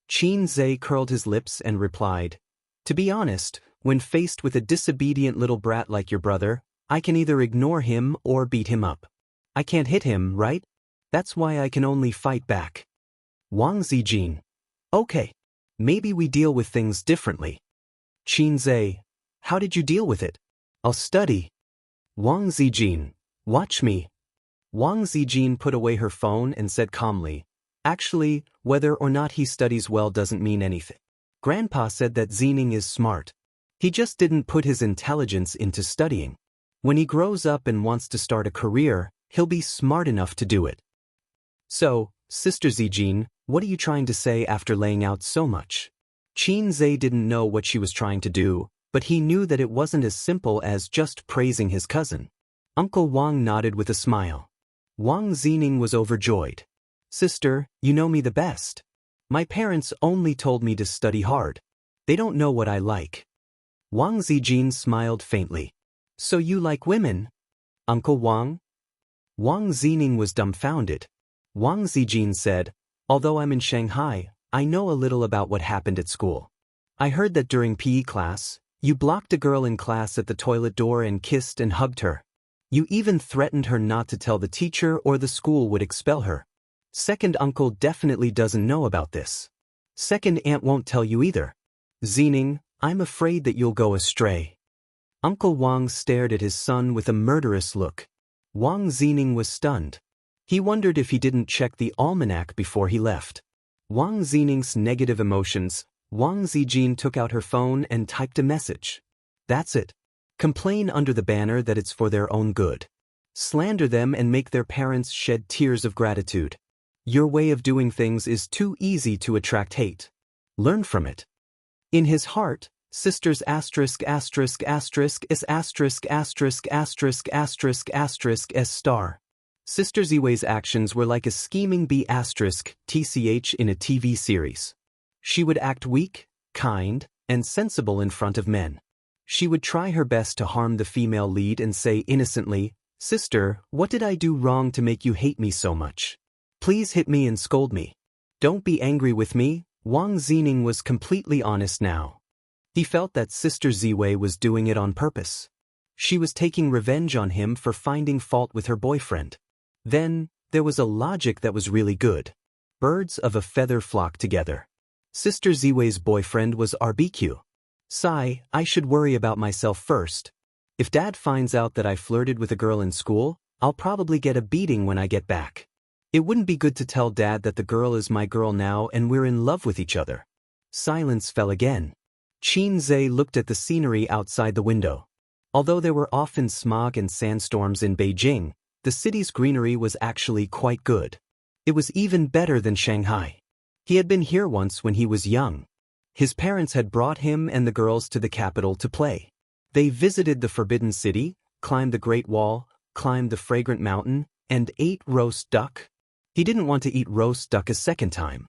Xianxia curled his lips and replied, To be honest, when faced with a disobedient little brat like your brother, I can either ignore him or beat him up. I can't hit him, right? That's why I can only fight back. Wang Zijin. Okay. Maybe we deal with things differently. Xianxia. How did you deal with it? I'll study. Wang Zijin. Watch me. Wang Zijin put away her phone and said calmly, Actually, whether or not he studies well doesn't mean anything. Grandpa said that Zining is smart. He just didn't put his intelligence into studying. When he grows up and wants to start a career, he'll be smart enough to do it. So, Sister Zijin, what are you trying to say after laying out so much? Xianxia didn't know what she was trying to do, but he knew that it wasn't as simple as just praising his cousin. Uncle Wang nodded with a smile. Wang Zining was overjoyed. Sister, you know me the best. My parents only told me to study hard. They don't know what I like. Wang Zijin smiled faintly. So you like women? Uncle Wang? Wang Zining was dumbfounded. Wang Zijin said, Although I'm in Shanghai, I know a little about what happened at school. I heard that during PE class, you blocked a girl in class at the toilet door and kissed and hugged her. You even threatened her not to tell the teacher or the school would expel her. Second uncle definitely doesn't know about this. Second aunt won't tell you either. Zining, I'm afraid that you'll go astray. Uncle Wang stared at his son with a murderous look. Wang Zining was stunned. He wondered if he didn't check the almanac before he left. Wang Zining's negative emotions. Wang Zijin took out her phone and typed a message. That's it. Complain under the banner that it's for their own good. Slander them and make their parents shed tears of gratitude. Your way of doing things is too easy to attract hate. Learn from it. In his heart, sisters asterisk asterisk asterisk is asterisk asterisk asterisk asterisk asterisk s star. Sister Ziwei's actions were like a scheming bee asterisk tch in a TV series. She would act weak, kind, and sensible in front of men. She would try her best to harm the female lead and say innocently, Sister, what did I do wrong to make you hate me so much? Please hit me and scold me. Don't be angry with me. Wang Zining was completely honest now. He felt that Sister Ziwei was doing it on purpose. She was taking revenge on him for finding fault with her boyfriend. Then, there was a logic that was really good. Birds of a feather flock together. Sister Ziwei's boyfriend was RBQ. Sigh, I should worry about myself first. If Dad finds out that I flirted with a girl in school, I'll probably get a beating when I get back. It wouldn't be good to tell Dad that the girl is my girl now and we're in love with each other. Silence fell again. Qin Zhe looked at the scenery outside the window. Although there were often smog and sandstorms in Beijing, the city's greenery was actually quite good. It was even better than Shanghai. He had been here once when he was young. His parents had brought him and the girls to the capital to play. They visited the Forbidden City, climbed the Great Wall, climbed the Fragrant Mountain, and ate roast duck. He didn't want to eat roast duck a second time.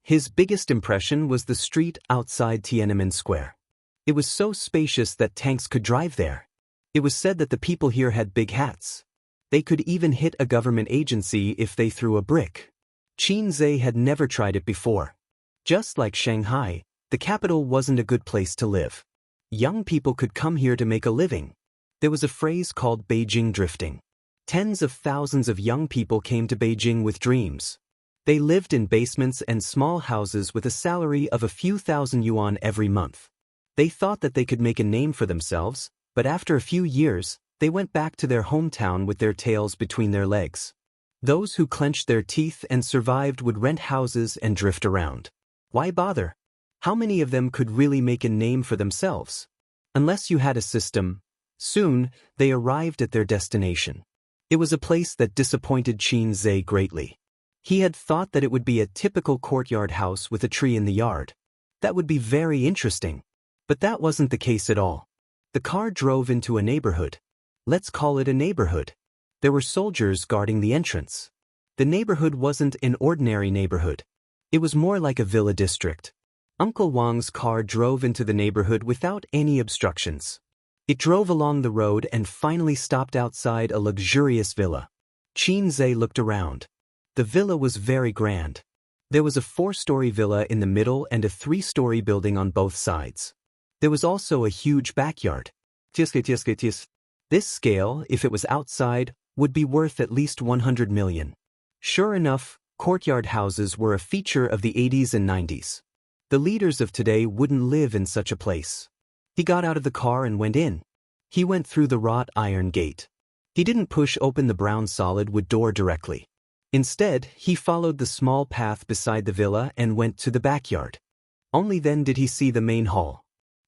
His biggest impression was the street outside Tiananmen Square. It was so spacious that tanks could drive there. It was said that the people here had big hats. They could even hit a government agency if they threw a brick. Qin Zhe had never tried it before. Just like Shanghai, the capital wasn't a good place to live. Young people could come here to make a living. There was a phrase called Beijing drifting. Tens of thousands of young people came to Beijing with dreams. They lived in basements and small houses with a salary of a few thousand yuan every month. They thought that they could make a name for themselves, but after a few years, they went back to their hometown with their tails between their legs. Those who clenched their teeth and survived would rent houses and drift around. Why bother? How many of them could really make a name for themselves? Unless you had a system. Soon, they arrived at their destination. It was a place that disappointed Qin Zhe greatly. He had thought that it would be a typical courtyard house with a tree in the yard. That would be very interesting. But that wasn't the case at all. The car drove into a neighborhood. Let's call it a neighborhood. There were soldiers guarding the entrance. The neighborhood wasn't an ordinary neighborhood. It was more like a villa district. Uncle Wang's car drove into the neighborhood without any obstructions. It drove along the road and finally stopped outside a luxurious villa. Qin Zhe looked around. The villa was very grand. There was a 4-story villa in the middle and a 3-story building on both sides. There was also a huge backyard. This scale, if it was outside, would be worth at least 100 million. Sure enough, courtyard houses were a feature of the 80s and 90s. The leaders of today wouldn't live in such a place. He got out of the car and went in. He went through the wrought iron gate. He didn't push open the brown solid wood door directly. Instead, he followed the small path beside the villa and went to the backyard. Only then did he see the main hall.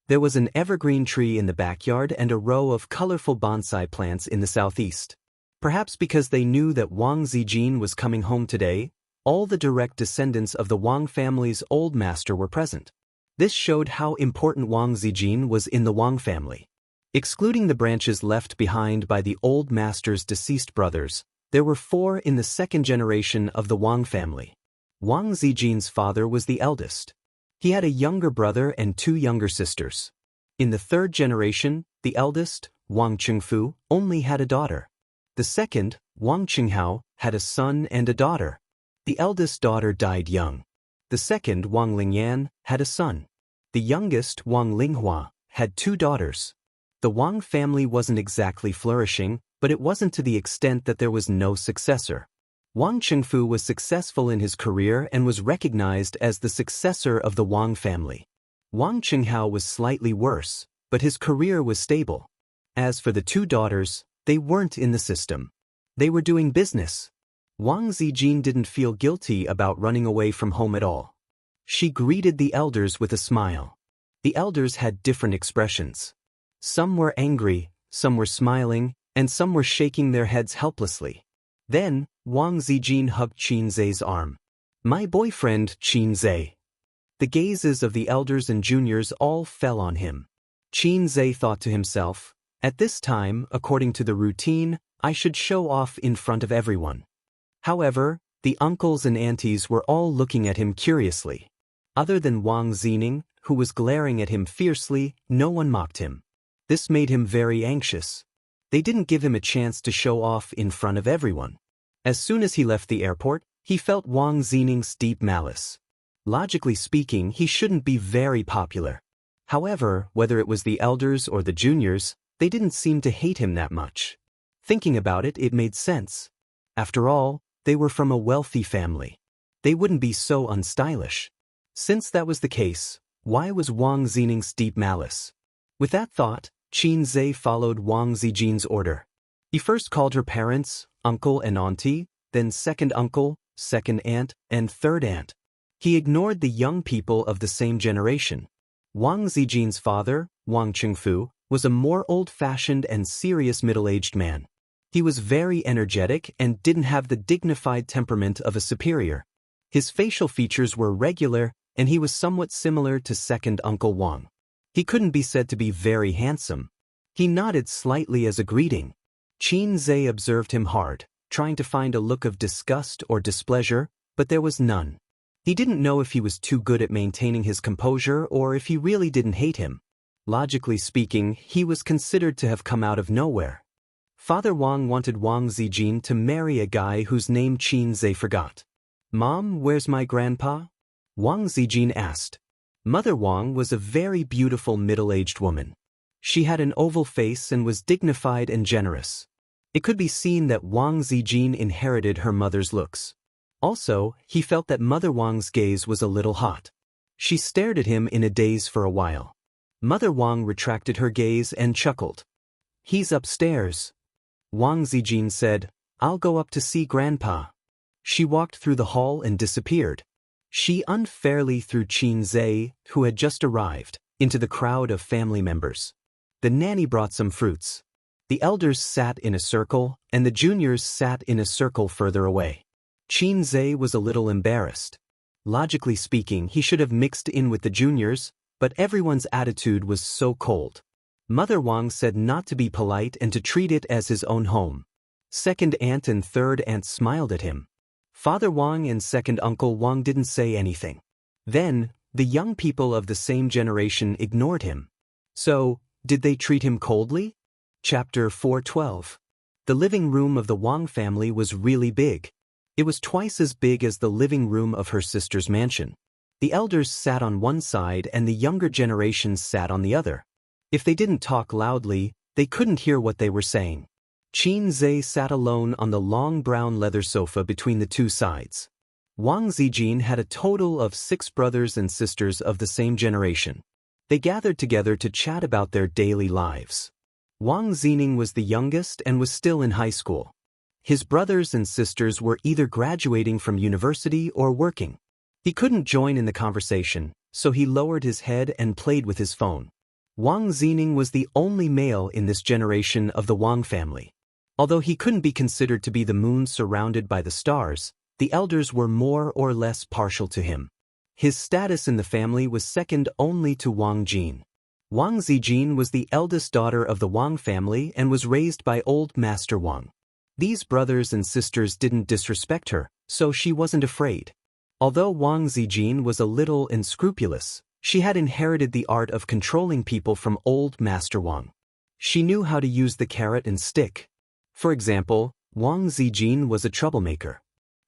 There was an evergreen tree in the backyard and a row of colorful bonsai plants in the southeast. Perhaps because they knew that Wang Zijin was coming home today, all the direct descendants of the Wang family's old master were present. This showed how important Wang Zijin was in the Wang family. Excluding the branches left behind by the old master's deceased brothers, there were 4 in the second generation of the Wang family. Wang Zijin's father was the eldest. He had a younger brother and 2 younger sisters. In the 3rd generation, the eldest, Wang Qingfu, only had a daughter. The second, Wang Qinghao, had a son and a daughter. The eldest daughter died young. The second, Wang Lingyan, had a son. The youngest, Wang Linghua, had 2 daughters. The Wang family wasn't exactly flourishing, but it wasn't to the extent that there was no successor. Wang Qingfu was successful in his career and was recognized as the successor of the Wang family. Wang Qinghao was slightly worse, but his career was stable. As for the 2 daughters, they weren't in the system. They were doing business. Wang Zijin didn't feel guilty about running away from home at all. She greeted the elders with a smile. The elders had different expressions. Some were angry, some were smiling, and some were shaking their heads helplessly. Then, Wang Zijin hugged Qin Zhe's arm. My boyfriend, Qin Zhe. The gazes of the elders and juniors all fell on him. Qin Zhe thought to himself, at this time, according to the routine, I should show off in front of everyone. However, the uncles and aunties were all looking at him curiously. Other than Wang Zining, who was glaring at him fiercely, no one mocked him. This made him very anxious. They didn't give him a chance to show off in front of everyone. As soon as he left the airport, he felt Wang Xining's deep malice. Logically speaking, he shouldn't be very popular. However, whether it was the elders or the juniors, they didn't seem to hate him that much. Thinking about it, it made sense. After all, they were from a wealthy family. They wouldn't be so unstylish. Since that was the case, why was Wang Xining's deep malice? With that thought, Qin Zhe followed Wang Zijin's order. He first called her parents, uncle and auntie, then second uncle, second aunt, and third aunt. He ignored the young people of the same generation. Wang Zijin's father, Wang Qingfu, was a more old-fashioned and serious middle-aged man. He was very energetic and didn't have the dignified temperament of a superior. His facial features were regular, and he was somewhat similar to second Uncle Wang. He couldn't be said to be very handsome. He nodded slightly as a greeting. Qin Zhe observed him hard, trying to find a look of disgust or displeasure, but there was none. He didn't know if he was too good at maintaining his composure or if he really didn't hate him. Logically speaking, he was considered to have come out of nowhere. Father Wang wanted Wang Zijin to marry a guy whose name Qin Zhe forgot. "Mom, where's my grandpa?" Wang Zijin asked. Mother Wang was a very beautiful middle-aged woman. She had an oval face and was dignified and generous. It could be seen that Wang Zijin inherited her mother's looks. Also, he felt that Mother Wang's gaze was a little hot. She stared at him in a daze for a while. Mother Wang retracted her gaze and chuckled. "He's upstairs." Wang Zijin said, "I'll go up to see Grandpa." She walked through the hall and disappeared. She unfairly threw Qin Zhe, who had just arrived, into the crowd of family members. The nanny brought some fruits. The elders sat in a circle, and the juniors sat in a circle further away. Qin Zhe was a little embarrassed. Logically speaking, he should have mixed in with the juniors, but everyone's attitude was so cold. Mother Wang said not to be polite and to treat it as his own home. Second aunt and third aunt smiled at him. Father Wang and second Uncle Wang didn't say anything. Then, the young people of the same generation ignored him. So, did they treat him coldly? Chapter 412. The living room of the Wang family was really big. It was twice as big as the living room of her sister's mansion. The elders sat on one side and the younger generations sat on the other. If they didn't talk loudly, they couldn't hear what they were saying. Qin Zhe sat alone on the long brown leather sofa between the two sides. Wang Zijin had a total of 6 brothers and sisters of the same generation. They gathered together to chat about their daily lives. Wang Xining was the youngest and was still in high school. His brothers and sisters were either graduating from university or working. He couldn't join in the conversation, so he lowered his head and played with his phone. Wang Xining was the only male in this generation of the Wang family. Although he couldn't be considered to be the moon surrounded by the stars, the elders were more or less partial to him. His status in the family was second only to Wang Jin. Wang Zijin was the eldest daughter of the Wang family and was raised by old Master Wang. These brothers and sisters didn't disrespect her, so she wasn't afraid. Although Wang Zijin was a little unscrupulous, she had inherited the art of controlling people from old Master Wang. She knew how to use the carrot and stick. For example, Wang Zijin was a troublemaker.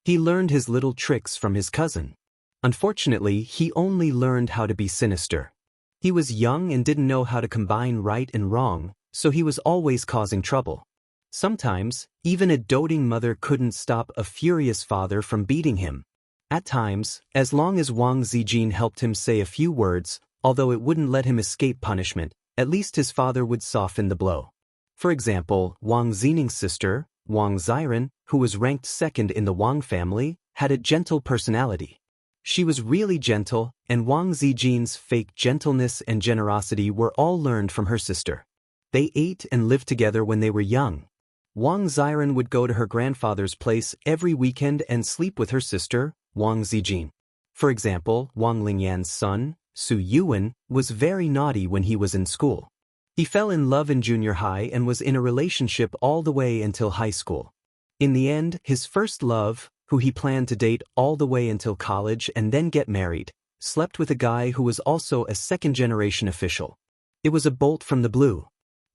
He learned his little tricks from his cousin. Unfortunately, he only learned how to be sinister. He was young and didn't know how to combine right and wrong, so he was always causing trouble. Sometimes, even a doting mother couldn't stop a furious father from beating him. At times, as long as Wang Zijin helped him say a few words, although it wouldn't let him escape punishment, at least his father would soften the blow. For example, Wang Xining's sister, Wang Xiren, who was ranked second in the Wang family, had a gentle personality. She was really gentle, and Wang Zijin's fake gentleness and generosity were all learned from her sister. They ate and lived together when they were young. Wang Xiren would go to her grandfather's place every weekend and sleep with her sister, Wang Zijin. For example, Wang Lingyan's son, Su Yuan, was very naughty when he was in school. He fell in love in junior high and was in a relationship all the way until high school. In the end, his first love, who he planned to date all the way until college and then get married, slept with a guy who was also a second-generation official. It was a bolt from the blue.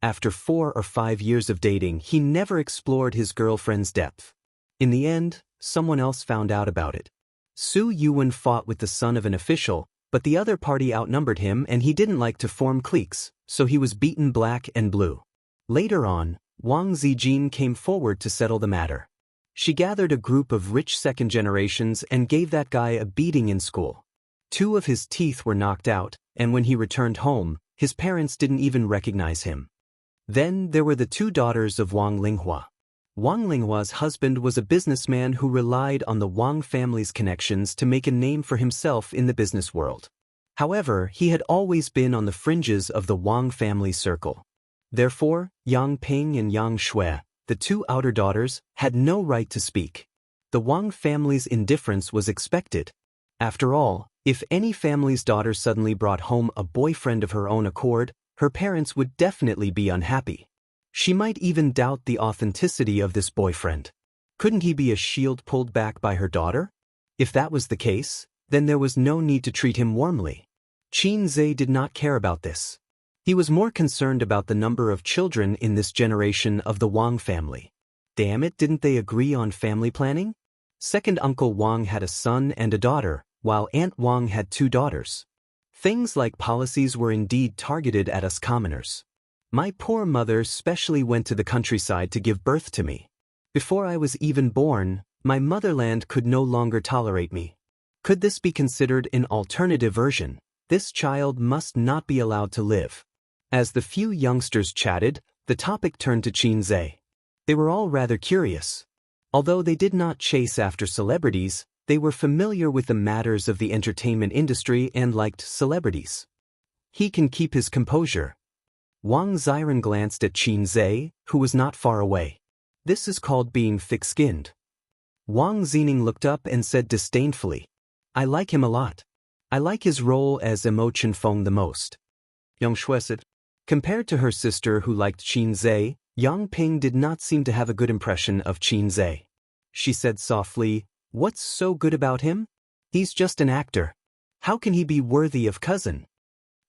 After 4 or 5 years of dating, he never explored his girlfriend's depth. In the end, someone else found out about it. Su Yuan fought with the son of an official, but the other party outnumbered him and he didn't like to form cliques, so he was beaten black and blue. Later on, Wang Zijin came forward to settle the matter. She gathered a group of rich second generations and gave that guy a beating in school. 2 of his teeth were knocked out, and when he returned home, his parents didn't even recognize him. Then there were the 2 daughters of Wang Linghua. Wang Linghua's husband was a businessman who relied on the Wang family's connections to make a name for himself in the business world. However, he had always been on the fringes of the Wang family circle. Therefore, Yang Ping and Yang Shui, the 2 outer daughters, had no right to speak. The Wang family's indifference was expected. After all, if any family's daughter suddenly brought home a boyfriend of her own accord, her parents would definitely be unhappy. She might even doubt the authenticity of this boyfriend. Couldn't he be a shield pulled back by her daughter? If that was the case, then there was no need to treat him warmly. Qin Zhe did not care about this. He was more concerned about the number of children in this generation of the Wang family. Damn it, didn't they agree on family planning? Second Uncle Wang had a son and a daughter, while Aunt Wang had 2 daughters. Things like policies were indeed targeted at us commoners. My poor mother specially went to the countryside to give birth to me. Before I was even born, my motherland could no longer tolerate me. Could this be considered an alternative version? This child must not be allowed to live. As the few youngsters chatted, the topic turned to Qin Zhe. They were all rather curious. Although they did not chase after celebrities, they were familiar with the matters of the entertainment industry and liked celebrities. He can keep his composure. Wang Ziren glanced at Qin Zhe, who was not far away. This is called being thick-skinned. Wang Zining looked up and said disdainfully, I like him a lot. I like his role as Mo Chenfeng the most. Yang Shui said. Compared to her sister who liked Qin Zhe, Yang Ping did not seem to have a good impression of Qin Zhe. She said softly, What's so good about him? He's just an actor. How can he be worthy of cousin?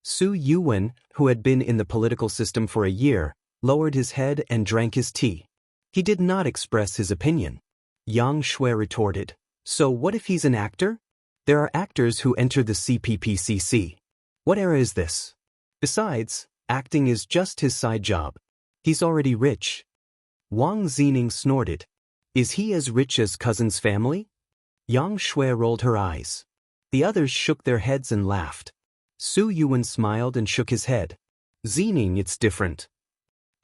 Su Yuan, who had been in the political system for a year, lowered his head and drank his tea. He did not express his opinion. Yang Shui retorted, So what if he's an actor? There are actors who enter the CPPCC. What era is this? Besides, acting is just his side job. He's already rich. Wang Zining snorted. Is he as rich as cousin's family? Yang Shui rolled her eyes. The others shook their heads and laughed. Su Yuan smiled and shook his head. Zining, it's different.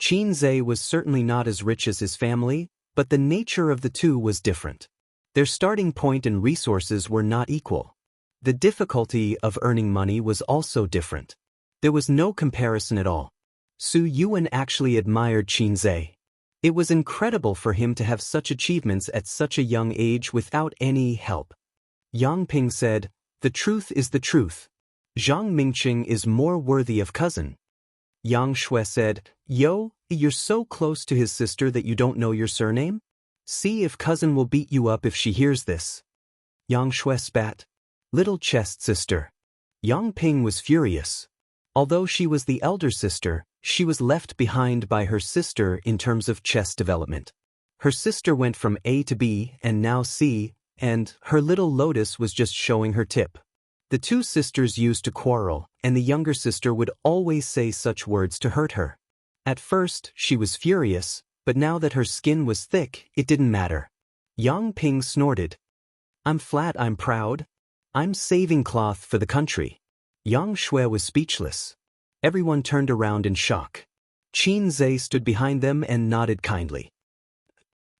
Qin Zhe was certainly not as rich as his family, but the nature of the 2 was different. Their starting point and resources were not equal. The difficulty of earning money was also different. There was no comparison at all. Su Yuan actually admired Qin Zhe. It was incredible for him to have such achievements at such a young age without any help. Yang Ping said, The truth is the truth. Zhang Mingqing is more worthy of cousin. Yang Shui said, Yo, you're so close to his sister that you don't know your surname? See if cousin will beat you up if she hears this. Yang Shui spat. Little chest sister. Yang Ping was furious. Although she was the elder sister, she was left behind by her sister in terms of chess development. Her sister went from A to B and now C, and her little lotus was just showing her tip. The 2 sisters used to quarrel, and the younger sister would always say such words to hurt her. At first, she was furious, but now that her skin was thick, it didn't matter. Yang Ping snorted. I'm flat, I'm proud. I'm saving cloth for the country. Yang Shui was speechless. Everyone turned around in shock. Qin Zhe stood behind them and nodded kindly.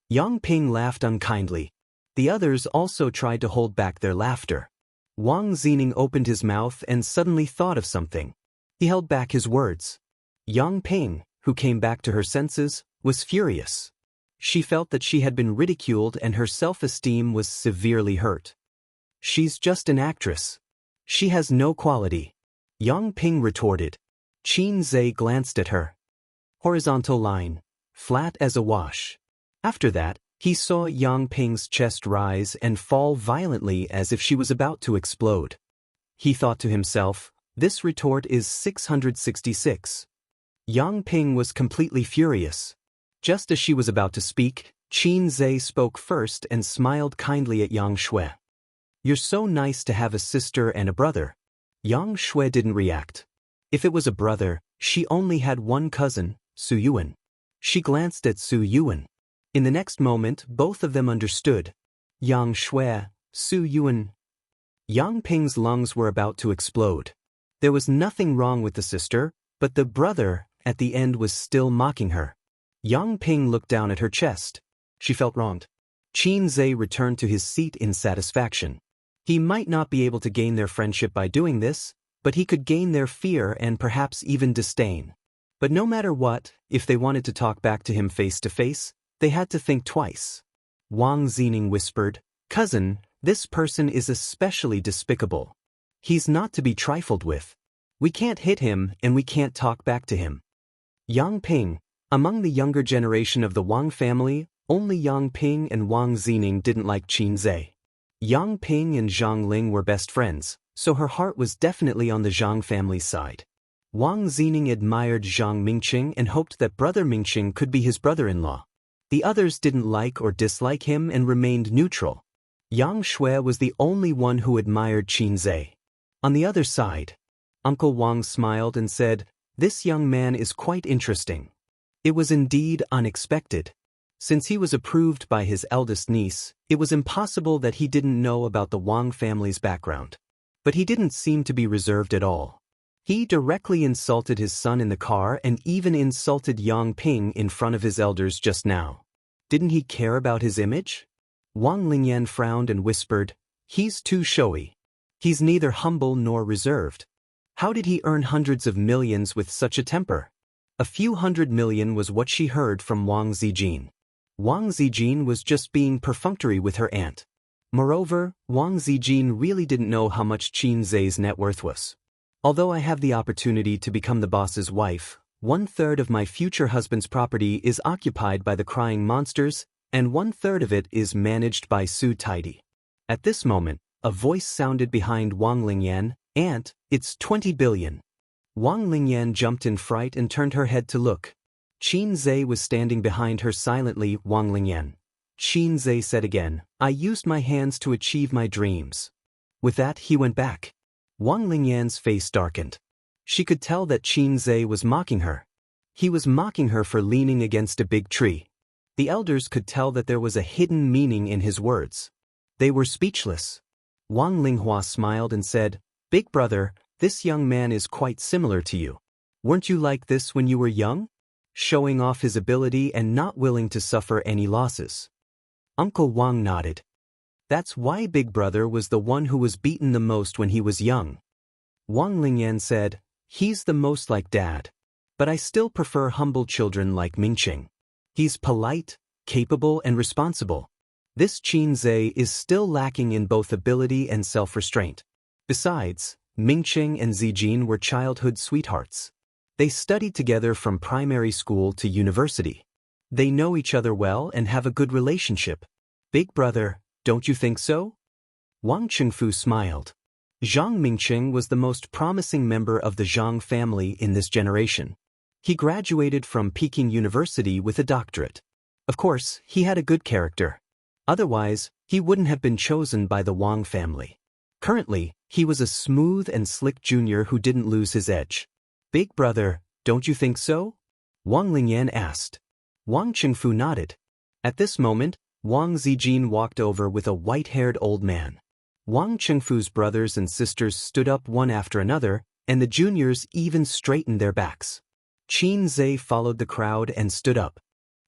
Yang Ping laughed unkindly. The others also tried to hold back their laughter. Wang Zining opened his mouth and suddenly thought of something. He held back his words. Yang Ping, who came back to her senses, was furious. She felt that she had been ridiculed and her self-esteem was severely hurt. She's just an actress. She has no quality. Yang Ping retorted. Qin Zhe glanced at her. Horizontal line, flat as a wash. After that, he saw Yang Ping's chest rise and fall violently as if she was about to explode. He thought to himself, this retort is 666. Yang Ping was completely furious. Just as she was about to speak, Qin Zhe spoke first and smiled kindly at Yang Shui. "You're so nice to have a sister and a brother." Yang Shui didn't react. If it was a brother, she only had one cousin, Su Yuan. She glanced at Su Yuan. In the next moment, both of them understood. Yang Shui, Su Yuan. Yang Ping's lungs were about to explode. There was nothing wrong with the sister, but the brother, at the end, was still mocking her. Yang Ping looked down at her chest. She felt wronged. Qin Zhe returned to his seat in satisfaction. He might not be able to gain their friendship by doing this, but he could gain their fear and perhaps even disdain. But no matter what, if they wanted to talk back to him face to face, they had to think twice. Wang Zining whispered, "Cousin, this person is especially despicable. He's not to be trifled with. We can't hit him and we can't talk back to him." Yang Ping, among the younger generation of the Wang family, only Yang Ping and Wang Zining didn't like Qin Zhe. Yang Ping and Zhang Ling were best friends, so her heart was definitely on the Zhang family's side. Wang Zining admired Zhang Mingqing and hoped that brother Mingqing could be his brother-in-law. The others didn't like or dislike him and remained neutral. Yang Shui was the only one who admired Qin Zhe. On the other side, Uncle Wang smiled and said, "This young man is quite interesting." It was indeed unexpected. Since he was approved by his eldest niece, it was impossible that he didn't know about the Wang family's background. But he didn't seem to be reserved at all. He directly insulted his son in the car and even insulted Yang Ping in front of his elders just now. Didn't he care about his image? Wang Lingyan frowned and whispered, "He's too showy. He's neither humble nor reserved. How did he earn hundreds of millions with such a temper?" A few 100 million was what she heard from Wang Zijin. Wang Zijin was just being perfunctory with her aunt. Moreover, Wang Zijin really didn't know how much Qin Zhe's net worth was. "Although I have the opportunity to become the boss's wife, 1/3 of my future husband's property is occupied by the crying monsters, and 1/3 of it is managed by Su Taidi." At this moment, a voice sounded behind Wang Lingyan, "Aunt, it's 20 billion. Wang Lingyan jumped in fright and turned her head to look. Qin Zhe was standing behind her silently. "Wang Lingyan." Qin Zhe said again, "I used my hands to achieve my dreams." With that, he went back. Wang Lingyan's face darkened. She could tell that Qin Zhe was mocking her. He was mocking her for leaning against a big tree. The elders could tell that there was a hidden meaning in his words. They were speechless. Wang Linghua smiled and said, "Big brother, this young man is quite similar to you. Weren't you like this when you were young? Showing off his ability and not willing to suffer any losses." Uncle Wang nodded. "That's why Big Brother was the one who was beaten the most when he was young." Wang Lingyan said, "He's the most like Dad. But I still prefer humble children like Mingqing. He's polite, capable, and responsible. This Qin Zhe is still lacking in both ability and self-restraint." Besides, Mingqing and Zijin were childhood sweethearts. They studied together from primary school to university. They know each other well and have a good relationship. "Big brother, don't you think so?" Wang Chengfu smiled. Zhang Mingqing was the most promising member of the Zhang family in this generation. He graduated from Peking University with a doctorate. Of course, he had a good character. Otherwise, he wouldn't have been chosen by the Wang family. Currently, he was a smooth and slick junior who didn't lose his edge. "Big brother, don't you think so?" Wang Lingyan asked. Wang Chengfu nodded. At this moment, Wang Zijin walked over with a white-haired old man. Wang Chengfu's brothers and sisters stood up one after another, and the juniors even straightened their backs. Qin Zhe followed the crowd and stood up.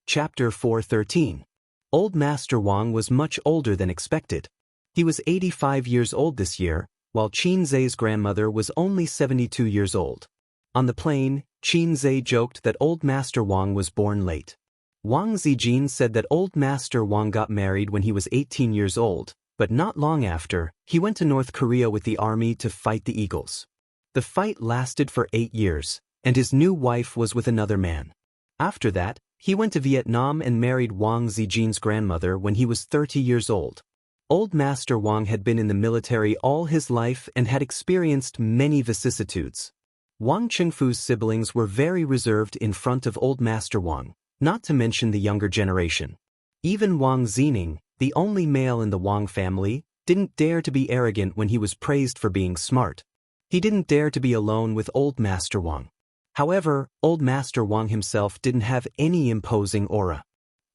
Chapter 413. Old Master Wang was much older than expected. He was 85 years old this year, while Qin Zhe's grandmother was only 72 years old. On the plane, Qin Zhe joked that Old Master Wang was born late. Wang Zijin said that Old Master Wang got married when he was 18 years old, but not long after, he went to North Korea with the army to fight the Eagles. The fight lasted for 8 years, and his new wife was with another man. After that, he went to Vietnam and married Wang Zijin's grandmother when he was 30 years old. Old Master Wang had been in the military all his life and had experienced many vicissitudes. Wang Chengfu's siblings were very reserved in front of old Master Wang, not to mention the younger generation. Even Wang Zining, the only male in the Wang family, didn't dare to be arrogant when he was praised for being smart. He didn't dare to be alone with old Master Wang. However, old Master Wang himself didn't have any imposing aura.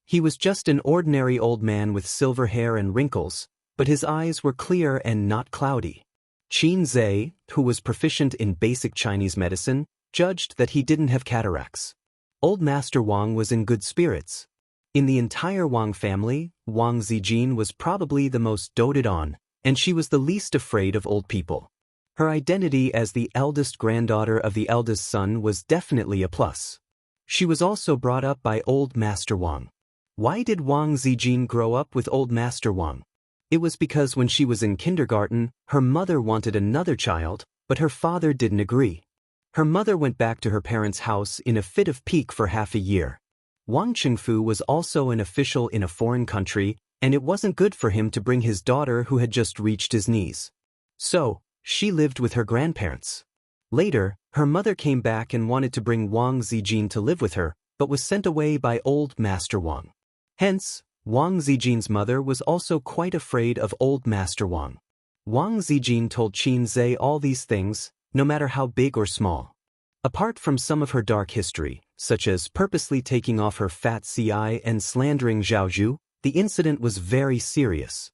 He was just an ordinary old man with silver hair and wrinkles, but his eyes were clear and not cloudy. Qin Zhe, who was proficient in basic Chinese medicine, judged that he didn't have cataracts. Old Master Wang was in good spirits. In the entire Wang family, Wang Zijin was probably the most doted on, and she was the least afraid of old people. Her identity as the eldest granddaughter of the eldest son was definitely a plus. She was also brought up by old Master Wang. Why did Wang Zijin grow up with old Master Wang? It was because when she was in kindergarten, her mother wanted another child, but her father didn't agree. Her mother went back to her parents' house in a fit of pique for half a year. Wang Chengfu was also an official in a foreign country, and it wasn't good for him to bring his daughter who had just reached his knees. So, she lived with her grandparents. Later, her mother came back and wanted to bring Wang Zijin to live with her, but was sent away by old Master Wang. Hence, Wang Zijin's mother was also quite afraid of old Master Wang. Wang Zijin told Qin Zhe all these things, no matter how big or small. Apart from some of her dark history, such as purposely taking off her fat CI and slandering Zhao Zhu, the incident was very serious.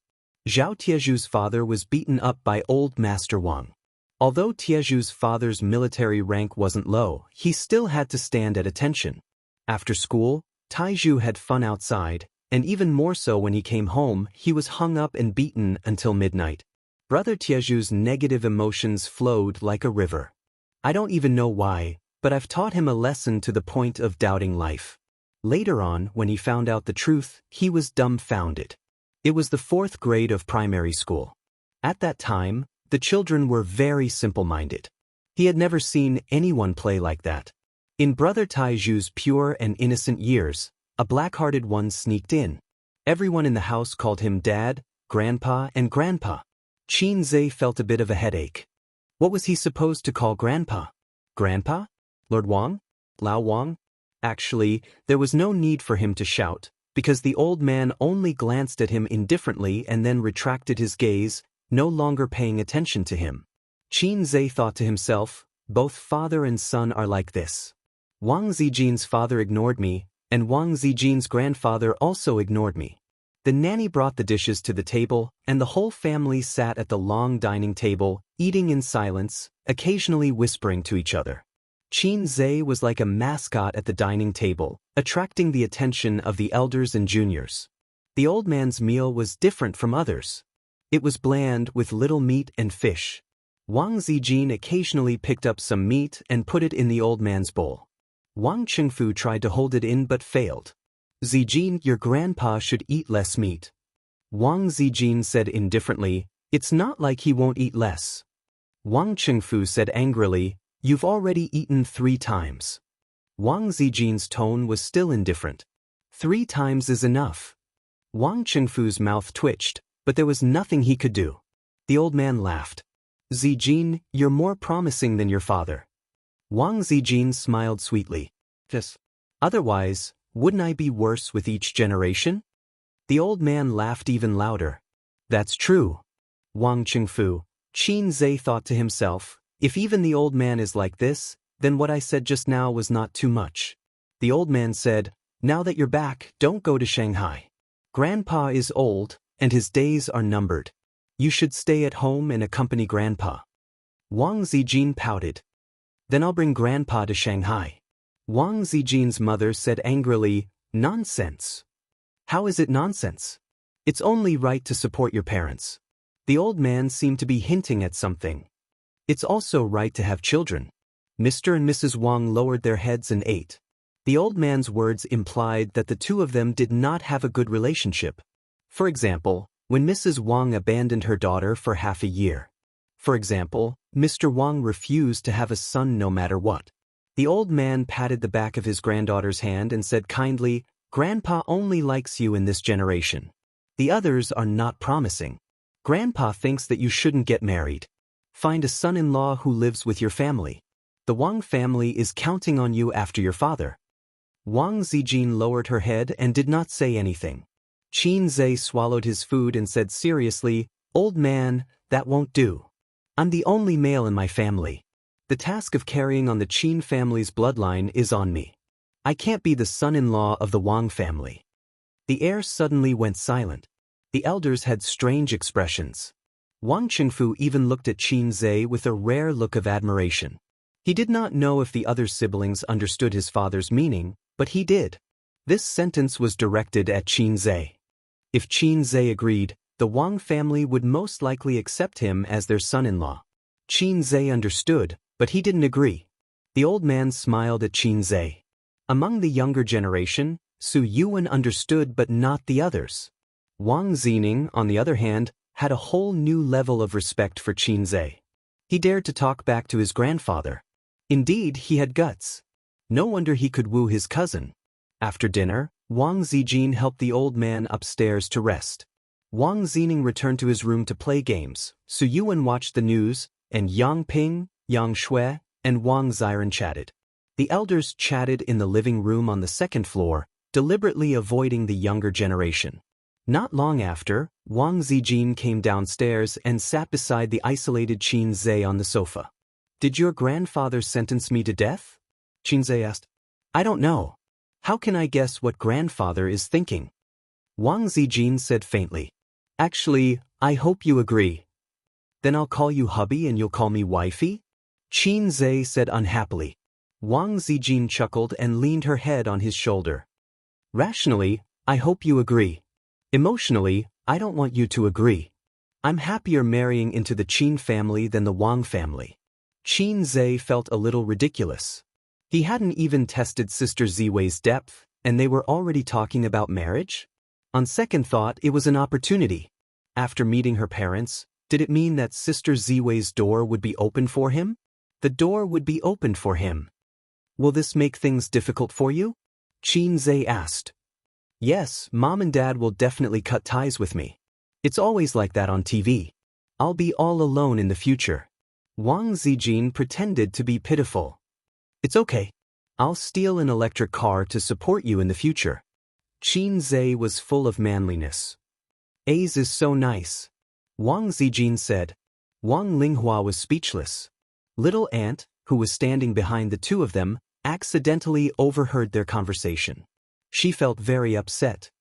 Zhao Tiezhu's father was beaten up by old Master Wang. Although Tiezhu's father's military rank wasn't low, he still had to stand at attention. After school, Taizhu had fun outside, and even more so when he came home, he was hung up and beaten until midnight. Brother Tiezhu's negative emotions flowed like a river. I don't even know why, but I've taught him a lesson to the point of doubting life. Later on, when he found out the truth, he was dumbfounded. It was the 4th grade of primary school. At that time, the children were very simple-minded. He had never seen anyone play like that. In Brother Taizhu's pure and innocent years, a black-hearted one sneaked in. Everyone in the house called him Dad, Grandpa, and Grandpa. Qin Zhe felt a bit of a headache. What was he supposed to call Grandpa? Grandpa? Lord Wang? Lao Wang? Actually, there was no need for him to shout, because the old man only glanced at him indifferently and then retracted his gaze, no longer paying attention to him. Qin Zhe thought to himself, both father and son are like this. Wang Zijin's father ignored me, and Wang Zijin's grandfather also ignored me. The nanny brought the dishes to the table, and the whole family sat at the long dining table, eating in silence, occasionally whispering to each other. Qin Zhe was like a mascot at the dining table, attracting the attention of the elders and juniors. The old man's meal was different from others. It was bland with little meat and fish. Wang Zijin occasionally picked up some meat and put it in the old man's bowl. Wang Chengfu tried to hold it in but failed. Zijin, your grandpa should eat less meat. Wang Zijin said indifferently, it's not like he won't eat less. Wang Chengfu said angrily, you've already eaten 3 times. Wang Zijin's tone was still indifferent. 3 times is enough. Wang Chengfu's mouth twitched, but there was nothing he could do. The old man laughed. Zijin, you're more promising than your father. Wang Zijin smiled sweetly. Yes. Otherwise, wouldn't I be worse with each generation? The old man laughed even louder. That's true. Wang Chengfu, Qin Zhe thought to himself, if even the old man is like this, then what I said just now was not too much. The old man said, now that you're back, don't go to Shanghai. Grandpa is old, and his days are numbered. You should stay at home and accompany Grandpa. Wang Zijin pouted. Then I'll bring Grandpa to Shanghai. Wang Zijin's mother said angrily, nonsense. How is it nonsense? It's only right to support your parents. The old man seemed to be hinting at something. It's also right to have children. Mr. and Mrs. Wang lowered their heads and ate. The old man's words implied that the two of them did not have a good relationship. For example, when Mrs. Wang abandoned her daughter for half a year. For example, Mr. Wang refused to have a son no matter what. The old man patted the back of his granddaughter's hand and said kindly, Grandpa only likes you in this generation. The others are not promising. Grandpa thinks that you shouldn't get married. Find a son-in-law who lives with your family. The Wang family is counting on you after your father. Wang Zijin lowered her head and did not say anything. Qin Zhe swallowed his food and said seriously, "Old man, that won't do. I'm the only male in my family. The task of carrying on the Qin family's bloodline is on me. I can't be the son-in-law of the Wang family." The air suddenly went silent. The elders had strange expressions. Wang Qingfu even looked at Qin Zhe with a rare look of admiration. He did not know if the other siblings understood his father's meaning, but he did. This sentence was directed at Qin Zhe. If Qin Zhe agreed, the Wang family would most likely accept him as their son-in-law. Qin Zhe understood, but he didn't agree. The old man smiled at Qin Zhe. Among the younger generation, Su Yuan understood but not the others. Wang Zining, on the other hand, had a whole new level of respect for Qin Zhe. He dared to talk back to his grandfather. Indeed, he had guts. No wonder he could woo his cousin. After dinner, Wang Zijin helped the old man upstairs to rest. Wang Zining returned to his room to play games. Su Yuan watched the news, and Yang Ping, Yang Shui, and Wang Ziren chatted. The elders chatted in the living room on the second floor, deliberately avoiding the younger generation. Not long after, Wang Zijin came downstairs and sat beside the isolated Qin Zhe on the sofa. "Did your grandfather sentence me to death?" Qin Zhe asked. "I don't know. How can I guess what grandfather is thinking?" Wang Zijin said faintly. "Actually, I hope you agree. Then I'll call you hubby and you'll call me wifey?" Qin Zhe said unhappily. Wang Zijin chuckled and leaned her head on his shoulder. "Rationally, I hope you agree. Emotionally, I don't want you to agree. I'm happier marrying into the Qin family than the Wang family." Qin Zhe felt a little ridiculous. He hadn't even tested Sister Ziwei's depth, and they were already talking about marriage? On second thought, it was an opportunity. After meeting her parents, did it mean that Sister Ziwei's door would be open for him? The door would be opened for him. "Will this make things difficult for you?" Qin Zhe asked. "Yes, Mom and Dad will definitely cut ties with me. It's always like that on TV. I'll be all alone in the future." Wang Zijin pretended to be pitiful. "It's okay. I'll steal an electric car to support you in the future." Qin Zhe was full of manliness. "A's is so nice," Wang Zijin said. Wang Linghua was speechless. Little Aunt, who was standing behind the two of them, accidentally overheard their conversation. She felt very upset.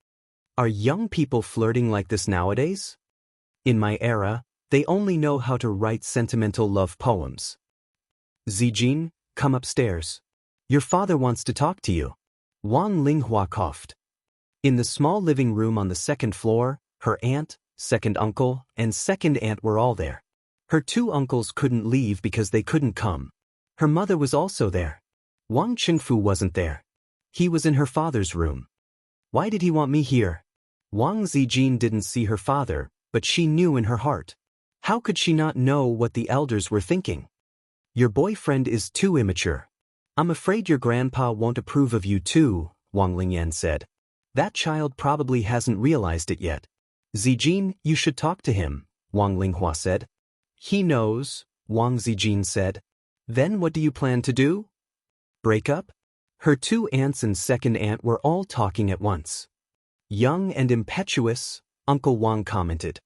Are young people flirting like this nowadays? In my era, they only know how to write sentimental love poems. "Zijin, come upstairs. Your father wants to talk to you." Wang Linghua coughed. In the small living room on the second floor, her aunt, second uncle, and second aunt were all there. Her two uncles couldn't leave because they couldn't come. Her mother was also there. Wang Qingfu wasn't there. He was in her father's room. Why did he want me here? Wang Zijin didn't see her father, but she knew in her heart. How could she not know what the elders were thinking? "Your boyfriend is too immature. I'm afraid your grandpa won't approve of you too," Wang Lingyan said. "That child probably hasn't realized it yet." "Zijin, you should talk to him," Wang Linghua said. "He knows," Wang Zijin said. "Then what do you plan to do? Break up?" Her two aunts and second aunt were all talking at once. "Young and impetuous," Uncle Wang commented.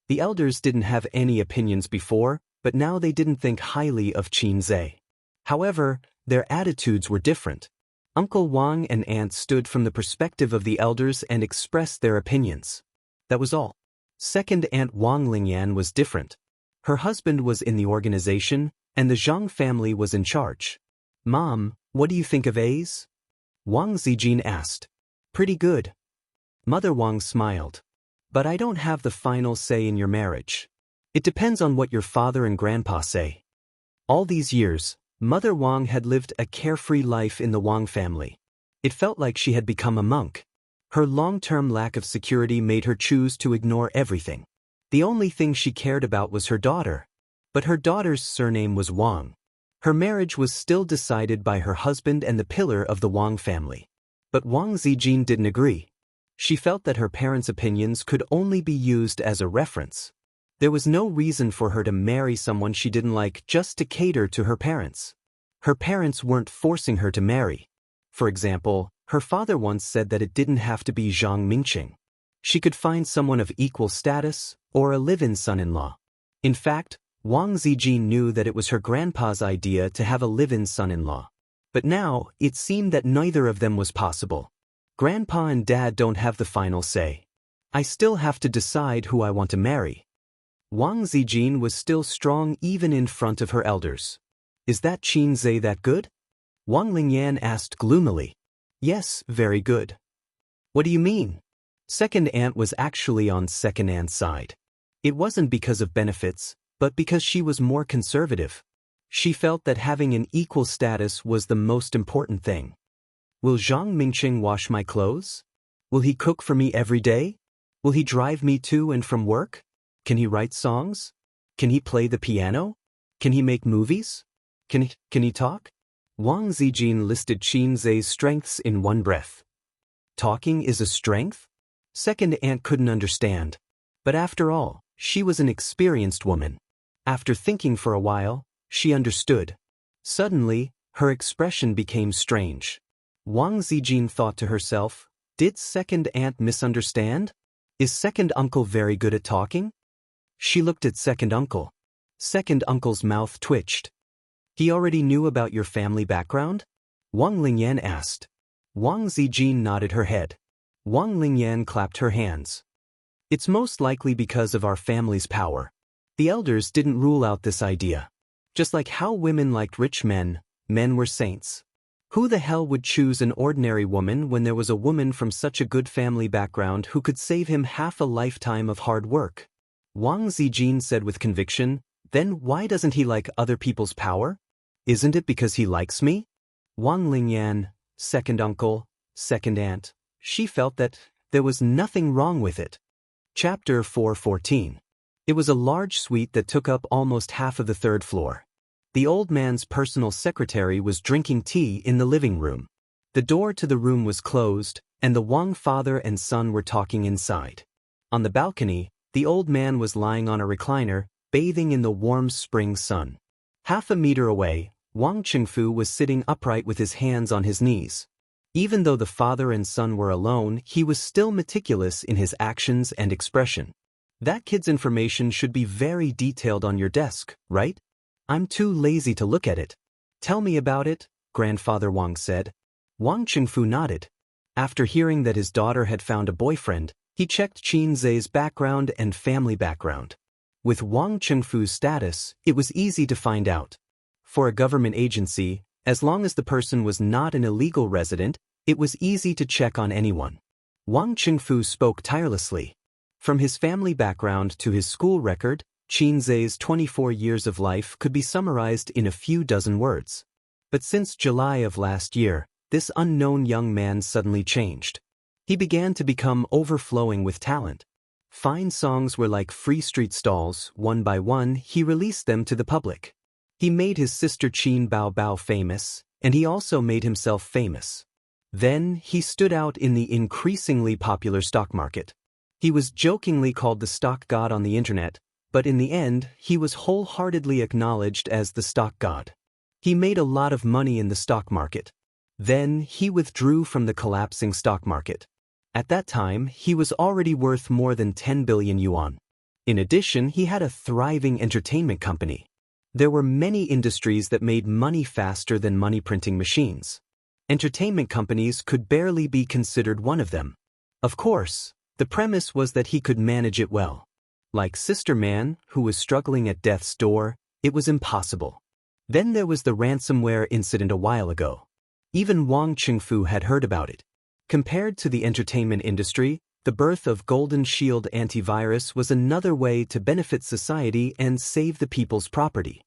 The elders didn't have any opinions before, but now they didn't think highly of Qin Zhe. However, their attitudes were different. Uncle Wang and aunt stood from the perspective of the elders and expressed their opinions. That was all. Second aunt Wang Lingyan was different. Her husband was in the organization, and the Zhang family was in charge. "Mom, what do you think of A's?" Wang Zijin asked. "Pretty good." Mother Wang smiled. "But I don't have the final say in your marriage. It depends on what your father and grandpa say." All these years, Mother Wang had lived a carefree life in the Wang family. It felt like she had become a monk. Her long-term lack of security made her choose to ignore everything. The only thing she cared about was her daughter. But her daughter's surname was Wang. Her marriage was still decided by her husband and the pillar of the Wang family. But Wang Zijin didn't agree. She felt that her parents' opinions could only be used as a reference. There was no reason for her to marry someone she didn't like just to cater to her parents. Her parents weren't forcing her to marry. For example, her father once said that it didn't have to be Zhang Mingqing. She could find someone of equal status or a live-in son-in-law. In fact, Wang Zijin knew that it was her grandpa's idea to have a live-in son-in-law. But now, it seemed that neither of them was possible. Grandpa and Dad don't have the final say. I still have to decide who I want to marry. Wang Zijin was still strong even in front of her elders. Is that Qin Zhe that good? Wang Lingyan asked gloomily. Yes, very good. What do you mean? Second aunt was actually on second aunt's side. It wasn't because of benefits, but because she was more conservative. She felt that having an equal status was the most important thing. Will Zhang Mingqing wash my clothes? Will he cook for me every day? Will he drive me to and from work? Can he write songs? Can he play the piano? Can he make movies? Can he talk? Wang Zijin listed Qin Zhe's strengths in one breath. Talking is a strength? Second aunt couldn't understand. But after all, she was an experienced woman. After thinking for a while, she understood. Suddenly, her expression became strange. Wang Zijin thought to herself, did second aunt misunderstand? Is second uncle very good at talking? She looked at second uncle. Second uncle's mouth twitched. He already knew about your family background? Wang Lingyan asked. Wang Zijin nodded her head. Wang Lingyan clapped her hands. It's most likely because of our family's power. The elders didn't rule out this idea. Just like how women liked rich men, men were saints. Who the hell would choose an ordinary woman when there was a woman from such a good family background who could save him half a lifetime of hard work? Wang Zijin said with conviction, then why doesn't he like other people's power? Isn't it because he likes me? Wang Lingyan, second uncle, second aunt, she felt that there was nothing wrong with it. Chapter 4:14. It was a large suite that took up almost half of the third floor. The old man's personal secretary was drinking tea in the living room. The door to the room was closed, and the Wang father and son were talking inside. On the balcony, the old man was lying on a recliner, bathing in the warm spring sun. Half a meter away, Wang Qingfu was sitting upright with his hands on his knees. Even though the father and son were alone, he was still meticulous in his actions and expression. That kid's information should be very detailed on your desk, right? I'm too lazy to look at it. Tell me about it, Grandfather Wang said. Wang Qingfu nodded. After hearing that his daughter had found a boyfriend, he checked Qin Zhe's background and family background. With Wang Qingfu's status, it was easy to find out. For a government agency, as long as the person was not an illegal resident, it was easy to check on anyone. Wang Qingfu spoke tirelessly. From his family background to his school record, Qin Zhe's 24 years of life could be summarized in a few dozen words. But since July of last year, this unknown young man suddenly changed. He began to become overflowing with talent. Fine songs were like free street stalls. One by one, he released them to the public. He made his sister Qin Baobao famous, and he also made himself famous. Then, he stood out in the increasingly popular stock market. He was jokingly called the stock god on the internet, but in the end, he was wholeheartedly acknowledged as the stock god. He made a lot of money in the stock market. Then, he withdrew from the collapsing stock market. At that time, he was already worth more than 10 billion yuan. In addition, he had a thriving entertainment company. There were many industries that made money faster than money printing machines. Entertainment companies could barely be considered one of them. Of course, the premise was that he could manage it well. Like Sister Man, who was struggling at death's door, it was impossible. Then there was the ransomware incident a while ago. Even Wang Qingfu had heard about it. Compared to the entertainment industry, the birth of Golden Shield antivirus was another way to benefit society and save the people's property.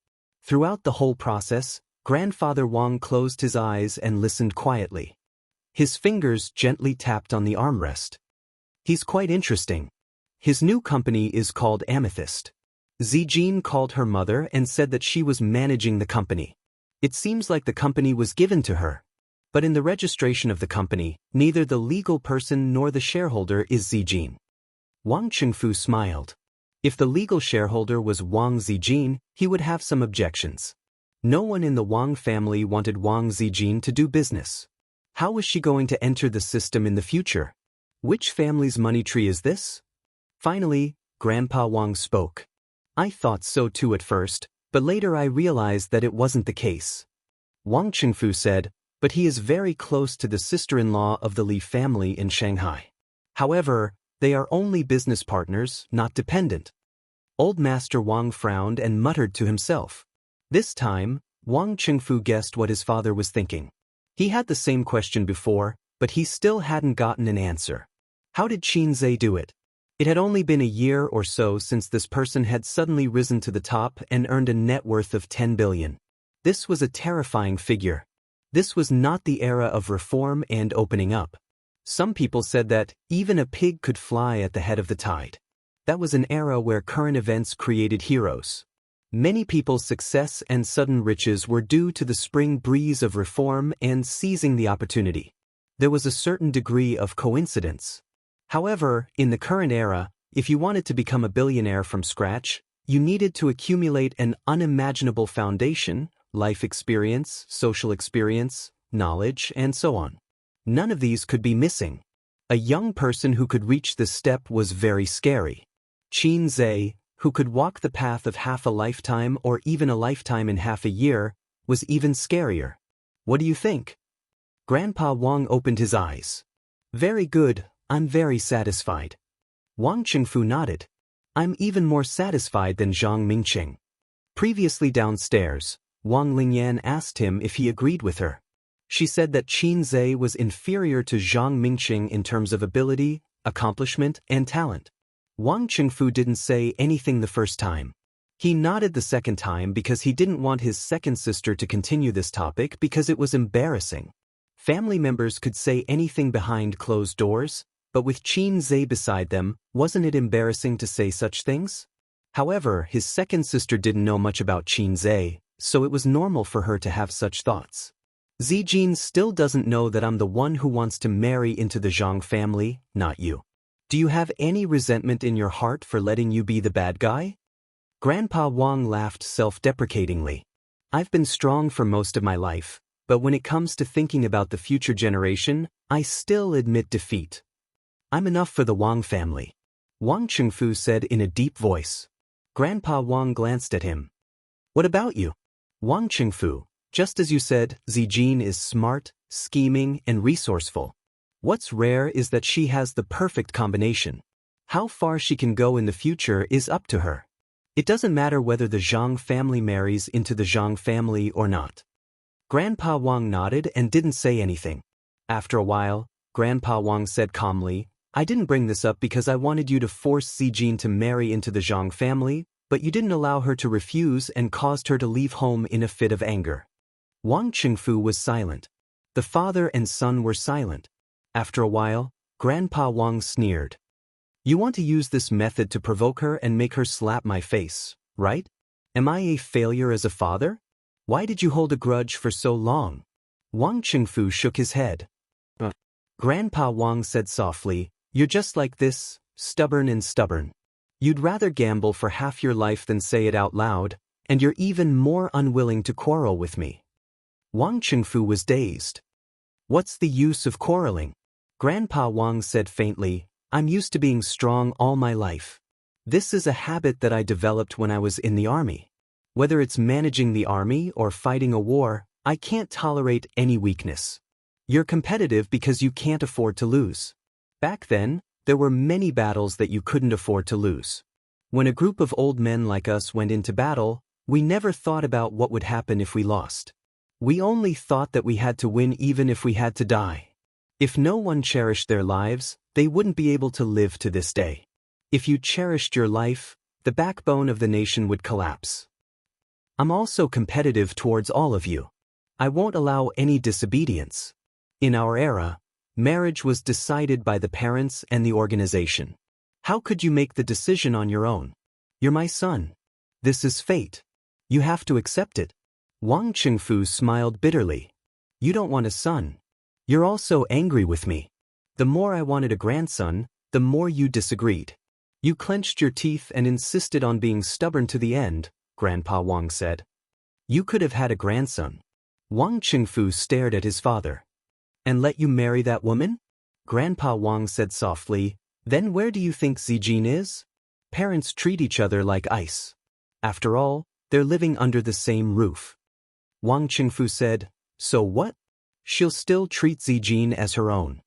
Throughout the whole process, Grandfather Wang closed his eyes and listened quietly. His fingers gently tapped on the armrest. He's quite interesting. His new company is called Amethyst. Zijin called her mother and said that she was managing the company. It seems like the company was given to her. But in the registration of the company, neither the legal person nor the shareholder is Zijin. Wang Qingfu smiled. If the legal shareholder was Wang Zijin, he would have some objections. No one in the Wang family wanted Wang Zijin to do business. How was she going to enter the system in the future? Which family's money tree is this? Finally, Grandpa Wang spoke. I thought so too at first, but later I realized that it wasn't the case. Wang Qingfu said, but he is very close to the sister-in-law of the Li family in Shanghai. However, they are only business partners, not dependent. Old Master Wang frowned and muttered to himself. This time, Wang Qingfu guessed what his father was thinking. He had the same question before, but he still hadn't gotten an answer. How did Xianxia do it? It had only been a year or so since this person had suddenly risen to the top and earned a net worth of 10 billion. This was a terrifying figure. This was not the era of reform and opening up. Some people said that even a pig could fly at the head of the tide. That was an era where current events created heroes. Many people's success and sudden riches were due to the spring breeze of reform and seizing the opportunity. There was a certain degree of coincidence. However, in the current era, if you wanted to become a billionaire from scratch, you needed to accumulate an unimaginable foundation, life experience, social experience, knowledge, and so on. None of these could be missing. A young person who could reach this step was very scary. Xianxia, who could walk the path of half a lifetime or even a lifetime in half a year, was even scarier. What do you think? Grandpa Wang opened his eyes. Very good, I'm very satisfied. Wang Qingfu nodded. I'm even more satisfied than Zhang Mingqing. Previously downstairs, Wang Lingyan asked him if he agreed with her. She said that Xianxia was inferior to Zhang Mingqing in terms of ability, accomplishment, and talent. Wang Qingfu didn't say anything the first time. He nodded the second time because he didn't want his second sister to continue this topic because it was embarrassing. Family members could say anything behind closed doors, but with Xianxia beside them, wasn't it embarrassing to say such things? However, his second sister didn't know much about Xianxia, so it was normal for her to have such thoughts. Zijin still doesn't know that I'm the one who wants to marry into the Zhang family, not you. Do you have any resentment in your heart for letting you be the bad guy? Grandpa Wang laughed self-deprecatingly. I've been strong for most of my life, but when it comes to thinking about the future generation, I still admit defeat. I'm enough for the Wang family. Wang Qingfu said in a deep voice. Grandpa Wang glanced at him. What about you? Wang Qingfu, just as you said, Zijin is smart, scheming, and resourceful. What's rare is that she has the perfect combination. How far she can go in the future is up to her. It doesn't matter whether the Zhang family marries into the Zhang family or not. Grandpa Wang nodded and didn't say anything. After a while, Grandpa Wang said calmly, I didn't bring this up because I wanted you to force Zijin to marry into the Zhang family, but you didn't allow her to refuse and caused her to leave home in a fit of anger. Wang Qingfu was silent. The father and son were silent. After a while, Grandpa Wang sneered. You want to use this method to provoke her and make her slap my face, right? Am I a failure as a father? Why did you hold a grudge for so long? Wang Qingfu shook his head. Grandpa Wang said softly, You're just like this, stubborn and stubborn. You'd rather gamble for half your life than say it out loud, and you're even more unwilling to quarrel with me. Wang Qingfu was dazed. What's the use of quarreling? Grandpa Wang said faintly, I'm used to being strong all my life. This is a habit that I developed when I was in the army. Whether it's managing the army or fighting a war, I can't tolerate any weakness. You're competitive because you can't afford to lose. Back then, there were many battles that you couldn't afford to lose. When a group of old men like us went into battle, we never thought about what would happen if we lost. We only thought that we had to win even if we had to die. If no one cherished their lives, they wouldn't be able to live to this day. If you cherished your life, the backbone of the nation would collapse. I'm also competitive towards all of you. I won't allow any disobedience. In our era, marriage was decided by the parents and the organization. How could you make the decision on your own? You're my son. This is fate. You have to accept it. Wang Qingfu smiled bitterly. You don't want a son. You're also angry with me. The more I wanted a grandson, the more you disagreed. You clenched your teeth and insisted on being stubborn to the end, Grandpa Wang said. You could have had a grandson. Wang Qingfu stared at his father. And let you marry that woman? Grandpa Wang said softly, then where do you think Zijin is? Parents treat each other like ice. After all, they're living under the same roof. Wang Qingfu said, so what? She'll still treat Zijin as her own.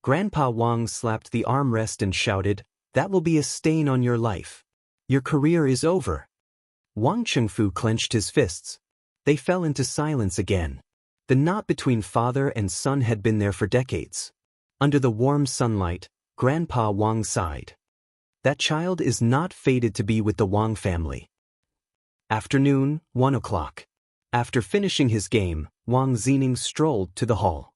Grandpa Wang slapped the armrest and shouted, that will be a stain on your life. Your career is over. Wang Qingfu clenched his fists. They fell into silence again. The knot between father and son had been there for decades. Under the warm sunlight, Grandpa Wang sighed. That child is not fated to be with the Wang family. Afternoon, 1 o'clock. After finishing his game, Wang Zining strolled to the hall.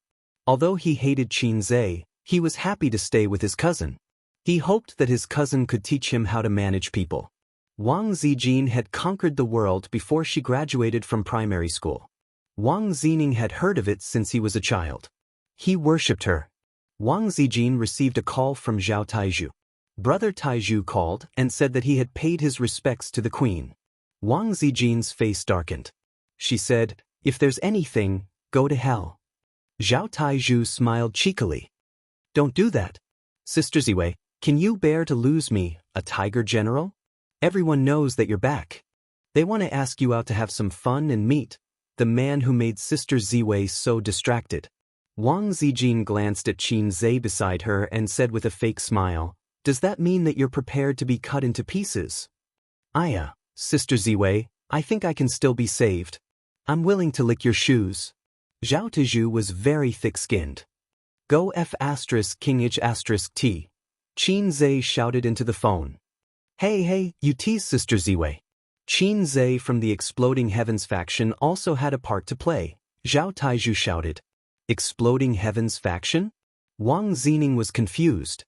Although he hated Qin Zhe, he was happy to stay with his cousin. He hoped that his cousin could teach him how to manage people. Wang Zijin had conquered the world before she graduated from primary school. Wang Zining had heard of it since he was a child. He worshipped her. Wang Zijin received a call from Zhao Taizhu. Brother Taizhu called and said that he had paid his respects to the queen. Wang Zijin's face darkened. She said, if there's anything, go to hell. Zhao Taizhu smiled cheekily. Don't do that. Sister Ziwei, can you bear to lose me, a tiger general? Everyone knows that you're back. They want to ask you out to have some fun and meet the man who made Sister Ziwei so distracted. Wang Zijin glanced at Qin Zhe beside her and said with a fake smile, does that mean that you're prepared to be cut into pieces? Sister Ziwei, I think I can still be saved. I'm willing to lick your shoes. Zhao Taizhu was very thick-skinned. Go F***King H**T. Qin Zhe shouted into the phone. Hey, you tease Sister Ziwei. Qin Zhe from the Exploding Heavens faction also had a part to play, Zhao Taizhu shouted. Exploding Heavens faction? Wang Zining was confused.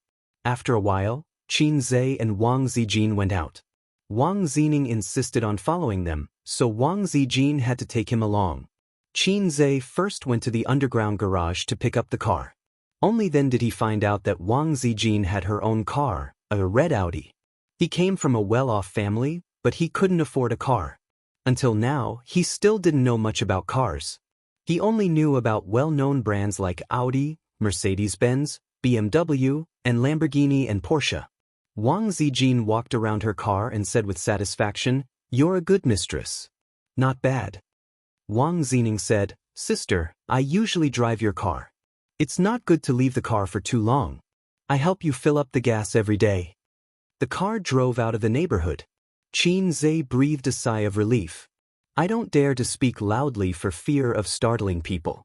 After a while, Qin Zhe and Wang Zijin went out. Wang Zining insisted on following them, so Wang Zijin had to take him along. Qin Zhe first went to the underground garage to pick up the car. Only then did he find out that Wang Zijin had her own car, a red Audi. He came from a well-off family, but he couldn't afford a car. Until now, he still didn't know much about cars. He only knew about well-known brands like Audi, Mercedes-Benz, BMW, and Lamborghini and Porsche. Wang Zijin walked around her car and said with satisfaction, you're a good mistress. Not bad. Wang Zining said, sister, I usually drive your car. It's not good to leave the car for too long. I help you fill up the gas every day. The car drove out of the neighborhood. Qin Zhe breathed a sigh of relief. I don't dare to speak loudly for fear of startling people.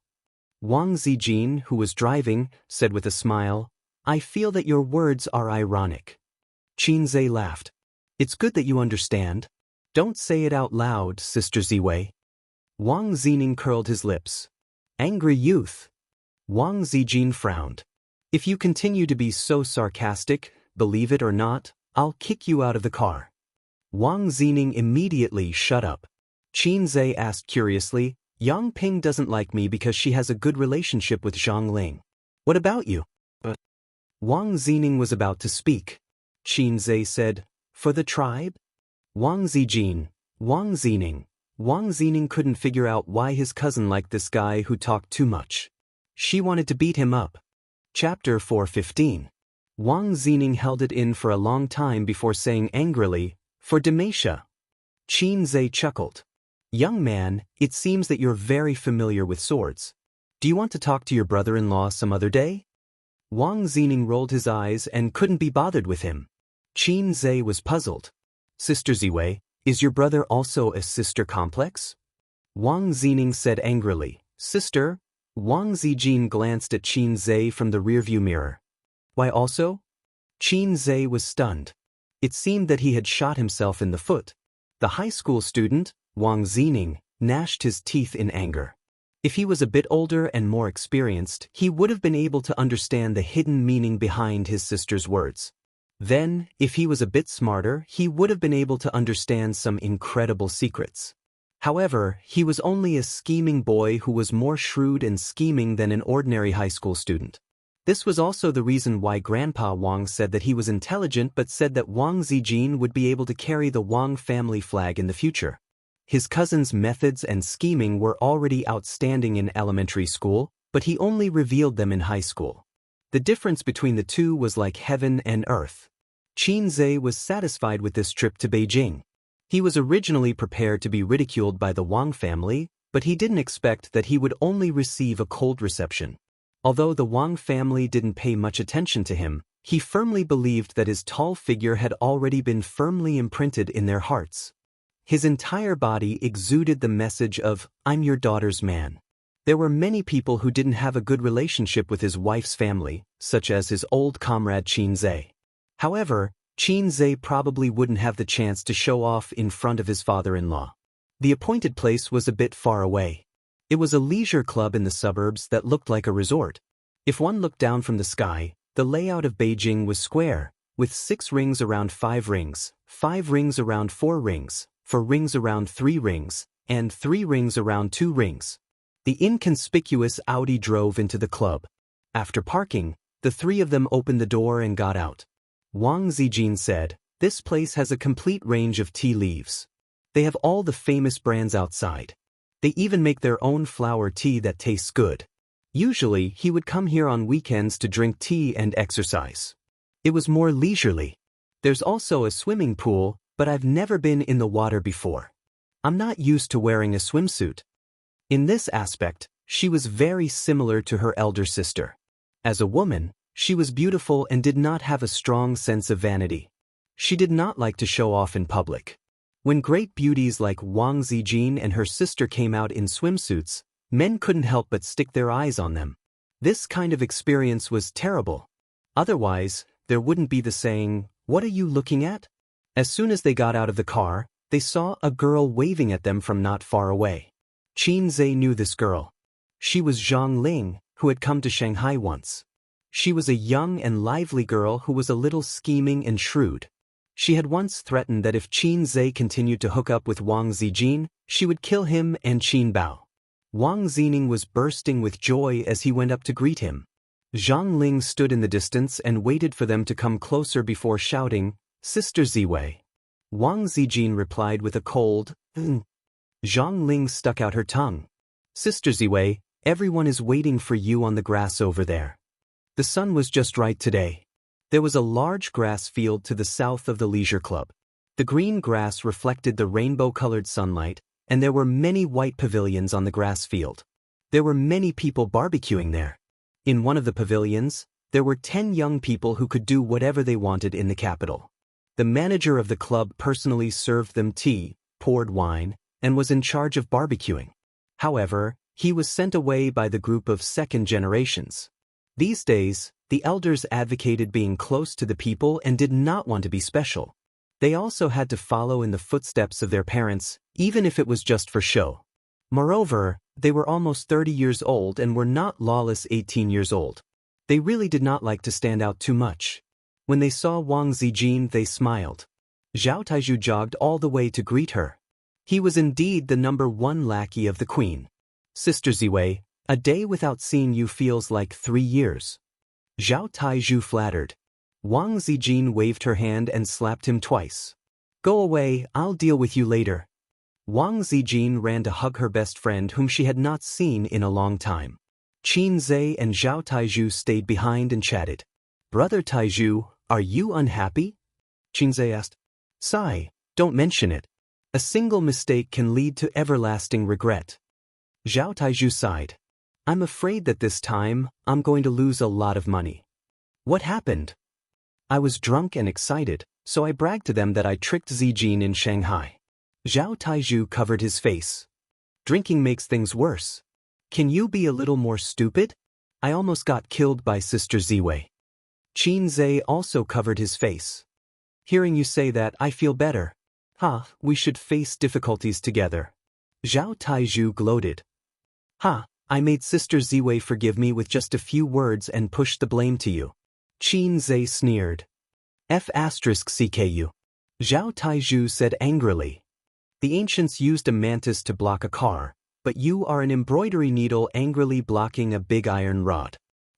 Wang Zijin, who was driving, said with a smile, I feel that your words are ironic. Qin Zhe laughed. It's good that you understand. Don't say it out loud, Sister Ziwei. Wang Zining curled his lips. Angry youth. Wang Zijin frowned. If you continue to be so sarcastic, believe it or not, I'll kick you out of the car. Wang Zining immediately shut up. Qin Zhe asked curiously, Yang Ping doesn't like me because she has a good relationship with Zhang Ling. What about you? Wang Zining was about to speak. Qin Zhe said, for the tribe? Wang Zining couldn't figure out why his cousin liked this guy who talked too much. She wanted to beat him up. Chapter 415. Wang Zining held it in for a long time before saying angrily, for Demacia. Qin Zhe chuckled. Young man, it seems that you're very familiar with swords. Do you want to talk to your brother-in-law some other day? Wang Zining rolled his eyes and couldn't be bothered with him. Qin Zhe was puzzled. Sister Ziwei, is your brother also a sister complex? Wang Zining said angrily, sister? Wang Zijin glanced at Qin Zhe from the rearview mirror. Why also? Qin Zhe was stunned. It seemed that he had shot himself in the foot. The high school student, Wang Zining, gnashed his teeth in anger. If he was a bit older and more experienced, he would have been able to understand the hidden meaning behind his sister's words. Then, if he was a bit smarter, he would have been able to understand some incredible secrets. However, he was only a scheming boy who was more shrewd and scheming than an ordinary high school student. This was also the reason why Grandpa Wang said that he was intelligent but said that Wang Zijin would be able to carry the Wang family flag in the future. His cousin's methods and scheming were already outstanding in elementary school, but he only revealed them in high school. The difference between the two was like heaven and earth. Xianxia was satisfied with this trip to Beijing. He was originally prepared to be ridiculed by the Wang family, but he didn't expect that he would only receive a cold reception. Although the Wang family didn't pay much attention to him, he firmly believed that his tall figure had already been firmly imprinted in their hearts. His entire body exuded the message of, "I'm your daughter's man." There were many people who didn't have a good relationship with his wife's family, such as his old comrade Xianxia. However, Xianxia probably wouldn't have the chance to show off in front of his father-in-law. The appointed place was a bit far away. It was a leisure club in the suburbs that looked like a resort. If one looked down from the sky, the layout of Beijing was square, with 6 rings around 5 rings, 5 rings around 4 rings, 4 rings around 3 rings, and 3 rings around 2 rings. The inconspicuous Audi drove into the club. After parking, the 3 of them opened the door and got out. Wang Zijin said, "This place has a complete range of tea leaves. They have all the famous brands outside. They even make their own flower tea that tastes good." Usually, he would come here on weekends to drink tea and exercise. It was more leisurely. There's also a swimming pool, but I've never been in the water before. I'm not used to wearing a swimsuit. In this aspect, she was very similar to her elder sister. As a woman, she was beautiful and did not have a strong sense of vanity. She did not like to show off in public. When great beauties like Wang Zijin and her sister came out in swimsuits, men couldn't help but stick their eyes on them. This kind of experience was terrible. Otherwise, there wouldn't be the saying, "What are you looking at?" As soon as they got out of the car, they saw a girl waving at them from not far away. Xianxia knew this girl. She was Zhang Ling, who had come to Shanghai once. She was a young and lively girl who was a little scheming and shrewd. She had once threatened that if Xianxia continued to hook up with Wang Zijin, she would kill him and Qin Bao. Wang Zining was bursting with joy as he went up to greet him. Zhang Ling stood in the distance and waited for them to come closer before shouting, "Sister Ziwei." Wang Zijin replied with a cold, Zhang Ling stuck out her tongue. "Sister Ziwei, everyone is waiting for you on the grass over there." The sun was just right today. There was a large grass field to the south of the leisure club. The green grass reflected the rainbow-colored sunlight, and there were many white pavilions on the grass field. There were many people barbecuing there. In one of the pavilions, there were 10 young people who could do whatever they wanted in the capital. The manager of the club personally served them tea, poured wine, and was in charge of barbecuing. However, he was sent away by the group of second generations. These days, the elders advocated being close to the people and did not want to be special. They also had to follow in the footsteps of their parents, even if it was just for show. Moreover, they were almost 30 years old and were not lawless 18 years old. They really did not like to stand out too much. When they saw Wang Zijin, they smiled. Zhao Taizhu jogged all the way to greet her. He was indeed the #1 lackey of the queen. "Sister Ziwei, a day without seeing you feels like 3 years. Zhao Taizhu flattered. Wang Zijin waved her hand and slapped him twice. "Go away, I'll deal with you later." Wang Zijin ran to hug her best friend whom she had not seen in a long time. Xianxia and Zhao Taizhu stayed behind and chatted. "Brother Taizhu, are you unhappy?" Xianxia asked. "Sigh, don't mention it. A single mistake can lead to everlasting regret." Zhao Taizhu sighed. "I'm afraid that this time, I'm going to lose a lot of money." "What happened?" "I was drunk and excited, so I bragged to them that I tricked Zijin in Shanghai." Zhao Taizhu covered his face. "Drinking makes things worse. Can you be a little more stupid? I almost got killed by Sister Ziwei." Xianxia also covered his face. "Hearing you say that, I feel better. We should face difficulties together." Zhao Taizhu gloated. I made Sister Ziwei forgive me with just a few words and pushed the blame to you." Xianxia sneered. "F***CKU. Zhao Taizhu said angrily. "The ancients used a mantis to block a car, but you are an embroidery needle angrily blocking a big iron rod."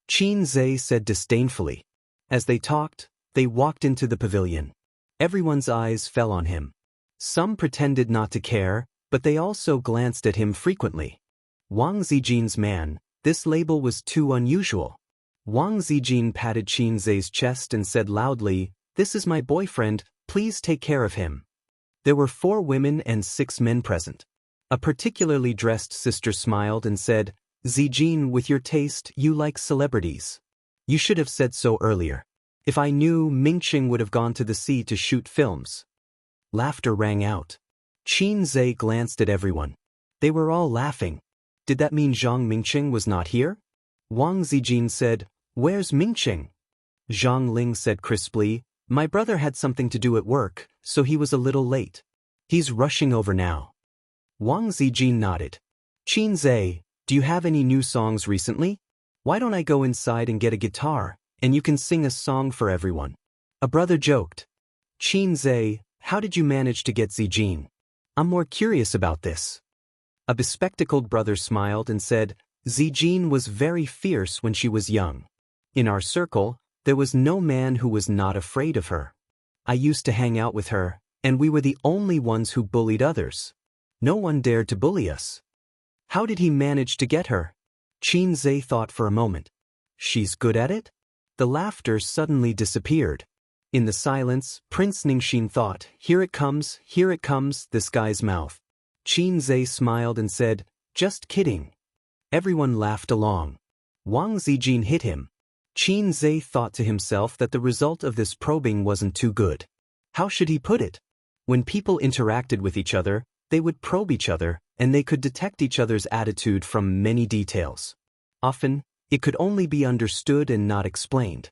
Xianxia said disdainfully. As they talked, they walked into the pavilion. Everyone's eyes fell on him. Some pretended not to care, but they also glanced at him frequently. Wang Zijin's man, this label was too unusual. Wang Zijin patted Qin Zai's chest and said loudly, "This is my boyfriend, please take care of him." There were 4 women and 6 men present. A particularly dressed sister smiled and said, "Zijin, with your taste, you like celebrities. You should have said so earlier. If I knew, Mingqing would have gone to the sea to shoot films." Laughter rang out. Qin Zai glanced at everyone. They were all laughing. Did that mean Zhang Mingqing was not here? Wang Zijin said, "Where's Mingqing?" Zhang Ling said crisply, "My brother had something to do at work, so he was a little late. He's rushing over now." Wang Zijin nodded. "Qin Zai, do you have any new songs recently? Why don't I go inside and get a guitar, and you can sing a song for everyone?" A brother joked. "Qin Zai, how did you manage to get Zijin? I'm more curious about this." A bespectacled brother smiled and said, "Zijin was very fierce when she was young. In our circle, there was no man who was not afraid of her. I used to hang out with her, and we were the only ones who bullied others. No one dared to bully us." "How did he manage to get her?" Qin Zai thought for a moment. "She's good at it?" The laughter suddenly disappeared. In the silence, Prince Ningxin thought, here it comes, this guy's mouth." Qin Zai smiled and said, "Just kidding." Everyone laughed along. Wang Zijin hit him. Qin Zai thought to himself that the result of this probing wasn't too good. How should he put it? When people interacted with each other, they would probe each other, and they could detect each other's attitude from many details. Often, it could only be understood and not explained.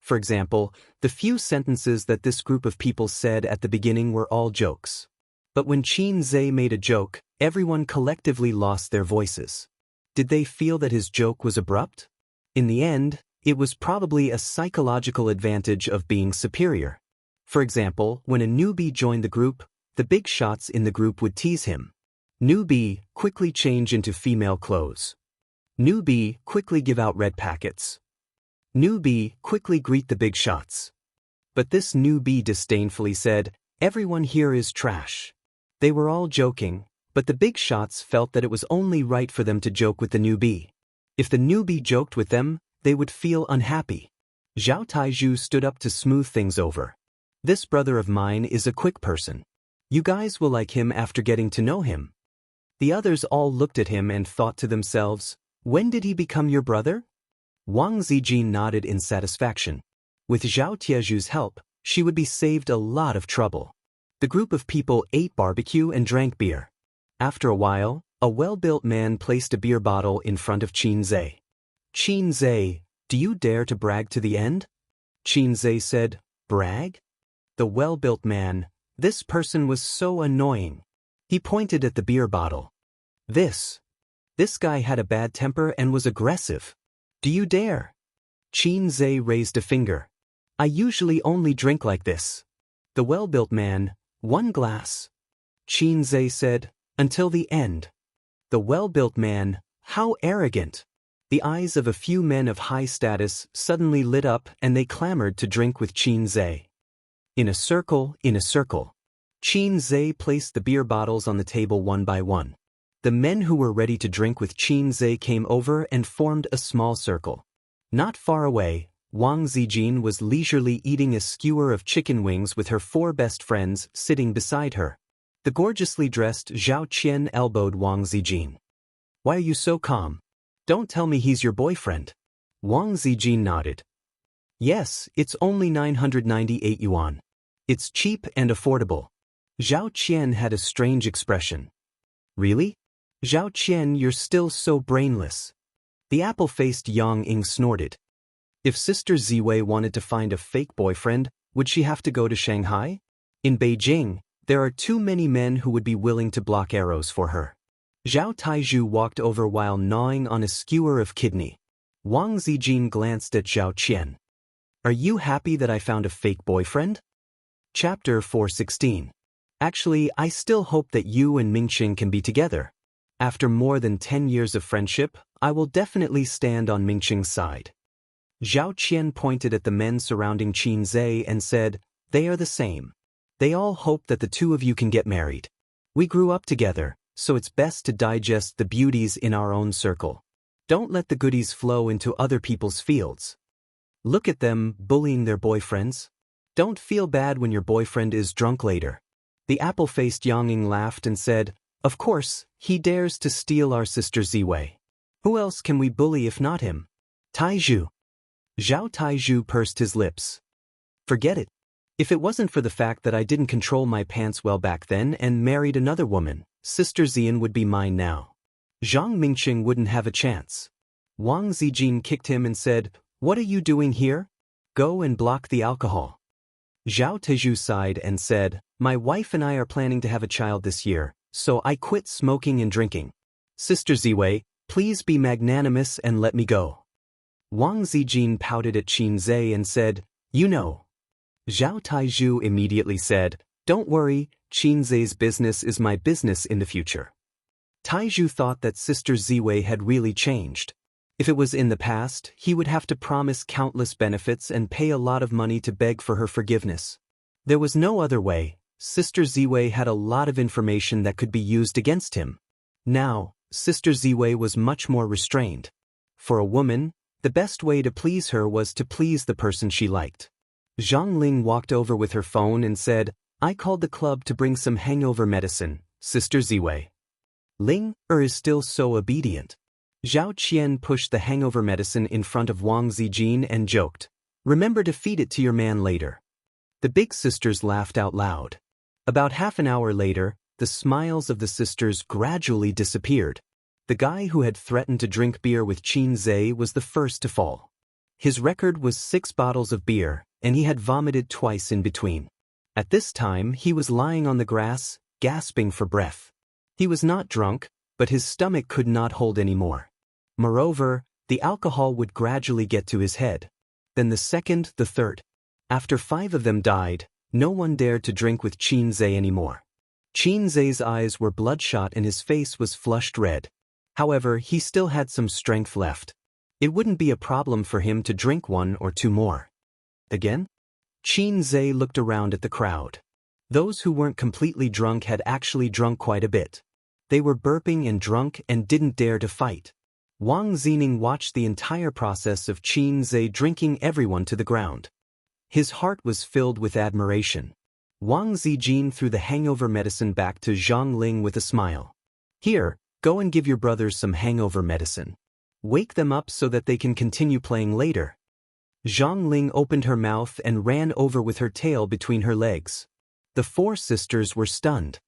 For example, the few sentences that this group of people said at the beginning were all jokes. But when Qin Zai made a joke, everyone collectively lost their voices. Did they feel that his joke was abrupt? In the end, it was probably a psychological advantage of being superior. For example, when a newbie joined the group, the big shots in the group would tease him. "Newbie, quickly change into female clothes." "Newbie, quickly give out red packets." "Newbie, quickly greet the big shots." But this newbie disdainfully said, "Everyone here is trash." They were all joking, but the big shots felt that it was only right for them to joke with the newbie. If the newbie joked with them, they would feel unhappy. Zhao Taizhu stood up to smooth things over. "This brother of mine is a quick person. You guys will like him after getting to know him." The others all looked at him and thought to themselves, "When did he become your brother?" Wang Zijin nodded in satisfaction. With Zhao Tiezhu's help, she would be saved a lot of trouble. The group of people ate barbecue and drank beer. After a while, a well-built man placed a beer bottle in front of Qin Zai. "Qin Zai, do you dare to brag to the end?" Qin Zai said, "Brag?" The well-built man, this person was so annoying. He pointed at the beer bottle. This guy had a bad temper and was aggressive. "Do you dare?" Qin Zai raised a finger. "I usually only drink like this." The well-built man, "1 glass." Qin Zai said, "Until the end." The well-built man, "How arrogant." The eyes of a few men of high status suddenly lit up and they clamored to drink with Qin Zai. In a circle, Qin Zai placed the beer bottles on the table one by one. The men who were ready to drink with Qin Zai came over and formed a small circle. Not far away, Wang Zijin was leisurely eating a skewer of chicken wings with her 4 best friends sitting beside her. The gorgeously dressed Zhao Qian elbowed Wang Zijin. "Why are you so calm? Don't tell me he's your boyfriend." Wang Zijin nodded. "Yes, it's only 998 yuan. It's cheap and affordable." Zhao Qian had a strange expression. "Really? Zhao Qian, you're still so brainless." The apple-faced Yang Ying snorted. If Sister Ziwei wanted to find a fake boyfriend, would she have to go to Shanghai? In Beijing, there are too many men who would be willing to block arrows for her. Zhao Taizhu walked over while gnawing on a skewer of kidney. Wang Zijin glanced at Zhao Qian. "Are you happy that I found a fake boyfriend?" Chapter 416. Actually, I still hope that you and Mingqing can be together. After more than 10 years of friendship, I will definitely stand on Mingqing's side. Zhao Qian pointed at the men surrounding Qin Zai and said, "They are the same. They all hope that the 2 of you can get married. We grew up together, so it's best to digest the beauties in our own circle. Don't let the goodies flow into other people's fields. Look at them bullying their boyfriends. Don't feel bad when your boyfriend is drunk later. The apple-faced Yang laughed and said, "Of course, he dares to steal our sister Ziwei. Who else can we bully if not him?" Taizhu. Zhao Taizhu pursed his lips. Forget it. If it wasn't for the fact that I didn't control my pants well back then and married another woman, Sister Xian would be mine now. Zhang Mingqing wouldn't have a chance. Wang Zijin kicked him and said, "What are you doing here? Go and block the alcohol." Zhao Taizhu sighed and said, "My wife and I are planning to have a child this year, so I quit smoking and drinking. Sister Ziwei, please be magnanimous and let me go." Wang Zijin pouted at Qin Zhe and said, "You know." Zhao Taizhu immediately said, "Don't worry, Qin Zhe's business is my business in the future." Taizhu thought that Sister Ziwei had really changed. If it was in the past, he would have to promise countless benefits and pay a lot of money to beg for her forgiveness. There was no other way. Sister Ziwei had a lot of information that could be used against him. Now, Sister Ziwei was much more restrained. For a woman, the best way to please her was to please the person she liked. Zhang Ling walked over with her phone and said, "I called the club to bring some hangover medicine, Sister Ziwei." Ling is still so obedient. Zhao Qian pushed the hangover medicine in front of Wang Zijin and joked, "Remember to feed it to your man later." The big sisters laughed out loud. About half an hour later, the smiles of the sisters gradually disappeared. The guy who had threatened to drink beer with Qin Zhe was the first to fall. His record was 6 bottles of beer, and he had vomited twice in between. At this time, he was lying on the grass, gasping for breath. He was not drunk, but his stomach could not hold any more. Moreover, the alcohol would gradually get to his head. Then the second, the third. After 5 of them died, no one dared to drink with Qin Zhe anymore. Qin Zhe's eyes were bloodshot and his face was flushed red. However, he still had some strength left. It wouldn't be a problem for him to drink 1 or 2 more. Again? Qin Zhe looked around at the crowd. Those who weren't completely drunk had actually drunk quite a bit. They were burping and drunk and didn't dare to fight. Wang Zining watched the entire process of Qin Zhe drinking everyone to the ground. His heart was filled with admiration. Wang Zijin threw the hangover medicine back to Zhang Ling with a smile. "Here, go and give your brothers some hangover medicine. Wake them up so that they can continue playing later." Zhang Ling opened her mouth and ran over with her tail between her legs. The 4 sisters were stunned.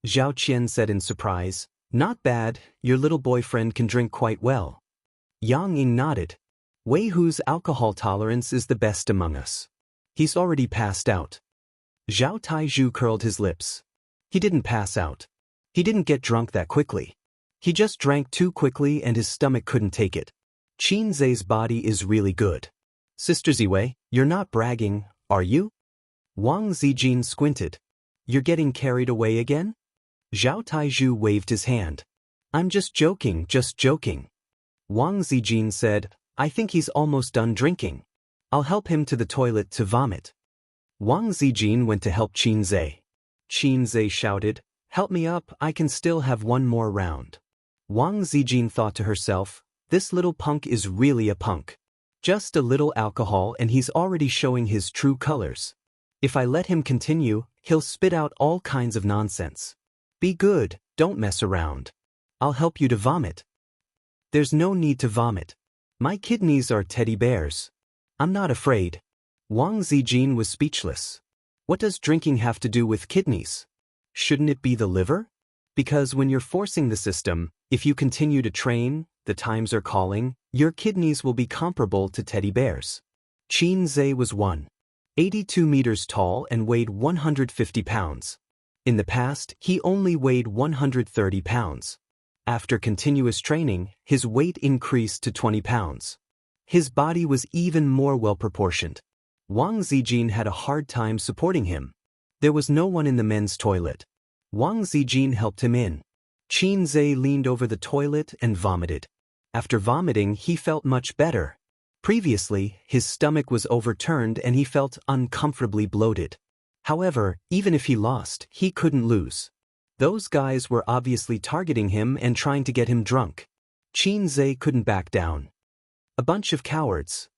Zhao Qian said in surprise, "Not bad, your little boyfriend can drink quite well." Yang Ying nodded. "Wei Hu's alcohol tolerance is the best among us. He's already passed out." Zhao Taizhu curled his lips. He didn't pass out. He didn't get drunk that quickly. He just drank too quickly and his stomach couldn't take it. Qin Zhe's body is really good. "Sister Ziwei, you're not bragging, are you?" Wang Zijin squinted. "You're getting carried away again?" Zhao Taizhu waved his hand. "I'm just joking, just joking." Wang Zijin said, "I think he's almost done drinking. I'll help him to the toilet to vomit." Wang Zijin went to help Qin Zhe. Qin Zhe shouted, "Help me up, I can still have 1 more round." Wang Zijin thought to herself, "This little punk is really a punk. Just a little alcohol and he's already showing his true colors. If I let him continue, he'll spit out all kinds of nonsense. Be good, don't mess around. I'll help you to vomit." "There's no need to vomit. My kidneys are teddy bears. I'm not afraid." Wang Zijin was speechless. What does drinking have to do with kidneys? Shouldn't it be the liver? Because when you're forcing the system, if you continue to train, the times are calling, your kidneys will be comparable to teddy bears. Qin Zhe was 182 meters tall and weighed 150 pounds. In the past, he only weighed 130 pounds. After continuous training, his weight increased to 20 pounds. His body was even more well-proportioned. Wang Zijin had a hard time supporting him. There was no one in the men's toilet. Wang Zijin helped him in. Qin Zhe leaned over the toilet and vomited. After vomiting, he felt much better. Previously, his stomach was overturned and he felt uncomfortably bloated. However, even if he lost, he couldn't lose. Those guys were obviously targeting him and trying to get him drunk. Qin Zhe couldn't back down. A bunch of cowards.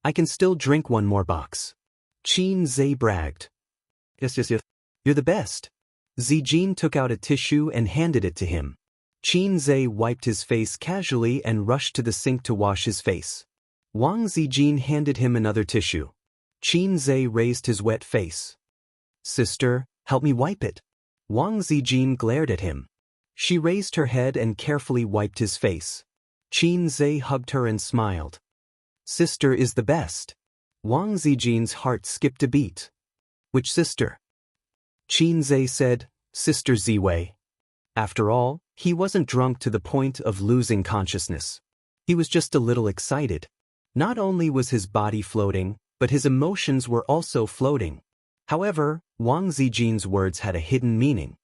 I can still drink one more box. Qin Zhe bragged. Yes. You're the best. Zijin took out a tissue and handed it to him. Qin Zhe wiped his face casually and rushed to the sink to wash his face. Wang Zijin handed him another tissue. Qin Zhe raised his wet face. Sister, help me wipe it. Wang Zijin glared at him. She raised her head and carefully wiped his face. Qin Zhe hugged her and smiled. Sister is the best. Wang Zijin's heart skipped a beat. Which sister? Qin Zhe said, Sister Ziwei. After all, he wasn't drunk to the point of losing consciousness. He was just a little excited. Not only was his body floating, but his emotions were also floating. However, Wang Zijin's words had a hidden meaning.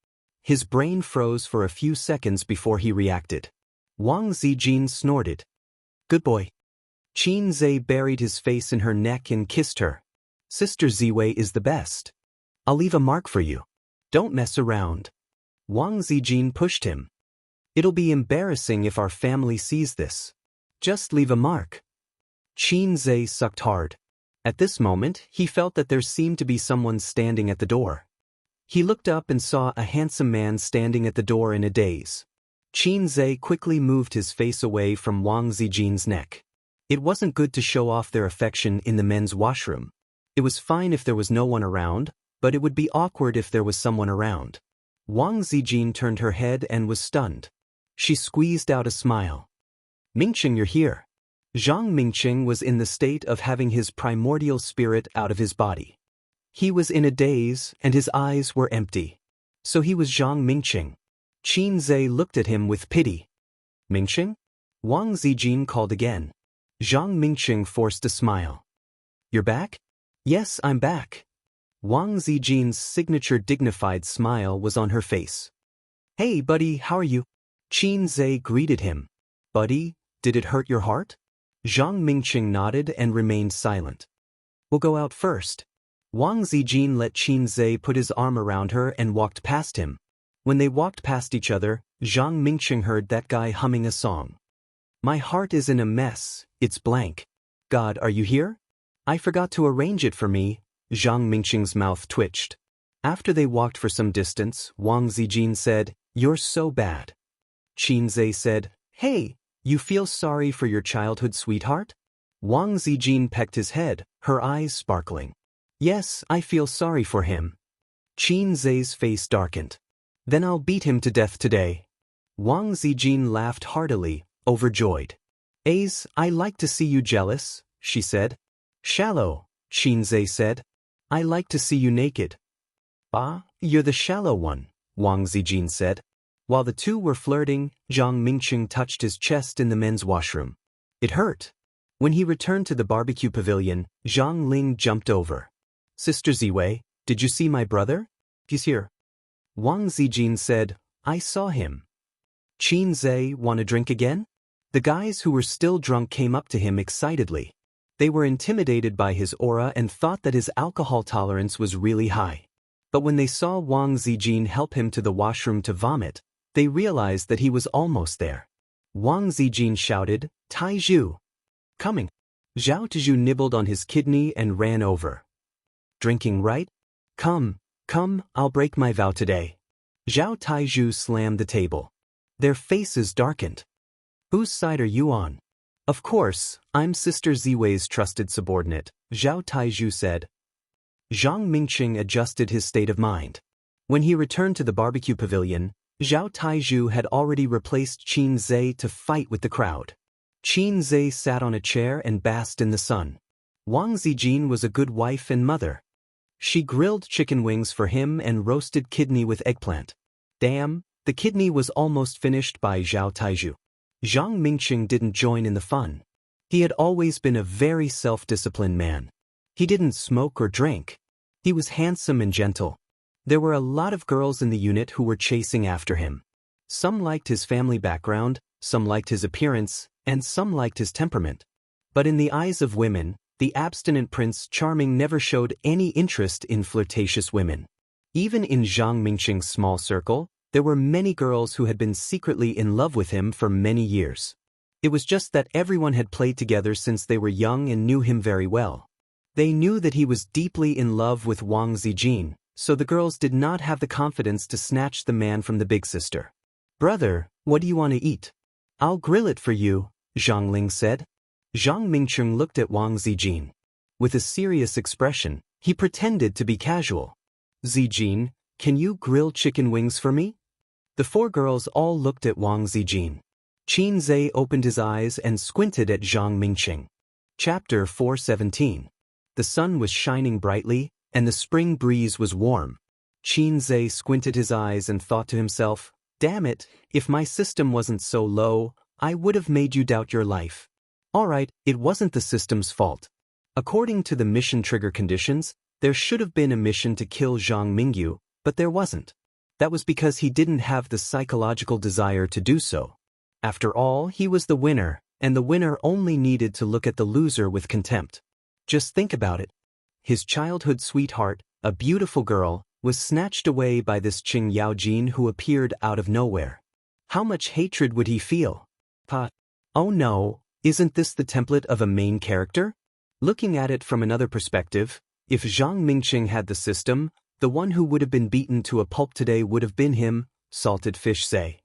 His brain froze for a few seconds before he reacted. Wang Zijin snorted. Good boy. Qin Zhe buried his face in her neck and kissed her. Sister Ziwei is the best. I'll leave a mark for you. Don't mess around. Wang Zijin pushed him. It'll be embarrassing if our family sees this. Just leave a mark. Qin Zhe sucked hard. At this moment, he felt that there seemed to be someone standing at the door. He looked up and saw a handsome man standing at the door in a daze. Qin Zhe quickly moved his face away from Wang Zijin's neck. It wasn't good to show off their affection in the men's washroom. It was fine if there was no one around, but it would be awkward if there was someone around. Wang Zijin turned her head and was stunned. She squeezed out a smile. Mingqing, you're here. Zhang Mingqing was in the state of having his primordial spirit out of his body. He was in a daze and his eyes were empty. So he was Zhang Mingqing. Qin Zhe looked at him with pity. Mingqing? Wang Zijin called again. Zhang Mingqing forced a smile. You're back? Yes, I'm back. Wang Zijin's signature dignified smile was on her face. Hey, buddy, how are you? Qin Zhe greeted him. Buddy, did it hurt your heart? Zhang Mingqing nodded and remained silent. We'll go out first. Wang Zijin let Qin Zhe put his arm around her and walked past him. When they walked past each other, Zhang Mingqing heard that guy humming a song. My heart is in a mess, it's blank. God, are you here? I forgot to arrange it for me. Zhang Mingqing's mouth twitched. After they walked for some distance, Wang Zijin said, You're so bad. Qin Zhe said, Hey, you feel sorry for your childhood sweetheart? Wang Zijin pecked his head, her eyes sparkling. Yes, I feel sorry for him. Qin Zhe's face darkened. Then I'll beat him to death today. Wang Zijin laughed heartily, overjoyed. Ace, I like to see you jealous, she said. Shallow, Qin Zhe said. I like to see you naked. Ah, you're the shallow one, Wang Zijin said. While the two were flirting, Zhang Mingqing touched his chest in the men's washroom. It hurt. When he returned to the barbecue pavilion, Zhang Ling jumped over. Sister Ziwei, did you see my brother? He's here. Wang Zijin said, I saw him. Qin Zhe, want a drink again? The guys who were still drunk came up to him excitedly. They were intimidated by his aura and thought that his alcohol tolerance was really high. But when they saw Wang Zijin help him to the washroom to vomit, they realized that he was almost there. Wang Zijin shouted, Taizhu! Coming. Zhao Taizhu nibbled on his kidney and ran over. Drinking, right? Come, I'll break my vow today. Zhao Taizhu slammed the table. Their faces darkened. Whose side are you on? Of course, I'm Sister Ziwei's trusted subordinate, Zhao Taizhu said. Zhang Mingqing adjusted his state of mind. When he returned to the barbecue pavilion, Zhao Taizhu had already replaced Qin Zhe to fight with the crowd. Qin Zhe sat on a chair and basked in the sun. Wang Zijin was a good wife and mother. She grilled chicken wings for him and roasted kidney with eggplant. Damn, the kidney was almost finished by Zhao Taizhu. Zhang Mingqing didn't join in the fun. He had always been a very self-disciplined man. He didn't smoke or drink. He was handsome and gentle. There were a lot of girls in the unit who were chasing after him. Some liked his family background, some liked his appearance, and some liked his temperament. But in the eyes of women, the abstinent Prince Charming never showed any interest in flirtatious women. Even in Zhang Mingqing's small circle, There were many girls who had been secretly in love with him for many years. It was just that everyone had played together since they were young and knew him very well. They knew that he was deeply in love with Wang Zijin, so the girls did not have the confidence to snatch the man from the big sister. "Brother, what do you want to eat?" "I'll grill it for you," Zhang Ling said. Zhang Mingcheng looked at Wang Zijin. With a serious expression, he pretended to be casual. "Zijin, can you grill chicken wings for me?" The four girls all looked at Wang Zijin. Qin Zhe opened his eyes and squinted at Zhang Mingcheng. Chapter 417. The sun was shining brightly, and the spring breeze was warm. Qin Zhe squinted his eyes and thought to himself, "Damn it, if my system wasn't so low, I would have made you doubt your life." Alright, it wasn't the system's fault. According to the mission trigger conditions, there should have been a mission to kill Zhang Mingyu, but there wasn't. That was because he didn't have the psychological desire to do so. After all, he was the winner, and the winner only needed to look at the loser with contempt. Just think about it. His childhood sweetheart, a beautiful girl, was snatched away by this Qing Yaojin who appeared out of nowhere. How much hatred would he feel? Oh no, isn't this the template of a main character? Looking at it from another perspective, if Zhang Mingcheng had the system, the one who would have been beaten to a pulp today would have been him, Salted Fish say.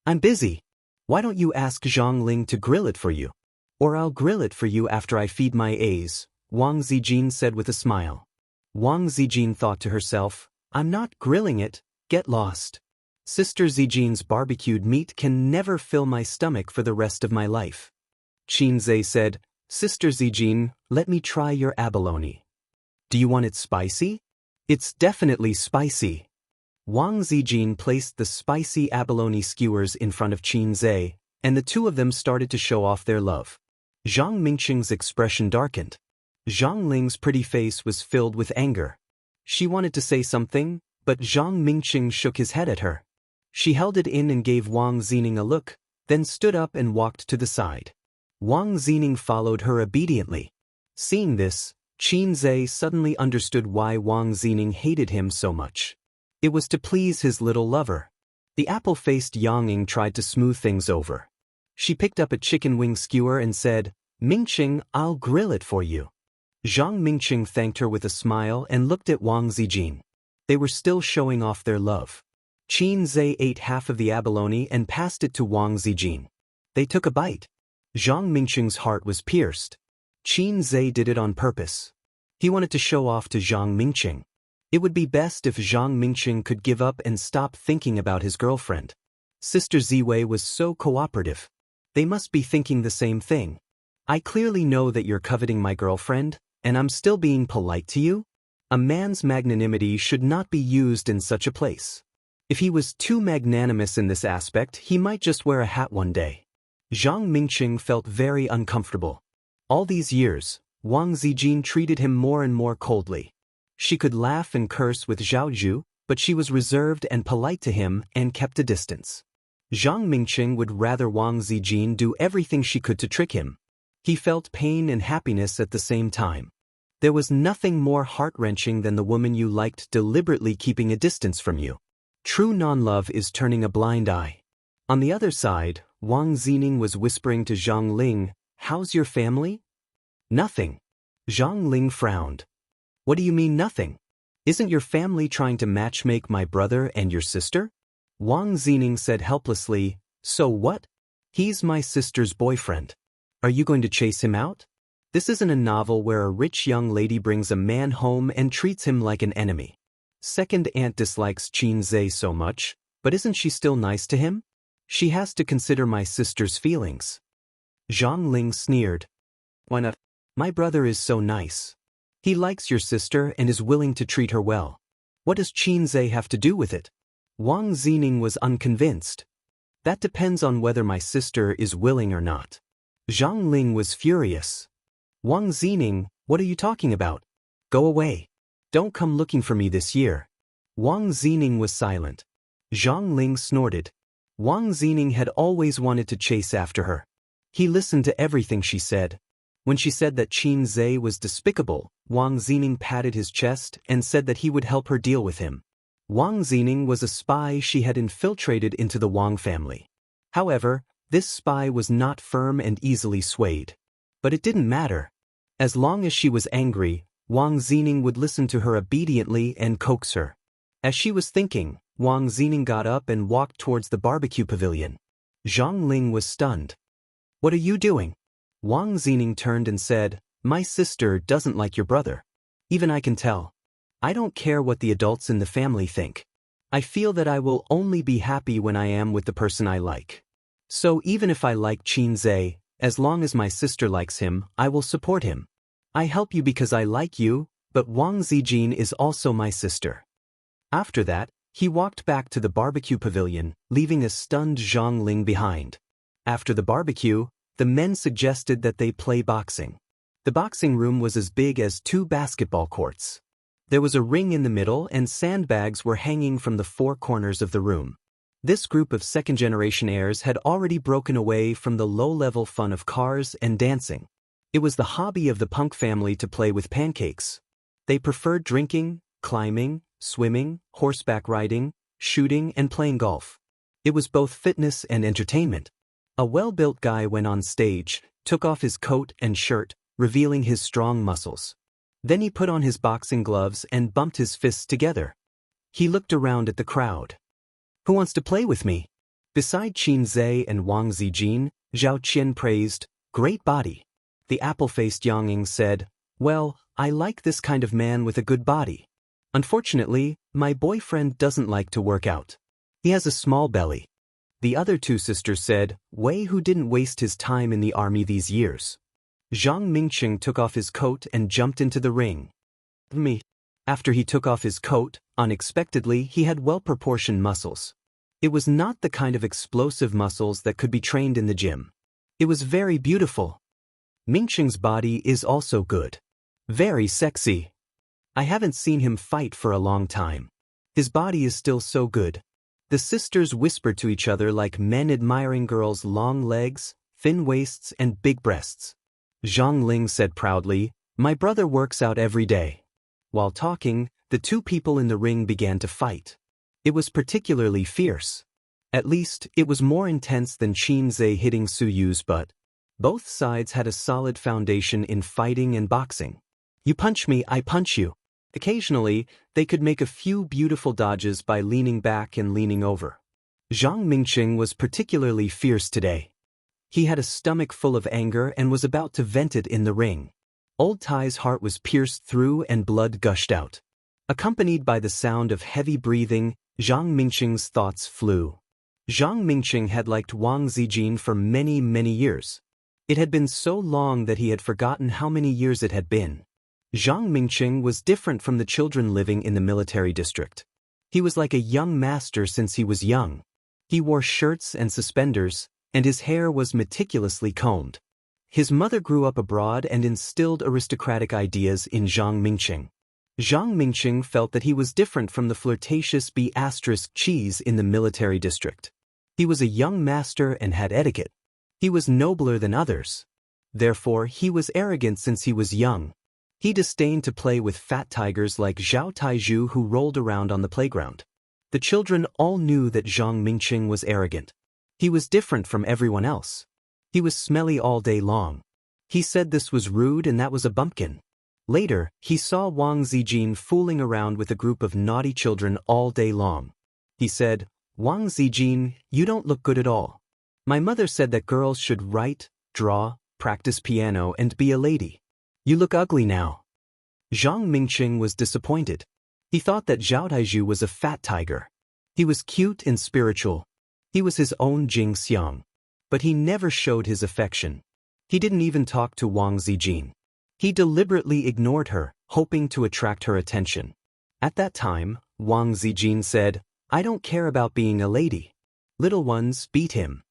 "I'm busy. Why don't you ask Zhang Ling to grill it for you? Or I'll grill it for you after I feed my A's," Wang Zijin said with a smile. Wang Zijin thought to herself, "I'm not grilling it, get lost. Sister Zijin's barbecued meat can never fill my stomach for the rest of my life." Qin Zhe said, "Sister Zijin, let me try your abalone. Do you want it spicy?" "It's definitely spicy." Wang Zijin placed the spicy abalone skewers in front of Qin Zhe, and the two of them started to show off their love. Zhang Mingcheng's expression darkened. Zhang Ling's pretty face was filled with anger. She wanted to say something, but Zhang Mingcheng shook his head at her. She held it in and gave Wang Zining a look, then stood up and walked to the side. Wang Zining followed her obediently. Seeing this, Qin Zhe suddenly understood why Wang Zining hated him so much. It was to please his little lover. The apple-faced Yang Ying tried to smooth things over. She picked up a chicken wing skewer and said, "Mingcheng, I'll grill it for you." Zhang Mingcheng thanked her with a smile and looked at Wang Zijin. They were still showing off their love. Qin Zhe ate half of the abalone and passed it to Wang Zijin. They took a bite. Zhang Mingcheng's heart was pierced. Qin Zhe did it on purpose. He wanted to show off to Zhang Mingcheng. It would be best if Zhang Mingcheng could give up and stop thinking about his girlfriend. Sister Ziwei was so cooperative. They must be thinking the same thing. "I clearly know that you're coveting my girlfriend, and I'm still being polite to you? A man's magnanimity should not be used in such a place. If he was too magnanimous in this aspect, he might just wear a hat one day." Zhang Mingcheng felt very uncomfortable. All these years, Wang Zijin treated him more and more coldly. She could laugh and curse with Zhaozhu, but she was reserved and polite to him and kept a distance. Zhang Mingcheng would rather Wang Zijin do everything she could to trick him. He felt pain and happiness at the same time. There was nothing more heart-wrenching than the woman you liked deliberately keeping a distance from you. True non-love is turning a blind eye. On the other side, Wang Zining was whispering to Zhang Ling, "How's your family?" "Nothing." Zhang Ling frowned. "What do you mean nothing? Isn't your family trying to matchmake my brother and your sister?" Wang Zining said helplessly, "So what? He's my sister's boyfriend. Are you going to chase him out? This isn't a novel where a rich young lady brings a man home and treats him like an enemy. Second aunt dislikes Qin Zhe so much, but isn't she still nice to him? She has to consider my sister's feelings." Zhang Ling sneered. "Why not? My brother is so nice. He likes your sister and is willing to treat her well. What does Qin Zhe have to do with it?" Wang Zining was unconvinced. "That depends on whether my sister is willing or not." Zhang Ling was furious. "Wang Zining, what are you talking about? Go away. Don't come looking for me this year." Wang Zining was silent. Zhang Ling snorted. Wang Zining had always wanted to chase after her. He listened to everything she said. When she said that Qin Zhe was despicable, Wang Zining patted his chest and said that he would help her deal with him. Wang Zining was a spy. She had infiltrated into the Wang family. However, this spy was not firm and easily swayed. But it didn't matter. As long as she was angry, Wang Zining would listen to her obediently and coax her. As she was thinking, Wang Zining got up and walked towards the barbecue pavilion. Zhang Ling was stunned. "What are you doing?" Wang Zining turned and said, "My sister doesn't like your brother. Even I can tell. I don't care what the adults in the family think. I feel that I will only be happy when I am with the person I like. So even if I like Qin Zhe, as long as my sister likes him, I will support him. I help you because I like you, but Wang Zijin is also my sister." After that, he walked back to the barbecue pavilion, leaving a stunned Zhang Ling behind. After the barbecue, the men suggested that they play boxing. The boxing room was as big as 2 basketball courts. There was a ring in the middle and sandbags were hanging from the 4 corners of the room. This group of second-generation heirs had already broken away from the low-level fun of cars and dancing. It was the hobby of the Punk family to play with pancakes. They preferred drinking, climbing, swimming, horseback riding, shooting, and playing golf. It was both fitness and entertainment. A well-built guy went on stage, took off his coat and shirt, revealing his strong muscles. Then he put on his boxing gloves and bumped his fists together. He looked around at the crowd. "Who wants to play with me?" Beside Qin Zhe and Wang Zijin, Zhao Qian praised, "Great body." The apple-faced Yang Ying said, "Well, I like this kind of man with a good body. Unfortunately, my boyfriend doesn't like to work out. He has a small belly." The other 2 sisters said, "Wei who didn't waste his time in the army these years." Zhang Mingqing took off his coat and jumped into the ring. Me. After he took off his coat, unexpectedly he had well-proportioned muscles. It was not the kind of explosive muscles that could be trained in the gym. It was very beautiful. Mingqing's body is also good. Very sexy. I haven't seen him fight for a long time. His body is still so good. The sisters whispered to each other like men admiring girls' long legs, thin waists, and big breasts. Zhang Ling said proudly, "My brother works out every day." While talking, the 2 people in the ring began to fight. It was particularly fierce. At least, it was more intense than Qin Zhe hitting Su Yu's butt. Both sides had a solid foundation in fighting and boxing. You punch me, I punch you. Occasionally, they could make a few beautiful dodges by leaning back and leaning over. Zhang Mingqing was particularly fierce today. He had a stomach full of anger and was about to vent it in the ring. Old Tai's heart was pierced through and blood gushed out. Accompanied by the sound of heavy breathing, Zhang Mingqing's thoughts flew. Zhang Mingqing had liked Wang Zijin for many, many years. It had been so long that he had forgotten how many years it had been. Zhang Mingqing was different from the children living in the military district. He was like a young master since he was young. He wore shirts and suspenders, and his hair was meticulously combed. His mother grew up abroad and instilled aristocratic ideas in Zhang Mingqing. Zhang Mingqing felt that he was different from the flirtatious B***cheese in the military district. He was a young master and had etiquette. He was nobler than others. Therefore, he was arrogant since he was young. He disdained to play with fat tigers like Zhao Taizhu who rolled around on the playground. The children all knew that Zhang Mingqing was arrogant. He was different from everyone else. He was smelly all day long. He said this was rude and that was a bumpkin. Later, he saw Wang Zijin fooling around with a group of naughty children all day long. He said, "Wang Zijin, you don't look good at all. My mother said that girls should write, draw, practice piano, and be a lady. You look ugly now." Zhang Mingqing was disappointed. He thought that Zhao Taizhu was a fat tiger. He was cute and spiritual. He was his own Xianxia. But he never showed his affection. He didn't even talk to Wang Zijin. He deliberately ignored her, hoping to attract her attention. At that time, Wang Zijin said, "I don't care about being a lady. Little ones, beat him."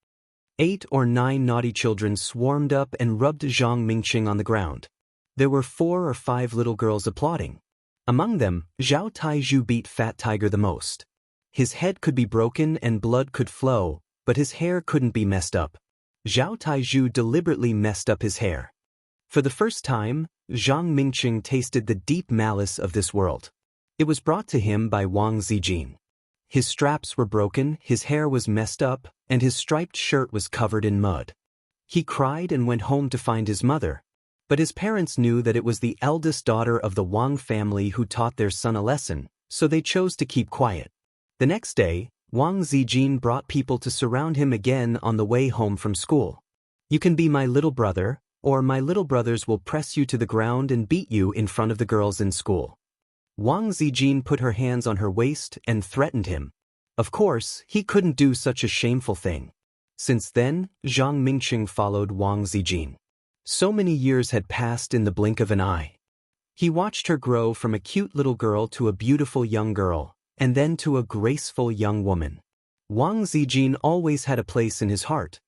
8 or 9 naughty children swarmed up and rubbed Zhang Mingqing on the ground. There were 4 or 5 little girls applauding. Among them, Zhao Taizhu beat Fat Tiger the most. His head could be broken and blood could flow, but his hair couldn't be messed up. Zhao Taizhu deliberately messed up his hair. For the first time, Zhang Mingqing tasted the deep malice of this world. It was brought to him by Wang Zijin. His straps were broken, his hair was messed up, and his striped shirt was covered in mud. He cried and went home to find his mother. But his parents knew that it was the eldest daughter of the Wang family who taught their son a lesson, so they chose to keep quiet. The next day, Wang Zijin brought people to surround him again on the way home from school. "You can be my little brother, or my little brothers will press you to the ground and beat you in front of the girls in school." Wang Zijin put her hands on her waist and threatened him. Of course, he couldn't do such a shameful thing. Since then, Zhang Mingqing followed Wang Zijin. So many years had passed in the blink of an eye. He watched her grow from a cute little girl to a beautiful young girl, and then to a graceful young woman. Wang Zijin always had a place in his heart.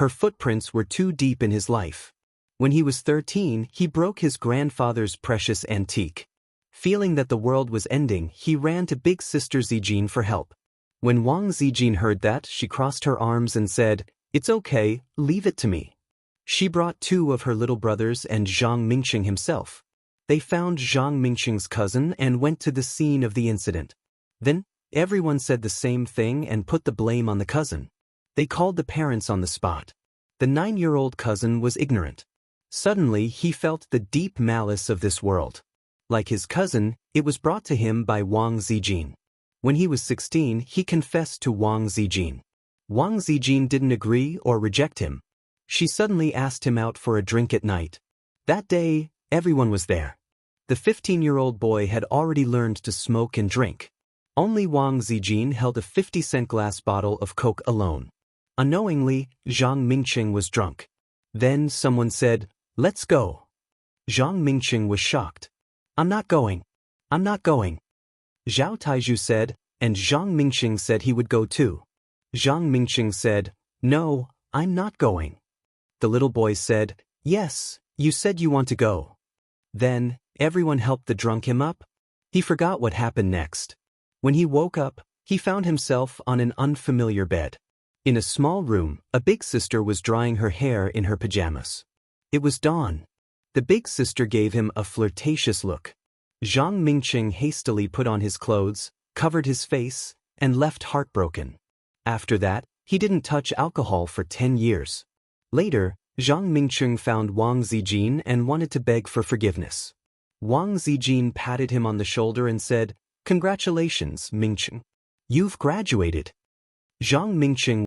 Her footprints were too deep in his life. When he was 13, he broke his grandfather's precious antique. Feeling that the world was ending, he ran to big sister Zijin for help. When Wang Zijin heard that, she crossed her arms and said, "It's okay, leave it to me." She brought 2 of her little brothers and Zhang Mingqing himself. They found Zhang Mingqing's cousin and went to the scene of the incident. Then, everyone said the same thing and put the blame on the cousin. They called the parents on the spot. The 9-year-old cousin was ignorant. Suddenly, he felt the deep malice of this world. Like his cousin, it was brought to him by Wang Zijin. When he was 16, he confessed to Wang Zijin. Wang Zijin didn't agree or reject him. She suddenly asked him out for a drink at night. That day, everyone was there. The 15-year-old boy had already learned to smoke and drink. Only Wang Zijin held a 50-cent glass bottle of Coke alone. Unknowingly, Zhang Mingqing was drunk. Then someone said, "Let's go." Zhang Mingqing was shocked. "I'm not going. I'm not going." Zhao Taizhu said, and Zhang Mingqing said he would go too. Zhang Mingqing said, "No, I'm not going." The little boy said, "Yes, you said you want to go." Then, everyone helped the drunk him up. He forgot what happened next. When he woke up, he found himself on an unfamiliar bed. In a small room, a big sister was drying her hair in her pajamas. It was dawn. The big sister gave him a flirtatious look. Zhang Mingqing hastily put on his clothes, covered his face, and left heartbroken. After that, he didn't touch alcohol for 10 years. Later, Zhang Mingqing found Wang Zijin and wanted to beg for forgiveness. Wang Zijin patted him on the shoulder and said, "Congratulations, Mingqing. You've graduated." Zhang Mingqing